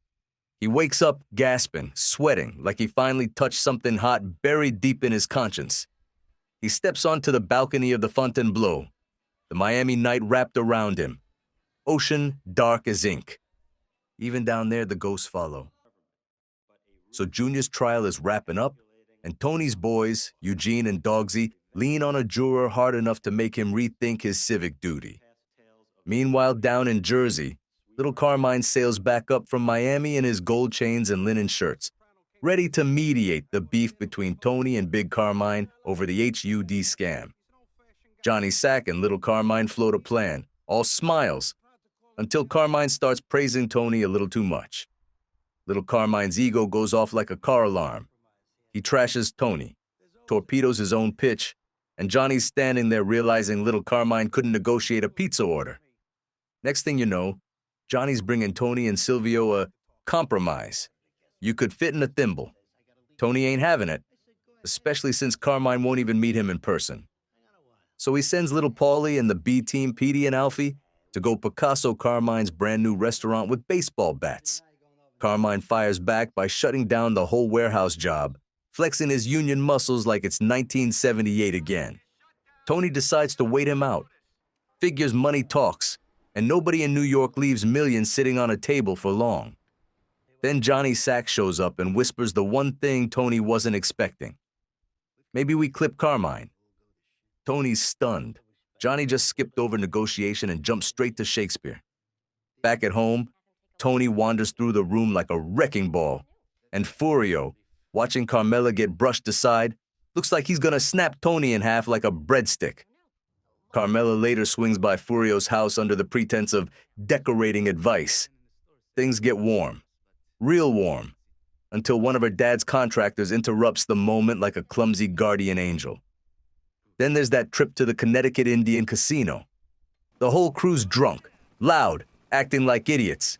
He wakes up gasping, sweating, like he finally touched something hot buried deep in his conscience. He steps onto the balcony of the Fontainebleau, the Miami night wrapped around him. Ocean dark as ink. Even down there, the ghosts follow. So Junior's trial is wrapping up, and Tony's boys, Eugene and Dogsy, lean on a juror hard enough to make him rethink his civic duty. Meanwhile, down in Jersey, little Carmine sails back up from Miami in his gold chains and linen shirts, ready to mediate the beef between Tony and Big Carmine over the HUD scam. Johnny Sack and little Carmine float a plan, all smiles, until Carmine starts praising Tony a little too much. Little Carmine's ego goes off like a car alarm. He trashes Tony, torpedoes his own pitch, and Johnny's standing there realizing little Carmine couldn't negotiate a pizza order. Next thing you know, Johnny's bringing Tony and Silvio a compromise. You could fit in a thimble. Tony ain't having it, especially since Carmine won't even meet him in person. So he sends little Paulie and the B-team, Petey and Alfie, to go Picasso Carmine's brand new restaurant with baseball bats. Carmine fires back by shutting down the whole warehouse job, flexing his union muscles like it's 1978 again. Tony decides to wait him out. Figures money talks, and nobody in New York leaves millions sitting on a table for long. Then Johnny Sack shows up and whispers the one thing Tony wasn't expecting. Maybe we clip Carmine. Tony's stunned. Johnny just skipped over negotiation and jumped straight to Shakespeare. Back at home, Tony wanders through the room like a wrecking ball, and Furio, watching Carmela get brushed aside, looks like he's gonna snap Tony in half like a breadstick. Carmela later swings by Furio's house under the pretense of decorating advice. Things get warm, real warm, until one of her dad's contractors interrupts the moment like a clumsy guardian angel. Then there's that trip to the Connecticut Indian casino. The whole crew's drunk, loud, acting like idiots.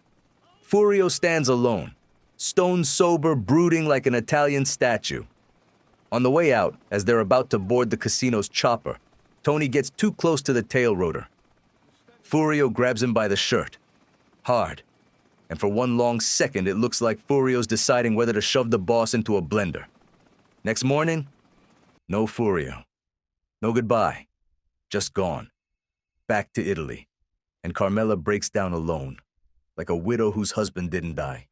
Furio stands alone, stone sober, brooding like an Italian statue. On the way out, as they're about to board the casino's chopper, Tony gets too close to the tail rotor. Furio grabs him by the shirt, hard, and for one long second it looks like Furio's deciding whether to shove the boss into a blender. Next morning, no Furio. No goodbye, just gone. Back to Italy, and Carmela breaks down alone, like a widow whose husband didn't die.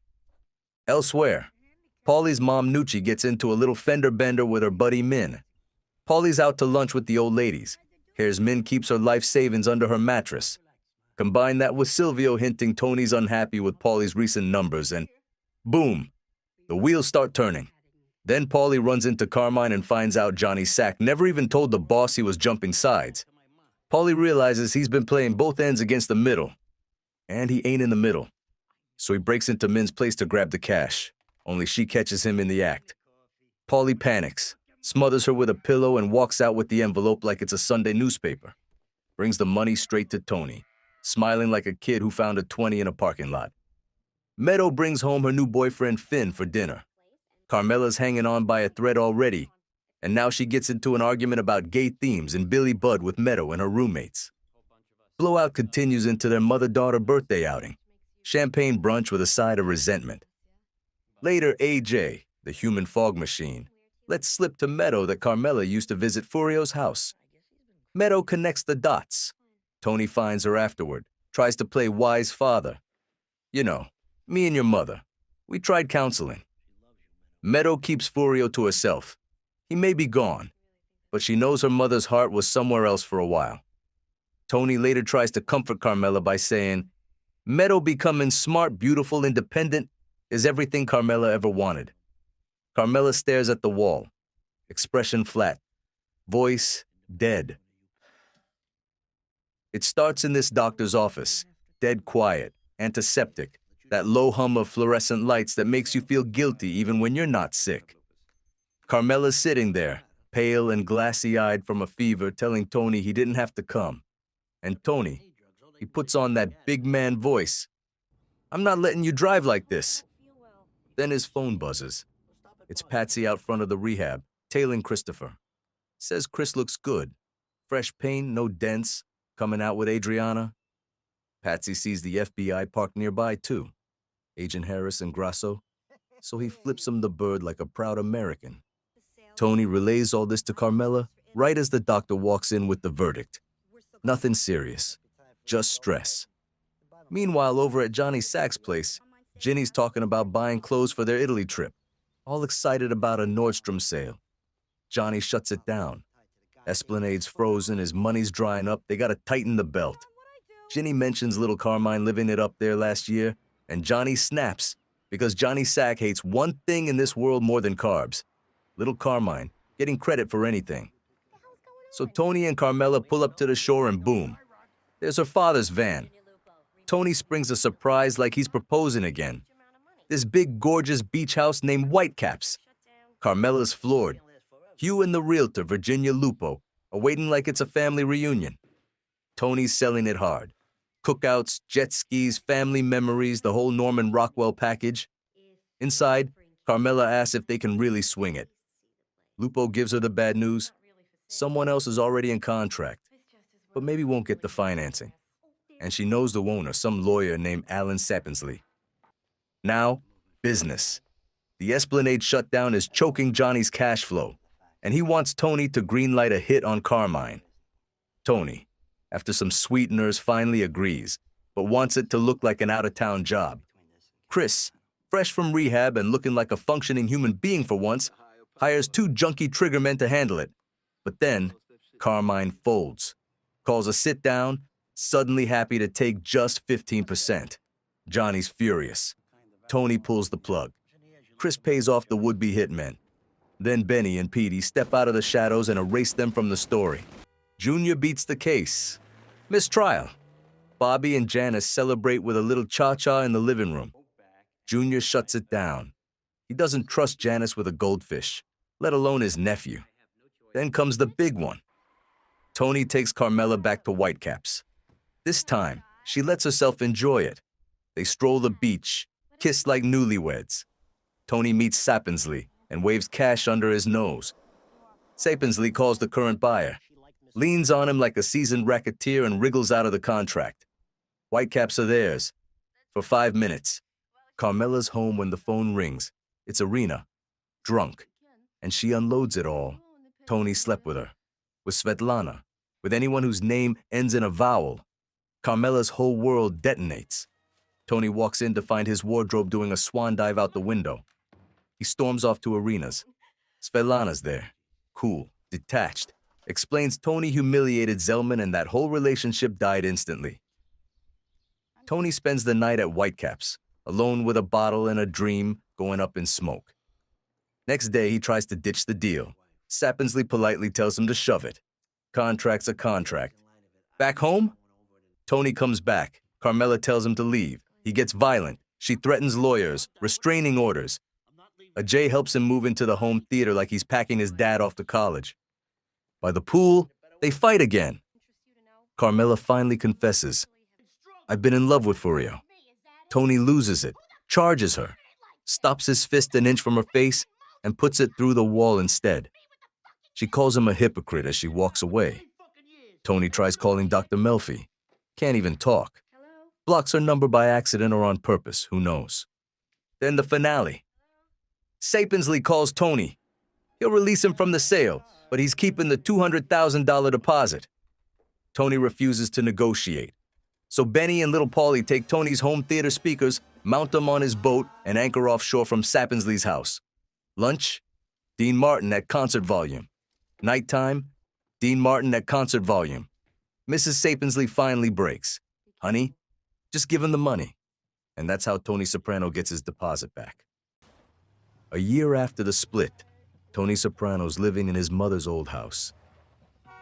Elsewhere, Paulie's mom Nucci gets into a little fender bender with her buddy Min. Paulie's out to lunch with the old ladies. Hears Min keeps her life savings under her mattress. Combine that with Silvio hinting Tony's unhappy with Paulie's recent numbers, and boom, the wheels start turning. Then Paulie runs into Carmine and finds out Johnny Sack never even told the boss he was jumping sides. Paulie realizes he's been playing both ends against the middle, and he ain't in the middle. So he breaks into Min's place to grab the cash, only she catches him in the act. Paulie panics, smothers her with a pillow, and walks out with the envelope like it's a Sunday newspaper. Brings the money straight to Tony, smiling like a kid who found a 20 in a parking lot. Meadow brings home her new boyfriend Finn for dinner. Carmela's hanging on by a thread already, and now she gets into an argument about gay themes in Billy Budd with Meadow and her roommates. Blowout continues into their mother-daughter birthday outing, champagne brunch with a side of resentment. Later, AJ, the human fog machine, lets slip to Meadow that Carmela used to visit Furio's house. Meadow connects the dots. Tony finds her afterward, tries to play wise father. You know, me and your mother. We tried counseling. Meadow keeps Furio to herself. He may be gone, but she knows her mother's heart was somewhere else for a while. Tony later tries to comfort Carmela by saying, Meadow becoming smart, beautiful, independent is everything Carmela ever wanted. Carmela stares at the wall, expression flat, voice dead. It starts in this doctor's office, dead quiet, antiseptic, that low hum of fluorescent lights that makes you feel guilty even when you're not sick. Carmela's sitting there, pale and glassy-eyed from a fever, telling Tony he didn't have to come. And Tony, he puts on that big man voice. I'm not letting you drive like this. Then his phone buzzes. It's Patsy out front of the rehab, tailing Christopher. Says Chris looks good. Fresh paint, no dents, coming out with Adriana. Patsy sees the FBI parked nearby, too. Agent Harris and Grasso. So he flips him the bird like a proud American. Tony relays all this to Carmela right as the doctor walks in with the verdict. Nothing serious, just stress. Meanwhile, over at Johnny Sack's place, Ginny's talking about buying clothes for their Italy trip, all excited about a Nordstrom sale. Johnny shuts it down. Esplanade's frozen, his money's drying up, they gotta tighten the belt. Ginny mentions little Carmine living it up there last year, and Johnny snaps, because Johnny Sack hates one thing in this world more than carbs. Little Carmine, getting credit for anything. So Tony and Carmela pull up to the shore and boom, there's her father's van. Tony springs a surprise like he's proposing again. This big, gorgeous beach house named Whitecaps. Carmela's floored. Hugh and the realtor, Virginia Lupo, are waiting like it's a family reunion. Tony's selling it hard. Cookouts, jet skis, family memories, the whole Norman Rockwell package. Inside, Carmela asks if they can really swing it. Lupo gives her the bad news. Someone else is already in contract, but maybe won't get the financing. And she knows the owner, some lawyer named Alan Sapensley. Now, business. The Esplanade shutdown is choking Johnny's cash flow, and he wants Tony to greenlight a hit on Carmine. Tony, after some sweeteners, finally agrees, but wants it to look like an out-of-town job. Chris, fresh from rehab and looking like a functioning human being for once, hires 2 junkie triggermen to handle it. But then, Carmine folds, calls a sit-down, suddenly happy to take just 15%. Johnny's furious. Tony pulls the plug. Chris pays off the would-be hitmen. Then Benny and Petey step out of the shadows and erase them from the story. Junior beats the case. Mistrial. Bobby and Janice celebrate with a little cha-cha in the living room. Junior shuts it down. He doesn't trust Janice with a goldfish, let alone his nephew. Then comes the big one. Tony takes Carmela back to Whitecaps. This time, she lets herself enjoy it. They stroll the beach, kiss like newlyweds. Tony meets Sapensley and waves cash under his nose. Sapensley calls the current buyer, leans on him like a seasoned racketeer and wriggles out of the contract. Whitecaps are theirs. For 5 minutes. Carmela's home when the phone rings. It's Irina, drunk, and she unloads it all. Tony slept with her, with Svetlana, with anyone whose name ends in a vowel. Carmela's whole world detonates. Tony walks in to find his wardrobe doing a swan dive out the window. He storms off to Irina's. Svetlana's there, cool, detached, explains Tony humiliated Zellman and that whole relationship died instantly. Tony spends the night at Whitecaps, alone with a bottle and a dream going up in smoke. Next day, he tries to ditch the deal. Sapensley politely tells him to shove it. Contract's a contract. Back home? Tony comes back. Carmela tells him to leave. He gets violent. She threatens lawyers, restraining orders. Ajay helps him move into the home theater like he's packing his dad off to college. By the pool, they fight again. Carmela finally confesses. I've been in love with Furio. Tony loses it, charges her, stops his fist an inch from her face, and puts it through the wall instead. She calls him a hypocrite as she walks away. Tony tries calling Dr. Melfi. Can't even talk. Blocks her number by accident or on purpose, who knows. Then the finale. Sapensley calls Tony. He'll release him from the sale, but he's keeping the $200,000 deposit. Tony refuses to negotiate. So Benny and little Paulie take Tony's home theater speakers, mount them on his boat, and anchor offshore from Sapensley's house. Lunch, Dean Martin at concert volume. Nighttime, Dean Martin at concert volume. Mrs. Sapensley finally breaks. Honey, just give him the money. And that's how Tony Soprano gets his deposit back. A year after the split, Tony Soprano's living in his mother's old house.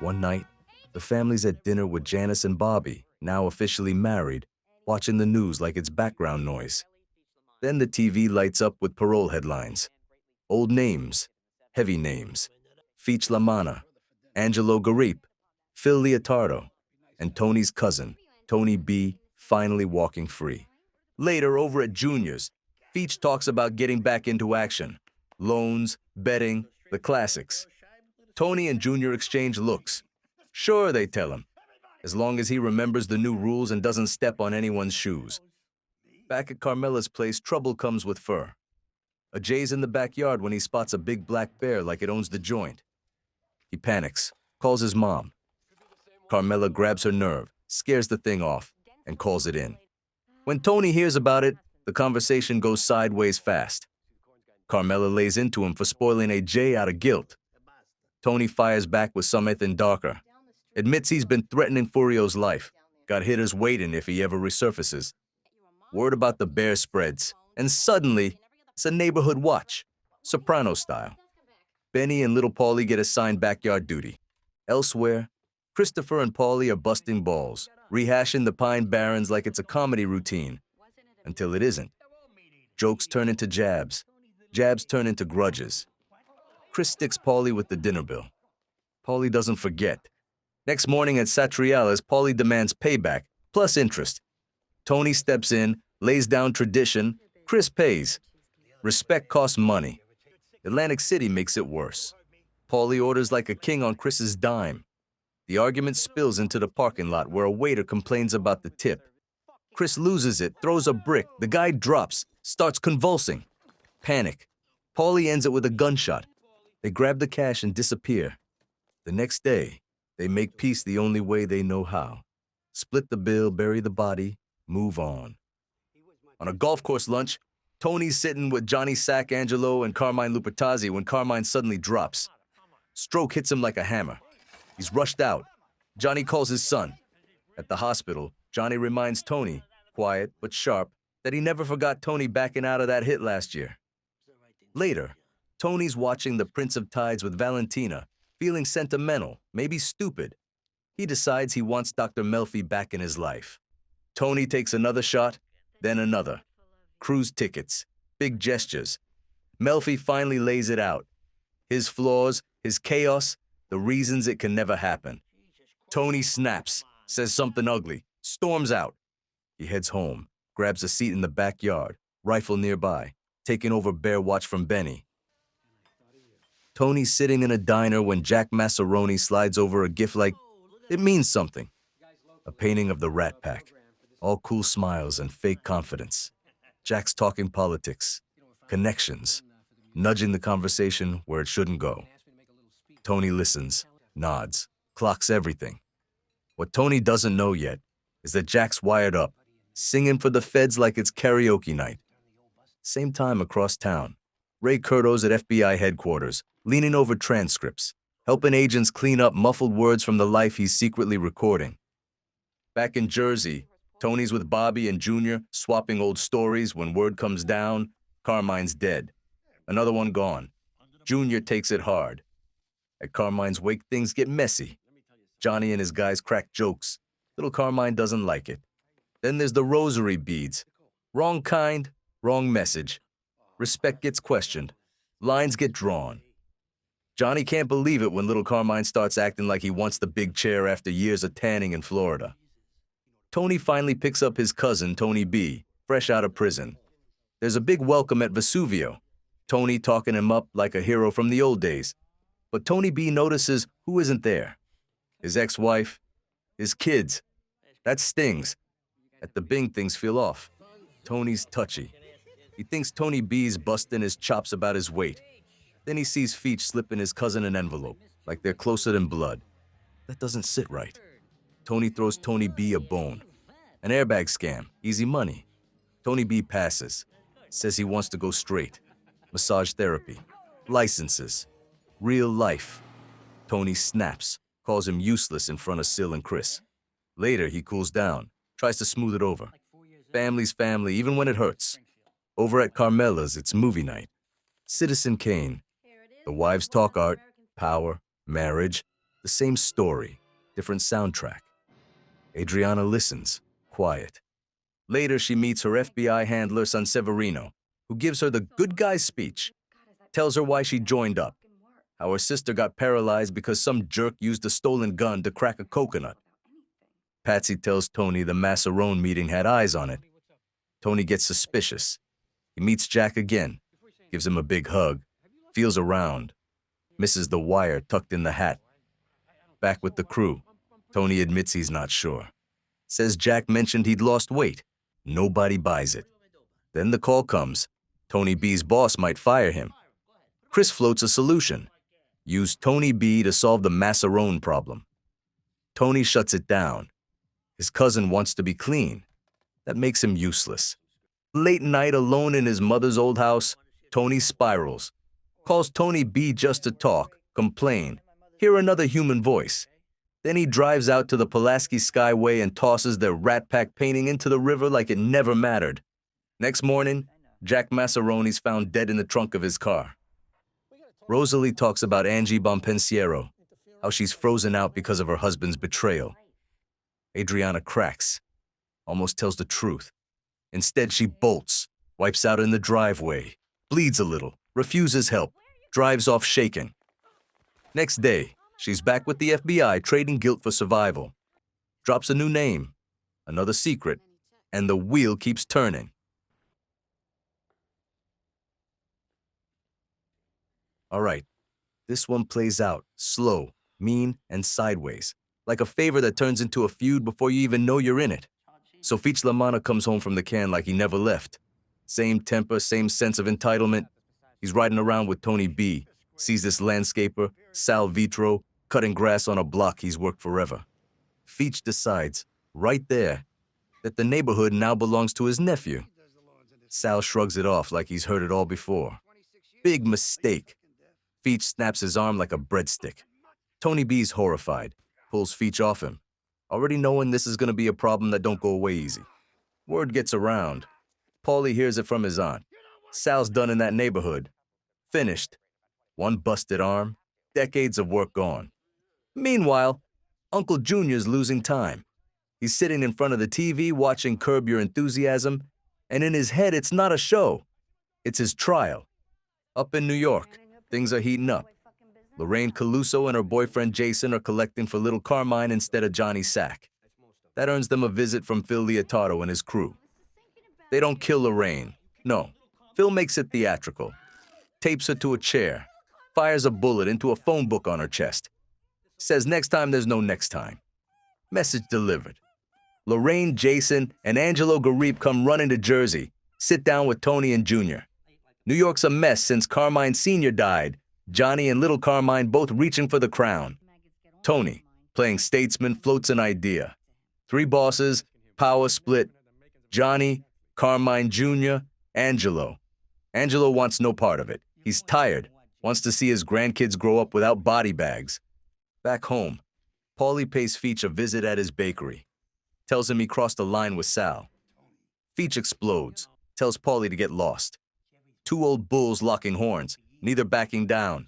One night, the family's at dinner with Janice and Bobby, now officially married, watching the news like it's background noise. Then the TV lights up with parole headlines. Old names, heavy names. Feech Lamanna, Angelo Garip, Phil Leotardo, and Tony's cousin, Tony B., finally walking free. Later, over at Junior's, Feech talks about getting back into action. Loans, betting, the classics. Tony and Junior exchange looks. Sure, they tell him, as long as he remembers the new rules and doesn't step on anyone's shoes. Back at Carmela's place, trouble comes with fur. A Jay's in the backyard when he spots a big black bear like it owns the joint. He panics, calls his mom. Carmela grabs her nerve, scares the thing off, and calls it in. When Tony hears about it, the conversation goes sideways fast. Carmela lays into him for spoiling a Jay out of guilt. Tony fires back with something darker. Admits he's been threatening Furio's life. Got hitters waiting if he ever resurfaces. Word about the bear spreads, and suddenly, it's a neighborhood watch, Soprano style. Benny and little Paulie get assigned backyard duty. Elsewhere, Christopher and Paulie are busting balls, rehashing the Pine Barrens like it's a comedy routine. Until it isn't. Jokes turn into jabs. Jabs turn into grudges. Chris sticks Paulie with the dinner bill. Paulie doesn't forget. Next morning at Satriale's, Paulie demands payback, plus interest. Tony steps in, lays down tradition. Chris pays. Respect costs money. Atlantic City makes it worse. Paulie orders like a king on Chris's dime. The argument spills into the parking lot where a waiter complains about the tip. Chris loses it, throws a brick. The guy drops, starts convulsing. Panic. Paulie ends it with a gunshot. They grab the cash and disappear. The next day, they make peace the only way they know how. Split the bill, bury the body, move on. On a golf course lunch, Tony's sitting with Johnny Sacangelo and Carmine Lupertazzi when Carmine suddenly drops. Stroke hits him like a hammer. He's rushed out. Johnny calls his son. At the hospital, Johnny reminds Tony, quiet but sharp, that he never forgot Tony backing out of that hit last year. Later, Tony's watching The Prince of Tides with Valentina, feeling sentimental, maybe stupid. He decides he wants Dr. Melfi back in his life. Tony takes another shot, then another. Cruise tickets, big gestures. Melfi finally lays it out. His flaws, his chaos, the reasons it can never happen. Tony snaps, says something ugly, storms out. He heads home, grabs a seat in the backyard, rifle nearby, taking over bear watch from Benny. Tony's sitting in a diner when Jack Massaroni slides over a gift like, it means something. A painting of the Rat Pack, all cool smiles and fake confidence. Jack's talking politics, connections, nudging the conversation where it shouldn't go. Tony listens, nods, clocks everything. What Tony doesn't know yet is that Jack's wired up, singing for the feds like it's karaoke night. Same time across town, Ray Curto's at FBI headquarters, leaning over transcripts, helping agents clean up muffled words from the life he's secretly recording. Back in Jersey, Tony's with Bobby and Junior, swapping old stories when word comes down, Carmine's dead. Another one gone. Junior takes it hard. At Carmine's wake, things get messy. Johnny and his guys crack jokes. Little Carmine doesn't like it. Then there's the rosary beads. Wrong kind, wrong message. Respect gets questioned. Lines get drawn. Johnny can't believe it when little Carmine starts acting like he wants the big chair after years of tanning in Florida. Tony finally picks up his cousin, Tony B., fresh out of prison. There's a big welcome at Vesuvio. Tony talking him up like a hero from the old days. But Tony B. notices who isn't there. His ex-wife, his kids. That stings. At the Bing, things feel off. Tony's touchy. He thinks Tony B's busting his chops about his weight. Then he sees Feech slipping his cousin an envelope, like they're closer than blood. That doesn't sit right. Tony throws Tony B a bone. An airbag scam, easy money. Tony B passes. Says he wants to go straight. Massage therapy. Licenses. Real life. Tony snaps, calls him useless in front of Sil and Chris. Later, he cools down, tries to smooth it over. Family's family, even when it hurts. Over at Carmela's, it's movie night. Citizen Kane. The wives talk art, power, marriage. The same story, different soundtrack. Adriana listens, quiet. Later, she meets her FBI handler, Severino, who gives her the good guy speech, tells her why she joined up, how her sister got paralyzed because some jerk used a stolen gun to crack a coconut. Patsy tells Tony the Massarone meeting had eyes on it. Tony gets suspicious. He meets Jack again, gives him a big hug, feels around, misses the wire tucked in the hat. Back with the crew, Tony admits he's not sure. Says Jack mentioned he'd lost weight. Nobody buys it. Then the call comes. Tony B's boss might fire him. Chris floats a solution. Use Tony B to solve the Massarone problem. Tony shuts it down. His cousin wants to be clean. That makes him useless. Late night alone in his mother's old house, Tony spirals. Calls Tony B just to talk, complain, hear another human voice. Then he drives out to the Pulaski Skyway and tosses their Rat Pack painting into the river like it never mattered. Next morning, Jack Massarone's found dead in the trunk of his car. Rosalie talks about Angie Bonpensiero, how she's frozen out because of her husband's betrayal. Adriana cracks, almost tells the truth. Instead, she bolts, wipes out in the driveway, bleeds a little, refuses help, drives off shaken. Next day, she's back with the FBI trading guilt for survival. Drops a new name, another secret, and the wheel keeps turning. All right, this one plays out, slow, mean, and sideways, like a favor that turns into a feud before you even know you're in it. Sofich Lamanna comes home from the can like he never left. Same temper, same sense of entitlement. He's riding around with Tony B, sees this landscaper, Sal Vitro, cutting grass on a block he's worked forever. Feach decides, right there, that the neighborhood now belongs to his nephew. Sal shrugs it off like he's heard it all before. Big mistake. Feach snaps his arm like a breadstick. Tony B's horrified, pulls Feach off him, already knowing this is going to be a problem that don't go away easy. Word gets around. Paulie hears it from his aunt. Sal's done in that neighborhood. Finished. One busted arm, decades of work gone. Meanwhile, Uncle Junior's losing time. He's sitting in front of the TV watching Curb Your Enthusiasm, and in his head it's not a show. It's his trial. Up in New York, things are heating up. Lorraine Caluso and her boyfriend Jason are collecting for little Carmine instead of Johnny Sack. That earns them a visit from Phil Leotardo and his crew. They don't kill Lorraine. No. Phil makes it theatrical. Tapes her to a chair. Fires a bullet into a phone book on her chest. Says next time there's no next time. Message delivered. Lorraine, Jason, and Angelo Garib come running to Jersey. Sit down with Tony and Junior. New York's a mess since Carmine Sr. died. Johnny and little Carmine both reaching for the crown. Tony, playing statesman, floats an idea. 3 bosses, power split. Johnny, Carmine Jr., Angelo. Angelo wants no part of it. He's tired, wants to see his grandkids grow up without body bags. Back home, Paulie pays Feach a visit at his bakery. Tells him he crossed the line with Sal. Feach explodes, tells Paulie to get lost. 2 old bulls locking horns, neither backing down.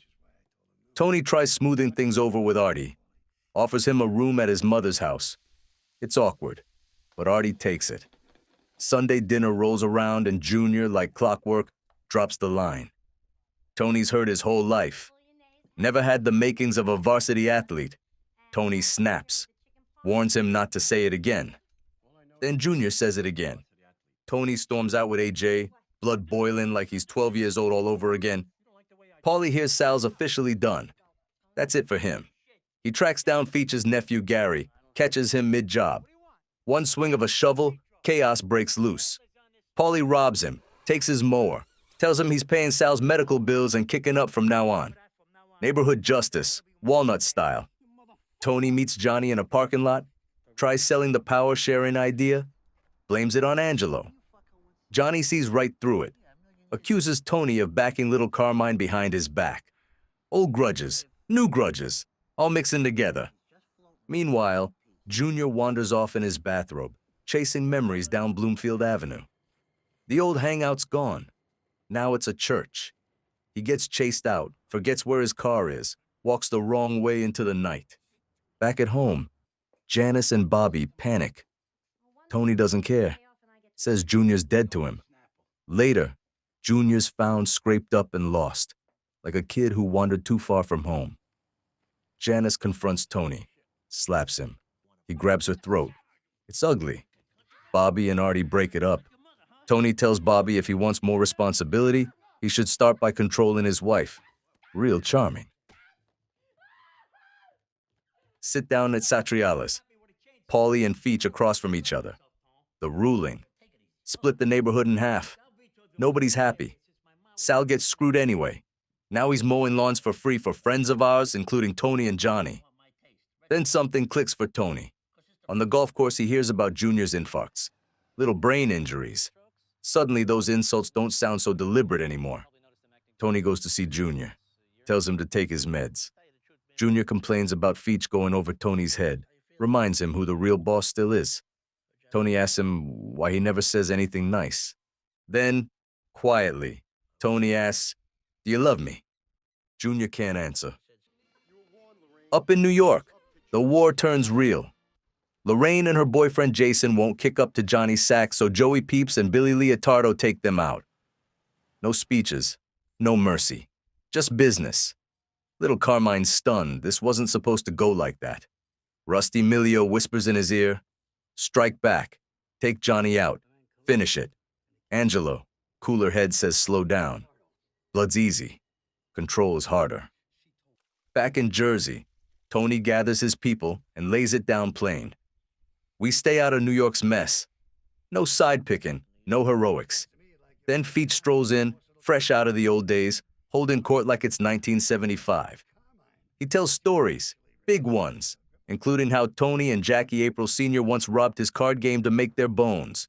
Tony tries smoothing things over with Artie. Offers him a room at his mother's house. It's awkward, but Artie takes it. Sunday dinner rolls around and Junior, like clockwork, drops the line. Tony's heard his whole life. Never had the makings of a varsity athlete. Tony snaps. Warns him not to say it again. Then Junior says it again. Tony storms out with AJ, blood boiling like he's 12 years old all over again. Paulie hears Sal's officially done. That's it for him. He tracks down Feach's nephew Gary, catches him mid-job. One swing of a shovel, chaos breaks loose. Paulie robs him, takes his mower, tells him he's paying Sal's medical bills and kicking up from now on. Neighborhood justice, Walnut style. Tony meets Johnny in a parking lot, tries selling the power-sharing idea, blames it on Angelo. Johnny sees right through it, accuses Tony of backing little Carmine behind his back. Old grudges, new grudges, all mixing together. Meanwhile, Junior wanders off in his bathrobe, chasing memories down Bloomfield Avenue. The old hangout's gone. Now it's a church. He gets chased out, forgets where his car is, walks the wrong way into the night. Back at home, Janice and Bobby panic. Tony doesn't care, says Junior's dead to him. Later, Junior's found scraped up and lost, like a kid who wandered too far from home. Janice confronts Tony, slaps him. He grabs her throat. It's ugly. Bobby and Artie break it up. Tony tells Bobby if he wants more responsibility, he should start by controlling his wife. Real charming. Sit down at Satriale's. Paulie and Feach across from each other. The ruling. Split the neighborhood in half. Nobody's happy. Sal gets screwed anyway. Now he's mowing lawns for free for friends of ours, including Tony and Johnny. Then something clicks for Tony. On the golf course, he hears about Junior's infarcts. Little brain injuries. Suddenly, those insults don't sound so deliberate anymore. Tony goes to see Junior. Tells him to take his meds. Junior complains about Feach going over Tony's head. Reminds him who the real boss still is. Tony asks him why he never says anything nice. Then, quietly, Tony asks, "Do you love me?" Junior can't answer. Up in New York, the war turns real. Lorraine and her boyfriend Jason won't kick up to Johnny's sack, so Joey Peeps and Billy Leotardo take them out. No speeches, no mercy, just business. Little Carmine's stunned. This wasn't supposed to go like that. Rusty Milio whispers in his ear, "Strike back, take Johnny out, finish it." Angelo, cooler head, says slow down. Blood's easy, control is harder. Back in Jersey, Tony gathers his people and lays it down plain. We stay out of New York's mess. No side picking, no heroics. Then Feach strolls in, fresh out of the old days, holding court like it's 1975. He tells stories, big ones, including how Tony and Jackie April Sr. once robbed his card game to make their bones.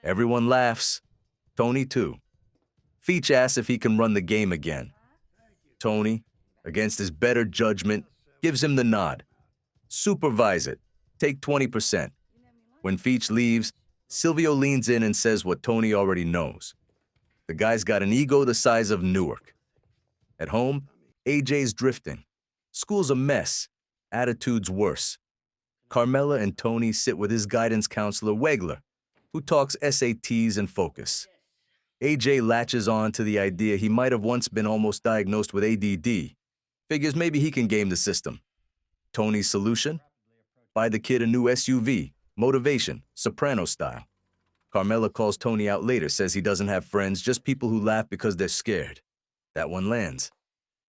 Everyone laughs. Tony, too. Feach asks if he can run the game again. Tony, against his better judgment, gives him the nod. Supervise it. Take 20%. When Feach leaves, Silvio leans in and says what Tony already knows. The guy's got an ego the size of Newark. At home, AJ's drifting. School's a mess. Attitude's worse. Carmela and Tony sit with his guidance counselor, Wegler, who talks SATs and focus. AJ latches on to the idea he might have once been almost diagnosed with ADD. Figures maybe he can game the system. Tony's solution? Buy the kid a new SUV, motivation, Soprano style. Carmela calls Tony out later, says he doesn't have friends, just people who laugh because they're scared. That one lands.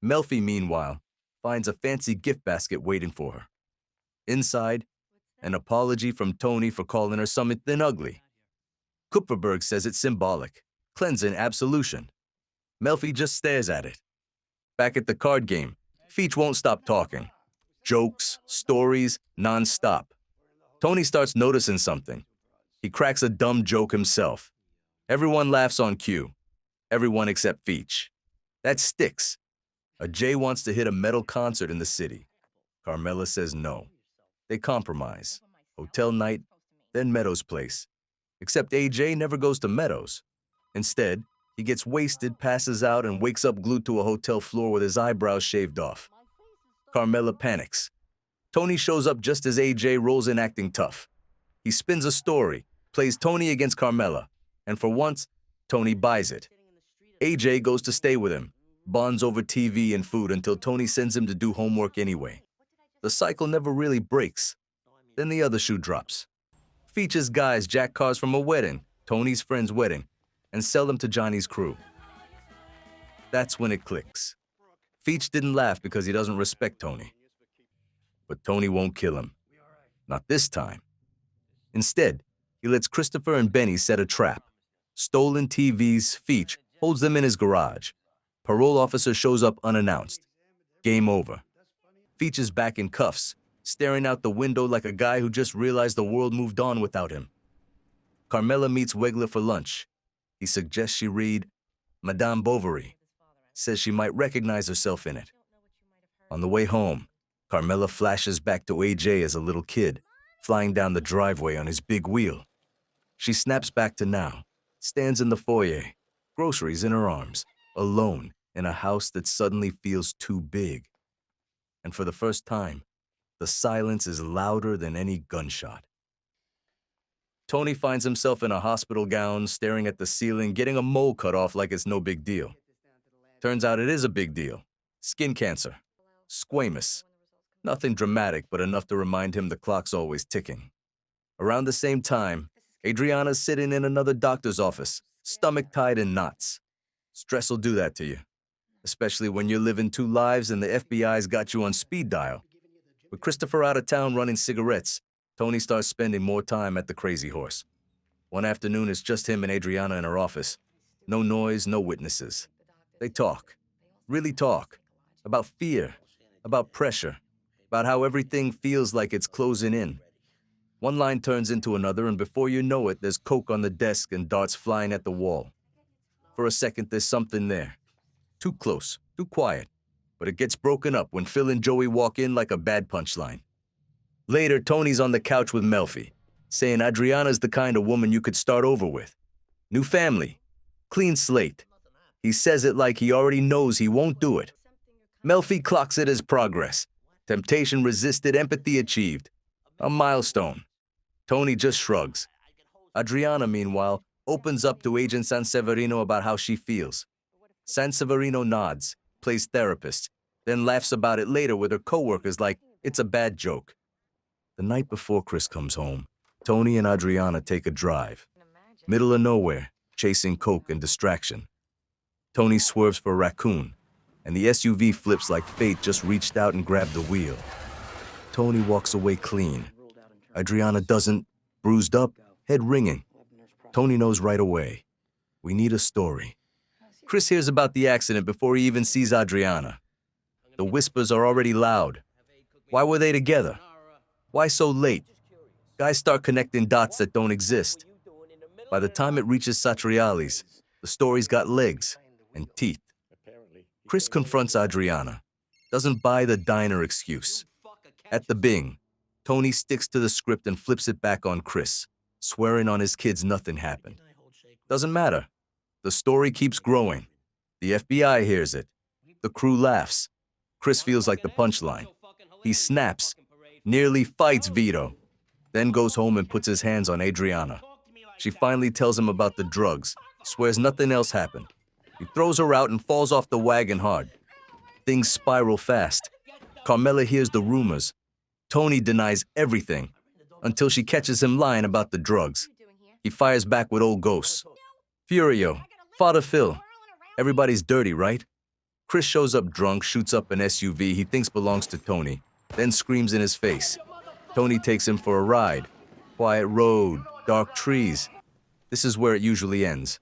Melfi, meanwhile, finds a fancy gift basket waiting for her. Inside, an apology from Tony for calling her something ugly. Kupferberg says it's symbolic, cleansing absolution. Melfi just stares at it. Back at the card game, Feach won't stop talking. Jokes, stories, non-stop. Tony starts noticing something. He cracks a dumb joke himself. Everyone laughs on cue. Everyone except Feach. That sticks. A Jay wants to hit a metal concert in the city. Carmela says no. They compromise. Hotel night, then Meadows' place. Except AJ never goes to Meadows. Instead, he gets wasted, passes out, and wakes up glued to a hotel floor with his eyebrows shaved off. Carmela panics. Tony shows up just as AJ rolls in acting tough. He spins a story, plays Tony against Carmela, and for once, Tony buys it. AJ goes to stay with him, bonds over TV and food until Tony sends him to do homework anyway. The cycle never really breaks. Then the other shoe drops. Feach's guys jack cars from a wedding, Tony's friend's wedding, and sell them to Johnny's crew. That's when it clicks. Feach didn't laugh because he doesn't respect Tony. But Tony won't kill him. Not this time. Instead, he lets Christopher and Benny set a trap. Stolen TVs, Feach holds them in his garage. Parole officer shows up unannounced. Game over. Feach is back in cuffs, staring out the window like a guy who just realized the world moved on without him. Carmela meets Wegler for lunch. He suggests she read Madame Bovary, says she might recognize herself in it. On the way home, Carmela flashes back to AJ as a little kid, flying down the driveway on his big wheel. She snaps back to now, stands in the foyer, groceries in her arms, alone in a house that suddenly feels too big. And for the first time, the silence is louder than any gunshot. Tony finds himself in a hospital gown, staring at the ceiling, getting a mole cut off like it's no big deal. Turns out it is a big deal. Skin cancer. Squamous. Nothing dramatic, but enough to remind him the clock's always ticking. Around the same time, Adriana's sitting in another doctor's office, stomach tied in knots. Stress will do that to you, especially when you're living two lives and the FBI's got you on speed dial. With Christopher out of town running cigarettes, Tony starts spending more time at the Crazy Horse. One afternoon, it's just him and Adriana in her office. No noise, no witnesses. They talk, really talk, about fear, about pressure, about how everything feels like it's closing in. One line turns into another, and before you know it, there's coke on the desk and darts flying at the wall. For a second, there's something there. Too close, too quiet. But it gets broken up when Phil and Joey walk in like a bad punchline. Later, Tony's on the couch with Melfi, saying Adriana's the kind of woman you could start over with. New family, clean slate. He says it like he already knows he won't do it. Melfi clocks it as progress. Temptation resisted, empathy achieved. A milestone. Tony just shrugs. Adriana, meanwhile, opens up to Agent Sanseverino about how she feels. Sanseverino nods, plays therapist, then laughs about it later with her coworkers like it's a bad joke. The night before Chris comes home, Tony and Adriana take a drive. Middle of nowhere, chasing coke and distraction. Tony swerves for a raccoon, and the SUV flips like fate just reached out and grabbed the wheel. Tony walks away clean. Adriana doesn't, bruised up, head ringing. Tony knows right away. We need a story. Chris hears about the accident before he even sees Adriana. The whispers are already loud. Why were they together? Why so late? Guys start connecting dots that don't exist. By the time it reaches Satriali's, the story's got legs and teeth. Chris confronts Adriana, doesn't buy the diner excuse. At the Bing, Tony sticks to the script and flips it back on Chris, swearing on his kids nothing happened. Doesn't matter. The story keeps growing. The FBI hears it. The crew laughs. Chris feels like the punchline. He snaps, nearly fights Vito, then goes home and puts his hands on Adriana. She finally tells him about the drugs, swears nothing else happened. He throws her out and falls off the wagon hard. Things spiral fast. Carmela hears the rumors. Tony denies everything until she catches him lying about the drugs. He fires back with old ghosts. Furio, Father Phil. Everybody's dirty, right? Chris shows up drunk, shoots up an SUV he thinks belongs to Tony, then screams in his face. Tony takes him for a ride. Quiet road, dark trees. This is where it usually ends.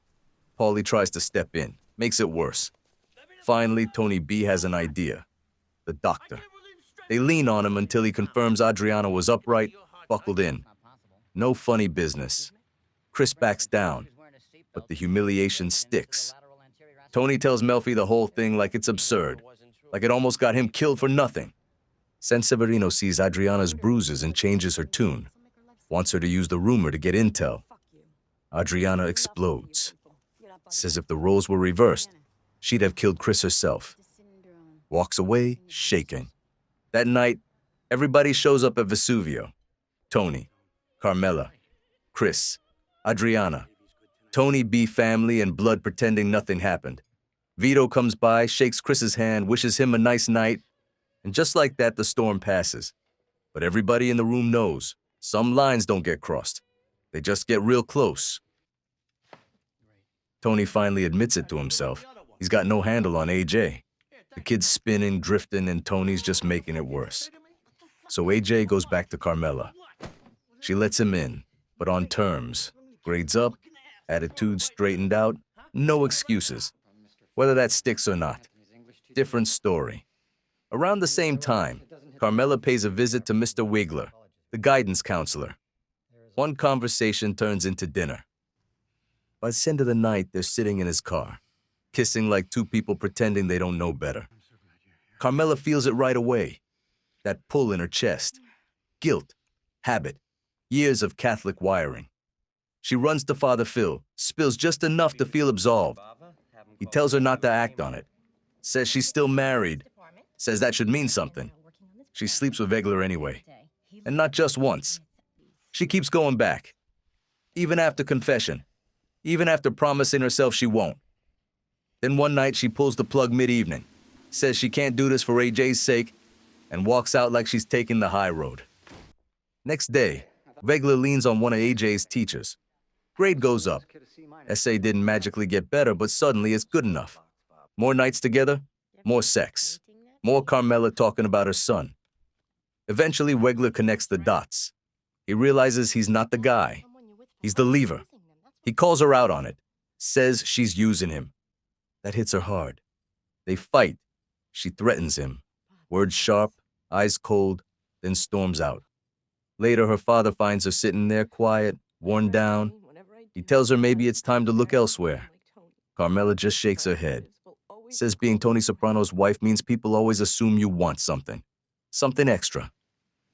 Paulie tries to step in, makes it worse. Finally, Tony B has an idea. The doctor. They lean on him until he confirms Adriana was upright, buckled in. No funny business. Chris backs down, but the humiliation sticks. Tony tells Melfi the whole thing like it's absurd, like it almost got him killed for nothing. Sanseverino sees Adriana's bruises and changes her tune, wants her to use the rumor to get intel. Adriana explodes. Says if the roles were reversed, she'd have killed Chris herself. Walks away, shaking. That night, everybody shows up at Vesuvio. Tony, Carmela, Chris, Adriana, Tony B family and blood pretending nothing happened. Vito comes by, shakes Chris's hand, wishes him a nice night, and just like that, the storm passes. But everybody in the room knows, some lines don't get crossed. They just get real close. Tony finally admits it to himself. He's got no handle on AJ. The kid's spinning, drifting, and Tony's just making it worse. So AJ goes back to Carmela. She lets him in, but on terms. Grades up, attitude straightened out, no excuses. Whether that sticks or not. Different story. Around the same time, Carmela pays a visit to Mr. Wiggler, the guidance counselor. One conversation turns into dinner. By the end of the night, they're sitting in his car. kissing like two people pretending they don't know better. Carmela feels it right away. That pull in her chest. Guilt, habit, years of Catholic wiring. She runs to Father Phil, spills just enough to feel absolved. He tells her not to act on it. Says she's still married. Says that should mean something. She sleeps with Vegler anyway. And not just once. She keeps going back. Even after confession. Even after promising herself she won't. Then one night she pulls the plug mid-evening. Says she can't do this for AJ's sake. And walks out like she's taking the high road. Next day, Vegler leans on one of AJ's teachers. Grade goes up. Essay didn't magically get better, but suddenly it's good enough. More nights together, more sex. More Carmela talking about her son. Eventually, Vegler connects the dots. He realizes he's not the guy. He's the lever. He calls her out on it. Says she's using him. That hits her hard. They fight. She threatens him. Words sharp, eyes cold, then storms out. Later, her father finds her sitting there quiet, worn down. He tells her maybe it's time to look elsewhere. Carmela just shakes her head. Says being Tony Soprano's wife means people always assume you want something. Something extra.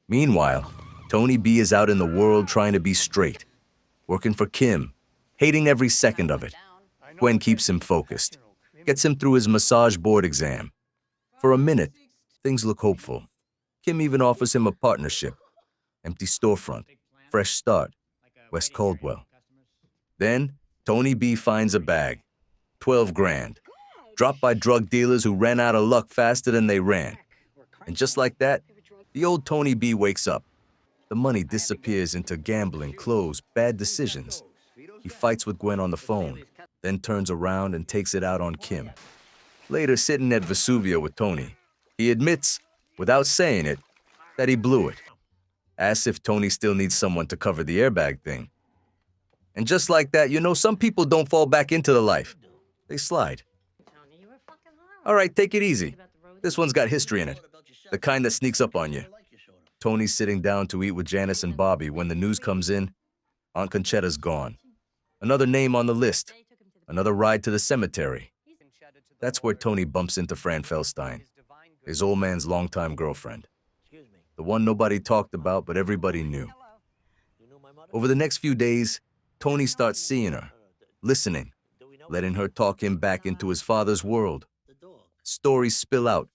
Meanwhile, Tony B is out in the world trying to be straight. Working for Kim. Hating every second of it. Gwen keeps him focused. Gets him through his massage board exam. For a minute, things look hopeful. Kim even offers him a partnership. Empty storefront. Fresh start. West Caldwell. Then, Tony B finds a bag. 12 grand. Dropped by drug dealers who ran out of luck faster than they ran. And just like that, the old Tony B wakes up. The money disappears into gambling, clothes, bad decisions. He fights with Gwen on the phone, then turns around and takes it out on Kim. Later, sitting at Vesuvio with Tony, he admits, without saying it, that he blew it. Asks if Tony still needs someone to cover the airbag thing. And just like that, some people don't fall back into the life. They slide. All right, take it easy. This one's got history in it. The kind that sneaks up on you. Tony's sitting down to eat with Janice and Bobby when the news comes in. Aunt Conchetta's gone. Another name on the list. Another ride to the cemetery. That's where Tony bumps into Fran Feldstein, his old man's longtime girlfriend. The one nobody talked about, but everybody knew. Over the next few days, Tony starts seeing her, listening, letting her talk him back into his father's world. Stories spill out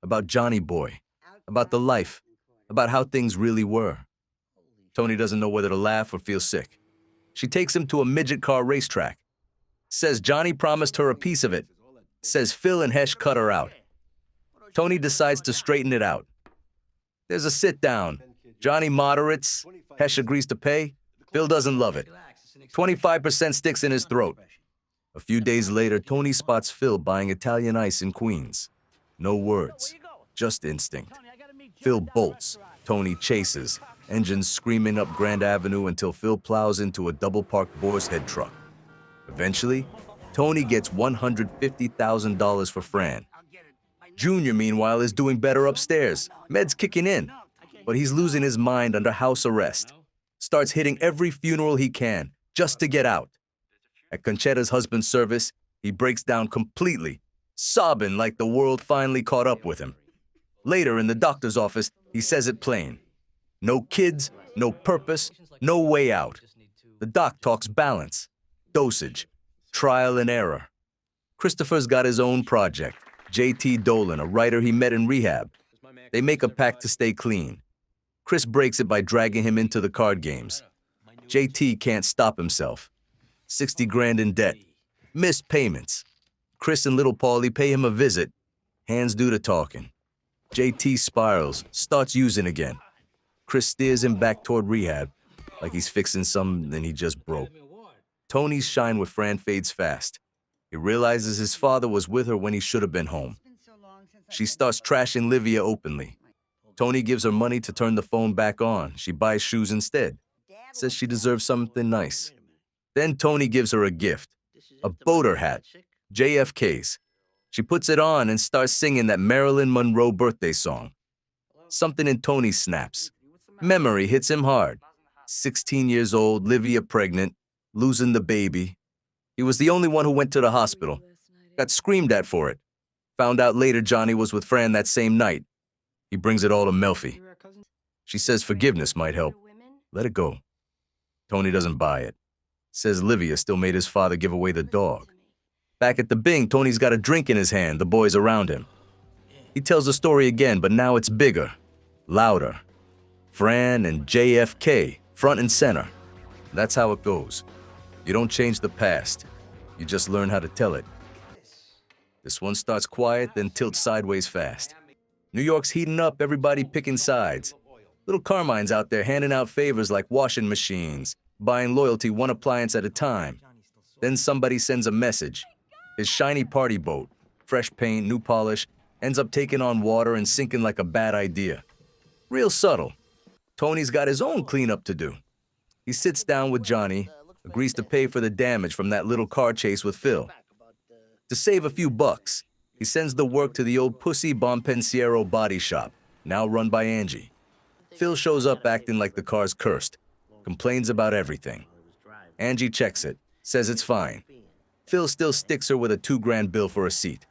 about Johnny Boy, about the life, about how things really were. Tony doesn't know whether to laugh or feel sick. She takes him to a midget car racetrack. Says Johnny promised her a piece of it. Says Phil and Hesh cut her out. Tony decides to straighten it out. There's a sit-down. Johnny moderates. Hesh agrees to pay. Phil doesn't love it. 25% sticks in his throat. A few days later, Tony spots Phil buying Italian ice in Queens. No words, just instinct. Phil bolts. Tony chases, engines screaming up Grand Avenue until Phil plows into a double-parked Boar's Head truck. Eventually, Tony gets $150,000 for Fran. Junior, meanwhile, is doing better upstairs. Meds kicking in, but he's losing his mind under house arrest. Starts hitting every funeral he can, just to get out. At Conchetta's husband's service, he breaks down completely, sobbing like the world finally caught up with him. Later, in the doctor's office, he says it plain. No kids, no purpose, no way out. The doc talks balance, dosage, trial and error. Christopher's got his own project, J.T. Dolan, a writer he met in rehab. They make a pact to stay clean. Chris breaks it by dragging him into the card games. J.T. can't stop himself. 60 grand in debt. Missed payments. Chris and little Paulie pay him a visit. Hands due to talking. J.T. spirals, starts using again. Chris steers him back toward rehab, like he's fixing something he just broke. Tony's shine with Fran fades fast. He realizes his father was with her when he should have been home. She starts trashing Livia openly. Tony gives her money to turn the phone back on. She buys shoes instead. Says she deserves something nice. Then Tony gives her a gift, a boater hat, JFK's. She puts it on and starts singing that Marilyn Monroe birthday song. Something in Tony snaps. Memory hits him hard. 16 years old, Livia pregnant, losing the baby. He was the only one who went to the hospital. Got screamed at for it. Found out later Johnny was with Fran that same night. He brings it all to Melfi. She says forgiveness might help. Let it go. Tony doesn't buy it. Says Livia still made his father give away the dog. Back at the Bing, Tony's got a drink in his hand, the boys around him. He tells the story again, but now it's bigger, louder. Fran and JFK, front and center. That's how it goes. You don't change the past. You just learn how to tell it. This one starts quiet, then tilts sideways fast. New York's heating up, everybody picking sides. Little Carmine's out there handing out favors like washing machines, buying loyalty one appliance at a time. Then somebody sends a message. His shiny party boat, fresh paint, new polish, ends up taking on water and sinking like a bad idea. Real subtle. Tony's got his own cleanup to do. He sits down with Johnny, agrees to pay for the damage from that little car chase with Phil. To save a few bucks, he sends the work to the old Pussy Bonpensiero body shop, now run by Angie. Phil shows up acting like the car's cursed, complains about everything. Angie checks it, says it's fine. Phil still sticks her with a $2,000 bill for a seat.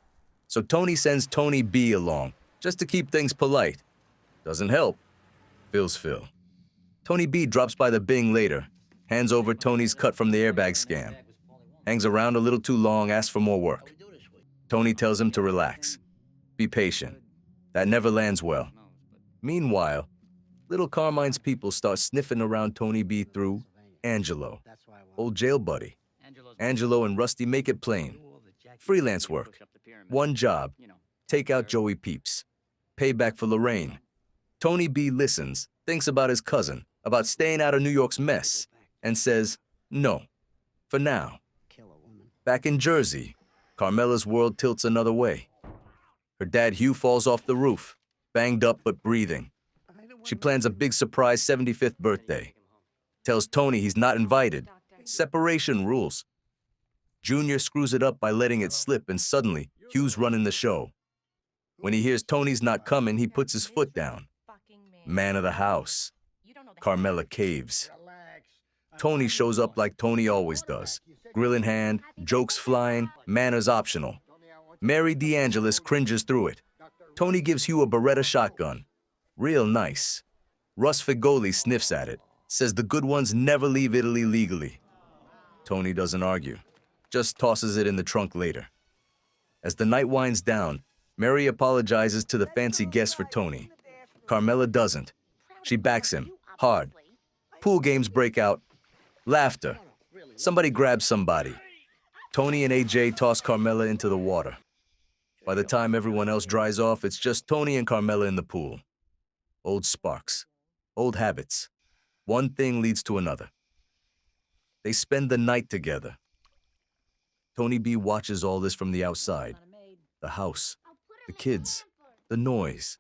So Tony sends Tony B along, just to keep things polite. Doesn't help. Phil's Phil. Tony B drops by the Bing later, hands over Tony's cut from the airbag scam. Hangs around a little too long, asks for more work. Tony tells him to relax. Be patient. That never lands well. Meanwhile, little Carmine's people start sniffing around Tony B through Angelo, old jail buddy. Angelo and Rusty make it plain. Freelance work. One job. Take out Joey Peeps. Payback for Lorraine. Tony B listens, thinks about his cousin, about staying out of New York's mess, and says, no, for now. Back in Jersey, Carmela's world tilts another way. Her dad Hugh falls off the roof, banged up but breathing. She plans a big surprise 75th birthday. Tells Tony he's not invited. Separation rules. Junior screws it up by letting it slip, and suddenly, Hugh's running the show. When he hears Tony's not coming, he puts his foot down. Man of the house. Carmela caves. Tony shows up like Tony always does. Grill in hand, jokes flying, manners optional. Mary DeAngelis cringes through it. Tony gives Hugh a Beretta shotgun. Real nice. Russ Figoli sniffs at it. Says the good ones never leave Italy legally. Tony doesn't argue. Just tosses it in the trunk later. As the night winds down, Mary apologizes to the fancy guests for Tony. Carmela doesn't. She backs him, hard. Pool games break out. Laughter. Somebody grabs somebody. Tony and AJ toss Carmela into the water. By the time everyone else dries off, it's just Tony and Carmela in the pool. Old sparks. Old habits. One thing leads to another. They spend the night together. Tony B watches all this from the outside. The house, the kids, the noise.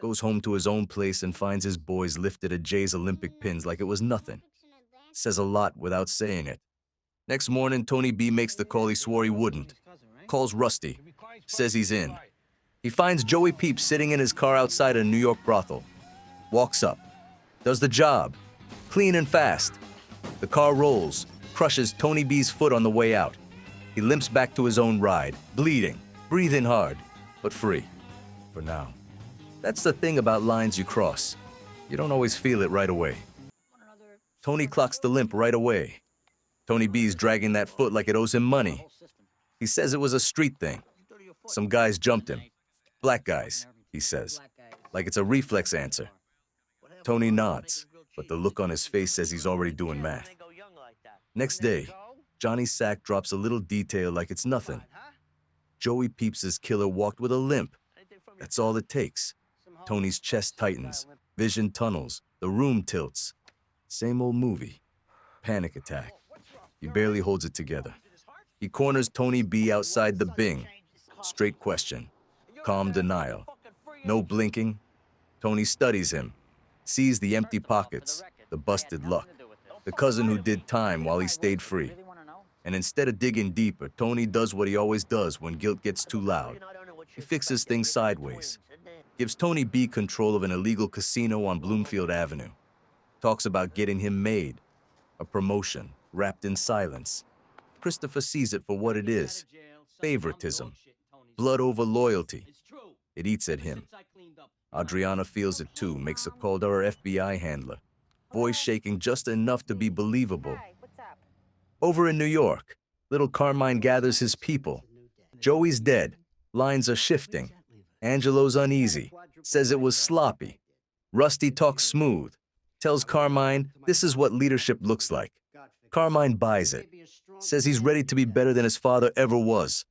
Goes home to his own place and finds his boys lifted at Jay's Olympic pins like it was nothing. Says a lot without saying it. Next morning, Tony B makes the call he swore he wouldn't. Calls Rusty. Says he's in. He finds Joey Peeps sitting in his car outside a New York brothel. Walks up. Does the job. Clean and fast. The car rolls, crushes Tony B's foot on the way out. He limps back to his own ride, bleeding, breathing hard, but free. For now. That's the thing about lines you cross. You don't always feel it right away. Tony clocks the limp right away. Tony B's dragging that foot like it owes him money. He says it was a street thing. Some guys jumped him. Black guys, he says, like it's a reflex answer. Tony nods, but the look on his face says he's already doing math. Next day, Johnny Sack drops a little detail like it's nothing. Joey Peeps' killer walked with a limp. That's all it takes. Tony's chest tightens, vision tunnels, the room tilts. Same old movie. Panic attack. He barely holds it together. He corners Tony B outside the Bing. Straight question. Calm denial. No blinking. Tony studies him. Sees the empty pockets, the busted luck. The cousin who did time while he stayed free. And instead of digging deeper, Tony does what he always does when guilt gets too loud. He fixes things sideways. Gives Tony B control of an illegal casino on Bloomfield Avenue. Talks about getting him made. A promotion, wrapped in silence. Christopher sees it for what it is. favoritism, blood over loyalty. It eats at him. Adriana feels it too, makes a call to her FBI handler, voice shaking just enough to be believable. Over in New York, little Carmine gathers his people. Joey's dead. Lines are shifting. Angelo's uneasy. Says it was sloppy. Rusty talks smooth. Tells Carmine this is what leadership looks like. Carmine buys it. Says he's ready to be better than his father ever was.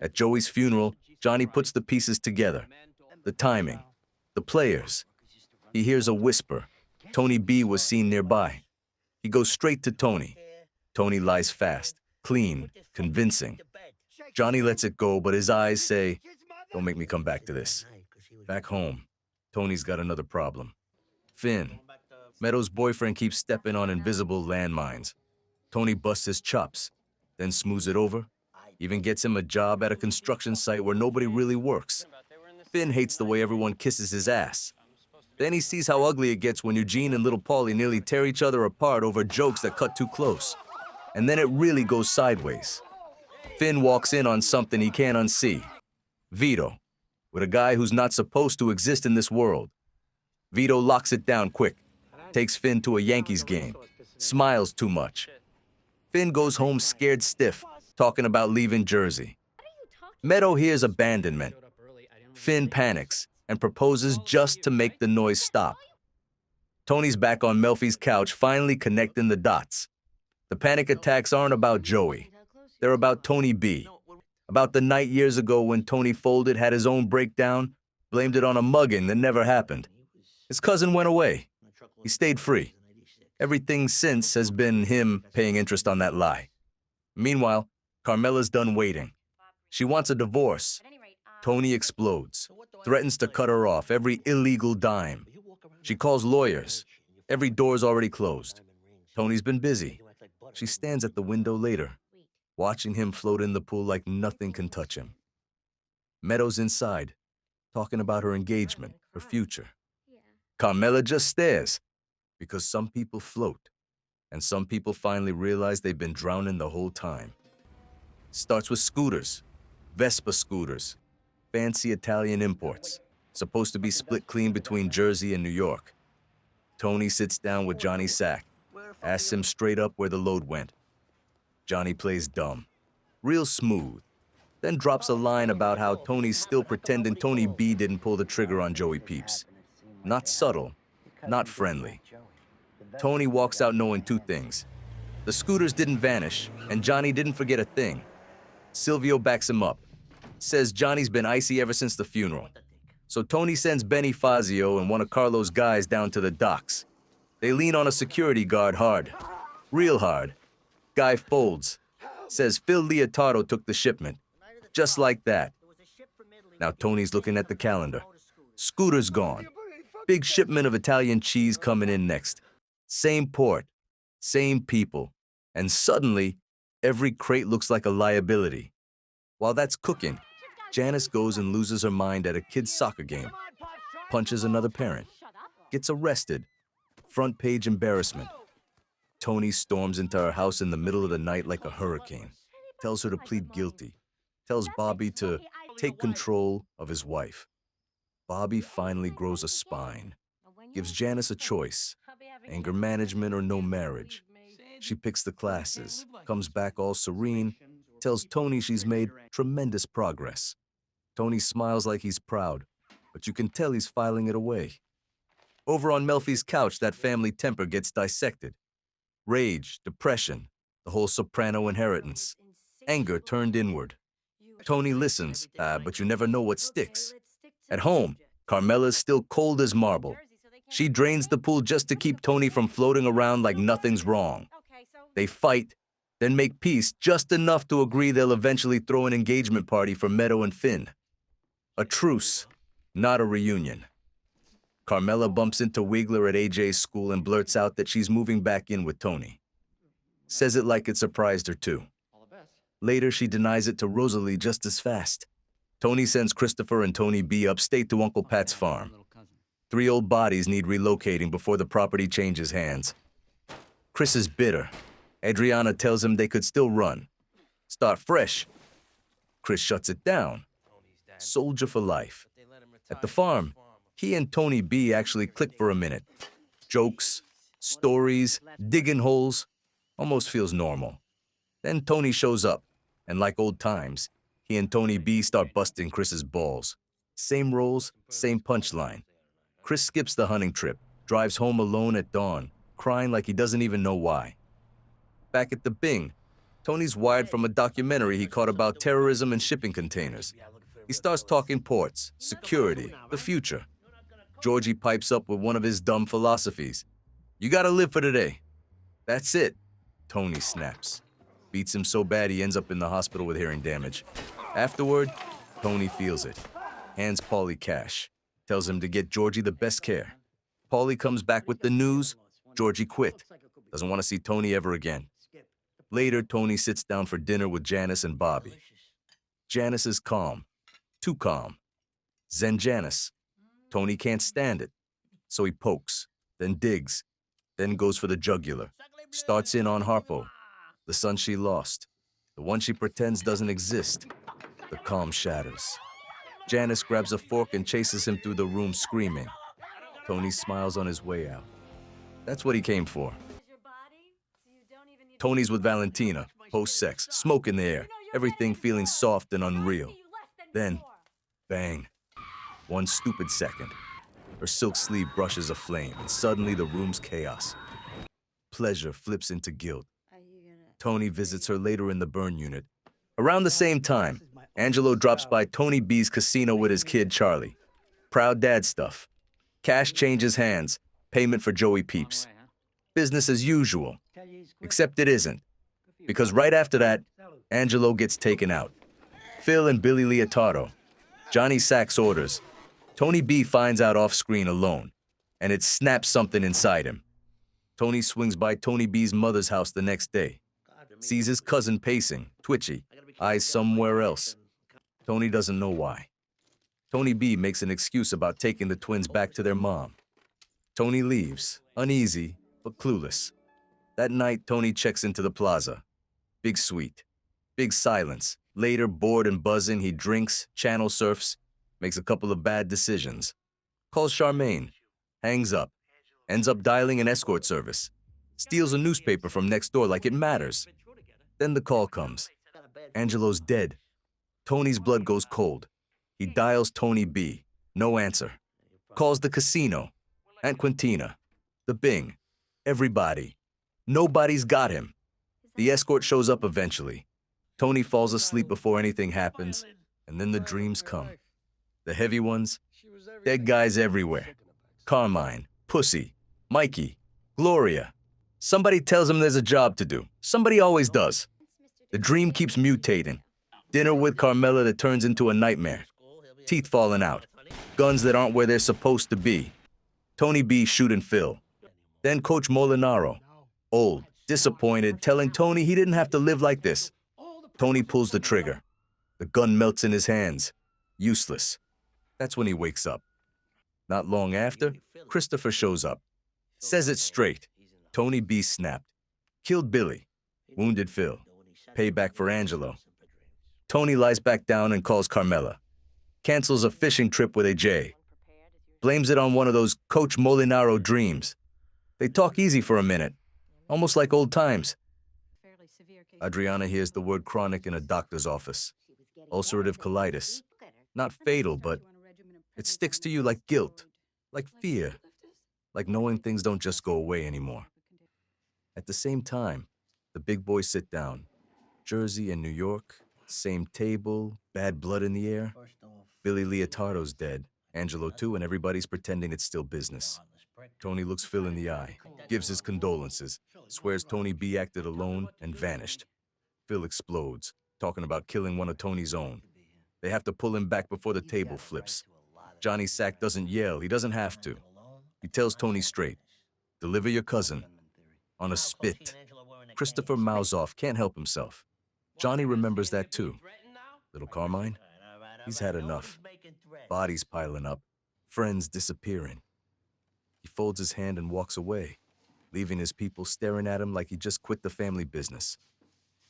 At Joey's funeral, Johnny puts the pieces together. The timing. The players. He hears a whisper. Tony B was seen nearby. He goes straight to Tony. Tony lies fast, clean, convincing. Johnny lets it go, but his eyes say, "Don't make me come back to this." Back home, Tony's got another problem. Finn. Meadow's boyfriend keeps stepping on invisible landmines. Tony busts his chops, then smooths it over, even gets him a job at a construction site where nobody really works. Finn hates the way everyone kisses his ass. Then he sees how ugly it gets when Eugene and little Paulie nearly tear each other apart over jokes that cut too close. And then it really goes sideways. Finn walks in on something he can't unsee. Vito, with a guy who's not supposed to exist in this world. Vito locks it down quick, takes Finn to a Yankees game, smiles too much. Finn goes home scared stiff, talking about leaving Jersey. Meadow hears abandonment. Finn panics and proposes just to make the noise stop. Tony's back on Melfi's couch, finally connecting the dots. The panic attacks aren't about Joey. They're about Tony B. About the night years ago when Tony folded, had his own breakdown, blamed it on a mugging that never happened. His cousin went away. He stayed free. Everything since has been him paying interest on that lie. Meanwhile, Carmela's done waiting. She wants a divorce. Tony explodes, threatens to cut her off, every illegal dime. She calls lawyers. Every door's already closed. Tony's been busy. She stands at the window later, watching him float in the pool like nothing can touch him. Meadow's inside, talking about her engagement, her future. Carmela just stares, because some people float, and some people finally realize they've been drowning the whole time. Starts with scooters, Vespa scooters, fancy Italian imports, supposed to be split clean between Jersey and New York. Tony sits down with Johnny Sack, asks him straight up where the load went. Johnny plays dumb, real smooth, then drops a line about how Tony's still pretending Tony B didn't pull the trigger on Joey Peeps. Not subtle, not friendly. Tony walks out knowing two things. The scooters didn't vanish, and Johnny didn't forget a thing. Silvio backs him up, says Johnny's been icy ever since the funeral. So Tony sends Benny Fazio and one of Carlo's guys down to the docks. They lean on a security guard hard, real hard. Guy folds, says Phil Leotardo took the shipment. Just like that. Now Tony's looking at the calendar. Scooter's gone. Big shipment of Italian cheese coming in next. Same port, same people. And suddenly, every crate looks like a liability. While that's cooking, Janice goes and loses her mind at a kid's soccer game. Punches another parent. Gets arrested. Front page embarrassment. Tony storms into her house in the middle of the night like a hurricane. Tells her to plead guilty. Tells Bobby to take control of his wife. Bobby finally grows a spine. Gives Janice a choice. Anger management or no marriage. She picks the classes. Comes back all serene. Tells Tony she's made tremendous progress. Tony smiles like he's proud, but you can tell he's filing it away. Over on Melfi's couch, that family temper gets dissected. Rage, depression, the whole Soprano inheritance. Anger turned inward. Tony listens, but you never know what sticks. At home, Carmela's still cold as marble. She drains the pool just to keep Tony from floating around like nothing's wrong. They fight, then make peace just enough to agree they'll eventually throw an engagement party for Meadow and Finn. A truce, not a reunion. Carmela bumps into Wiegler at AJ's school and blurts out that she's moving back in with Tony. Says it like it surprised her too. Later, she denies it to Rosalie just as fast. Tony sends Christopher and Tony B upstate to Uncle Pat's farm. 3 old bodies need relocating before the property changes hands. Chris is bitter. Adriana tells him they could still run. Start fresh. Chris shuts it down. Soldier for life. At the farm, he and Tony B actually click for a minute. Jokes, stories, digging holes. Almost feels normal. Then Tony shows up, and like old times, he and Tony B start busting Chris's balls. Same roles, same punchline. Chris skips the hunting trip, drives home alone at dawn, crying like he doesn't even know why. Back at the Bing, Tony's wired from a documentary he caught about terrorism and shipping containers. He starts talking ports, security, the future. Georgie pipes up with one of his dumb philosophies. You gotta live for today. That's it. Tony snaps. Beats him so bad he ends up in the hospital with hearing damage. Afterward, Tony feels it. Hands Paulie cash. Tells him to get Georgie the best care. Paulie comes back with the news. Georgie quit. Doesn't want to see Tony ever again. Later, Tony sits down for dinner with Janice and Bobby. Janice is calm. Too calm. Zen Janice. Tony can't stand it. So he pokes, then digs, then goes for the jugular. Starts in on Harpo, the son she lost, the one she pretends doesn't exist. The calm shatters. Janice grabs a fork and chases him through the room screaming. Tony smiles on his way out. That's what he came for. Tony's with Valentina, post-sex, smoke in the air, everything feeling soft and unreal. Then, bang. 1 stupid second. Her silk sleeve brushes aflame, and suddenly the room's chaos. Pleasure flips into guilt. Tony visits her later in the burn unit. Around the same time, Angelo drops by Tony B's casino with his kid, Charlie. Proud dad stuff. Cash changes hands, payment for Joey Peeps. Business as usual. Except it isn't. Because right after that, Angelo gets taken out. Phil and Billy Leotardo. Johnny Sacks orders. Tony B finds out off-screen alone, and it snaps something inside him. Tony swings by Tony B's mother's house the next day. Sees his cousin pacing, twitchy, eyes somewhere else. Tony doesn't know why. Tony B makes an excuse about taking the twins back to their mom. Tony leaves, uneasy, but clueless. That night, Tony checks into the plaza. Big suite. Big silence. Later, bored and buzzing, he drinks, channel surfs, makes a couple of bad decisions. Calls Charmaine. Hangs up. Ends up dialing an escort service. Steals a newspaper from next door like it matters. Then the call comes. Angelo's dead. Tony's blood goes cold. He dials Tony B. No answer. Calls the casino. Aunt Quintina. The Bing. Everybody. Nobody's got him. The escort shows up eventually. Tony falls asleep before anything happens, and then the dreams come. The heavy ones, dead guys everywhere. Carmine, Pussy, Mikey, Gloria. Somebody tells him there's a job to do. Somebody always does. The dream keeps mutating. Dinner with Carmela that turns into a nightmare. Teeth falling out. Guns that aren't where they're supposed to be. Tony B shooting Phil. Then Coach Molinaro. Old, disappointed, telling Tony he didn't have to live like this. Tony pulls the trigger. The gun melts in his hands. Useless. That's when he wakes up. Not long after, Christopher shows up. Says it straight. Tony B snapped. Killed Billy. Wounded Phil. Payback for Angelo. Tony lies back down and calls Carmela. Cancels a fishing trip with AJ. Blames it on one of those Coach Molinaro dreams. They talk easy for a minute. Almost like old times. Adriana hears the word chronic in a doctor's office. Ulcerative colitis. Not fatal, but it sticks to you like guilt, like fear, like knowing things don't just go away anymore. At the same time, the big boys sit down. Jersey and New York, same table, bad blood in the air. Billy Leotardo's dead, Angelo too, and everybody's pretending it's still business. Tony looks Phil in the eye, gives his condolences, swears Tony B acted alone and vanished. Phil explodes, talking about killing one of Tony's own. They have to pull him back before the table flips. Johnny Sack doesn't yell, he doesn't have to. He tells Tony straight, deliver your cousin. On a spit. Christopher mouths off, can't help himself. Johnny remembers that too. Little Carmine, he's had enough. Bodies piling up, friends disappearing. He folds his hand and walks away, leaving his people staring at him like he just quit the family business.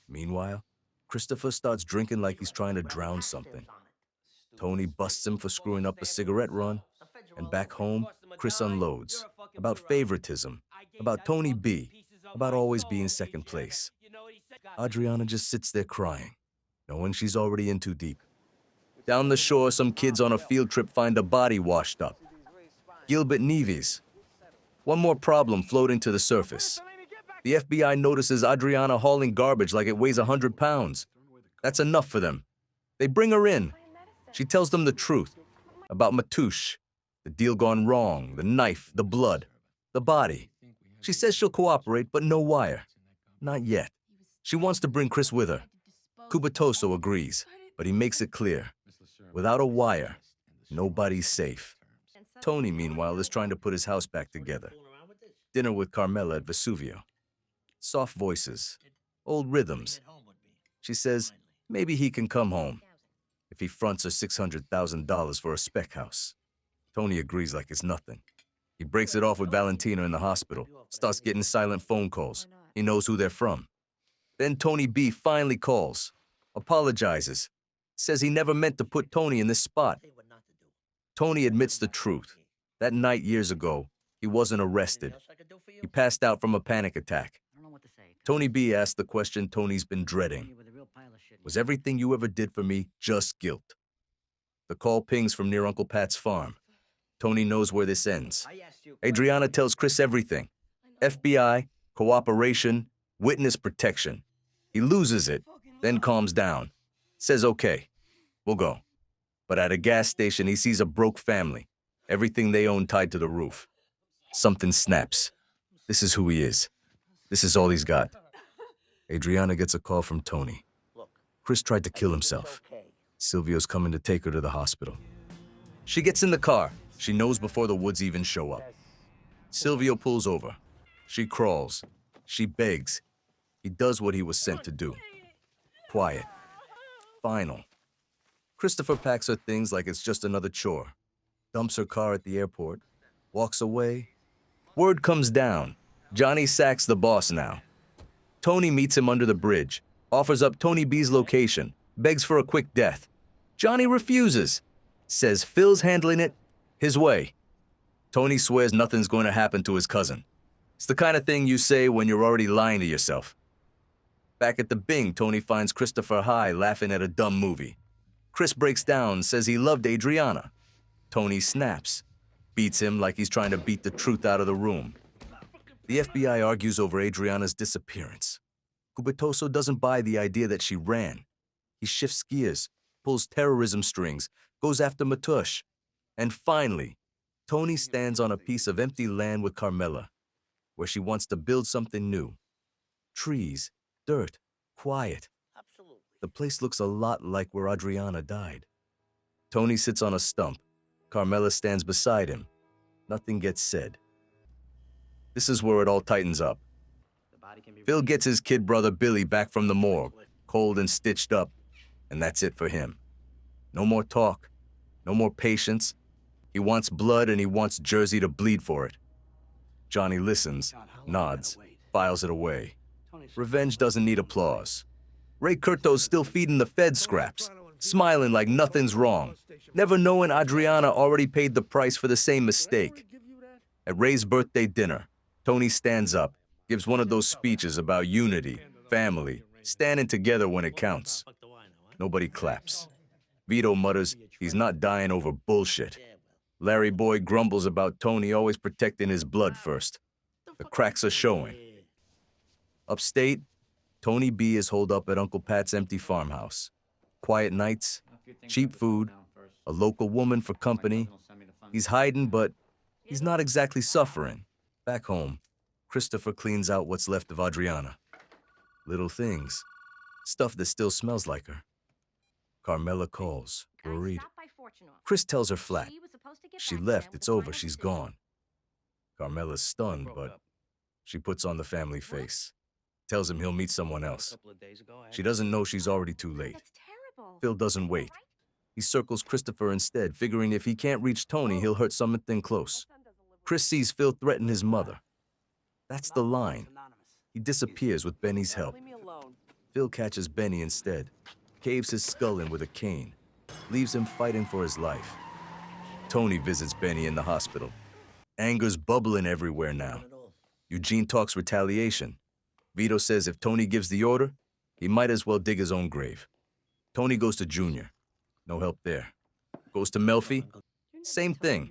Meanwhile, Christopher starts drinking like he's trying to drown something. Tony busts him for screwing up a cigarette run, and back home, Chris unloads about favoritism, about Tony B, about always being second place. Adriana just sits there crying, knowing she's already in too deep. Down the shore, some kids on a field trip find a body washed up. Gilbert Neves. One more problem floating to the surface. The FBI notices Adriana hauling garbage like it weighs 100 pounds. That's enough for them. They bring her in. She tells them the truth about Matouche, the deal gone wrong, the knife, the blood, the body. She says she'll cooperate, but no wire. Not yet. She wants to bring Chris with her. Cubitoso agrees, but he makes it clear. Without a wire, nobody's safe. Tony, meanwhile, is trying to put his house back together. Dinner with Carmela at Vesuvio. Soft voices, old rhythms. She says maybe he can come home if he fronts her $600,000 for a spec house. Tony agrees like it's nothing. He breaks it off with Valentina in the hospital, starts getting silent phone calls. He knows who they're from. Then Tony B finally calls, apologizes, says he never meant to put Tony in this spot. Tony admits the truth. That night years ago, he wasn't arrested. He passed out from a panic attack. Tony B asked the question Tony's been dreading. Was everything you ever did for me just guilt? The call pings from near Uncle Pat's farm. Tony knows where this ends. Adriana tells Chris everything. FBI, cooperation, witness protection. He loses it, then calms down. Says, okay, we'll go. But at a gas station, he sees a broke family. Everything they own tied to the roof. Something snaps. This is who he is. This is all he's got. Adriana gets a call from Tony. Chris tried to kill himself. Silvio's coming to take her to the hospital. She gets in the car. She knows before the Woods even show up. Silvio pulls over. She crawls. She begs. He does what he was sent to do. Quiet. Final. Christopher packs her things like it's just another chore. Dumps her car at the airport. Walks away. Word comes down. Johnny Sack's the boss now. Tony meets him under the bridge. Offers up Tony B's location. Begs for a quick death. Johnny refuses. Says Phil's handling it his way. Tony swears nothing's going to happen to his cousin. It's the kind of thing you say when you're already lying to yourself. Back at the Bing, Tony finds Christopher high laughing at a dumb movie. Chris breaks down, says he loved Adriana. Tony snaps, beats him like he's trying to beat the truth out of the room. The FBI argues over Adriana's disappearance. Cubitoso doesn't buy the idea that she ran. He shifts gears, pulls terrorism strings, goes after Matouche. And finally, Tony stands on a piece of empty land with Carmela, where she wants to build something new. Trees, dirt, quiet. The place looks a lot like where Adriana died. Tony sits on a stump. Carmela stands beside him. Nothing gets said. This is where it all tightens up. Phil gets his kid brother Billy back from the morgue, cold and stitched up, and that's it for him. No more talk, no more patience. He wants blood and he wants Jersey to bleed for it. Johnny listens, nods, files it away. Revenge doesn't need applause. Ray Curto's still feeding the Fed scraps, smiling like nothing's wrong, never knowing Adriana already paid the price for the same mistake. At Ray's birthday dinner, Tony stands up, gives one of those speeches about unity, family, standing together when it counts. Nobody claps. Vito mutters he's not dying over bullshit. Larry Boyd grumbles about Tony always protecting his blood first. The cracks are showing. Upstate, Tony B is holed up at Uncle Pat's empty farmhouse. Quiet nights, cheap food, a local woman for company. He's hiding, but he's not exactly suffering. Back home, Christopher cleans out what's left of Adriana. Little things, stuff that still smells like her. Carmela calls, worried. Chris tells her flat. She left, it's over, she's gone. Carmela's stunned, but she puts on the family face. Tells him he'll meet someone else. She doesn't know she's already too late. Phil doesn't wait. He circles Christopher instead, figuring if he can't reach Tony, he'll hurt something close. Chris sees Phil threaten his mother. That's the line. He disappears with Benny's help. Phil catches Benny instead, caves his skull in with a cane, leaves him fighting for his life. Tony visits Benny in the hospital. Anger's bubbling everywhere now. Eugene talks retaliation. Vito says if Tony gives the order, he might as well dig his own grave. Tony goes to Junior. No help there. Goes to Melfi. Same thing.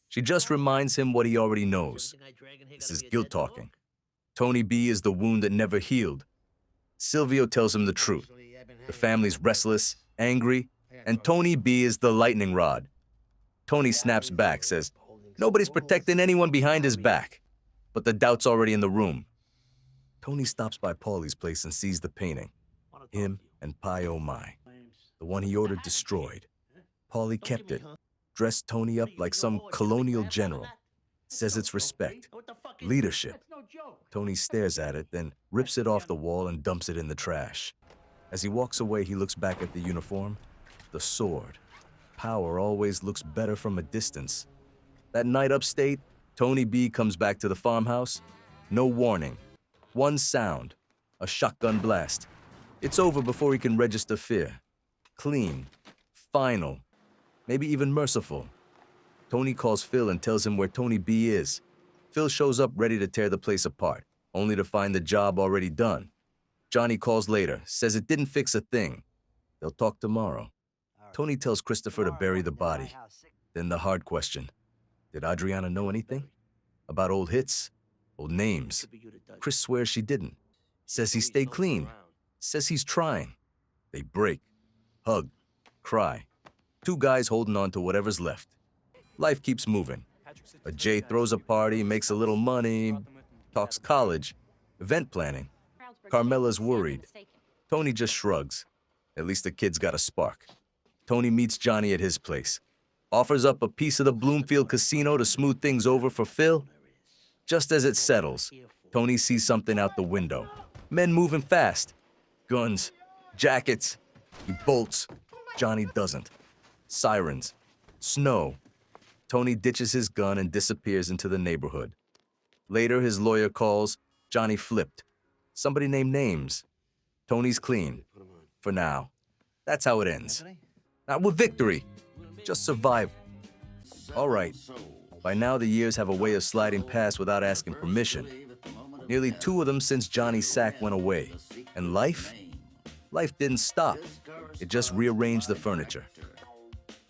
She just reminds him what he already knows. This is guilt talking. Tony B is the wound that never healed. Silvio tells him the truth. The family's restless, angry, and Tony B is the lightning rod. Tony snaps back, says, nobody's protecting anyone behind his back. But the doubt's already in the room. Tony stops by Paulie's place and sees the painting. Him and Pi Oh My. The one he ordered destroyed. Paulie kept it, dressed Tony up like some colonial general. Says it's respect, leadership. Tony stares at it, then rips it off the wall and dumps it in the trash. As he walks away, he looks back at the uniform, the sword. Power always looks better from a distance. That night upstate, Tony B comes back to the farmhouse. No warning. One sound, a shotgun blast. It's over before he can register fear. Clean, final, maybe even merciful. Tony calls Phil and tells him where Tony B is. Phil shows up ready to tear the place apart, only to find the job already done. Johnny calls later, says it didn't fix a thing. They'll talk tomorrow. Tony tells Christopher to bury the body. Then the hard question. Did Adriana know anything? About old hits? Old names? Chris swears she didn't. Says he stayed clean. Says he's trying. They break. Hug. Cry. Two guys holding on to whatever's left. Life keeps moving. A Jay throws a party, makes a little money, talks college, event planning. Carmela's worried. Tony just shrugs. At least the kid's got a spark. Tony meets Johnny at his place. Offers up a piece of the Bloomfield casino to smooth things over for Phil. Just as it settles, Tony sees something out the window. Men moving fast. Guns, jackets. He bolts. Johnny doesn't. Sirens. Snow. Tony ditches his gun and disappears into the neighborhood. Later, his lawyer calls. Johnny flipped. Somebody named names. Tony's clean. For now. That's how it ends. Not with victory. Just survival. All right. By now, the years have a way of sliding past without asking permission. Nearly 2 of them since Johnny's sack went away. And life? Life didn't stop. It just rearranged the furniture.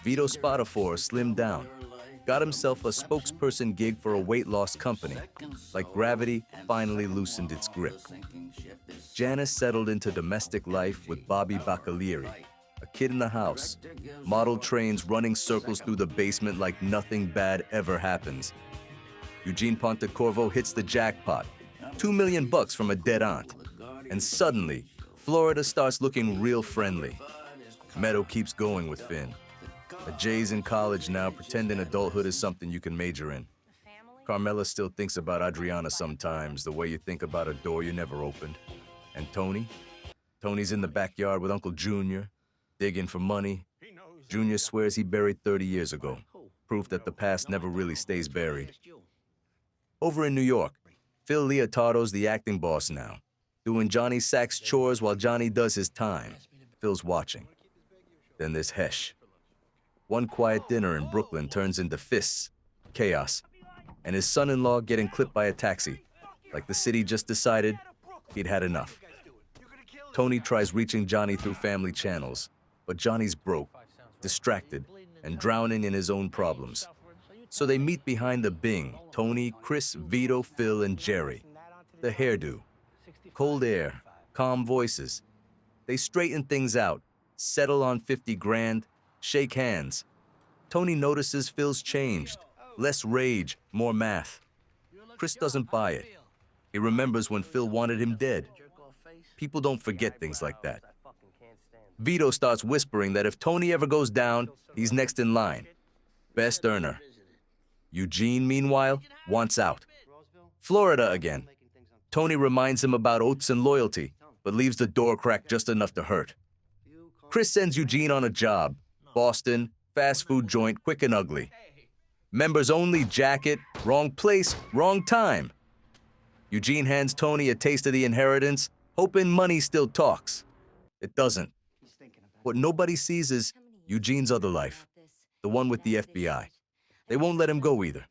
Vito Spatafor slimmed down. Got himself a spokesperson gig for a weight loss company. Like gravity finally loosened its grip. Janice settled into domestic life with Bobby Baccalieri. A kid in the house. Model trains running circles through the basement like nothing bad ever happens. Eugene Pontecorvo hits the jackpot. $2 million from a dead aunt. And suddenly, Florida starts looking real friendly. Meadow keeps going with Finn. A Jay's in college now, pretending adulthood is something you can major in. Carmela still thinks about Adriana sometimes, the way you think about a door you never opened. And Tony? Tony's in the backyard with Uncle Junior, digging for money. Junior swears he buried 30 years ago, proof that the past never really stays buried. Over in New York, Phil Leotardo's the acting boss now, doing Johnny Sack's chores while Johnny does his time. Phil's watching. Then there's Hesh. One quiet dinner in Brooklyn turns into fists, chaos, and his son-in-law getting clipped by a taxi, like the city just decided he'd had enough. Tony tries reaching Johnny through family channels, but Johnny's broke, distracted, and drowning in his own problems. So they meet behind the Bing, Tony, Chris, Vito, Phil, and Jerry. The hairdo. Cold air, calm voices. They straighten things out, settle on 50 grand, shake hands. Tony notices Phil's changed. Less rage, more math. Chris doesn't buy it. He remembers when Phil wanted him dead. People don't forget things like that. Vito starts whispering that if Tony ever goes down, he's next in line. Best earner. Eugene, meanwhile, wants out. Florida again. Tony reminds him about oaths and loyalty, but leaves the door cracked just enough to hurt. Chris sends Eugene on a job. Boston, fast food joint, quick and ugly. Members only jacket, wrong place, wrong time. Eugene hands Tony a taste of the inheritance, hoping money still talks. It doesn't. What nobody sees is Eugene's other life, the one with the FBI. They won't let him go either.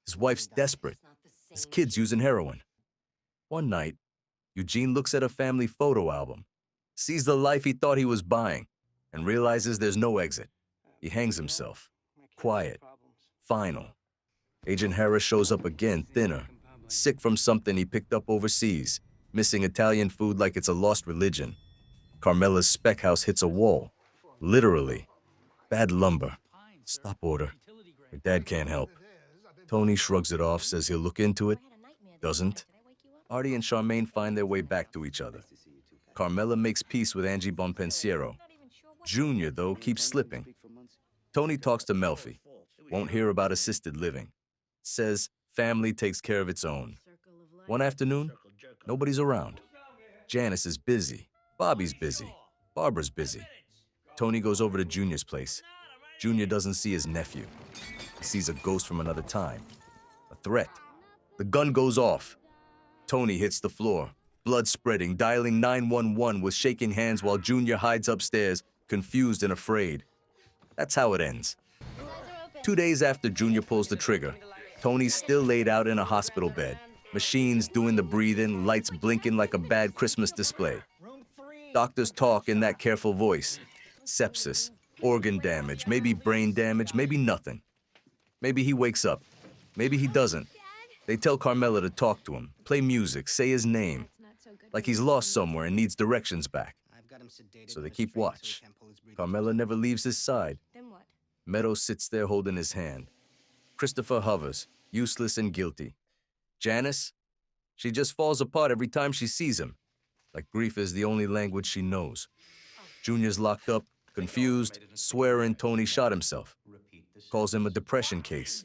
His wife's desperate. His kid's using heroin. One night, Eugene looks at a family photo album, sees the life he thought he was buying, and realizes there's no exit. He hangs himself. Quiet. Final. Agent Harris shows up again, thinner, sick from something he picked up overseas, missing Italian food like it's a lost religion. Carmela's spec house hits a wall. Literally. Bad lumber. Stop order. Her dad can't help. Tony shrugs it off, says he'll look into it. Doesn't. Artie and Charmaine find their way back to each other. Carmela makes peace with Angie Bonpensiero. Junior, though, keeps slipping. Tony talks to Melfi. Won't hear about assisted living. Says family takes care of its own. One afternoon, nobody's around. Janice is busy. Bobby's busy. Barbara's busy. Tony goes over to Junior's place. Junior doesn't see his nephew. He sees a ghost from another time. A threat. The gun goes off. Tony hits the floor, blood spreading, dialing 911 with shaking hands while Junior hides upstairs, confused and afraid. That's how it ends. 2 days after Junior pulls the trigger, Tony's still laid out in a hospital bed. Machines doing the breathing, lights blinking like a bad Christmas display. Doctors talk in that careful voice. Sepsis, organ damage, maybe brain damage, maybe nothing. Maybe he wakes up. Maybe he doesn't. They tell Carmela to talk to him, play music, say his name, like he's lost somewhere and needs directions back. So they keep watch. Carmela never leaves his side. Meadows sits there holding his hand. Christopher hovers, useless and guilty. Janice? She just falls apart every time she sees him, like grief is the only language she knows. Junior's locked up, confused, swearing Tony shot himself. Calls him a depression case.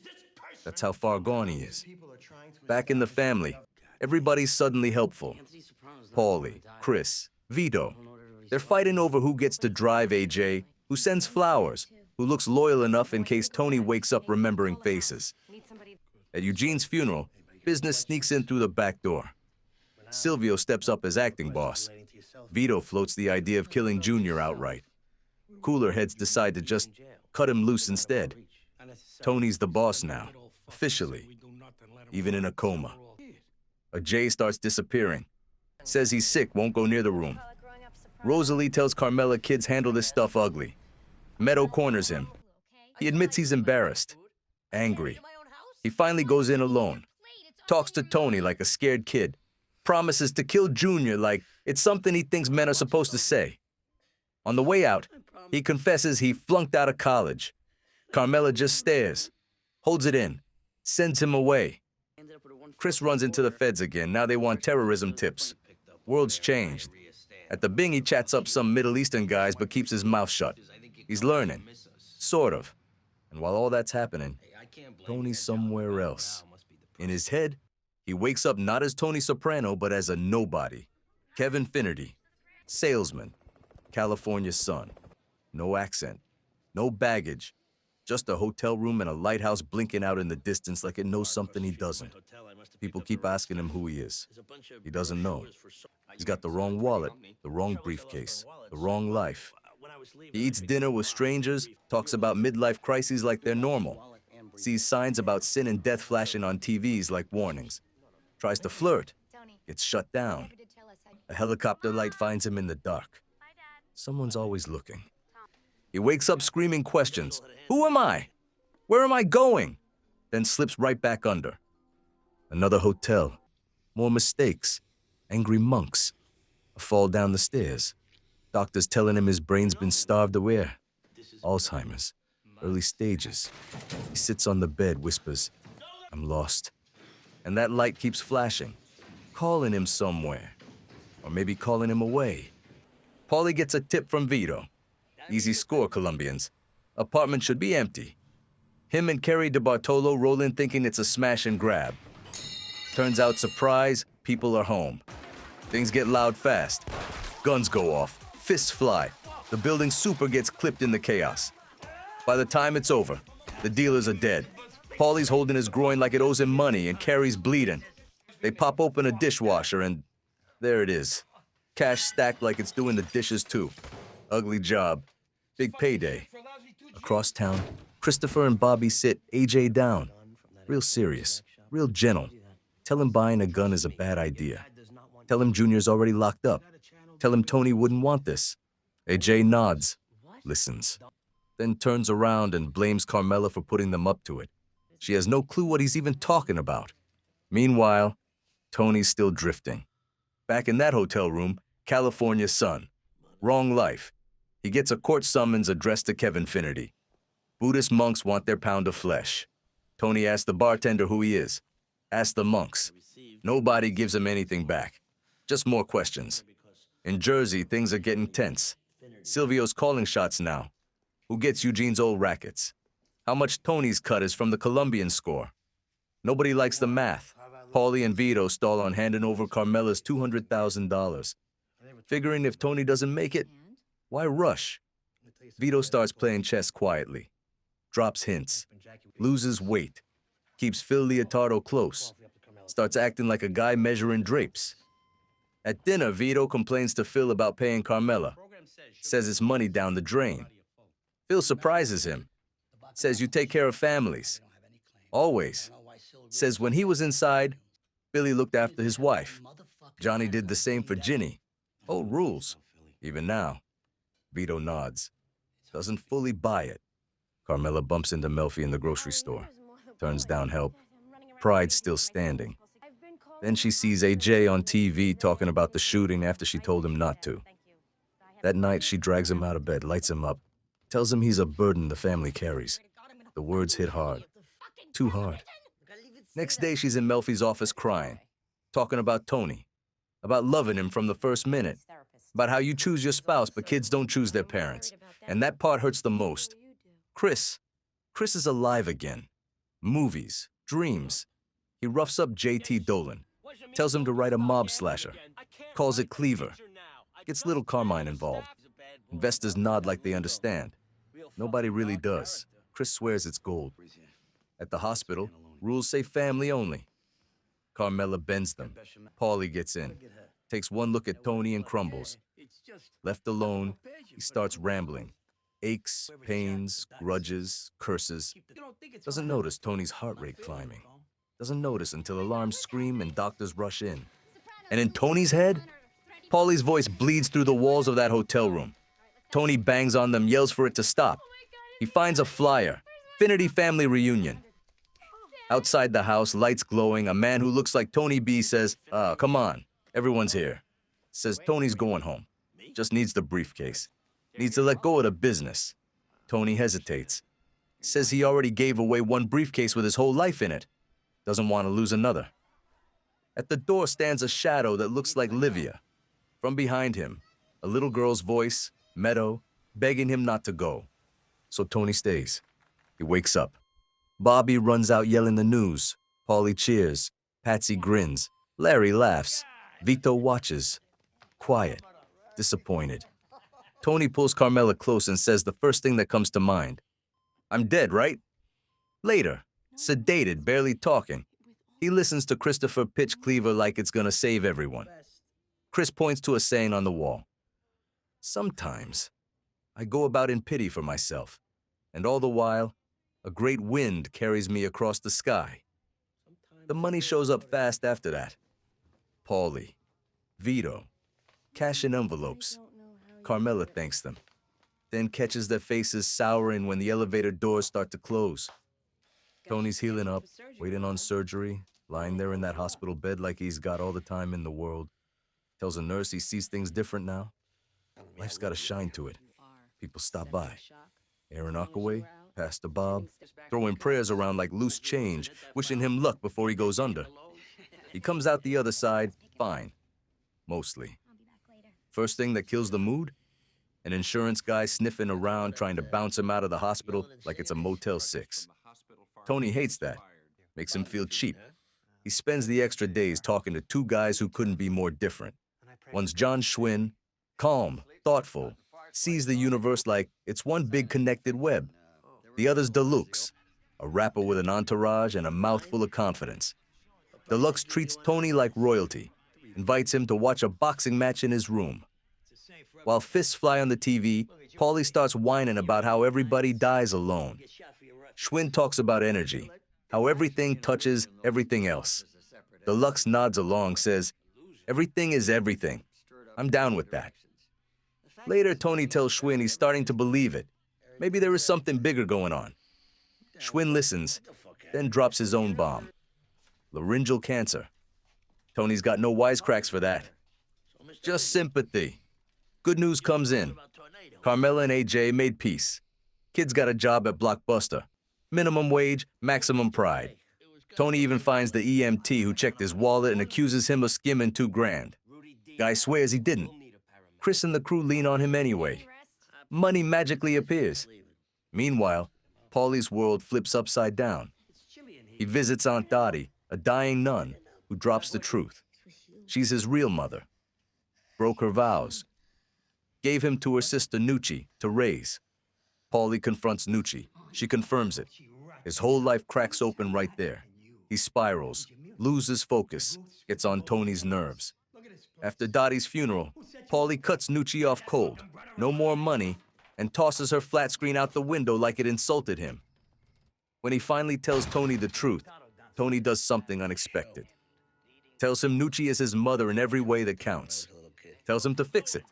That's how far gone he is. Back in the family, everybody's suddenly helpful. Paulie, Chris, Vito. They're fighting over who gets to drive AJ, who sends flowers, who looks loyal enough in case Tony wakes up remembering faces. At Eugene's funeral, business sneaks in through the back door. Silvio steps up as acting boss. Vito floats the idea of killing Junior outright. Cooler heads decide to just cut him loose instead. Tony's the boss now, officially, even in a coma. A Jay starts disappearing. Says he's sick, won't go near the room. Rosalie tells Carmela kids handle this stuff ugly. Meadow corners him. He admits he's embarrassed, angry. He finally goes in alone, talks to Tony like a scared kid, promises to kill Junior like it's something he thinks men are supposed to say. On the way out, he confesses he flunked out of college. Carmela just stares, holds it in, sends him away. Chris runs into the feds again. Now they want terrorism tips. World's changed. At the Bing, he chats up some Middle Eastern guys but keeps his mouth shut. He's learning, sort of. And while all that's happening, Tony's somewhere else. In his head, he wakes up not as Tony Soprano, but as a nobody. Kevin Finnerty, salesman, California sun. No accent, no baggage, just a hotel room and a lighthouse blinking out in the distance like it knows something he doesn't. People keep asking him who he is. He doesn't know. He's got the wrong wallet, the wrong briefcase, the wrong life. He eats dinner with strangers, talks about midlife crises like they're normal, sees signs about sin and death flashing on TVs like warnings, tries to flirt, gets shut down. A helicopter light finds him in the dark. Someone's always looking. He wakes up screaming questions. Who am I? Where am I going? Then slips right back under. Another hotel. More mistakes. Angry monks. A fall down the stairs. Doctors telling him his brain's been starved away. Alzheimer's. Early stages. He sits on the bed, whispers, I'm lost. And that light keeps flashing, calling him somewhere. Or maybe calling him away. Paulie gets a tip from Vito. Easy score, Colombians. Apartment should be empty. Him and Kerry DeBartolo roll in thinking it's a smash and grab. Turns out, surprise, people are home. Things get loud fast. Guns go off. Fists fly. The building super gets clipped in the chaos. By the time it's over, the dealers are dead. Paulie's holding his groin like it owes him money and Kerry's bleeding. They pop open a dishwasher and there it is. Cash stacked like it's doing the dishes too. Ugly job. Big payday. Across town, Christopher and Bobby sit AJ down. Real serious, real gentle. Tell him buying a gun is a bad idea. Tell him Junior's already locked up. Tell him Tony wouldn't want this. AJ nods, listens, then turns around and blames Carmela for putting them up to it. She has no clue what he's even talking about. Meanwhile, Tony's still drifting. Back in that hotel room, California sun. Wrong life. He gets a court summons addressed to Kevin Finnerty. Buddhist monks want their pound of flesh. Tony asks the bartender who he is. Asks the monks. Nobody gives him anything back. Just more questions. In Jersey, things are getting tense. Silvio's calling shots now. Who gets Eugene's old rackets? How much Tony's cut is from the Colombian score? Nobody likes the math. Paulie and Vito stall on handing over Carmela's $200,000. Figuring if Tony doesn't make it, why rush? Vito starts playing chess quietly. Drops hints. Loses weight. Keeps Phil Leotardo close. Starts acting like a guy measuring drapes. At dinner, Vito complains to Phil about paying Carmela. Says it's money down the drain. Phil surprises him. Says you take care of families. Always. Says when he was inside, Billy looked after his wife. Johnny did the same for Ginny. Old rules. Even now. Vito nods. Doesn't fully buy it. Carmela bumps into Melfi in the grocery store. Turns down help. Pride still standing. Then she sees AJ on TV talking about the shooting after she told him not to. That night, she drags him out of bed, lights him up, tells him he's a burden the family carries. The words hit hard. Too hard. Next day, she's in Melfi's office crying, talking about Tony, about loving him from the first minute, about how you choose your spouse, but kids don't choose their parents. And that part hurts the most. Chris is alive again. Movies, dreams. He roughs up J.T. Dolan, tells him to write a mob slasher, calls it Cleaver, gets little Carmine involved. Investors nod like they understand. Nobody really does. Chris swears it's gold. At the hospital, rules say family only. Carmela bends them. Paulie gets in, takes one look at Tony and crumbles. Left alone, he starts rambling. Aches, pains, grudges, curses. Doesn't notice Tony's heart rate climbing. Doesn't notice until alarms scream and doctors rush in. And in Tony's head, Paulie's voice bleeds through the walls of that hotel room. Tony bangs on them, yells for it to stop. He finds a flyer, Finnerty family reunion. Outside the house, lights glowing, a man who looks like Tony B says, come on, everyone's here. Says Tony's going home. Just needs the briefcase. Needs to let go of the business. Tony hesitates. Says he already gave away one briefcase with his whole life in it. Doesn't want to lose another. At the door stands a shadow that looks like Livia. From behind him, a little girl's voice, Meadow, begging him not to go. So Tony stays. He wakes up. Bobby runs out yelling the news. Paulie cheers. Patsy grins. Larry laughs. Vito watches. Quiet. Disappointed. Tony pulls Carmela close and says the first thing that comes to mind. I'm dead, right? Later, sedated, barely talking, he listens to Christopher pitch Cleaver like it's gonna save everyone. Chris points to a saying on the wall. Sometimes, I go about in pity for myself, and all the while, a great wind carries me across the sky. The money shows up fast after that. Paulie, Vito, cash in envelopes. Carmela thanks them, then catches their faces souring when the elevator doors start to close. Tony's healing up, waiting on surgery, lying there in that hospital bed like he's got all the time in the world. Tells a nurse he sees things different now. Life's got a shine to it. People stop by. Aaron Ockaway, Pastor Bob, throwing prayers around like loose change, wishing him luck before he goes under. He comes out the other side, fine. Mostly. First thing that kills the mood? An insurance guy sniffing around trying to bounce him out of the hospital like it's a Motel 6. Tony hates that. Makes him feel cheap. He spends the extra days talking to two guys who couldn't be more different. One's John Schwinn, calm, thoughtful, sees the universe like it's one big connected web. The other's Deluxe, a rapper with an entourage and a mouthful of confidence. Deluxe treats Tony like royalty, invites him to watch a boxing match in his room. While fists fly on the TV, Paulie starts whining about how everybody dies alone. Schwinn talks about energy, how everything touches everything else. Deluxe nods along, says, "Everything is everything. I'm down with that." Later, Tony tells Schwinn he's starting to believe it. Maybe there is something bigger going on. Schwinn listens, then drops his own bomb. Laryngeal cancer. Tony's got no wisecracks for that. Just sympathy. Good news comes in. Carmela and AJ made peace. Kids got a job at Blockbuster. Minimum wage, maximum pride. Tony even finds the EMT who checked his wallet and accuses him of skimming $2,000. Guy swears he didn't. Chris and the crew lean on him anyway. Money magically appears. Meanwhile, Paulie's world flips upside down. He visits Aunt Dottie, a dying nun, who drops the truth. She's his real mother. Broke her vows. Gave him to her sister Nucci to raise. Paulie confronts Nucci. She confirms it. His whole life cracks open right there. He spirals, loses focus, gets on Tony's nerves. After Dottie's funeral, Paulie cuts Nucci off cold, no more money, and tosses her flat screen out the window like it insulted him. When he finally tells Tony the truth, Tony does something unexpected. Tells him Nucci is his mother in every way that counts. Tells him to fix it.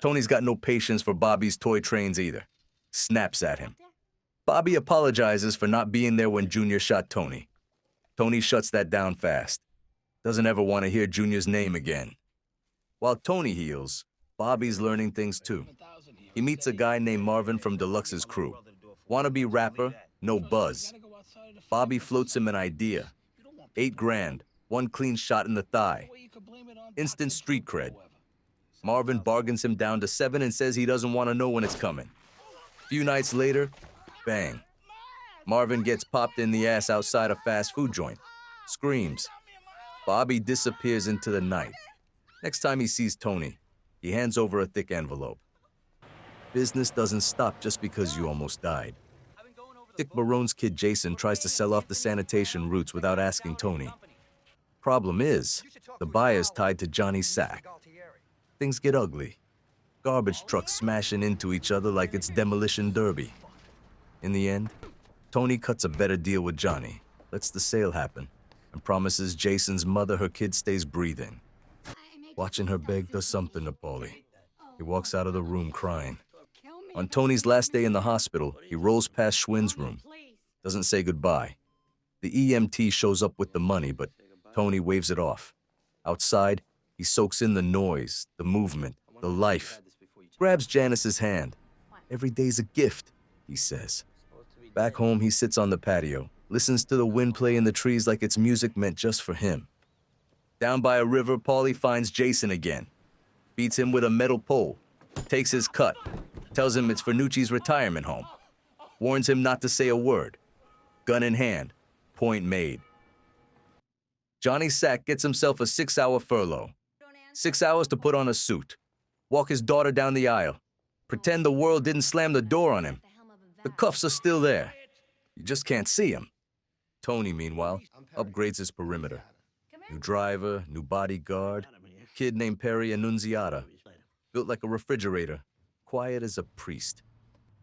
Tony's got no patience for Bobby's toy trains either. Snaps at him. Bobby apologizes for not being there when Junior shot Tony. Tony shuts that down fast. Doesn't ever want to hear Junior's name again. While Tony heals, Bobby's learning things too. He meets a guy named Marvin from Deluxe's crew. Wannabe rapper, no buzz. Bobby floats him an idea. $8,000, one clean shot in the thigh. Instant street cred. Marvin bargains him down to 7 and says he doesn't want to know when it's coming. A few nights later, bang. Marvin gets popped in the ass outside a fast food joint. Screams. Bobby disappears into the night. Next time he sees Tony, he hands over a thick envelope. Business doesn't stop just because you almost died. Dick Barone's kid Jason tries to sell off the sanitation routes without asking Tony. Problem is, the buyer's tied to Johnny's sack. Things get ugly. Garbage trucks smashing into each other like it's demolition derby. In the end, Tony cuts a better deal with Johnny, lets the sale happen, and promises Jason's mother her kid stays breathing. Watching her beg does something to Paulie. He walks out of the room crying. On Tony's last day in the hospital, he rolls past Schwinn's room. Doesn't say goodbye. The EMT shows up with the money, but Tony waves it off. Outside, he soaks in the noise, the movement, the life. Grabs Janice's hand. "Every day's a gift," he says. Back home, he sits on the patio, listens to the wind play in the trees like it's music meant just for him. Down by a river, Paulie finds Jason again. Beats him with a metal pole. Takes his cut. Tells him it's for Nucci's retirement home. Warns him not to say a word. Gun in hand. Point made. Johnny Sack gets himself a 6-hour furlough. 6 hours to put on a suit. Walk his daughter down the aisle. Pretend the world didn't slam the door on him. The cuffs are still there. You just can't see him. Tony, meanwhile, upgrades his perimeter. New driver, new bodyguard, kid named Perry Annunziata. Built like a refrigerator, quiet as a priest.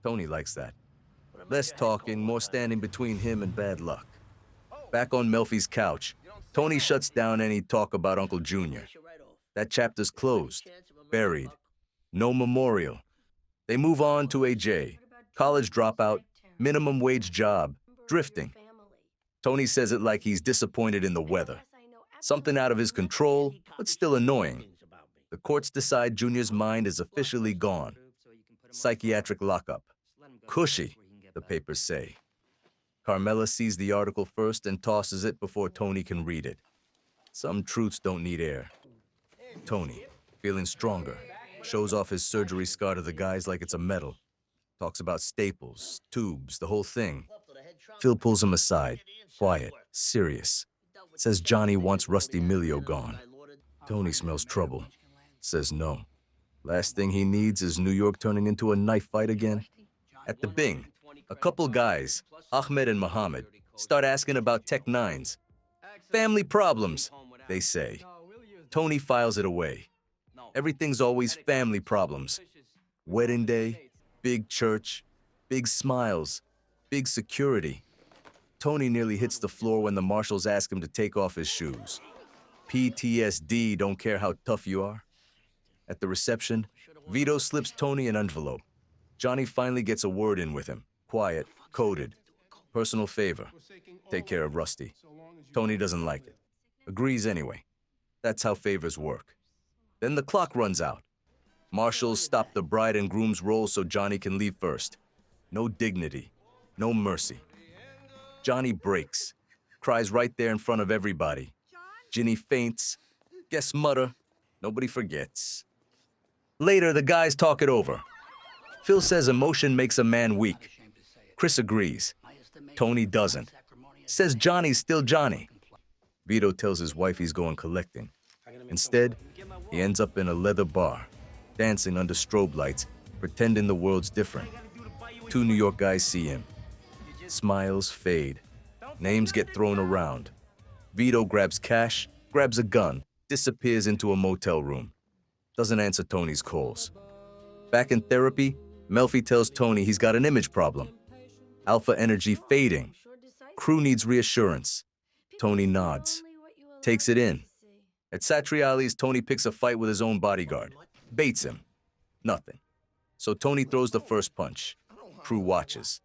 Tony likes that. Less talking, more standing between him and bad luck. Back on Melfi's couch, Tony shuts down any talk about Uncle Junior. That chapter's closed, buried. No memorial. They move on to AJ, college dropout, minimum wage job, drifting. Tony says it like he's disappointed in the weather. Something out of his control, but still annoying. The courts decide Junior's mind is officially gone. Psychiatric lockup. Cushy, the papers say. Carmela sees the article first and tosses it before Tony can read it. Some truths don't need air. Tony, feeling stronger, shows off his surgery scar to the guys like it's a medal. Talks about staples, tubes, the whole thing. Phil pulls him aside, quiet, serious. Says Johnny wants Rusty Milio gone. Tony smells trouble. Says no. Last thing he needs is New York turning into a knife fight again. At the Bing, a couple guys, Ahmed and Mohammed, start asking about Tech 9s. Family problems, they say. Tony files it away. Everything's always family problems. Wedding day, big church, big smiles, big security. Tony nearly hits the floor when the marshals ask him to take off his shoes. PTSD, don't care how tough you are. At the reception, Vito slips Tony an envelope. Johnny finally gets a word in with him. Quiet, coded. Personal favor. Take care of Rusty. Tony doesn't like it. Agrees anyway. That's how favors work. Then the clock runs out. Marshals stop the bride and groom's roll so Johnny can leave first. No dignity. No mercy. Johnny breaks. Cries right there in front of everybody. Ginny faints. Guests mutter. Nobody forgets. Later, the guys talk it over. Phil says emotion makes a man weak. Chris agrees. Tony doesn't. Says Johnny's still Johnny. Vito tells his wife he's going collecting. Instead, he ends up in a leather bar, dancing under strobe lights, pretending the world's different. Two New York guys see him. Smiles fade. Names get thrown around. Vito grabs cash, grabs a gun, disappears into a motel room. Doesn't answer Tony's calls. Back in therapy, Melfi tells Tony he's got an image problem. Alpha energy fading. Crew needs reassurance. Tony nods. Takes it in. At Satriali's, Tony picks a fight with his own bodyguard. Baits him. Nothing. So Tony throws the first punch. Crew watches.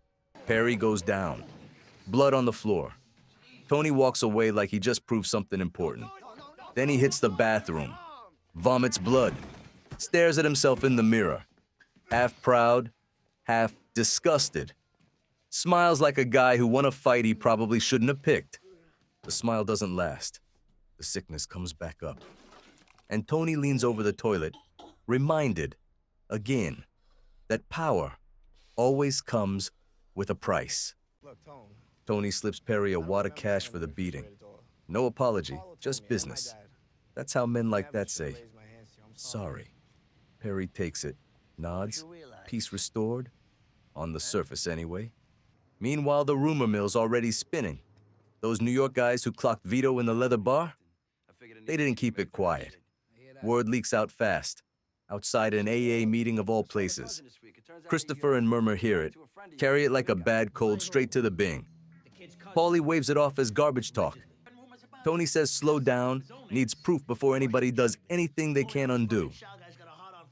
Perry goes down. Blood on the floor. Tony walks away like he just proved something important. Then he hits the bathroom. Vomits blood. Stares at himself in the mirror. Half proud, half disgusted. Smiles like a guy who won a fight he probably shouldn't have picked. The smile doesn't last. The sickness comes back up. And Tony leans over the toilet, reminded, again, that power always comes with a price. Tony slips Perry a wad of cash for the beating. No apology, just business. That's how men like that say, sorry. Perry takes it, nods, peace restored, on the surface anyway. Meanwhile, the rumor mill's already spinning. Those New York guys who clocked Vito in the leather bar, they didn't keep it quiet. Word leaks out fast, outside an AA meeting of all places. Christopher and Murmur hear it, carry it like a bad cold straight to the Bing. Paulie waves it off as garbage talk. Tony says slow down, needs proof before anybody does anything they can't undo.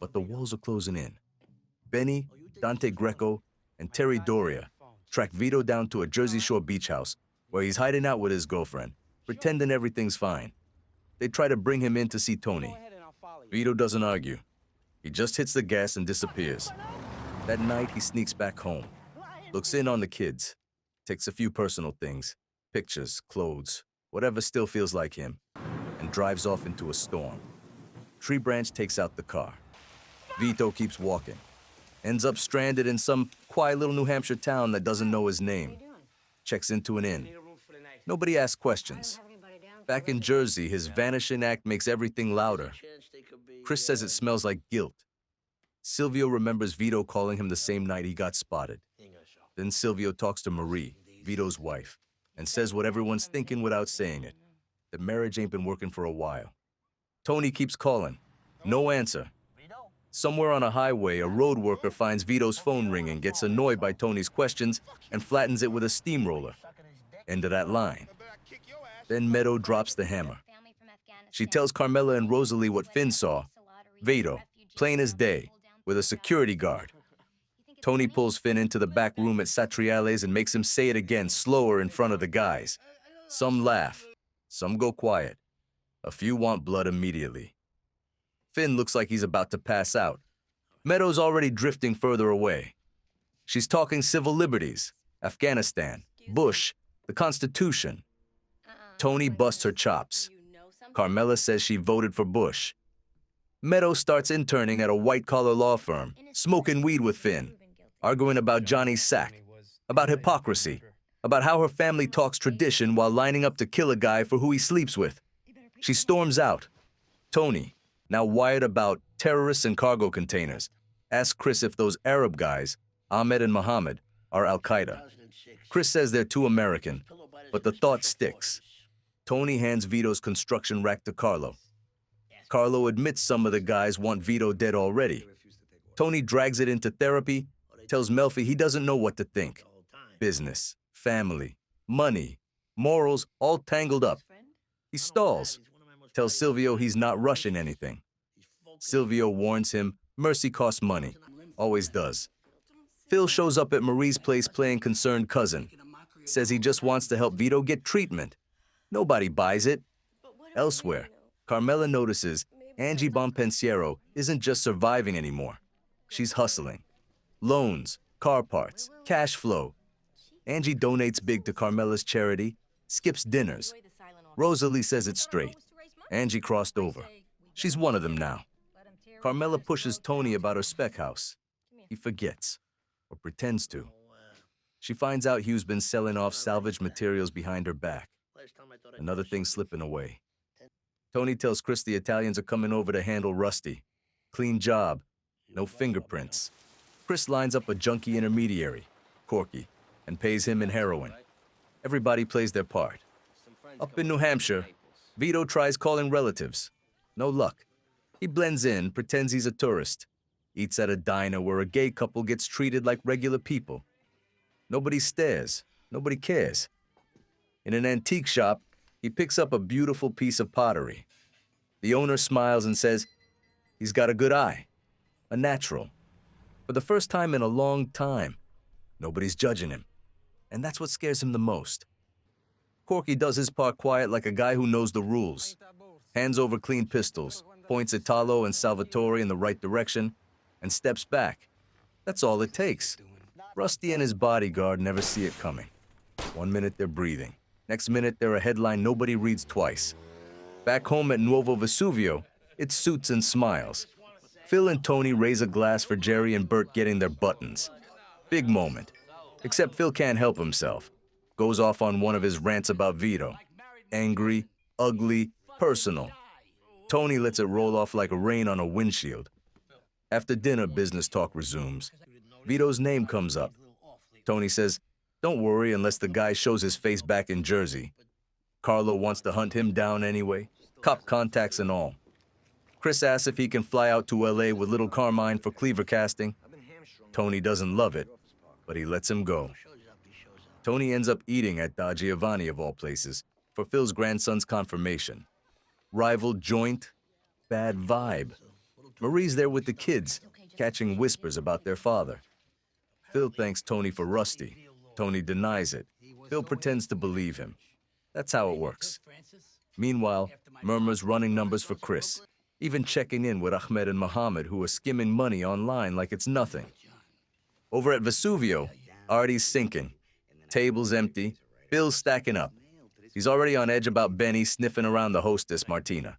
But the walls are closing in. Benny, Dante Greco, and Terry Doria track Vito down to a Jersey Shore beach house where he's hiding out with his girlfriend, pretending everything's fine. They try to bring him in to see Tony. Vito doesn't argue. He just hits the gas and disappears. That night, he sneaks back home, looks in on the kids, takes a few personal things, pictures, clothes, whatever still feels like him, and drives off into a storm. Tree Branch takes out the car. Vito keeps walking, ends up stranded in some quiet little New Hampshire town that doesn't know his name. Checks into an inn. Nobody asks questions. Back in Jersey, his vanishing act makes everything louder. Chris says it smells like guilt. Silvio remembers Vito calling him the same night he got spotted. Then Silvio talks to Marie, Vito's wife, and says what everyone's thinking without saying it. The marriage ain't been working for a while. Tony keeps calling. No answer. Somewhere on a highway, a road worker finds Vito's phone ringing, gets annoyed by Tony's questions, and flattens it with a steamroller. End of that line. Then Meadow drops the hammer. She tells Carmela and Rosalie what Finn saw. Vito, plain as day, with a security guard. Tony pulls Finn into the back room at Satriale's and makes him say it again, slower in front of the guys. Some laugh. Some go quiet. A few want blood immediately. Finn looks like he's about to pass out. Meadow's already drifting further away. She's talking civil liberties, Afghanistan, Bush, the Constitution. Tony busts her chops. Carmela says she voted for Bush. Meadow starts interning at a white-collar law firm, smoking weed with Finn, arguing about Johnny's sack, about hypocrisy, about how her family talks tradition while lining up to kill a guy for who he sleeps with. She storms out. Tony, now wired about terrorists and cargo containers, asks Chris if those Arab guys, Ahmed and Mohammed, are Al-Qaeda. Chris says they're too American, but the thought sticks. Tony hands Vito's construction rack to Carlo. Carlo admits some of the guys want Vito dead already. Tony drags it into therapy, tells Melfi he doesn't know what to think. Business, family, money, morals, all tangled up. He stalls, tells Silvio he's not rushing anything. Silvio warns him mercy costs money, always does. Phil shows up at Marie's place playing concerned cousin. Says he just wants to help Vito get treatment. Nobody buys it. Elsewhere, Carmela notices Angie Bonpensiero isn't just surviving anymore. She's hustling. Loans, car parts, cash flow. Angie donates big to Carmela's charity, skips dinners. Rosalie says it straight. Angie crossed over. She's one of them now. Carmela pushes Tony about her spec house. He forgets, or pretends to. She finds out Hugh's been selling off salvaged materials behind her back. Another thing slipping away. Tony tells Chris the Italians are coming over to handle Rusty. Clean job, no fingerprints. Chris lines up a junkie intermediary, Corky, and pays him in heroin. Everybody plays their part. Up in New Hampshire, Vito tries calling relatives. No luck. He blends in, pretends he's a tourist. Eats at a diner where a gay couple gets treated like regular people. Nobody stares. Nobody cares. In an antique shop, he picks up a beautiful piece of pottery. The owner smiles and says, he's got a good eye. A natural. For the first time in a long time, nobody's judging him. And that's what scares him the most. Corky does his part quiet like a guy who knows the rules. Hands over clean pistols, points at Talo and Salvatore in the right direction, and steps back. That's all it takes. Rusty and his bodyguard never see it coming. 1 minute they're breathing. Next minute they're a headline nobody reads twice. Back home at Nuovo Vesuvio, it's suits and smiles. Phil and Tony raise a glass for Jerry and Bert getting their buttons. Big moment. Except Phil can't help himself. Goes off on one of his rants about Vito. Angry, ugly, personal. Tony lets it roll off like rain on a windshield. After dinner, business talk resumes. Vito's name comes up. Tony says, don't worry unless the guy shows his face back in Jersey. Carlo wants to hunt him down anyway, cop contacts and all. Chris asks if he can fly out to LA with little Carmine for cleaver casting. Tony doesn't love it, but he lets him go. Tony ends up eating at Da Giovanni of all places for Phil's grandson's confirmation. Rival joint, bad vibe. Marie's there with the kids, catching whispers about their father. Phil thanks Tony for Rusty. Tony denies it. Phil pretends to believe him. That's how it works. Meanwhile, murmurs running numbers for Chris, even checking in with Ahmed and Mohammed, who are skimming money online like it's nothing. Over at Vesuvio, Artie's sinking. Tables empty, bills stacking up. He's already on edge about Benny sniffing around the hostess, Martina.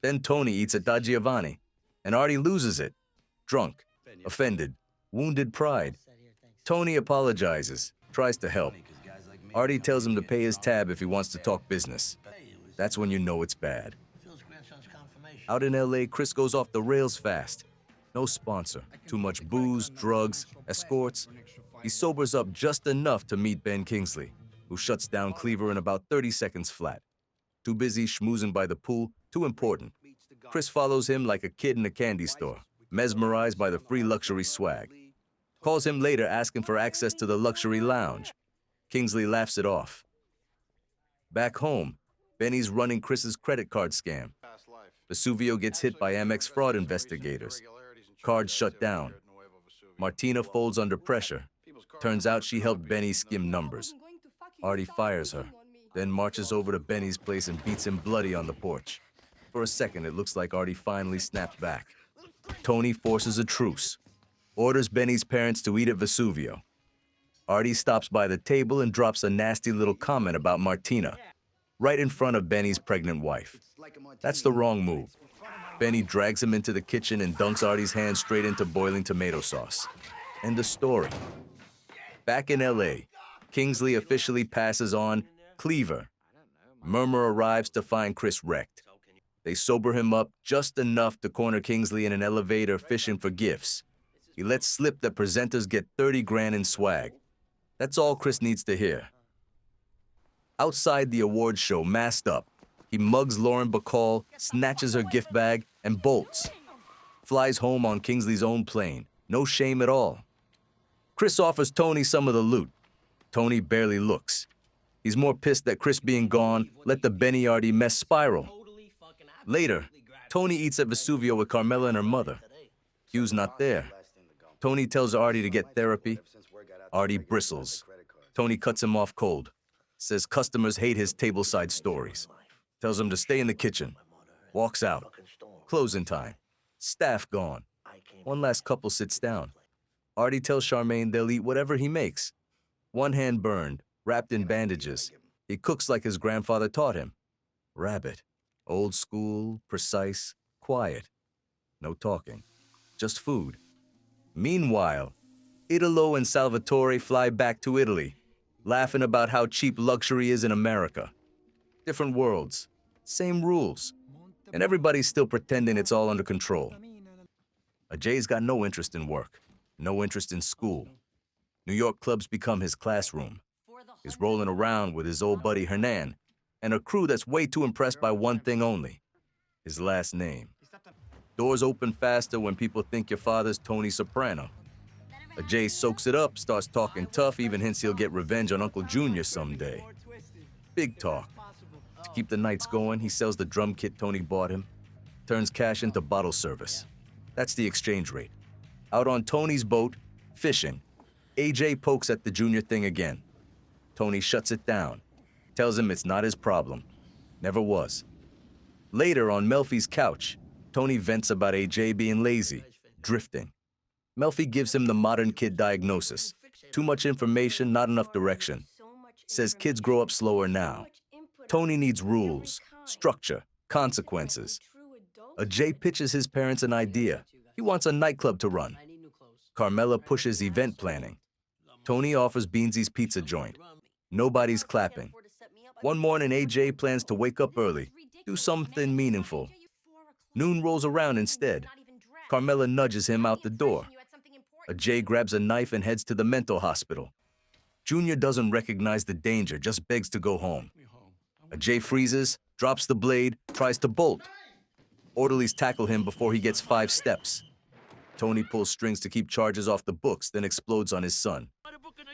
Then Tony eats at Da Giovanni, and Artie loses it. Drunk, offended, wounded pride. Tony apologizes, tries to help. Artie tells him to pay his tab if he wants to talk business. That's when you know it's bad. Out in LA, Chris goes off the rails fast. No sponsor, too much booze, drugs, escorts. He sobers up just enough to meet Ben Kingsley, who shuts down Cleaver in about 30 seconds flat. Too busy schmoozing by the pool, too important. Chris follows him like a kid in a candy store, mesmerized by the free luxury swag. Calls him later asking for access to the luxury lounge. Kingsley laughs it off. Back home, Benny's running Chris's credit card scam. Vesuvio gets hit by Amex fraud investigators. Cards shut down. Martina folds under pressure. Turns out she helped Benny skim numbers. Artie fires her, then marches over to Benny's place and beats him bloody on the porch. For a second, it looks like Artie finally snapped back. Tony forces a truce. Orders Benny's parents to eat at Vesuvio. Artie stops by the table and drops a nasty little comment about Martina, right in front of Benny's pregnant wife. That's the wrong move. Benny drags him into the kitchen and dunks Artie's hand straight into boiling tomato sauce. End of story. Back in LA, Kingsley officially passes on Cleaver. Murmur arrives to find Chris wrecked. They sober him up just enough to corner Kingsley in an elevator fishing for gifts. He lets slip that presenters get 30 grand in swag. That's all Chris needs to hear. Outside the awards show, masked up, He mugs Lauren Bacall, snatches her gift bag, and bolts. Flies home on Kingsley's own plane. No shame at all. Chris offers Tony some of the loot. Tony barely looks. He's more pissed that Chris being gone let the Beniardi mess spiral. Later, Tony eats at Vesuvio with Carmela and her mother. Hugh's not there. Tony tells Artie to get therapy. Artie bristles. Tony cuts him off cold. Says customers hate his tableside stories. Tells him to stay in the kitchen. Walks out. Closing time. Staff gone. One last couple sits down. Artie tells Charmaine they'll eat whatever he makes. One hand burned, wrapped in bandages. He cooks like his grandfather taught him. Rabbit. Old school, precise, quiet. No talking. Just food. Meanwhile, Italo and Salvatore fly back to Italy, laughing about how cheap luxury is in America. Different worlds, same rules, and everybody's still pretending it's all under control. Ajay's got no interest in work, no interest in school. New York clubs become his classroom. He's rolling around with his old buddy Hernan and a crew that's way too impressed by one thing only, his last name. Doors open faster when people think your father's Tony Soprano. Ajay soaks it up, starts talking tough, even hints he'll get revenge on Uncle Junior someday. Big talk. To keep the nights going, he sells the drum kit Tony bought him, turns cash into bottle service. That's the exchange rate. Out on Tony's boat, fishing, AJ pokes at the Junior thing again. Tony shuts it down, tells him it's not his problem. Never was. Later, on Melfi's couch, Tony vents about AJ being lazy, drifting. Melfi gives him the modern kid diagnosis. Too much information, not enough direction. Says kids grow up slower now. Tony needs rules, structure, consequences. Ajay pitches his parents an idea. He wants a nightclub to run. Carmela pushes event planning. Tony offers Beansy's pizza joint. Nobody's clapping. One morning, AJ plans to wake up early, do something meaningful. Noon rolls around instead. Carmela nudges him out the door. Ajay grabs a knife and heads to the mental hospital. Junior doesn't recognize the danger, just begs to go home. Ajay freezes, drops the blade, tries to bolt. Orderlies tackle him before he gets 5 steps. Tony pulls strings to keep charges off the books, then explodes on his son.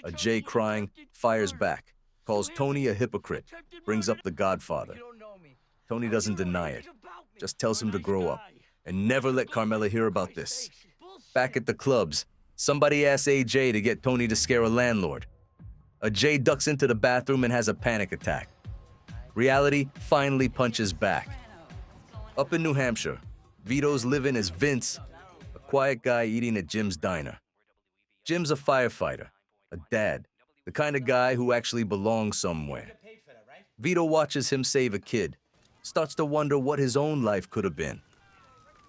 Ajay, crying, fires back, calls Tony a hypocrite, brings up the Godfather. Tony doesn't deny it, just tells him to grow up, and never let Carmela hear about this. Back at the clubs, somebody asks AJ to get Tony to scare a landlord. Ajay ducks into the bathroom and has a panic attack. Reality finally punches back. Up in New Hampshire, Vito's living as Vince, a quiet guy eating at Jim's diner. Jim's a firefighter, a dad, the kind of guy who actually belongs somewhere. Vito watches him save a kid, starts to wonder what his own life could have been.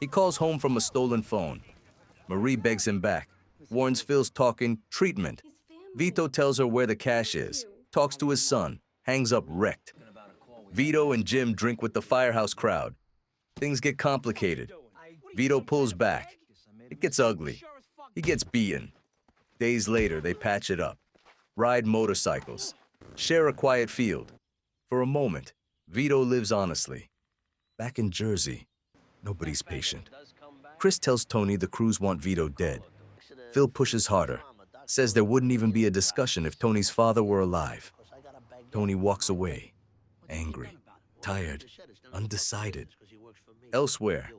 He calls home from a stolen phone. Marie begs him back, warns Phil's talking treatment. Vito tells her where the cash is, talks to his son, hangs up wrecked. Vito and Jim drink with the firehouse crowd. Things get complicated. Vito pulls back. It gets ugly. He gets beaten. Days later, they patch it up. Ride motorcycles. Share a quiet field. For a moment, Vito lives honestly. Back in Jersey, nobody's patient. Chris tells Tony the crews want Vito dead. Phil pushes harder, says there wouldn't even be a discussion if Tony's father were alive. Tony walks away, angry, tired, undecided. Elsewhere,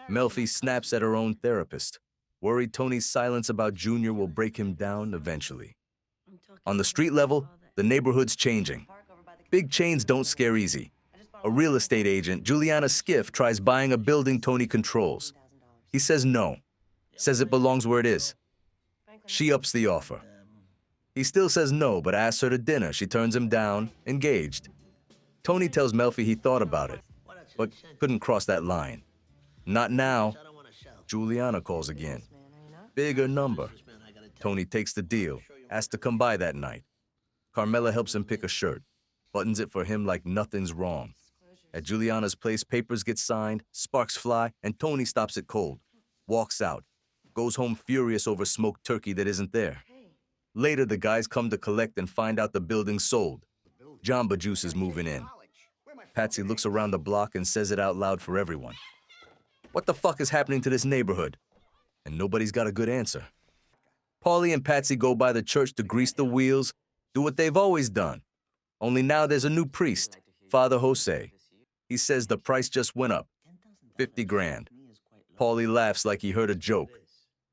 Melfi snaps at her own therapist, worried Tony's silence about Junior will break him down eventually. On the street level, the neighborhood's changing. Big chains don't scare easy. A real estate agent, Juliana Skiff, tries buying a building Tony controls. He says no, says it belongs where it is. She ups the offer. He still says no, but asks her to dinner. She turns him down, engaged. Tony tells Melfi he thought about it, but couldn't cross that line. Not now. Juliana calls again. Bigger number. Tony takes the deal, asks to come by that night. Carmela helps him pick a shirt, buttons it for him like nothing's wrong. At Juliana's place, papers get signed, sparks fly, and Tony stops it cold. Walks out. Goes home furious over smoked turkey that isn't there. Later, the guys come to collect and find out the building's sold. Jamba Juice is moving in. Patsy looks around the block and says it out loud for everyone. What the fuck is happening to this neighborhood? And nobody's got a good answer. Paulie and Patsy go by the church to grease the wheels, do what they've always done. Only now there's a new priest, Father Jose. He says the price just went up, 50 grand. Paulie laughs like he heard a joke.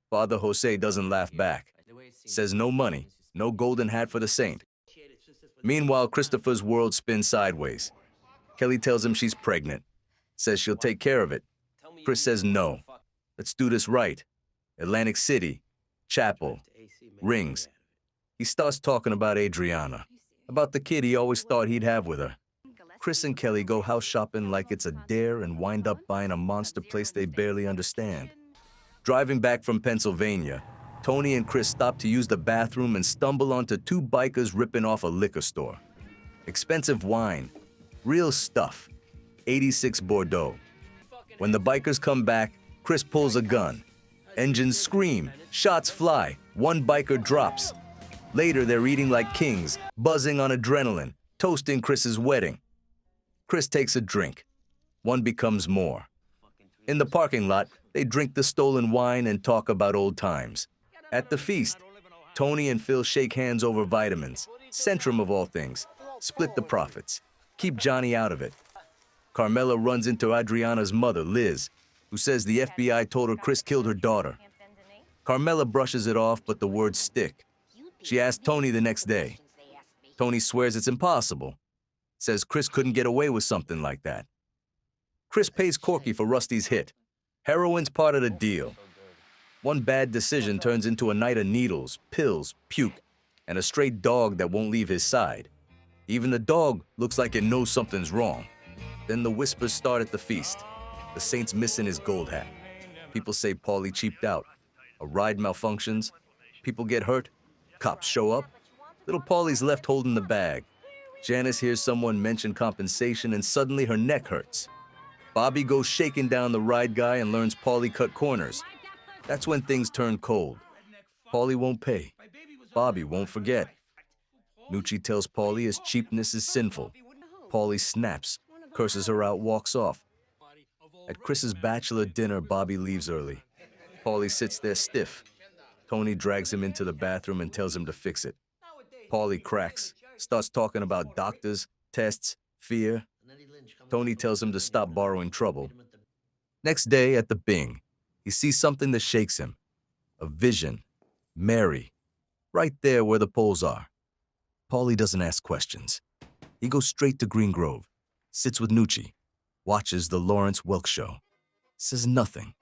Father Jose doesn't laugh back. Says no money, no golden hat for the saint. Meanwhile, Christopher's world spins sideways. Kelly tells him she's pregnant. Says she'll take care of it. Chris says no. Let's do this right. Atlantic City, chapel, rings. He starts talking about Adriana, about the kid he always thought he'd have with her. Chris and Kelly go house shopping like it's a dare and wind up buying a monster place they barely understand. Driving back from Pennsylvania, Tony and Chris stop to use the bathroom and stumble onto two bikers ripping off a liquor store. Expensive wine, real stuff, 86 Bordeaux. When the bikers come back, Chris pulls a gun. Engines scream, shots fly, one biker drops. Later, they're eating like kings, buzzing on adrenaline, toasting Chris's wedding. Chris takes a drink. One becomes more. In the parking lot, they drink the stolen wine and talk about old times. At the feast, Tony and Phil shake hands over vitamins, Centrum of all things, split the profits, keep Johnny out of it. Carmela runs into Adriana's mother, Liz, who says the FBI told her Chris killed her daughter. Carmela brushes it off, but the words stick. She asks Tony the next day. Tony swears it's impossible. Says Chris couldn't get away with something like that. Chris pays Corky for Rusty's hit. Heroin's part of the deal. One bad decision turns into a night of needles, pills, puke, and a stray dog that won't leave his side. Even the dog looks like it knows something's wrong. Then the whispers start at the feast. The saint's missing his gold hat. People say Paulie cheaped out. A ride malfunctions. People get hurt. Cops show up. Little Paulie's left holding the bag. Janice hears someone mention compensation and suddenly her neck hurts. Bobby goes shaking down the ride guy and learns Paulie cut corners. That's when things turn cold. Paulie won't pay. Bobby won't forget. Nucci tells Paulie his cheapness is sinful. Paulie snaps, curses her out, walks off. At Chris's bachelor dinner, Bobby leaves early. Paulie sits there stiff. Tony drags him into the bathroom and tells him to fix it. Paulie cracks, starts talking about doctors, tests, fear. Tony tells him to stop borrowing trouble. Next day at the Bing, he sees something that shakes him. A vision. Mary. Right there where the poles are. Paulie doesn't ask questions. He goes straight to Green Grove, sits with Nucci, watches the Lawrence Welk show. Says nothing.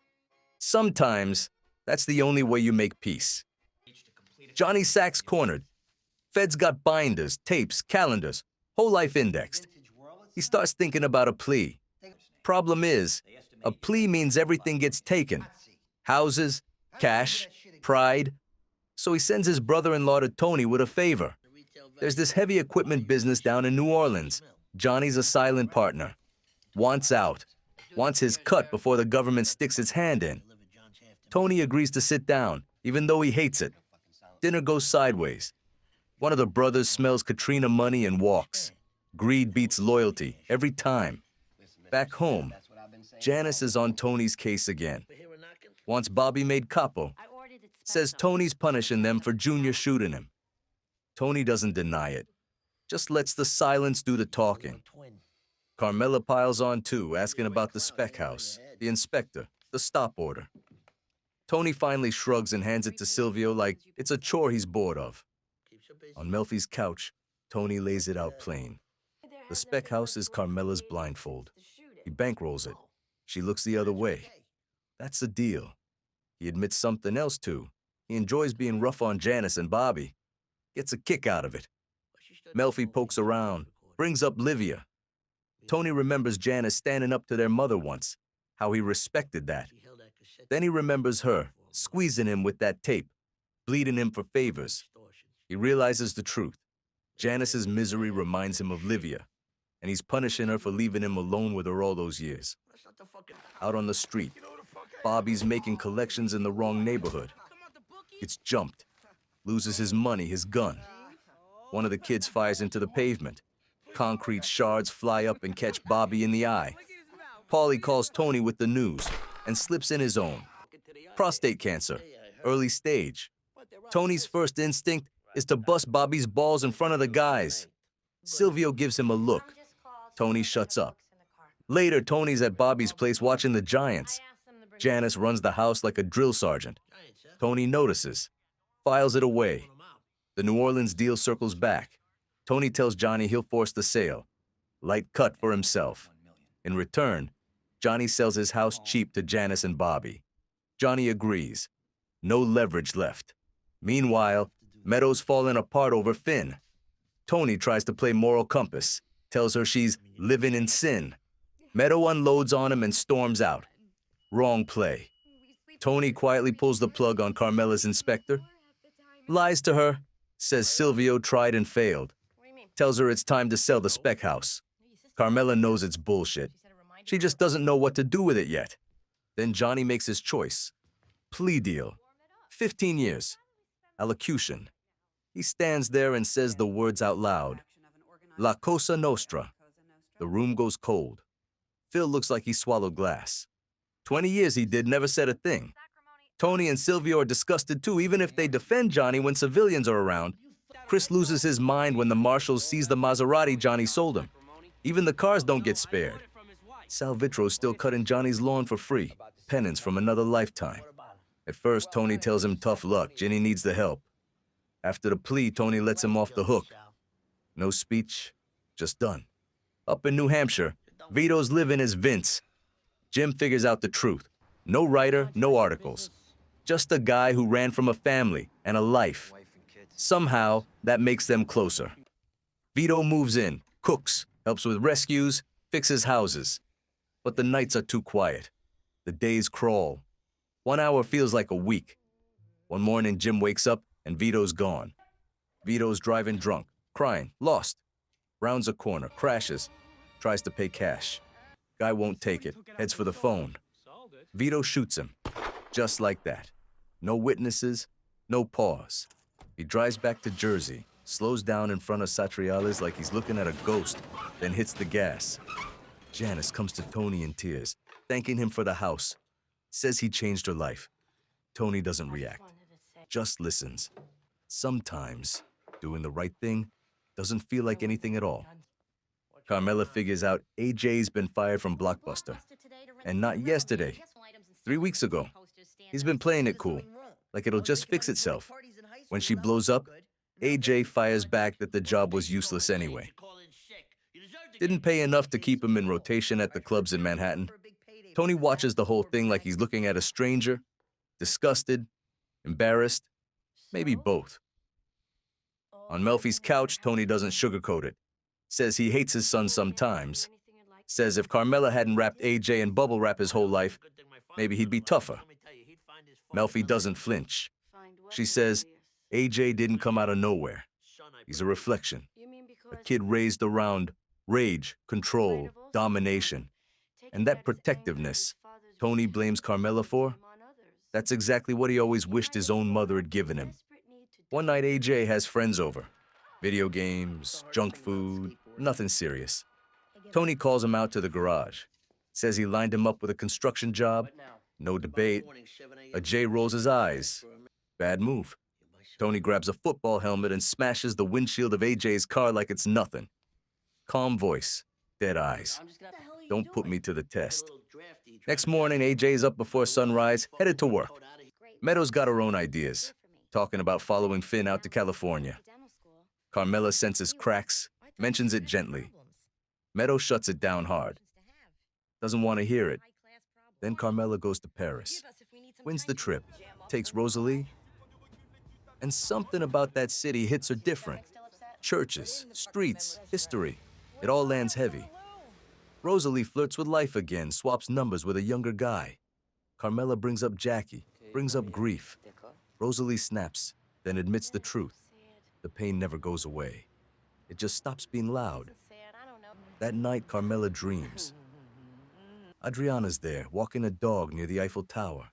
Sometimes, that's the only way you make peace. Johnny Sack's cornered. Fed's got binders, tapes, calendars, whole life indexed. He starts thinking about a plea. Problem is, a plea means everything gets taken. Houses, cash, pride. So he sends his brother-in-law to Tony with a favor. There's this heavy equipment business down in New Orleans. Johnny's a silent partner. Wants out. Wants his cut before the government sticks its hand in. Tony agrees to sit down, even though he hates it. Dinner goes sideways. One of the brothers smells Katrina money and walks. Greed beats loyalty, every time. Back home, Janice is on Tony's case again. Wants Bobby made capo. Says Tony's punishing them for Junior shooting him. Tony doesn't deny it. Just lets the silence do the talking. Carmela piles on too, asking about the spec house, the inspector, the stop order. Tony finally shrugs and hands it to Silvio like it's a chore he's bored of. On Melfi's couch, Tony lays it out plain. The spec house is Carmela's blindfold. He bankrolls it. She looks the other way. That's the deal. He admits something else too. He enjoys being rough on Janice and Bobby. Gets a kick out of it. Melfi pokes around, brings up Livia. Tony remembers Janice standing up to their mother once, how he respected that. Then he remembers her, squeezing him with that tape, bleeding him for favors. He realizes the truth. Janice's misery reminds him of Livia, and he's punishing her for leaving him alone with her all those years. Out on the street, Bobby's making collections in the wrong neighborhood. Gets jumped, loses his money, his gun. One of the kids fires into the pavement. Concrete shards fly up and catch Bobby in the eye. Paulie calls Tony with the news and slips in his own. Prostate cancer, early stage. Tony's first instinct is to bust Bobby's balls in front of the guys. Silvio gives him a look. Tony shuts up. Later, Tony's at Bobby's place watching the Giants. Janice runs the house like a drill sergeant. Tony notices, files it away. The New Orleans deal circles back. Tony tells Johnny he'll force the sale. Light cut for himself. In return, Johnny sells his house cheap to Janice and Bobby. Johnny agrees. No leverage left. Meanwhile, Meadows falling apart over Finn. Tony tries to play moral compass, tells her she's living in sin. Meadow unloads on him and storms out. Wrong play. Tony quietly pulls the plug on Carmela's inspector. Lies to her, says Silvio tried and failed. Tells her it's time to sell the spec house. Carmela knows it's bullshit. She just doesn't know what to do with it yet. Then Johnny makes his choice. Plea deal. 15 years. Allocution. He stands there and says the words out loud. La Cosa Nostra. The room goes cold. Phil looks like he swallowed glass. 20 years he did, never said a thing. Tony and Silvio are disgusted too, even if they defend Johnny when civilians are around. Chris loses his mind when the marshals seize the Maserati Johnny sold him. Even the cars don't get spared. Sal Vitro's still cutting Johnny's lawn for free. Penance from another lifetime. At first, Tony tells him tough luck. Ginny needs the help. After the plea, Tony lets him off the hook. No speech, just done. Up in New Hampshire, Vito's living as Vince. Jim figures out the truth. No writer, no articles. Just a guy who ran from a family and a life. Somehow, that makes them closer. Vito moves in, cooks, helps with rescues, fixes houses. But the nights are too quiet. The days crawl. 1 hour feels like a week. One morning, Jim wakes up and Vito's gone. Vito's driving drunk, crying, lost. Rounds a corner, crashes, tries to pay cash. Guy won't take it, heads for the phone. Vito shoots him, just like that. No witnesses, no pause. He drives back to Jersey, slows down in front of Satriales like he's looking at a ghost, then hits the gas. Janice comes to Tony in tears, thanking him for the house. Says he changed her life. Tony doesn't react, just listens. Sometimes, doing the right thing doesn't feel like anything at all. Carmela figures out AJ's been fired from Blockbuster. And not yesterday, 3 weeks ago. He's been playing it cool, like it'll just fix itself. When she blows up, AJ fires back that the job was useless anyway. Didn't pay enough to keep him in rotation at the clubs in Manhattan. Tony watches the whole thing like he's looking at a stranger, disgusted, embarrassed, maybe both. On Melfi's couch, Tony doesn't sugarcoat it. Says he hates his son sometimes. Says if Carmela hadn't wrapped AJ in bubble wrap his whole life, maybe he'd be tougher. Melfi doesn't flinch. She says AJ didn't come out of nowhere. He's a reflection. A kid raised around rage, control, domination. And that protectiveness Tony blames Carmela for, that's exactly what he always wished his own mother had given him. One night AJ has friends over. Video games, junk food, nothing serious. Tony calls him out to the garage. Says he lined him up with a construction job. No debate. AJ rolls his eyes. Bad move. Tony grabs a football helmet and smashes the windshield of AJ's car like it's nothing. Calm voice, dead eyes. Don't put me to the test. Next morning, AJ's up before sunrise, headed to work. Meadows got her own ideas, talking about following Finn out to California. Carmela senses cracks, mentions it gently. Meadow shuts it down hard. Doesn't want to hear it. Then Carmela goes to Paris. Wins the trip, takes Rosalie. And something about that city hits her different. Churches, streets, history. It all lands heavy. Rosalie flirts with life again, swaps numbers with a younger guy. Carmela brings up Jackie, brings up grief. Rosalie snaps, then admits the truth. The pain never goes away. It just stops being loud. That night, Carmela dreams. Adriana's there, walking a dog near the Eiffel Tower.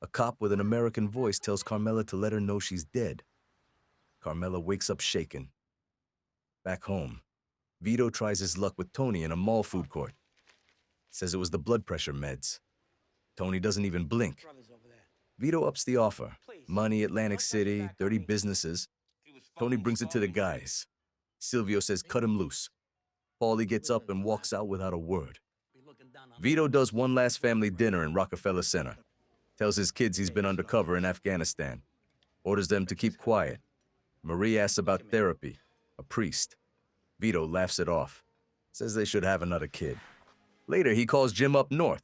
A cop with an American voice tells Carmela to let her know she's dead. Carmela wakes up shaken. Back home, Vito tries his luck with Tony in a mall food court. Says it was the blood pressure meds. Tony doesn't even blink. Vito ups the offer. Money, Atlantic City, dirty businesses. Tony brings it to the guys. Silvio says cut him loose. Paulie gets up and walks out without a word. Vito does one last family dinner in Rockefeller Center. Tells his kids he's been undercover in Afghanistan. Orders them to keep quiet. Marie asks about therapy. A priest. Vito laughs it off. Says they should have another kid. Later, he calls Jim up north.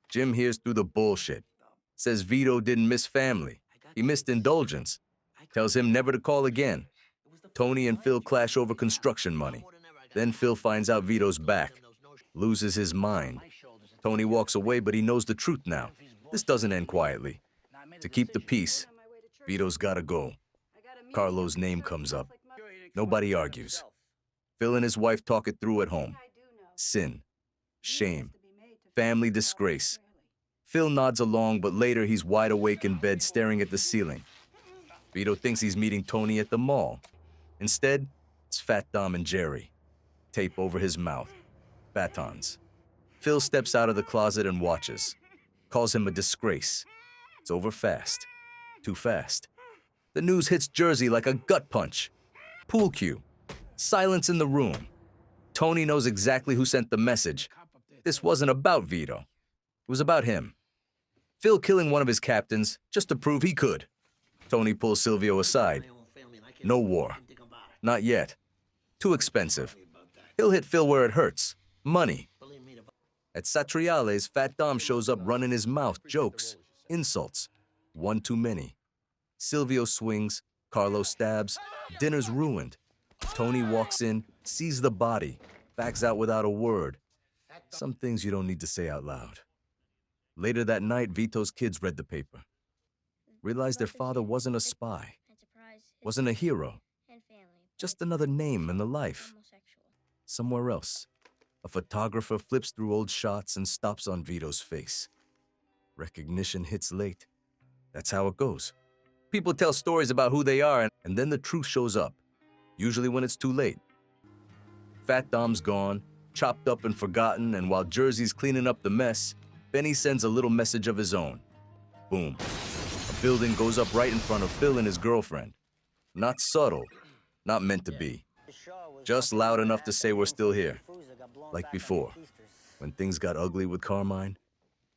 Jim hears through the bullshit. Says Vito didn't miss family. He missed indulgence. Tells him never to call again. Tony and Phil clash over construction money. Then Phil finds out Vito's back. Loses his mind. Tony walks away, but he knows the truth now. This doesn't end quietly. To keep the peace, Vito's gotta go. Carlo's name comes up. Nobody argues. Phil and his wife talk it through at home. Sin. Shame. Family disgrace. Phil nods along, but later he's wide awake in bed staring at the ceiling. Vito thinks he's meeting Tony at the mall. Instead, it's Fat Dom and Jerry. Tape over his mouth. Batons. Phil steps out of the closet and watches. Calls him a disgrace. It's over fast. Too fast. The news hits Jersey like a gut punch. Pool cue. Silence in the room. Tony knows exactly who sent the message. This wasn't about Vito. It was about him. Phil killing one of his captains just to prove he could. Tony pulls Silvio aside. No war. Not yet. Too expensive. He'll hit Phil where it hurts. Money. At Satriale's, Fat Dom shows up running his mouth, jokes, insults. One too many. Silvio swings, Carlo stabs, dinner's ruined. Tony walks in, sees the body, backs out without a word. Some things you don't need to say out loud. Later that night, Vito's kids read the paper. Realized their father wasn't a spy, wasn't a hero, just another name in the life. Somewhere else, a photographer flips through old shots and stops on Vito's face. Recognition hits late. That's how it goes. People tell stories about who they are, and then the truth shows up, usually when it's too late. Fat Dom's gone, chopped up and forgotten, and while Jersey's cleaning up the mess, Benny sends a little message of his own. Boom. A building goes up right in front of Phil and his girlfriend. Not subtle, not meant to be. Just loud enough to say we're still here. Like before, when things got ugly with Carmine,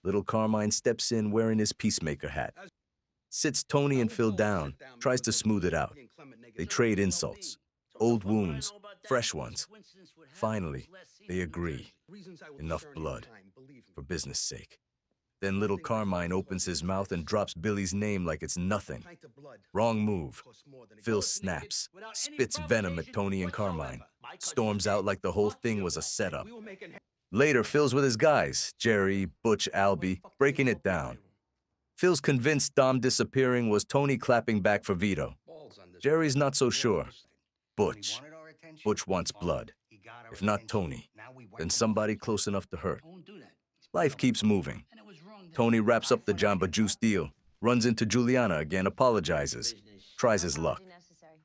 little Carmine steps in wearing his peacemaker hat. Sits Tony and Phil down, tries to smooth it out. They trade insults, old wounds, fresh ones. Finally, they agree. Enough blood, for business' sake. Then little Carmine opens his mouth and drops Billy's name like it's nothing. Wrong move. Phil snaps, spits venom at Tony and Carmine, storms out like the whole thing was a setup. Later, Phil's with his guys, Jerry, Butch, Albie, breaking it down. Phil's convinced Dom disappearing was Tony clapping back for Vito. Jerry's not so sure. Butch. Butch wants blood. If not Tony, then somebody close enough to hurt. Life keeps moving. Tony wraps up the Jamba Juice deal, runs into Juliana again, apologizes, tries his luck.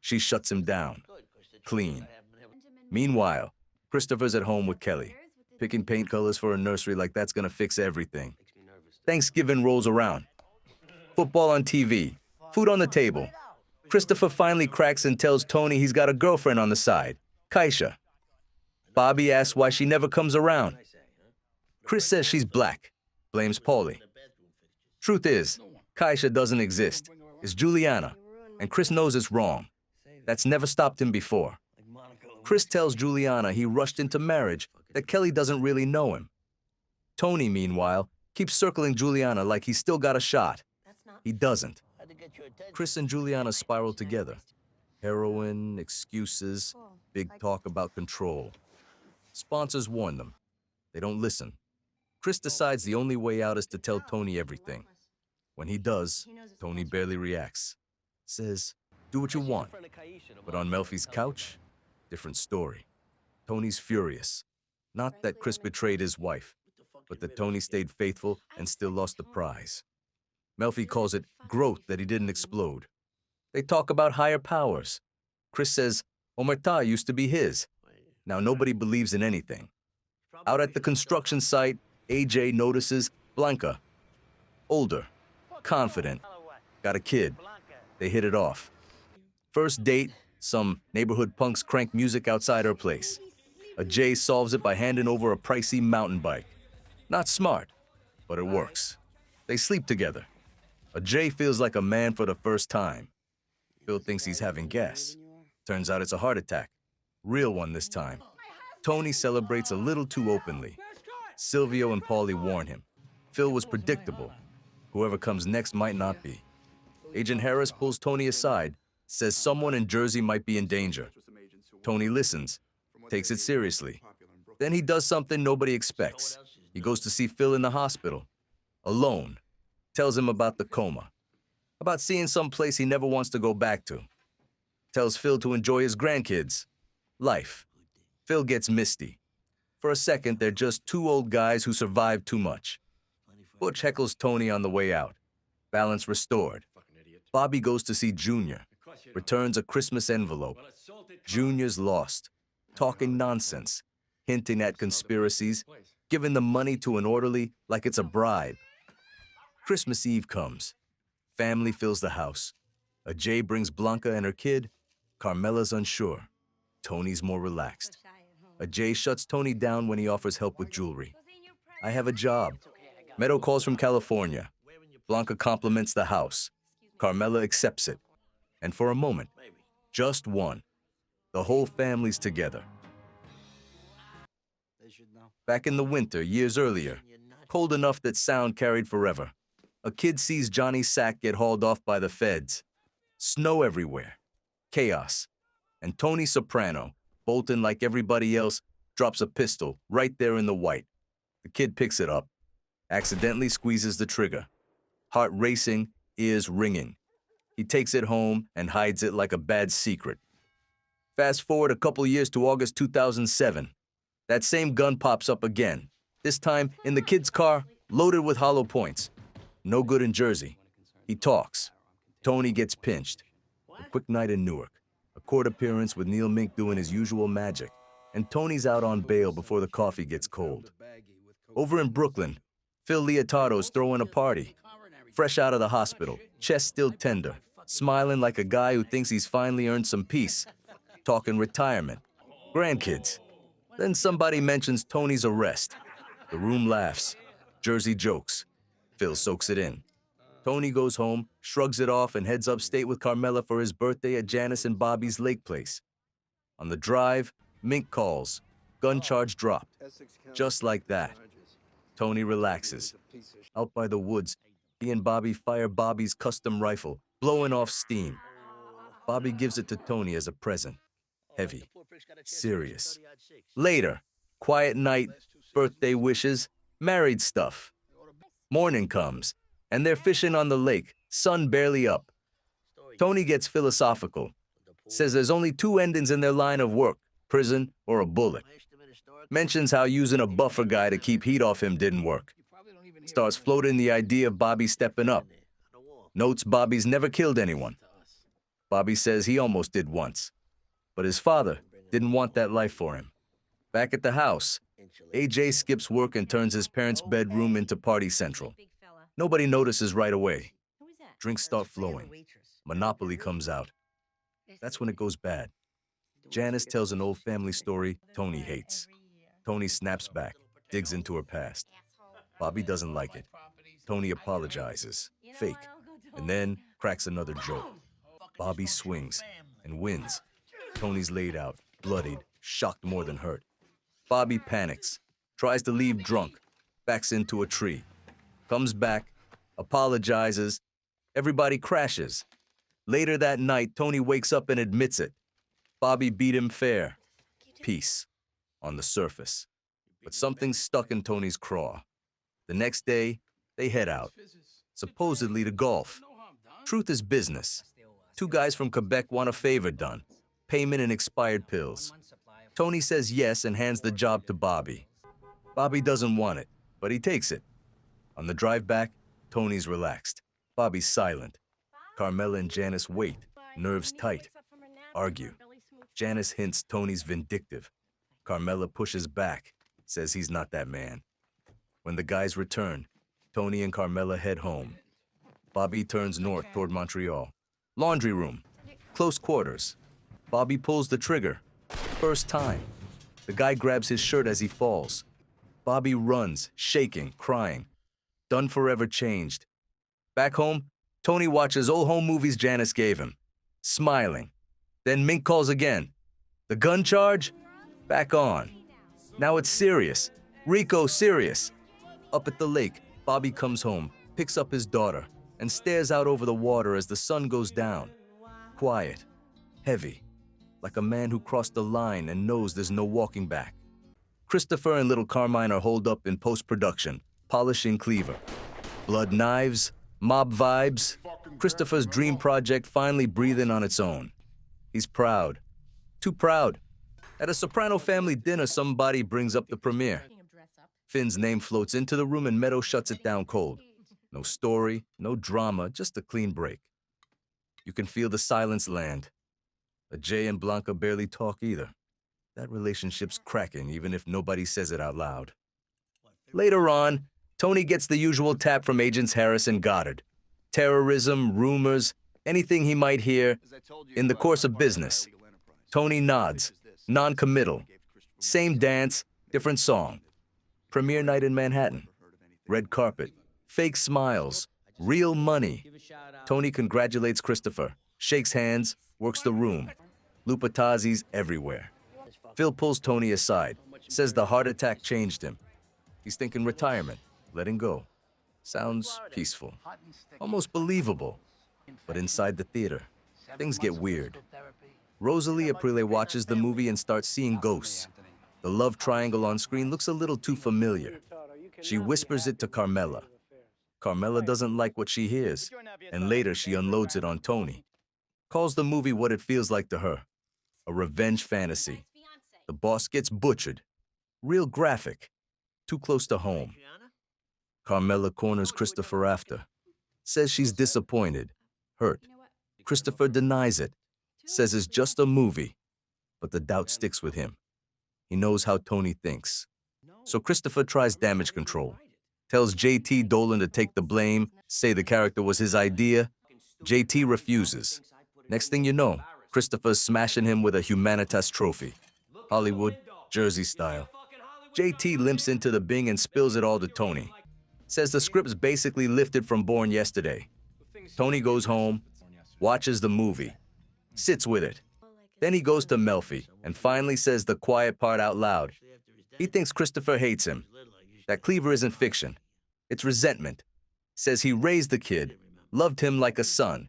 She shuts him down. Clean. Meanwhile, Christopher's at home with Kelly, picking paint colors for a nursery like that's gonna fix everything. Thanksgiving rolls around. Football on TV, food on the table. Christopher finally cracks and tells Tony he's got a girlfriend on the side, Kaisha. Bobby asks why she never comes around. Chris says she's black, blames Paulie. Truth is, Kaisha doesn't exist. It's Juliana, and Chris knows it's wrong. That's never stopped him before. Chris tells Juliana he rushed into marriage, that Kelly doesn't really know him. Tony, meanwhile, keeps circling Juliana like he's still got a shot. He doesn't. Chris and Juliana spiral together. Heroin, excuses, big talk about control. Sponsors warn them. They don't listen. Chris decides the only way out is to tell Tony everything. When he does, Tony barely reacts. Says, do what you want. But on Melfi's couch, different story. Tony's furious. Not that Chris betrayed his wife, but that Tony stayed faithful and still lost the prize. Melfi calls it growth that he didn't explode. They talk about higher powers. Chris says Omerta used to be his. Now nobody believes in anything. Out at the construction site, AJ notices Blanca. Older, confident, got a kid. They hit it off. First date, some neighborhood punks crank music outside her place. A Jay solves it by handing over a pricey mountain bike. Not smart, but it works. They sleep together. A Jay feels like a man for the first time. Phil thinks he's having gas. Turns out it's a heart attack. Real one this time. Tony celebrates a little too openly. Silvio and Paulie warn him. Phil was predictable. Whoever comes next might not be. Agent Harris pulls Tony aside, says someone in Jersey might be in danger. Tony listens, takes it seriously. Then he does something nobody expects. He goes to see Phil in the hospital, alone. Tells him about the coma, about seeing some place he never wants to go back to. Tells Phil to enjoy his grandkids. Life. Phil gets misty. For a second, they're just two old guys who survived too much. Butch heckles Tony on the way out. Balance restored. Bobby goes to see Junior. Returns a Christmas envelope. Junior's lost. Talking nonsense. Hinting at conspiracies. Giving the money to an orderly like it's a bribe. Christmas Eve comes. Family fills the house. A Jay brings Blanca and her kid. Carmela's unsure. Tony's more relaxed. A Jay shuts Tony down when he offers help with jewelry. I have a job. Meadow calls from California. Blanca compliments the house. Carmela accepts it. And for a moment, just one, the whole family's together. Back in the winter, years earlier, cold enough that sound carried forever, a kid sees Johnny's sack get hauled off by the feds. Snow everywhere. Chaos. And Tony Soprano, bolting like everybody else, drops a pistol right there in the white. The kid picks it up, accidentally squeezes the trigger. Heart racing, ears ringing. He takes it home and hides it like a bad secret. Fast forward a couple years to August 2007. That same gun pops up again, this time in the kid's car, loaded with hollow points. No good in Jersey. He talks. Tony gets pinched. A quick night in Newark. A court appearance with Neil Mink doing his usual magic. And Tony's out on bail before the coffee gets cold. Over in Brooklyn, Phil Leotardo's throwing a party. Fresh out of the hospital, chest still tender, smiling like a guy who thinks he's finally earned some peace. Talking retirement. Grandkids. Then somebody mentions Tony's arrest. The room laughs. Jersey jokes. Phil soaks it in. Tony goes home, shrugs it off, and heads upstate with Carmela for his birthday at Janice and Bobby's lake place. On the drive, Mink calls. Gun charge dropped. Just like that. Tony relaxes. Out by the woods, he and Bobby fire Bobby's custom rifle, blowing off steam. Bobby gives it to Tony as a present. Heavy. Serious. Later, quiet night, birthday wishes, married stuff. Morning comes, and they're fishing on the lake, sun barely up. Tony gets philosophical. Says there's only two endings in their line of work, prison or a bullet. Mentions how using a buffer guy to keep heat off him didn't work. Starts floating the idea of Bobby stepping up. Notes Bobby's never killed anyone. Bobby says he almost did once. But his father didn't want that life for him. Back at the house, AJ skips work and turns his parents' bedroom into party central. Nobody notices right away. Drinks start flowing. Monopoly comes out. That's when it goes bad. Janice tells an old family story Tony hates. Tony snaps back, digs into her past. Bobby doesn't like it. Tony apologizes, fake, and then cracks another joke. Bobby swings and wins. Tony's laid out, bloodied, shocked more than hurt. Bobby panics, tries to leave drunk, backs into a tree. Comes back, apologizes. Everybody crashes. Later that night, Tony wakes up and admits it. Bobby beat him fair. Peace. On the surface. But something's stuck in Tony's craw. The next day, they head out. Supposedly to golf. Truth is business. Two guys from Quebec want a favor done. Payment in expired pills. Tony says yes and hands the job to Bobby. Bobby doesn't want it, but he takes it. On the drive back, Tony's relaxed. Bobby's silent. Carmela and Janice wait, nerves tight. Argue. Janice hints Tony's vindictive. Carmela pushes back, says he's not that man. When the guys return, Tony and Carmela head home. Bobby turns north toward Montreal. Laundry room. Close quarters. Bobby pulls the trigger. First time. The guy grabs his shirt as he falls. Bobby runs, shaking, crying. Done forever changed. Back home, Tony watches old home movies Janice gave him, smiling. Then Mink calls again. The gun charge? Back on. Now it's serious. Rico serious. Up at the lake, Bobby comes home, picks up his daughter, and stares out over the water as the sun goes down. Quiet, heavy, like a man who crossed the line and knows there's no walking back. Christopher and little Carmine are holed up in post-production, polishing cleaver. Blood knives, mob vibes, Christopher's dream project finally breathing on its own. He's proud. Too proud. At a Soprano family dinner, somebody brings up the premiere. Finn's name floats into the room and Meadow shuts it down cold. No story, no drama, just a clean break. You can feel the silence land. Ajay and Blanca barely talk either. That relationship's cracking even if nobody says it out loud. Later on, Tony gets the usual tap from Agents Harris and Goddard. Terrorism, rumors, anything he might hear in the course of business. Tony nods, non-committal. Same dance, different song. Premiere night in Manhattan. Red carpet, fake smiles, real money. Tony congratulates Christopher, shakes hands, works the room. Lupatazzi's everywhere. Phil pulls Tony aside, says the heart attack changed him. He's thinking retirement, letting go. Sounds peaceful, almost believable. But inside the theater, things get weird. Rosalie Aprile watches the movie and starts seeing ghosts. The love triangle on screen looks a little too familiar. She whispers it to Carmela. Carmela doesn't like what she hears, and later she unloads it on Tony. Calls the movie what it feels like to her, a revenge fantasy. The boss gets butchered. Real graphic. Too close to home. Carmela corners Christopher after. Says she's disappointed, hurt. Christopher denies it. Says it's just a movie. But the doubt sticks with him. He knows how Tony thinks. So Christopher tries damage control. Tells JT Dolan to take the blame, say the character was his idea. JT refuses. Next thing you know, Christopher's smashing him with a Humanitas trophy. Hollywood, Jersey style. JT limps into the Bing and spills it all to Tony. Says the script's basically lifted from Born Yesterday. Tony goes home, watches the movie, sits with it. Then he goes to Melfi and finally says the quiet part out loud. He thinks Christopher hates him. That Cleaver isn't fiction. It's resentment. Says he raised the kid, loved him like a son.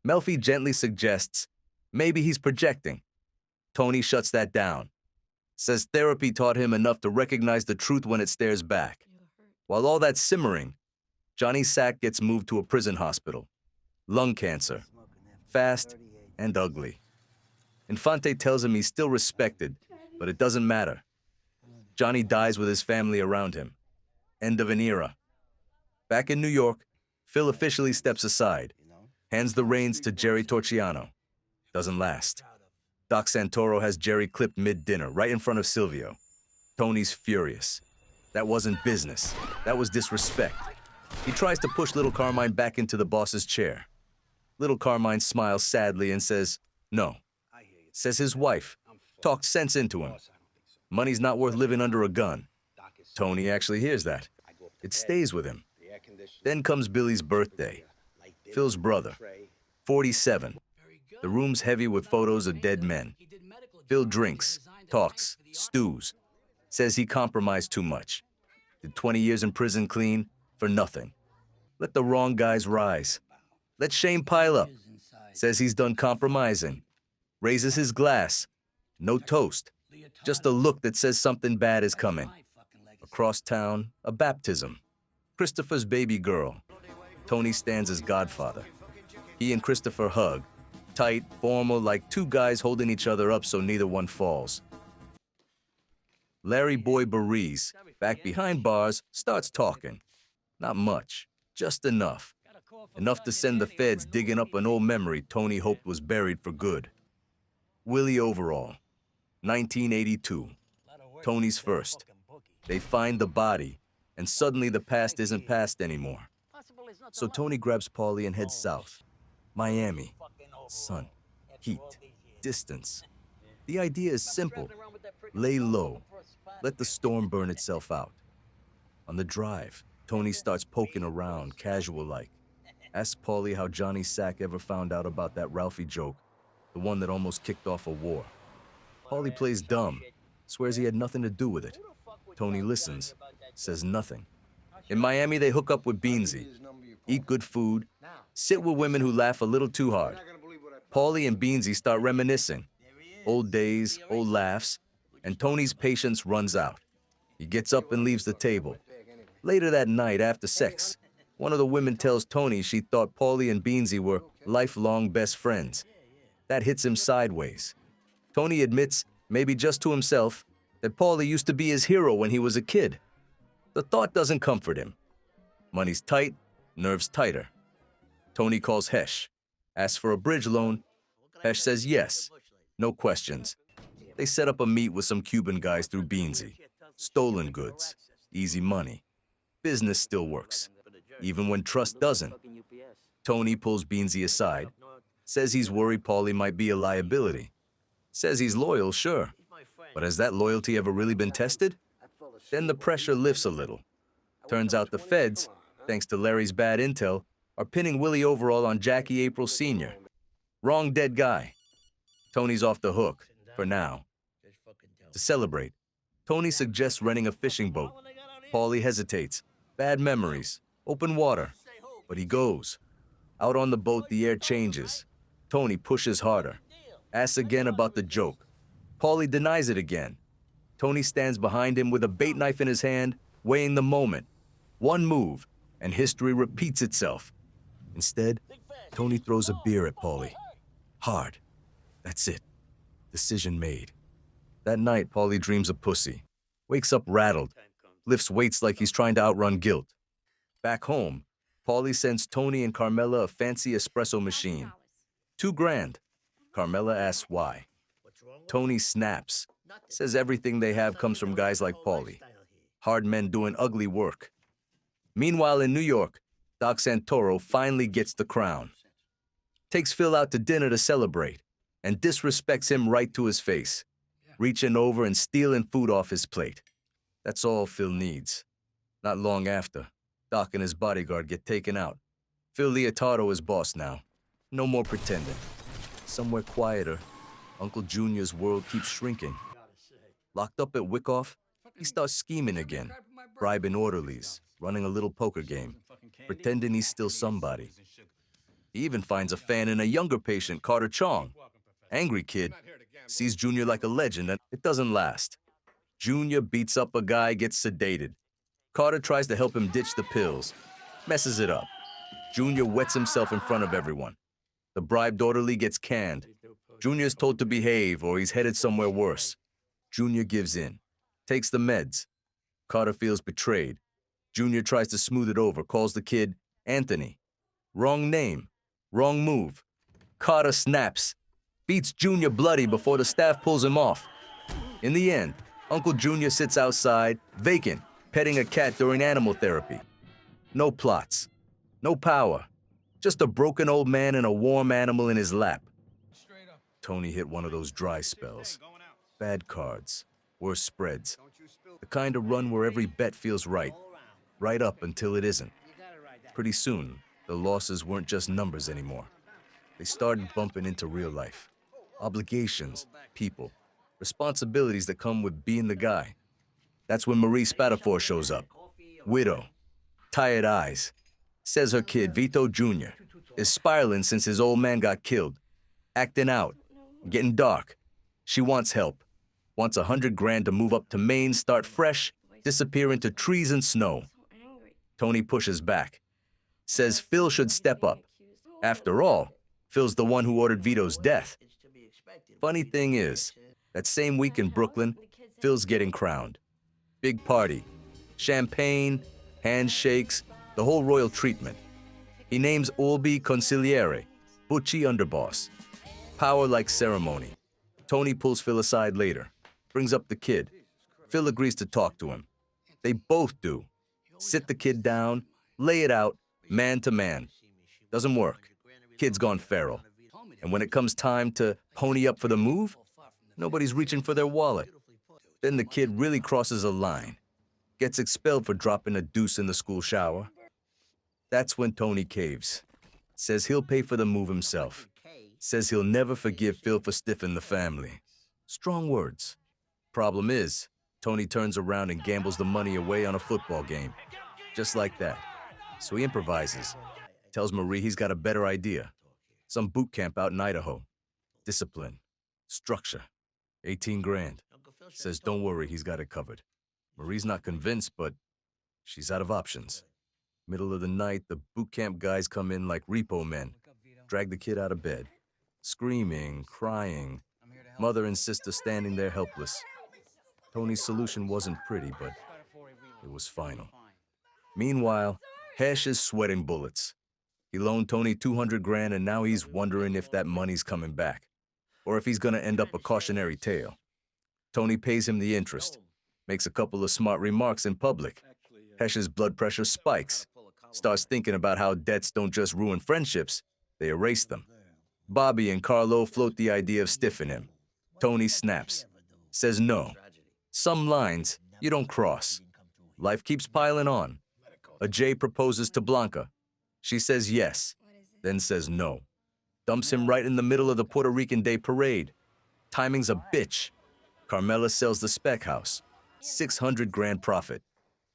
Melfi gently suggests maybe he's projecting. Tony shuts that down. Says therapy taught him enough to recognize the truth when it stares back. While all that's simmering, Johnny Sack gets moved to a prison hospital. Lung cancer. Fast and ugly. Infante tells him he's still respected, but it doesn't matter. Johnny dies with his family around him. End of an era. Back in New York, Phil officially steps aside, hands the reins to Jerry Torchiano. Doesn't last. Doc Santoro has Jerry clipped mid-dinner, right in front of Silvio. Tony's furious. That wasn't business. That was disrespect. He tries to push little Carmine back into the boss's chair. Little Carmine smiles sadly and says, no. Says his wife. Talked sense into him. Money's not worth living under a gun. Tony actually hears that. It stays with him. Then comes Billy's birthday. Phil's brother. 47. The room's heavy with photos of dead men. Phil drinks, talks, stews. Says he compromised too much. Did 20 years in prison clean for nothing. Let the wrong guys rise. Let shame pile up. Says he's done compromising. Raises his glass. No toast. Just a look that says something bad is coming. Across town, a baptism. Christopher's baby girl. Tony stands as godfather. He and Christopher hug. Tight, formal, like two guys holding each other up so neither one falls. Larry Boy Barees, back behind bars, starts talking. Not much, just enough. Enough to send the feds digging up an old memory Tony hoped was buried for good. Willie Overall, 1982. Tony's first. They find the body, and suddenly the past isn't past anymore. So Tony grabs Paulie and heads south. Miami. Sun. Heat. Distance. The idea is simple. Lay low. Let the storm burn itself out. On the drive, Tony starts poking around, casual-like. Asks Paulie how Johnny Sack ever found out about that Ralphie joke, the one that almost kicked off a war. Paulie plays dumb, swears he had nothing to do with it. Tony listens, says nothing. In Miami, they hook up with Beansy, eat good food, sit with women who laugh a little too hard. Paulie and Beansy start reminiscing. Old days, old laughs, and Tony's patience runs out. He gets up and leaves the table. Later that night, after sex, one of the women tells Tony she thought Paulie and Beansy were lifelong best friends. That hits him sideways. Tony admits, maybe just to himself, that Paulie used to be his hero when he was a kid. The thought doesn't comfort him. Money's tight, nerves tighter. Tony calls Hesh, asks for a bridge loan. Hesh says yes, no questions. They set up a meet with some Cuban guys through Beansy. Stolen goods, easy money. Business still works, even when trust doesn't. Tony pulls Beansy aside, says he's worried Paulie might be a liability. Says he's loyal, sure, but has that loyalty ever really been tested? Then the pressure lifts a little. Turns out the feds, thanks to Larry's bad intel, are pinning Willie Overall on Jackie April Sr. Wrong dead guy. Tony's off the hook, for now. To celebrate, Tony suggests renting a fishing boat. Paulie hesitates. Bad memories, open water. But he goes. Out on the boat, the air changes. Tony pushes harder. Asks again about the joke. Paulie denies it again. Tony stands behind him with a bait knife in his hand, weighing the moment. One move, and history repeats itself. Instead, Tony throws a beer at Paulie. Hard. That's it. Decision made. That night, Paulie dreams of pussy. Wakes up rattled. Lifts weights like he's trying to outrun guilt. Back home, Paulie sends Tony and Carmela a fancy espresso machine. $2,000. Carmela asks why. Tony snaps. Says everything they have comes from guys like Paulie. Hard men doing ugly work. Meanwhile, in New York, Doc Santoro finally gets the crown. Takes Phil out to dinner to celebrate, and disrespects him right to his face, reaching over and stealing food off his plate. That's all Phil needs. Not long after, Doc and his bodyguard get taken out. Phil Leotardo is boss now. No more pretending. Somewhere quieter, Uncle Junior's world keeps shrinking. Locked up at Wyckoff, he starts scheming again, bribing orderlies, running a little poker game, pretending he's still somebody. He even finds a fan in a younger patient, Carter Chong. Angry kid, sees Junior like a legend, and it doesn't last. Junior beats up a guy, gets sedated. Carter tries to help him ditch the pills, messes it up. Junior wets himself in front of everyone. The bribed orderly gets canned. Junior's told to behave or he's headed somewhere worse. Junior gives in, takes the meds. Carter feels betrayed. Junior tries to smooth it over, calls the kid Anthony. Wrong name, wrong move. Carter snaps, beats Junior bloody before the staff pulls him off. In the end, Uncle Junior sits outside, vacant, petting a cat during animal therapy. No plots, no power, just a broken old man and a warm animal in his lap. Tony hit one of those dry spells. Bad cards, worse spreads. The kind of run where every bet feels right up until it isn't. Pretty soon, the losses weren't just numbers anymore. They started bumping into real life. Obligations, people, responsibilities that come with being the guy. That's when Marie Spatafor shows up. Widow, tired eyes. Says her kid, Vito Jr., is spiraling since his old man got killed. Acting out, getting dark. She wants help. Wants $100,000 to move up to Maine, start fresh, disappear into trees and snow. Tony pushes back. Says Phil should step up. After all, Phil's the one who ordered Vito's death. Funny thing is, that same week in Brooklyn, Phil's getting crowned. Big party. Champagne, handshakes, the whole royal treatment. He names Olby Consigliere, Butchie underboss. Power like ceremony. Tony pulls Phil aside later, brings up the kid. Phil agrees to talk to him. They both do. Sit the kid down, lay it out, man to man. Doesn't work. Kid's gone feral. And when it comes time to pony up for the move, nobody's reaching for their wallet. Then the kid really crosses a line. Gets expelled for dropping a deuce in the school shower. That's when Tony caves. Says he'll pay for the move himself. Says he'll never forgive Phil for stiffing the family. Strong words. Problem is, Tony turns around and gambles the money away on a football game. Just like that. So he improvises. Tells Marie he's got a better idea. Some boot camp out in Idaho. Discipline. Structure. 18 grand. Says don't worry, he's got it covered. Marie's not convinced, but she's out of options. Middle of the night, the boot camp guys come in like repo men. Drag the kid out of bed. Screaming, crying. Mother and sister standing there helpless. Tony's solution wasn't pretty, but it was final. Meanwhile, Hesh is sweating bullets. He loaned Tony 200 grand and now he's wondering if that money's coming back, or if he's gonna end up a cautionary tale. Tony pays him the interest, makes a couple of smart remarks in public. Hesh's blood pressure spikes, starts thinking about how debts don't just ruin friendships, they erase them. Bobby and Carlo float the idea of stiffing him. Tony snaps, says no. Some lines you don't cross. Life keeps piling on. A J proposes to Blanca. She says yes, then says no. Dumps him right in the middle of the Puerto Rican Day parade. Timing's a bitch. Carmela sells the spec house. 600 grand profit.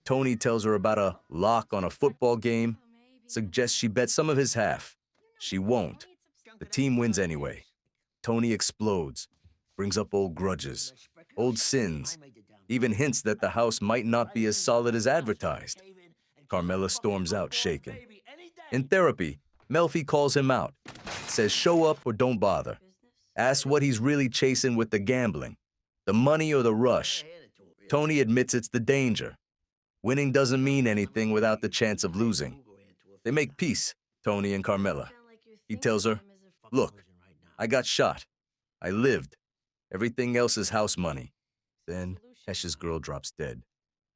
Tony tells her about a lock on a football game. Suggests she bet some of his half. She won't. The team wins anyway. Tony explodes. Brings up old grudges. Old sins. Even hints that the house might not be as solid as advertised. Carmela storms out shaken. In therapy, Melfi calls him out. Says show up or don't bother. Asks what he's really chasing with the gambling. The money or the rush. Tony admits it's the danger. Winning doesn't mean anything without the chance of losing. They make peace, Tony and Carmela. He tells her, look, I got shot. I lived. Everything else is house money. Then Hesh's girl drops dead.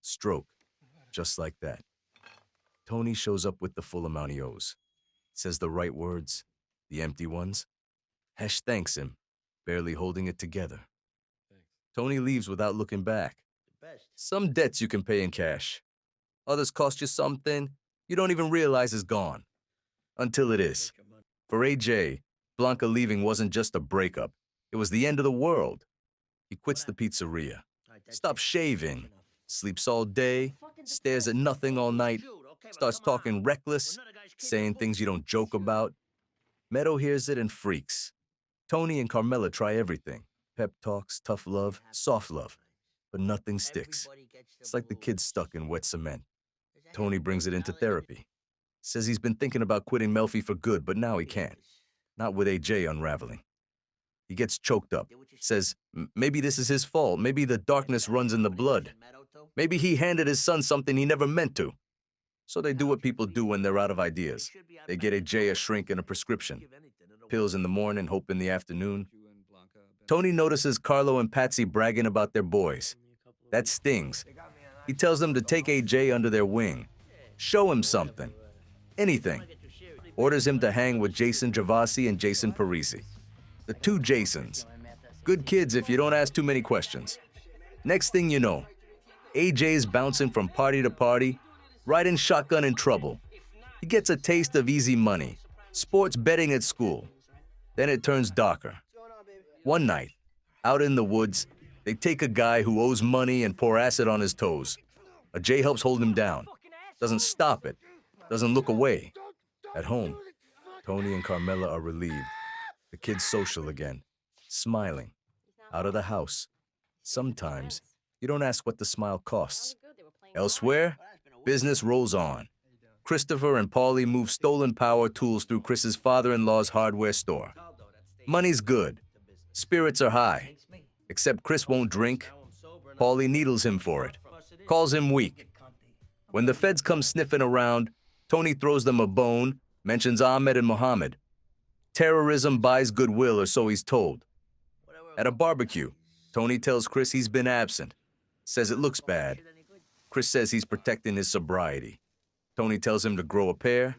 Stroke. Just like that. Tony shows up with the full amount he owes. Says the right words, the empty ones. Hesh thanks him, barely holding it together. Tony leaves without looking back. Some debts you can pay in cash. Others cost you something you don't even realize is gone. Until it is. For AJ, Blanca leaving wasn't just a breakup. It was the end of the world. He quits the pizzeria. Stops shaving. Sleeps all day. Stares at nothing all night. Starts talking reckless. Saying things you don't joke about. Meadow hears it and freaks. Tony and Carmela try everything. Pep talks, tough love, soft love. But nothing sticks. It's like the kid's stuck in wet cement. Tony brings it into therapy. Says he's been thinking about quitting Melfi for good, but now he can't. Not with AJ unraveling. He gets choked up. Says maybe this is his fault. Maybe the darkness runs in the blood. Maybe he handed his son something he never meant to. So they do what people do when they're out of ideas. They get AJ a shrink and a prescription. Pills in the morning, hope in the afternoon. Tony notices Carlo and Patsy bragging about their boys. That stings. He tells them to take AJ under their wing. Show him something. Anything. Orders him to hang with Jason Gervasi and Jason Parisi. The two Jasons. Good kids if you don't ask too many questions. Next thing you know, AJ's bouncing from party to party, riding shotgun in trouble. He gets a taste of easy money, sports betting at school. Then it turns darker. One night, out in the woods, they take a guy who owes money and pour acid on his toes. A J helps hold him down. Doesn't stop it. Doesn't look away. At home, Tony and Carmela are relieved. The kid's social again. Smiling. Out of the house. Sometimes, you don't ask what the smile costs. Elsewhere, business rolls on. Christopher and Paulie move stolen power tools through Chris's father-in-law's hardware store. Money's good. Spirits are high. Except Chris won't drink. Paulie needles him for it. Calls him weak. When the feds come sniffing around, Tony throws them a bone, mentions Ahmed and Mohammed. Terrorism buys goodwill, or so he's told. At a barbecue, Tony tells Chris he's been absent. Says it looks bad. Chris says he's protecting his sobriety. Tony tells him to grow a pair.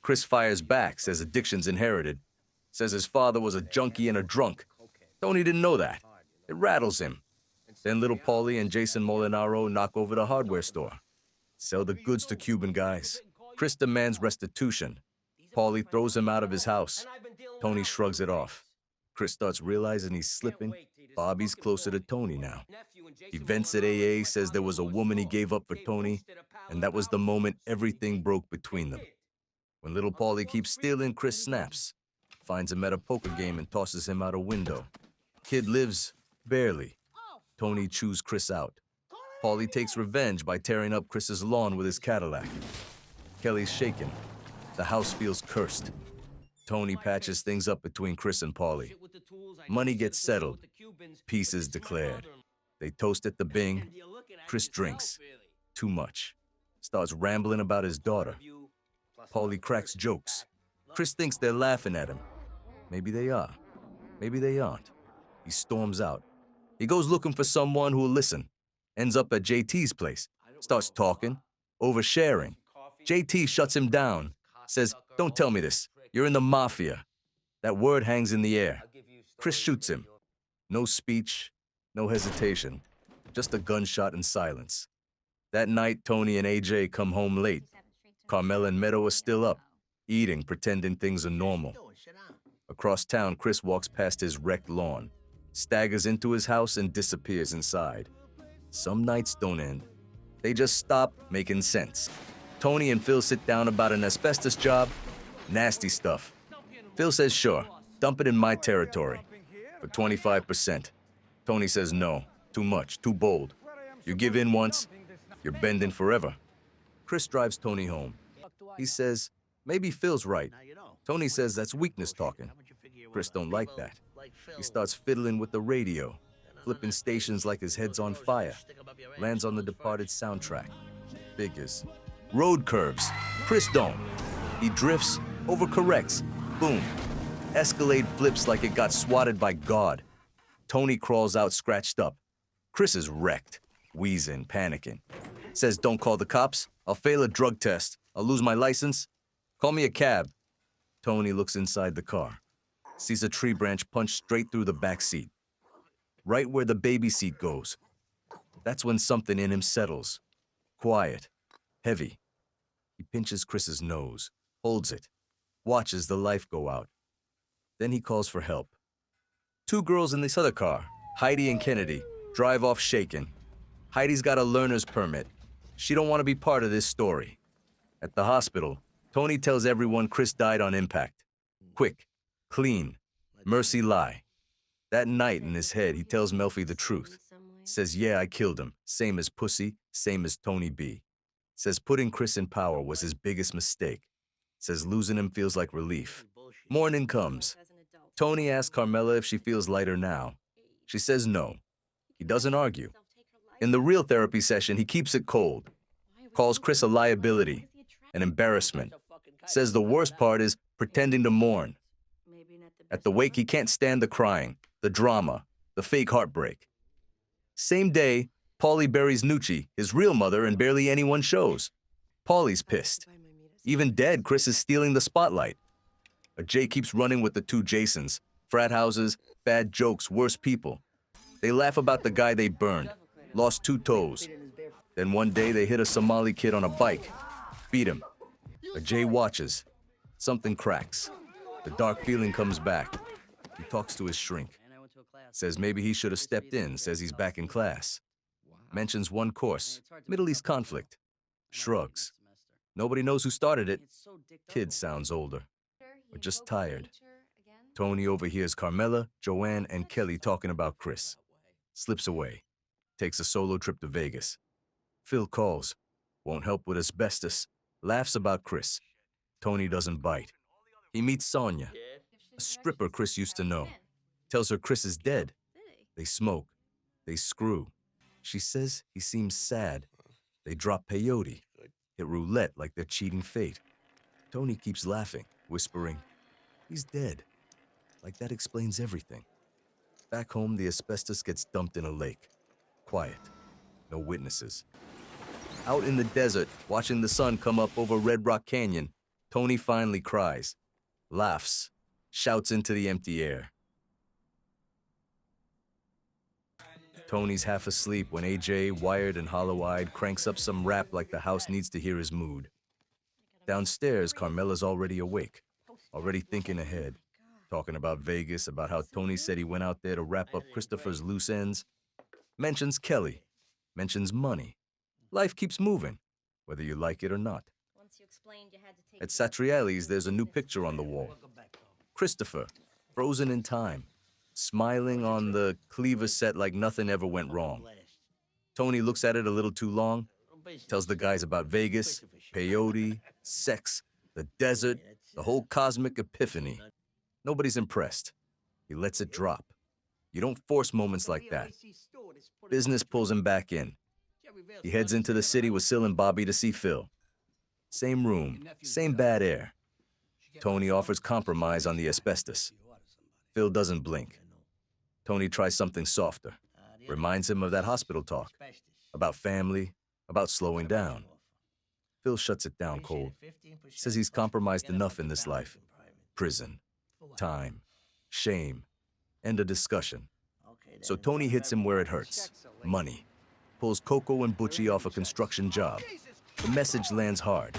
Chris fires back, says addiction's inherited. Says his father was a junkie and a drunk. Tony didn't know that. It rattles him. Then little Paulie and Jason Molinaro knock over the hardware store. Sell the goods to Cuban guys. Chris demands restitution. Paulie throws him out of his house. Tony shrugs it off. Chris starts realizing he's slipping. Bobby's closer to Tony now. He vents at AA, says there was a woman he gave up for Tony, and that was the moment everything broke between them. When little Paulie keeps stealing, Chris snaps, finds him at a poker game and tosses him out a window. Kid lives, barely. Tony chews Chris out. Paulie takes revenge by tearing up Chris's lawn with his Cadillac. Kelly's shaken. The house feels cursed. Tony patches things up between Chris and Paulie. Money gets settled. Peace is declared. They toast at the Bing. Chris drinks. Too much. Starts rambling about his daughter. Paulie cracks jokes. Chris thinks they're laughing at him. Maybe they are. Maybe they aren't. He storms out. He goes looking for someone who'll listen. Ends up at JT's place. Starts talking. Oversharing. JT shuts him down. Says, "Don't tell me this. You're in the mafia." That word hangs in the air. Chris shoots him. No speech, no hesitation. Just a gunshot and silence. That night, Tony and AJ come home late. Carmela and Meadow are still up, eating, pretending things are normal. Across town, Chris walks past his wrecked lawn, staggers into his house and disappears inside. Some nights don't end. They just stop making sense. Tony and Phil sit down about an asbestos job. Nasty stuff. Phil says, "Sure, dump it in my territory for 25%. Tony says, "No, too much, too bold. You give in once, you're bending forever." Chris drives Tony home. He says, "Maybe Phil's right." Tony says that's weakness talking. Chris don't like that. He starts fiddling with the radio, flipping stations like his head's on fire. Lands on the Departed soundtrack. Figures. Road curves. Chris don't. He drifts, overcorrects. Boom. Escalade flips like it got swatted by God. Tony crawls out scratched up. Chris is wrecked, wheezing, panicking. Says, "Don't call the cops. I'll fail a drug test. I'll lose my license. Call me a cab." Tony looks inside the car. Sees a tree branch punch straight through the back seat. Right where the baby seat goes. That's when something in him settles. Quiet. Heavy. He pinches Chris's nose, holds it, watches the life go out. Then he calls for help. Two girls in this other car, Heidi and Kennedy, drive off shaken. Heidi's got a learner's permit. She don't want to be part of this story. At the hospital, Tony tells everyone Chris died on impact. Quick, clean, mercy lie. That night in his head, he tells Melfi the truth. Says, "Yeah, I killed him. Same as Pussy, same as Tony B." Says putting Chris in power was his biggest mistake. Says losing him feels like relief. Morning comes. Tony asks Carmela if she feels lighter now. She says no. He doesn't argue. In the real therapy session, he keeps it cold. Calls Chris a liability, an embarrassment. Says the worst part is pretending to mourn. At the wake, he can't stand the crying, the drama, the fake heartbreak. Same day, Paulie buries Nucci, his real mother, and barely anyone shows. Paulie's pissed. Even dead, Chris is stealing the spotlight. A Jay keeps running with the two Jasons. Frat houses, bad jokes, worse people. They laugh about the guy they burned. Lost 2 toes. Then one day they hit a Somali kid on a bike. Beat him. A Jay watches. Something cracks. The dark feeling comes back. He talks to his shrink. Says maybe he should have stepped in. Says he's back in class. Mentions one course, Middle East conflict. Shrugs. Nobody knows who started it. Kid sounds older. Or just tired. Tony overhears Carmela, Joanne, and Kelly talking about Chris. Slips away. Takes a solo trip to Vegas. Phil calls. Won't help with asbestos. Laughs about Chris. Tony doesn't bite. He meets Sonia, a stripper Chris used to know. Tells her Chris is dead. They smoke. They screw. She says he seems sad. They drop peyote. Hit roulette like they're cheating fate. Tony keeps laughing, whispering, "He's dead." Like that explains everything. Back home, the asbestos gets dumped in a lake. Quiet. no witnesses. Out in the desert, watching the sun come up over Red Rock Canyon, Tony finally cries, laughs, shouts into the empty air. Tony's half asleep when AJ, wired and hollow-eyed, cranks up some rap like the house needs to hear his mood. Downstairs, Carmela's already awake, already thinking ahead, talking about Vegas, about how Tony said he went out there to wrap up Christopher's loose ends. Mentions Kelly, mentions money. Life keeps moving, whether you like it or not. At Satriali's, there's a new picture on the wall. Christopher, frozen in time, smiling on the Cleaver set like nothing ever went wrong. Tony looks at it a little too long, tells the guys about Vegas, peyote, sex, the desert, the whole cosmic epiphany. Nobody's impressed. He lets it drop. You don't force moments like that. Business pulls him back in. He heads into the city with Sil and Bobby to see Phil. Same room, same bad air. Tony offers compromise on the asbestos. Phil doesn't blink. Tony tries something softer. Reminds him of that hospital talk. About family, about slowing down. Phil shuts it down cold. Says he's compromised enough in this life. Prison, time, shame, end of discussion. So Tony hits him where it hurts. Money. Pulls Coco and Butchie off a construction job. The message lands hard.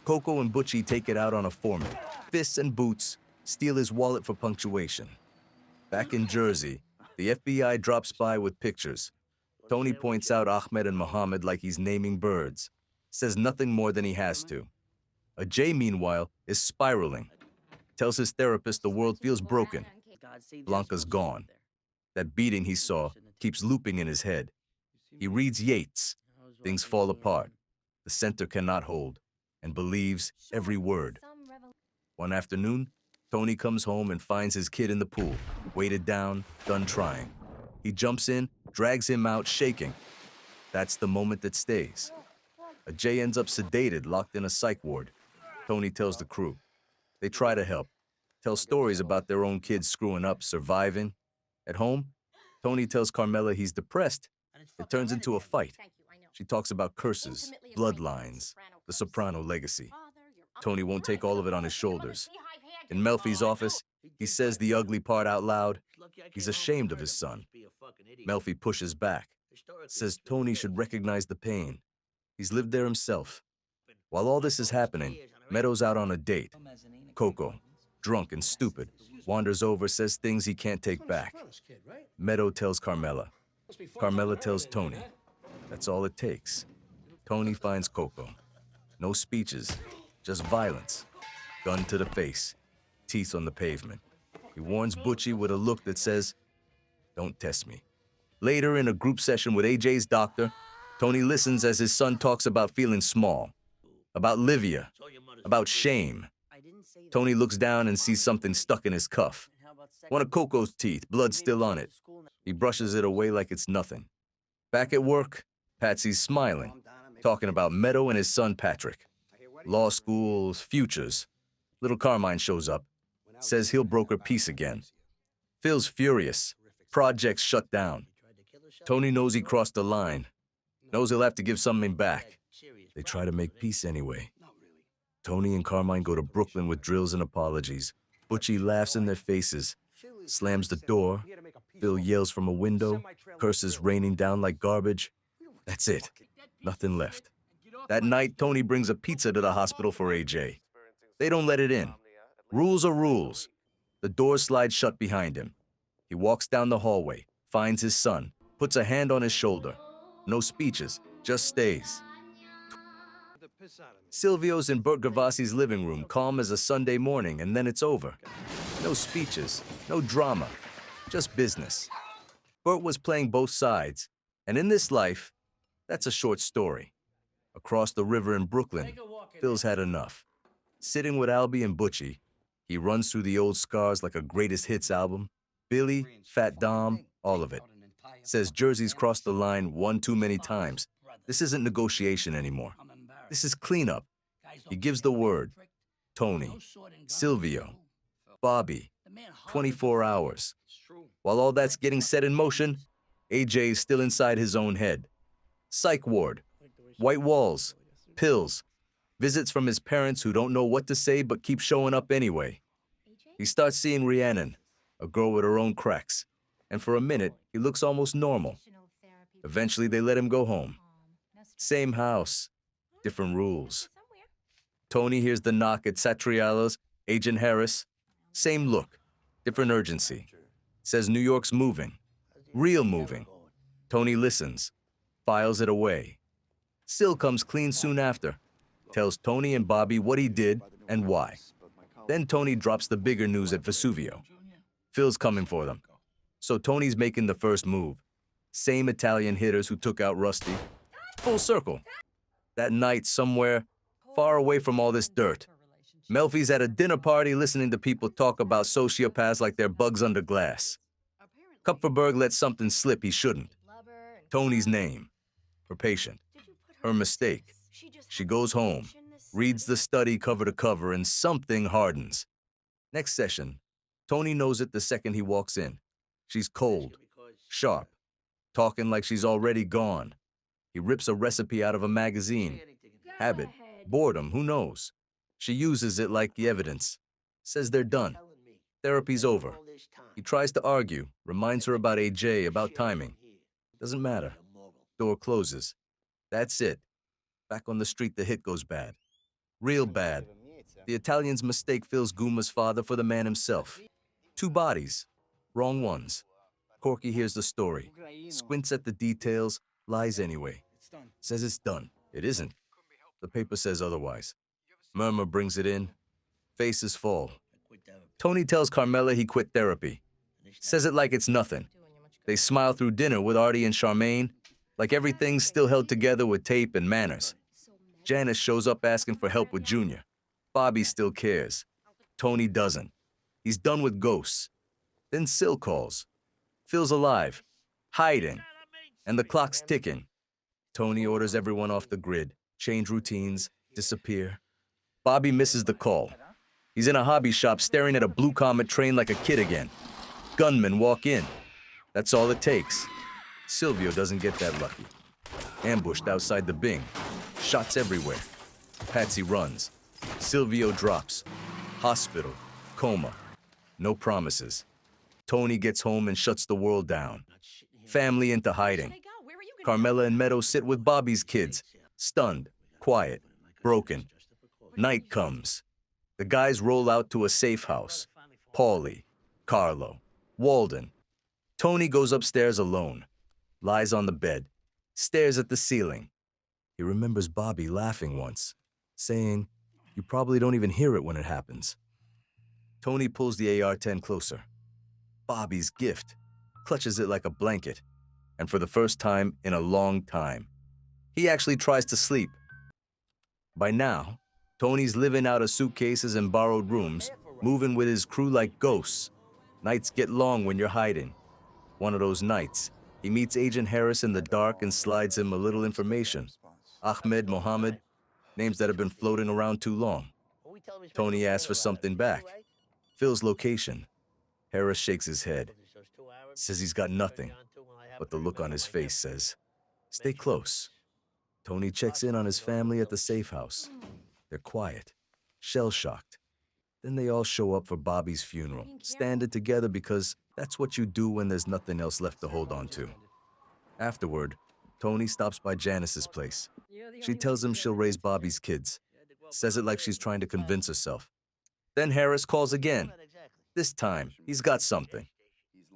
Coco and Butchie take it out on a foreman. Fists and boots, steal his wallet for punctuation. Back in Jersey, the FBI drops by with pictures. Tony points out Ahmed and Mohammed like he's naming birds. Says nothing more than he has to. Ajay, meanwhile, is spiraling. Tells his therapist the world feels broken. Blanca's gone. That beating he saw keeps looping in his head. He reads Yeats. Things fall apart. The center cannot hold, and believes every word. One afternoon, Tony comes home and finds his kid in the pool, weighted down, done trying. He jumps in, drags him out, shaking. That's the moment that stays. Ajay ends up sedated, locked in a psych ward. Tony tells the crew. They try to help, tell stories about their own kids screwing up, surviving. At home, Tony tells Carmela he's depressed. It turns into a fight. She talks about curses, bloodlines, the Soprano legacy. Tony won't take all of it on his shoulders. In Melfi's office, he says the ugly part out loud. He's ashamed of his son. Melfi pushes back, says Tony should recognize the pain. He's lived there himself. While all this is happening, Meadows out on a date. Coco, drunk and stupid, wanders over, says things he can't take back. Meadow tells Carmela. Carmela tells Tony. That's all it takes. Tony finds Coco. No speeches, just violence. Gun to the face, teeth on the pavement. He warns Butchie with a look that says, "Don't test me." Later, in a group session with AJ's doctor, Tony listens as his son talks about feeling small, about Livia, about shame. Tony looks down and sees something stuck in his cuff. One of Coco's teeth, blood still on it. He brushes it away like it's nothing. Back at work, Patsy's smiling, talking about Meadow and his son Patrick. Law schools, futures. Little Carmine shows up, says he'll broker peace again. Phil's furious. Projects shut down. Tony knows he crossed the line. Knows he'll have to give something back. They try to make peace anyway. Tony and Carmine go to Brooklyn with drills and apologies. Butchie laughs in their faces, slams the door. Phil yells from a window, curses raining down like garbage. That's it. Nothing left. That night, Tony brings a pizza to the hospital for AJ. They don't let it in. Rules are rules. The door slides shut behind him. He walks down the hallway, finds his son, puts a hand on his shoulder. No speeches, just stays. Silvio's in Bert Gavasi's living room, calm as a Sunday morning, and then it's over. No speeches, no drama, just business. Bert was playing both sides, and in this life, that's a short story. Across the river in Brooklyn, Phil's had enough. Sitting with Albie and Butchie, he runs through the old scars like a greatest hits album. Billy, Fat Dom, all of it. Says Jersey's crossed the line one too many times. This isn't negotiation anymore. This is cleanup. He gives the word. Tony, Silvio, Bobby, 24 hours. While all that's getting set in motion, AJ is still inside his own head. Psych ward, white walls, pills, visits from his parents who don't know what to say but keep showing up anyway. He starts seeing Rhiannon, a girl with her own cracks, and for a minute, he looks almost normal. Eventually, they let him go home. Same house, different rules. Tony hears the knock at Satrialo's, Agent Harris. Same look, different urgency. Says New York's moving, real moving. Tony listens, files it away. Sil comes clean soon after, tells Tony and Bobby what he did and why. Then Tony drops the bigger news at Vesuvio. Phil's coming for them. So Tony's making the first move. Same Italian hitters who took out Rusty. Full circle. That night, somewhere far away from all this dirt, Melfi's at a dinner party listening to people talk about sociopaths like they're bugs under glass. Kupferberg let something slip he shouldn't. Tony's name. Her patient. Her mistake. She goes home, reads the study cover to cover, and something hardens. Next session, Tony knows it the second he walks in. She's cold, sharp, talking like she's already gone. He rips a recipe out of a magazine. Habit, boredom, who knows? She uses it like the evidence. Says they're done. Therapy's over. He tries to argue, reminds her about AJ, about timing. Doesn't matter. Door closes. That's it. Back on the street, the hit goes bad. Real bad. The Italian's mistake fills Guma's father for the man himself. 2 bodies. Wrong ones. Corky hears the story. Squints at the details, lies anyway. Says it's done. It isn't. The paper says otherwise. Murmur brings it in. Faces fall. Tony tells Carmela he quit therapy. Says it like it's nothing. They smile through dinner with Artie and Charmaine, like everything's still held together with tape and manners. Janice shows up asking for help with Junior. Bobby still cares. Tony doesn't. He's done with ghosts. Then Sil calls. Phil's alive, hiding, and the clock's ticking. Tony orders everyone off the grid, change routines, disappear. Bobby misses the call. He's in a hobby shop staring at a Blue Comet train like a kid again. Gunmen walk in. That's all it takes. Silvio doesn't get that lucky. Ambushed outside the Bing. Shots everywhere. Patsy runs. Silvio drops. Hospital. Coma. No promises. Tony gets home and shuts the world down. Family into hiding. Carmela and Meadow sit with Bobby's kids. Stunned. Quiet. Broken. Night comes. The guys roll out to a safe house. Paulie. Carlo. Walden. Tony goes upstairs alone. Lies on the bed. Stares at the ceiling. He remembers Bobby laughing once, saying, "You probably don't even hear it when it happens." Tony pulls the AR-10 closer. Bobby's gift. Clutches it like a blanket. And for the first time in a long time, he actually tries to sleep. By now, Tony's living out of suitcases and borrowed rooms, moving with his crew like ghosts. Nights get long when you're hiding. One of those nights, he meets Agent Harris in the dark and slides him a little information. Ahmed, Mohammed, names that have been floating around too long. Tony asks for something back. Phil's location. Harris shakes his head. Says he's got nothing, but the look on his face says, "Stay close." Tony checks in on his family at the safe house. They're quiet, shell-shocked. Then they all show up for Bobby's funeral, standing together because that's what you do when there's nothing else left to hold on to. Afterward, Tony stops by Janice's place. She tells him she'll raise Bobby's kids. Says it like she's trying to convince herself. Then Harris calls again. This time, he's got something.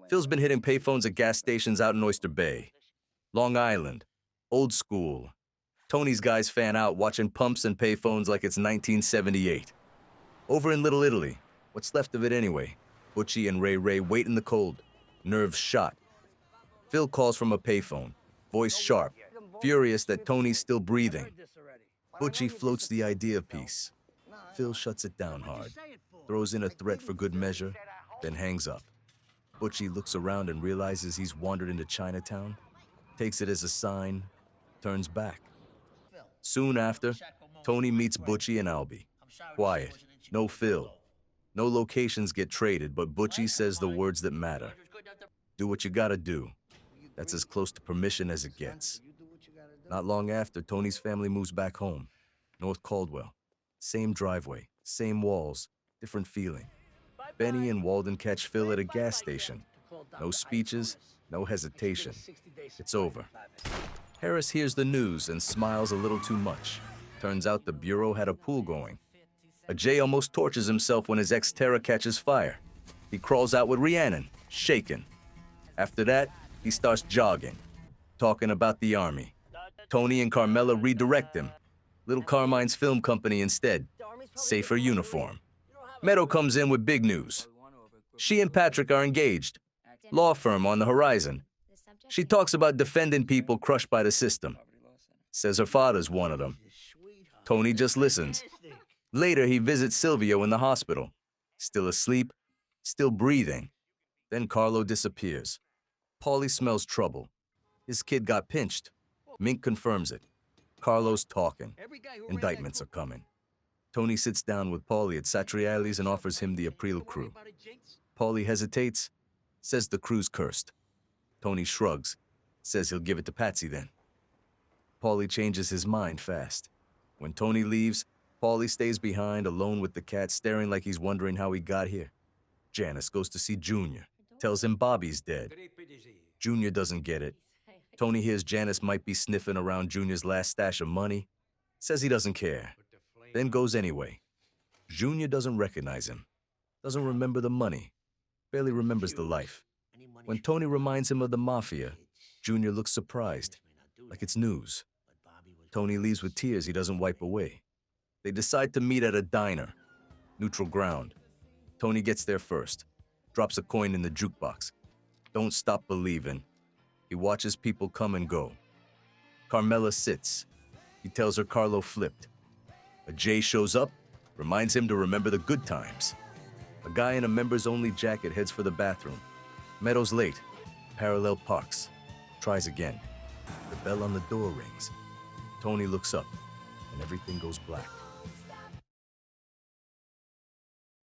Phil's been hitting payphones at gas stations out in Oyster Bay. Long Island. Old school. Tony's guys fan out watching pumps and payphones like it's 1978. Over in Little Italy, what's left of it anyway, Butchie and Ray wait in the cold, nerves shot. Phil calls from a payphone, voice sharp, furious that Tony's still breathing. Butchie floats the idea of peace. Phil shuts it down hard, throws in a threat for good measure, then hangs up. Butchie looks around and realizes he's wandered into Chinatown, takes it as a sign, turns back. Soon after, Tony meets Butchie and Albie. Quiet, no Phil. No locations get traded, but Butchie says the words that matter. Do what you gotta do. That's as close to permission as it gets. Not long after, Tony's family moves back home. North Caldwell. Same driveway, same walls, different feeling. Benny and Walden catch Phil at a gas station. No speeches, no hesitation. It's over. Harris hears the news and smiles a little too much. Turns out the Bureau had a pool going. Ajay almost tortures himself when his ex-Terra catches fire. He crawls out with Rhiannon, shaken. After that, he starts jogging, talking about the army. Tony and Carmela redirect him. Little Carmine's film company instead. Safer uniform. Meadow comes in with big news. She and Patrick are engaged. Law firm on the horizon. She talks about defending people crushed by the system. Says her father's one of them. Tony just listens. Later, he visits Silvio in the hospital. Still asleep, still breathing. Then Carlo disappears. Paulie smells trouble. His kid got pinched. Mink confirms it. Carlo's talking. Indictments are coming. Tony sits down with Paulie at Satriali's and offers him the Aprile crew. Paulie hesitates, says the crew's cursed. Tony shrugs, says he'll give it to Patsy then. Paulie changes his mind fast. When Tony leaves, Paulie stays behind alone with the cat, staring like he's wondering how he got here. Janice goes to see Junior, tells him Bobby's dead. Junior doesn't get it. Tony hears Janice might be sniffing around Junior's last stash of money, says he doesn't care, then goes anyway. Junior doesn't recognize him, doesn't remember the money, barely remembers the life. When Tony reminds him of the mafia, Junior looks surprised, like it's news. Tony leaves with tears he doesn't wipe away. They decide to meet at a diner, neutral ground. Tony gets there first, drops a coin in the jukebox. Don't stop believing. He watches people come and go. Carmela sits. He tells her Carlo flipped. A Jay shows up, reminds him to remember the good times. A guy in a members-only jacket heads for the bathroom. Meadow's late. Parallel parks. Tries again. The bell on the door rings. Tony looks up, and everything goes black.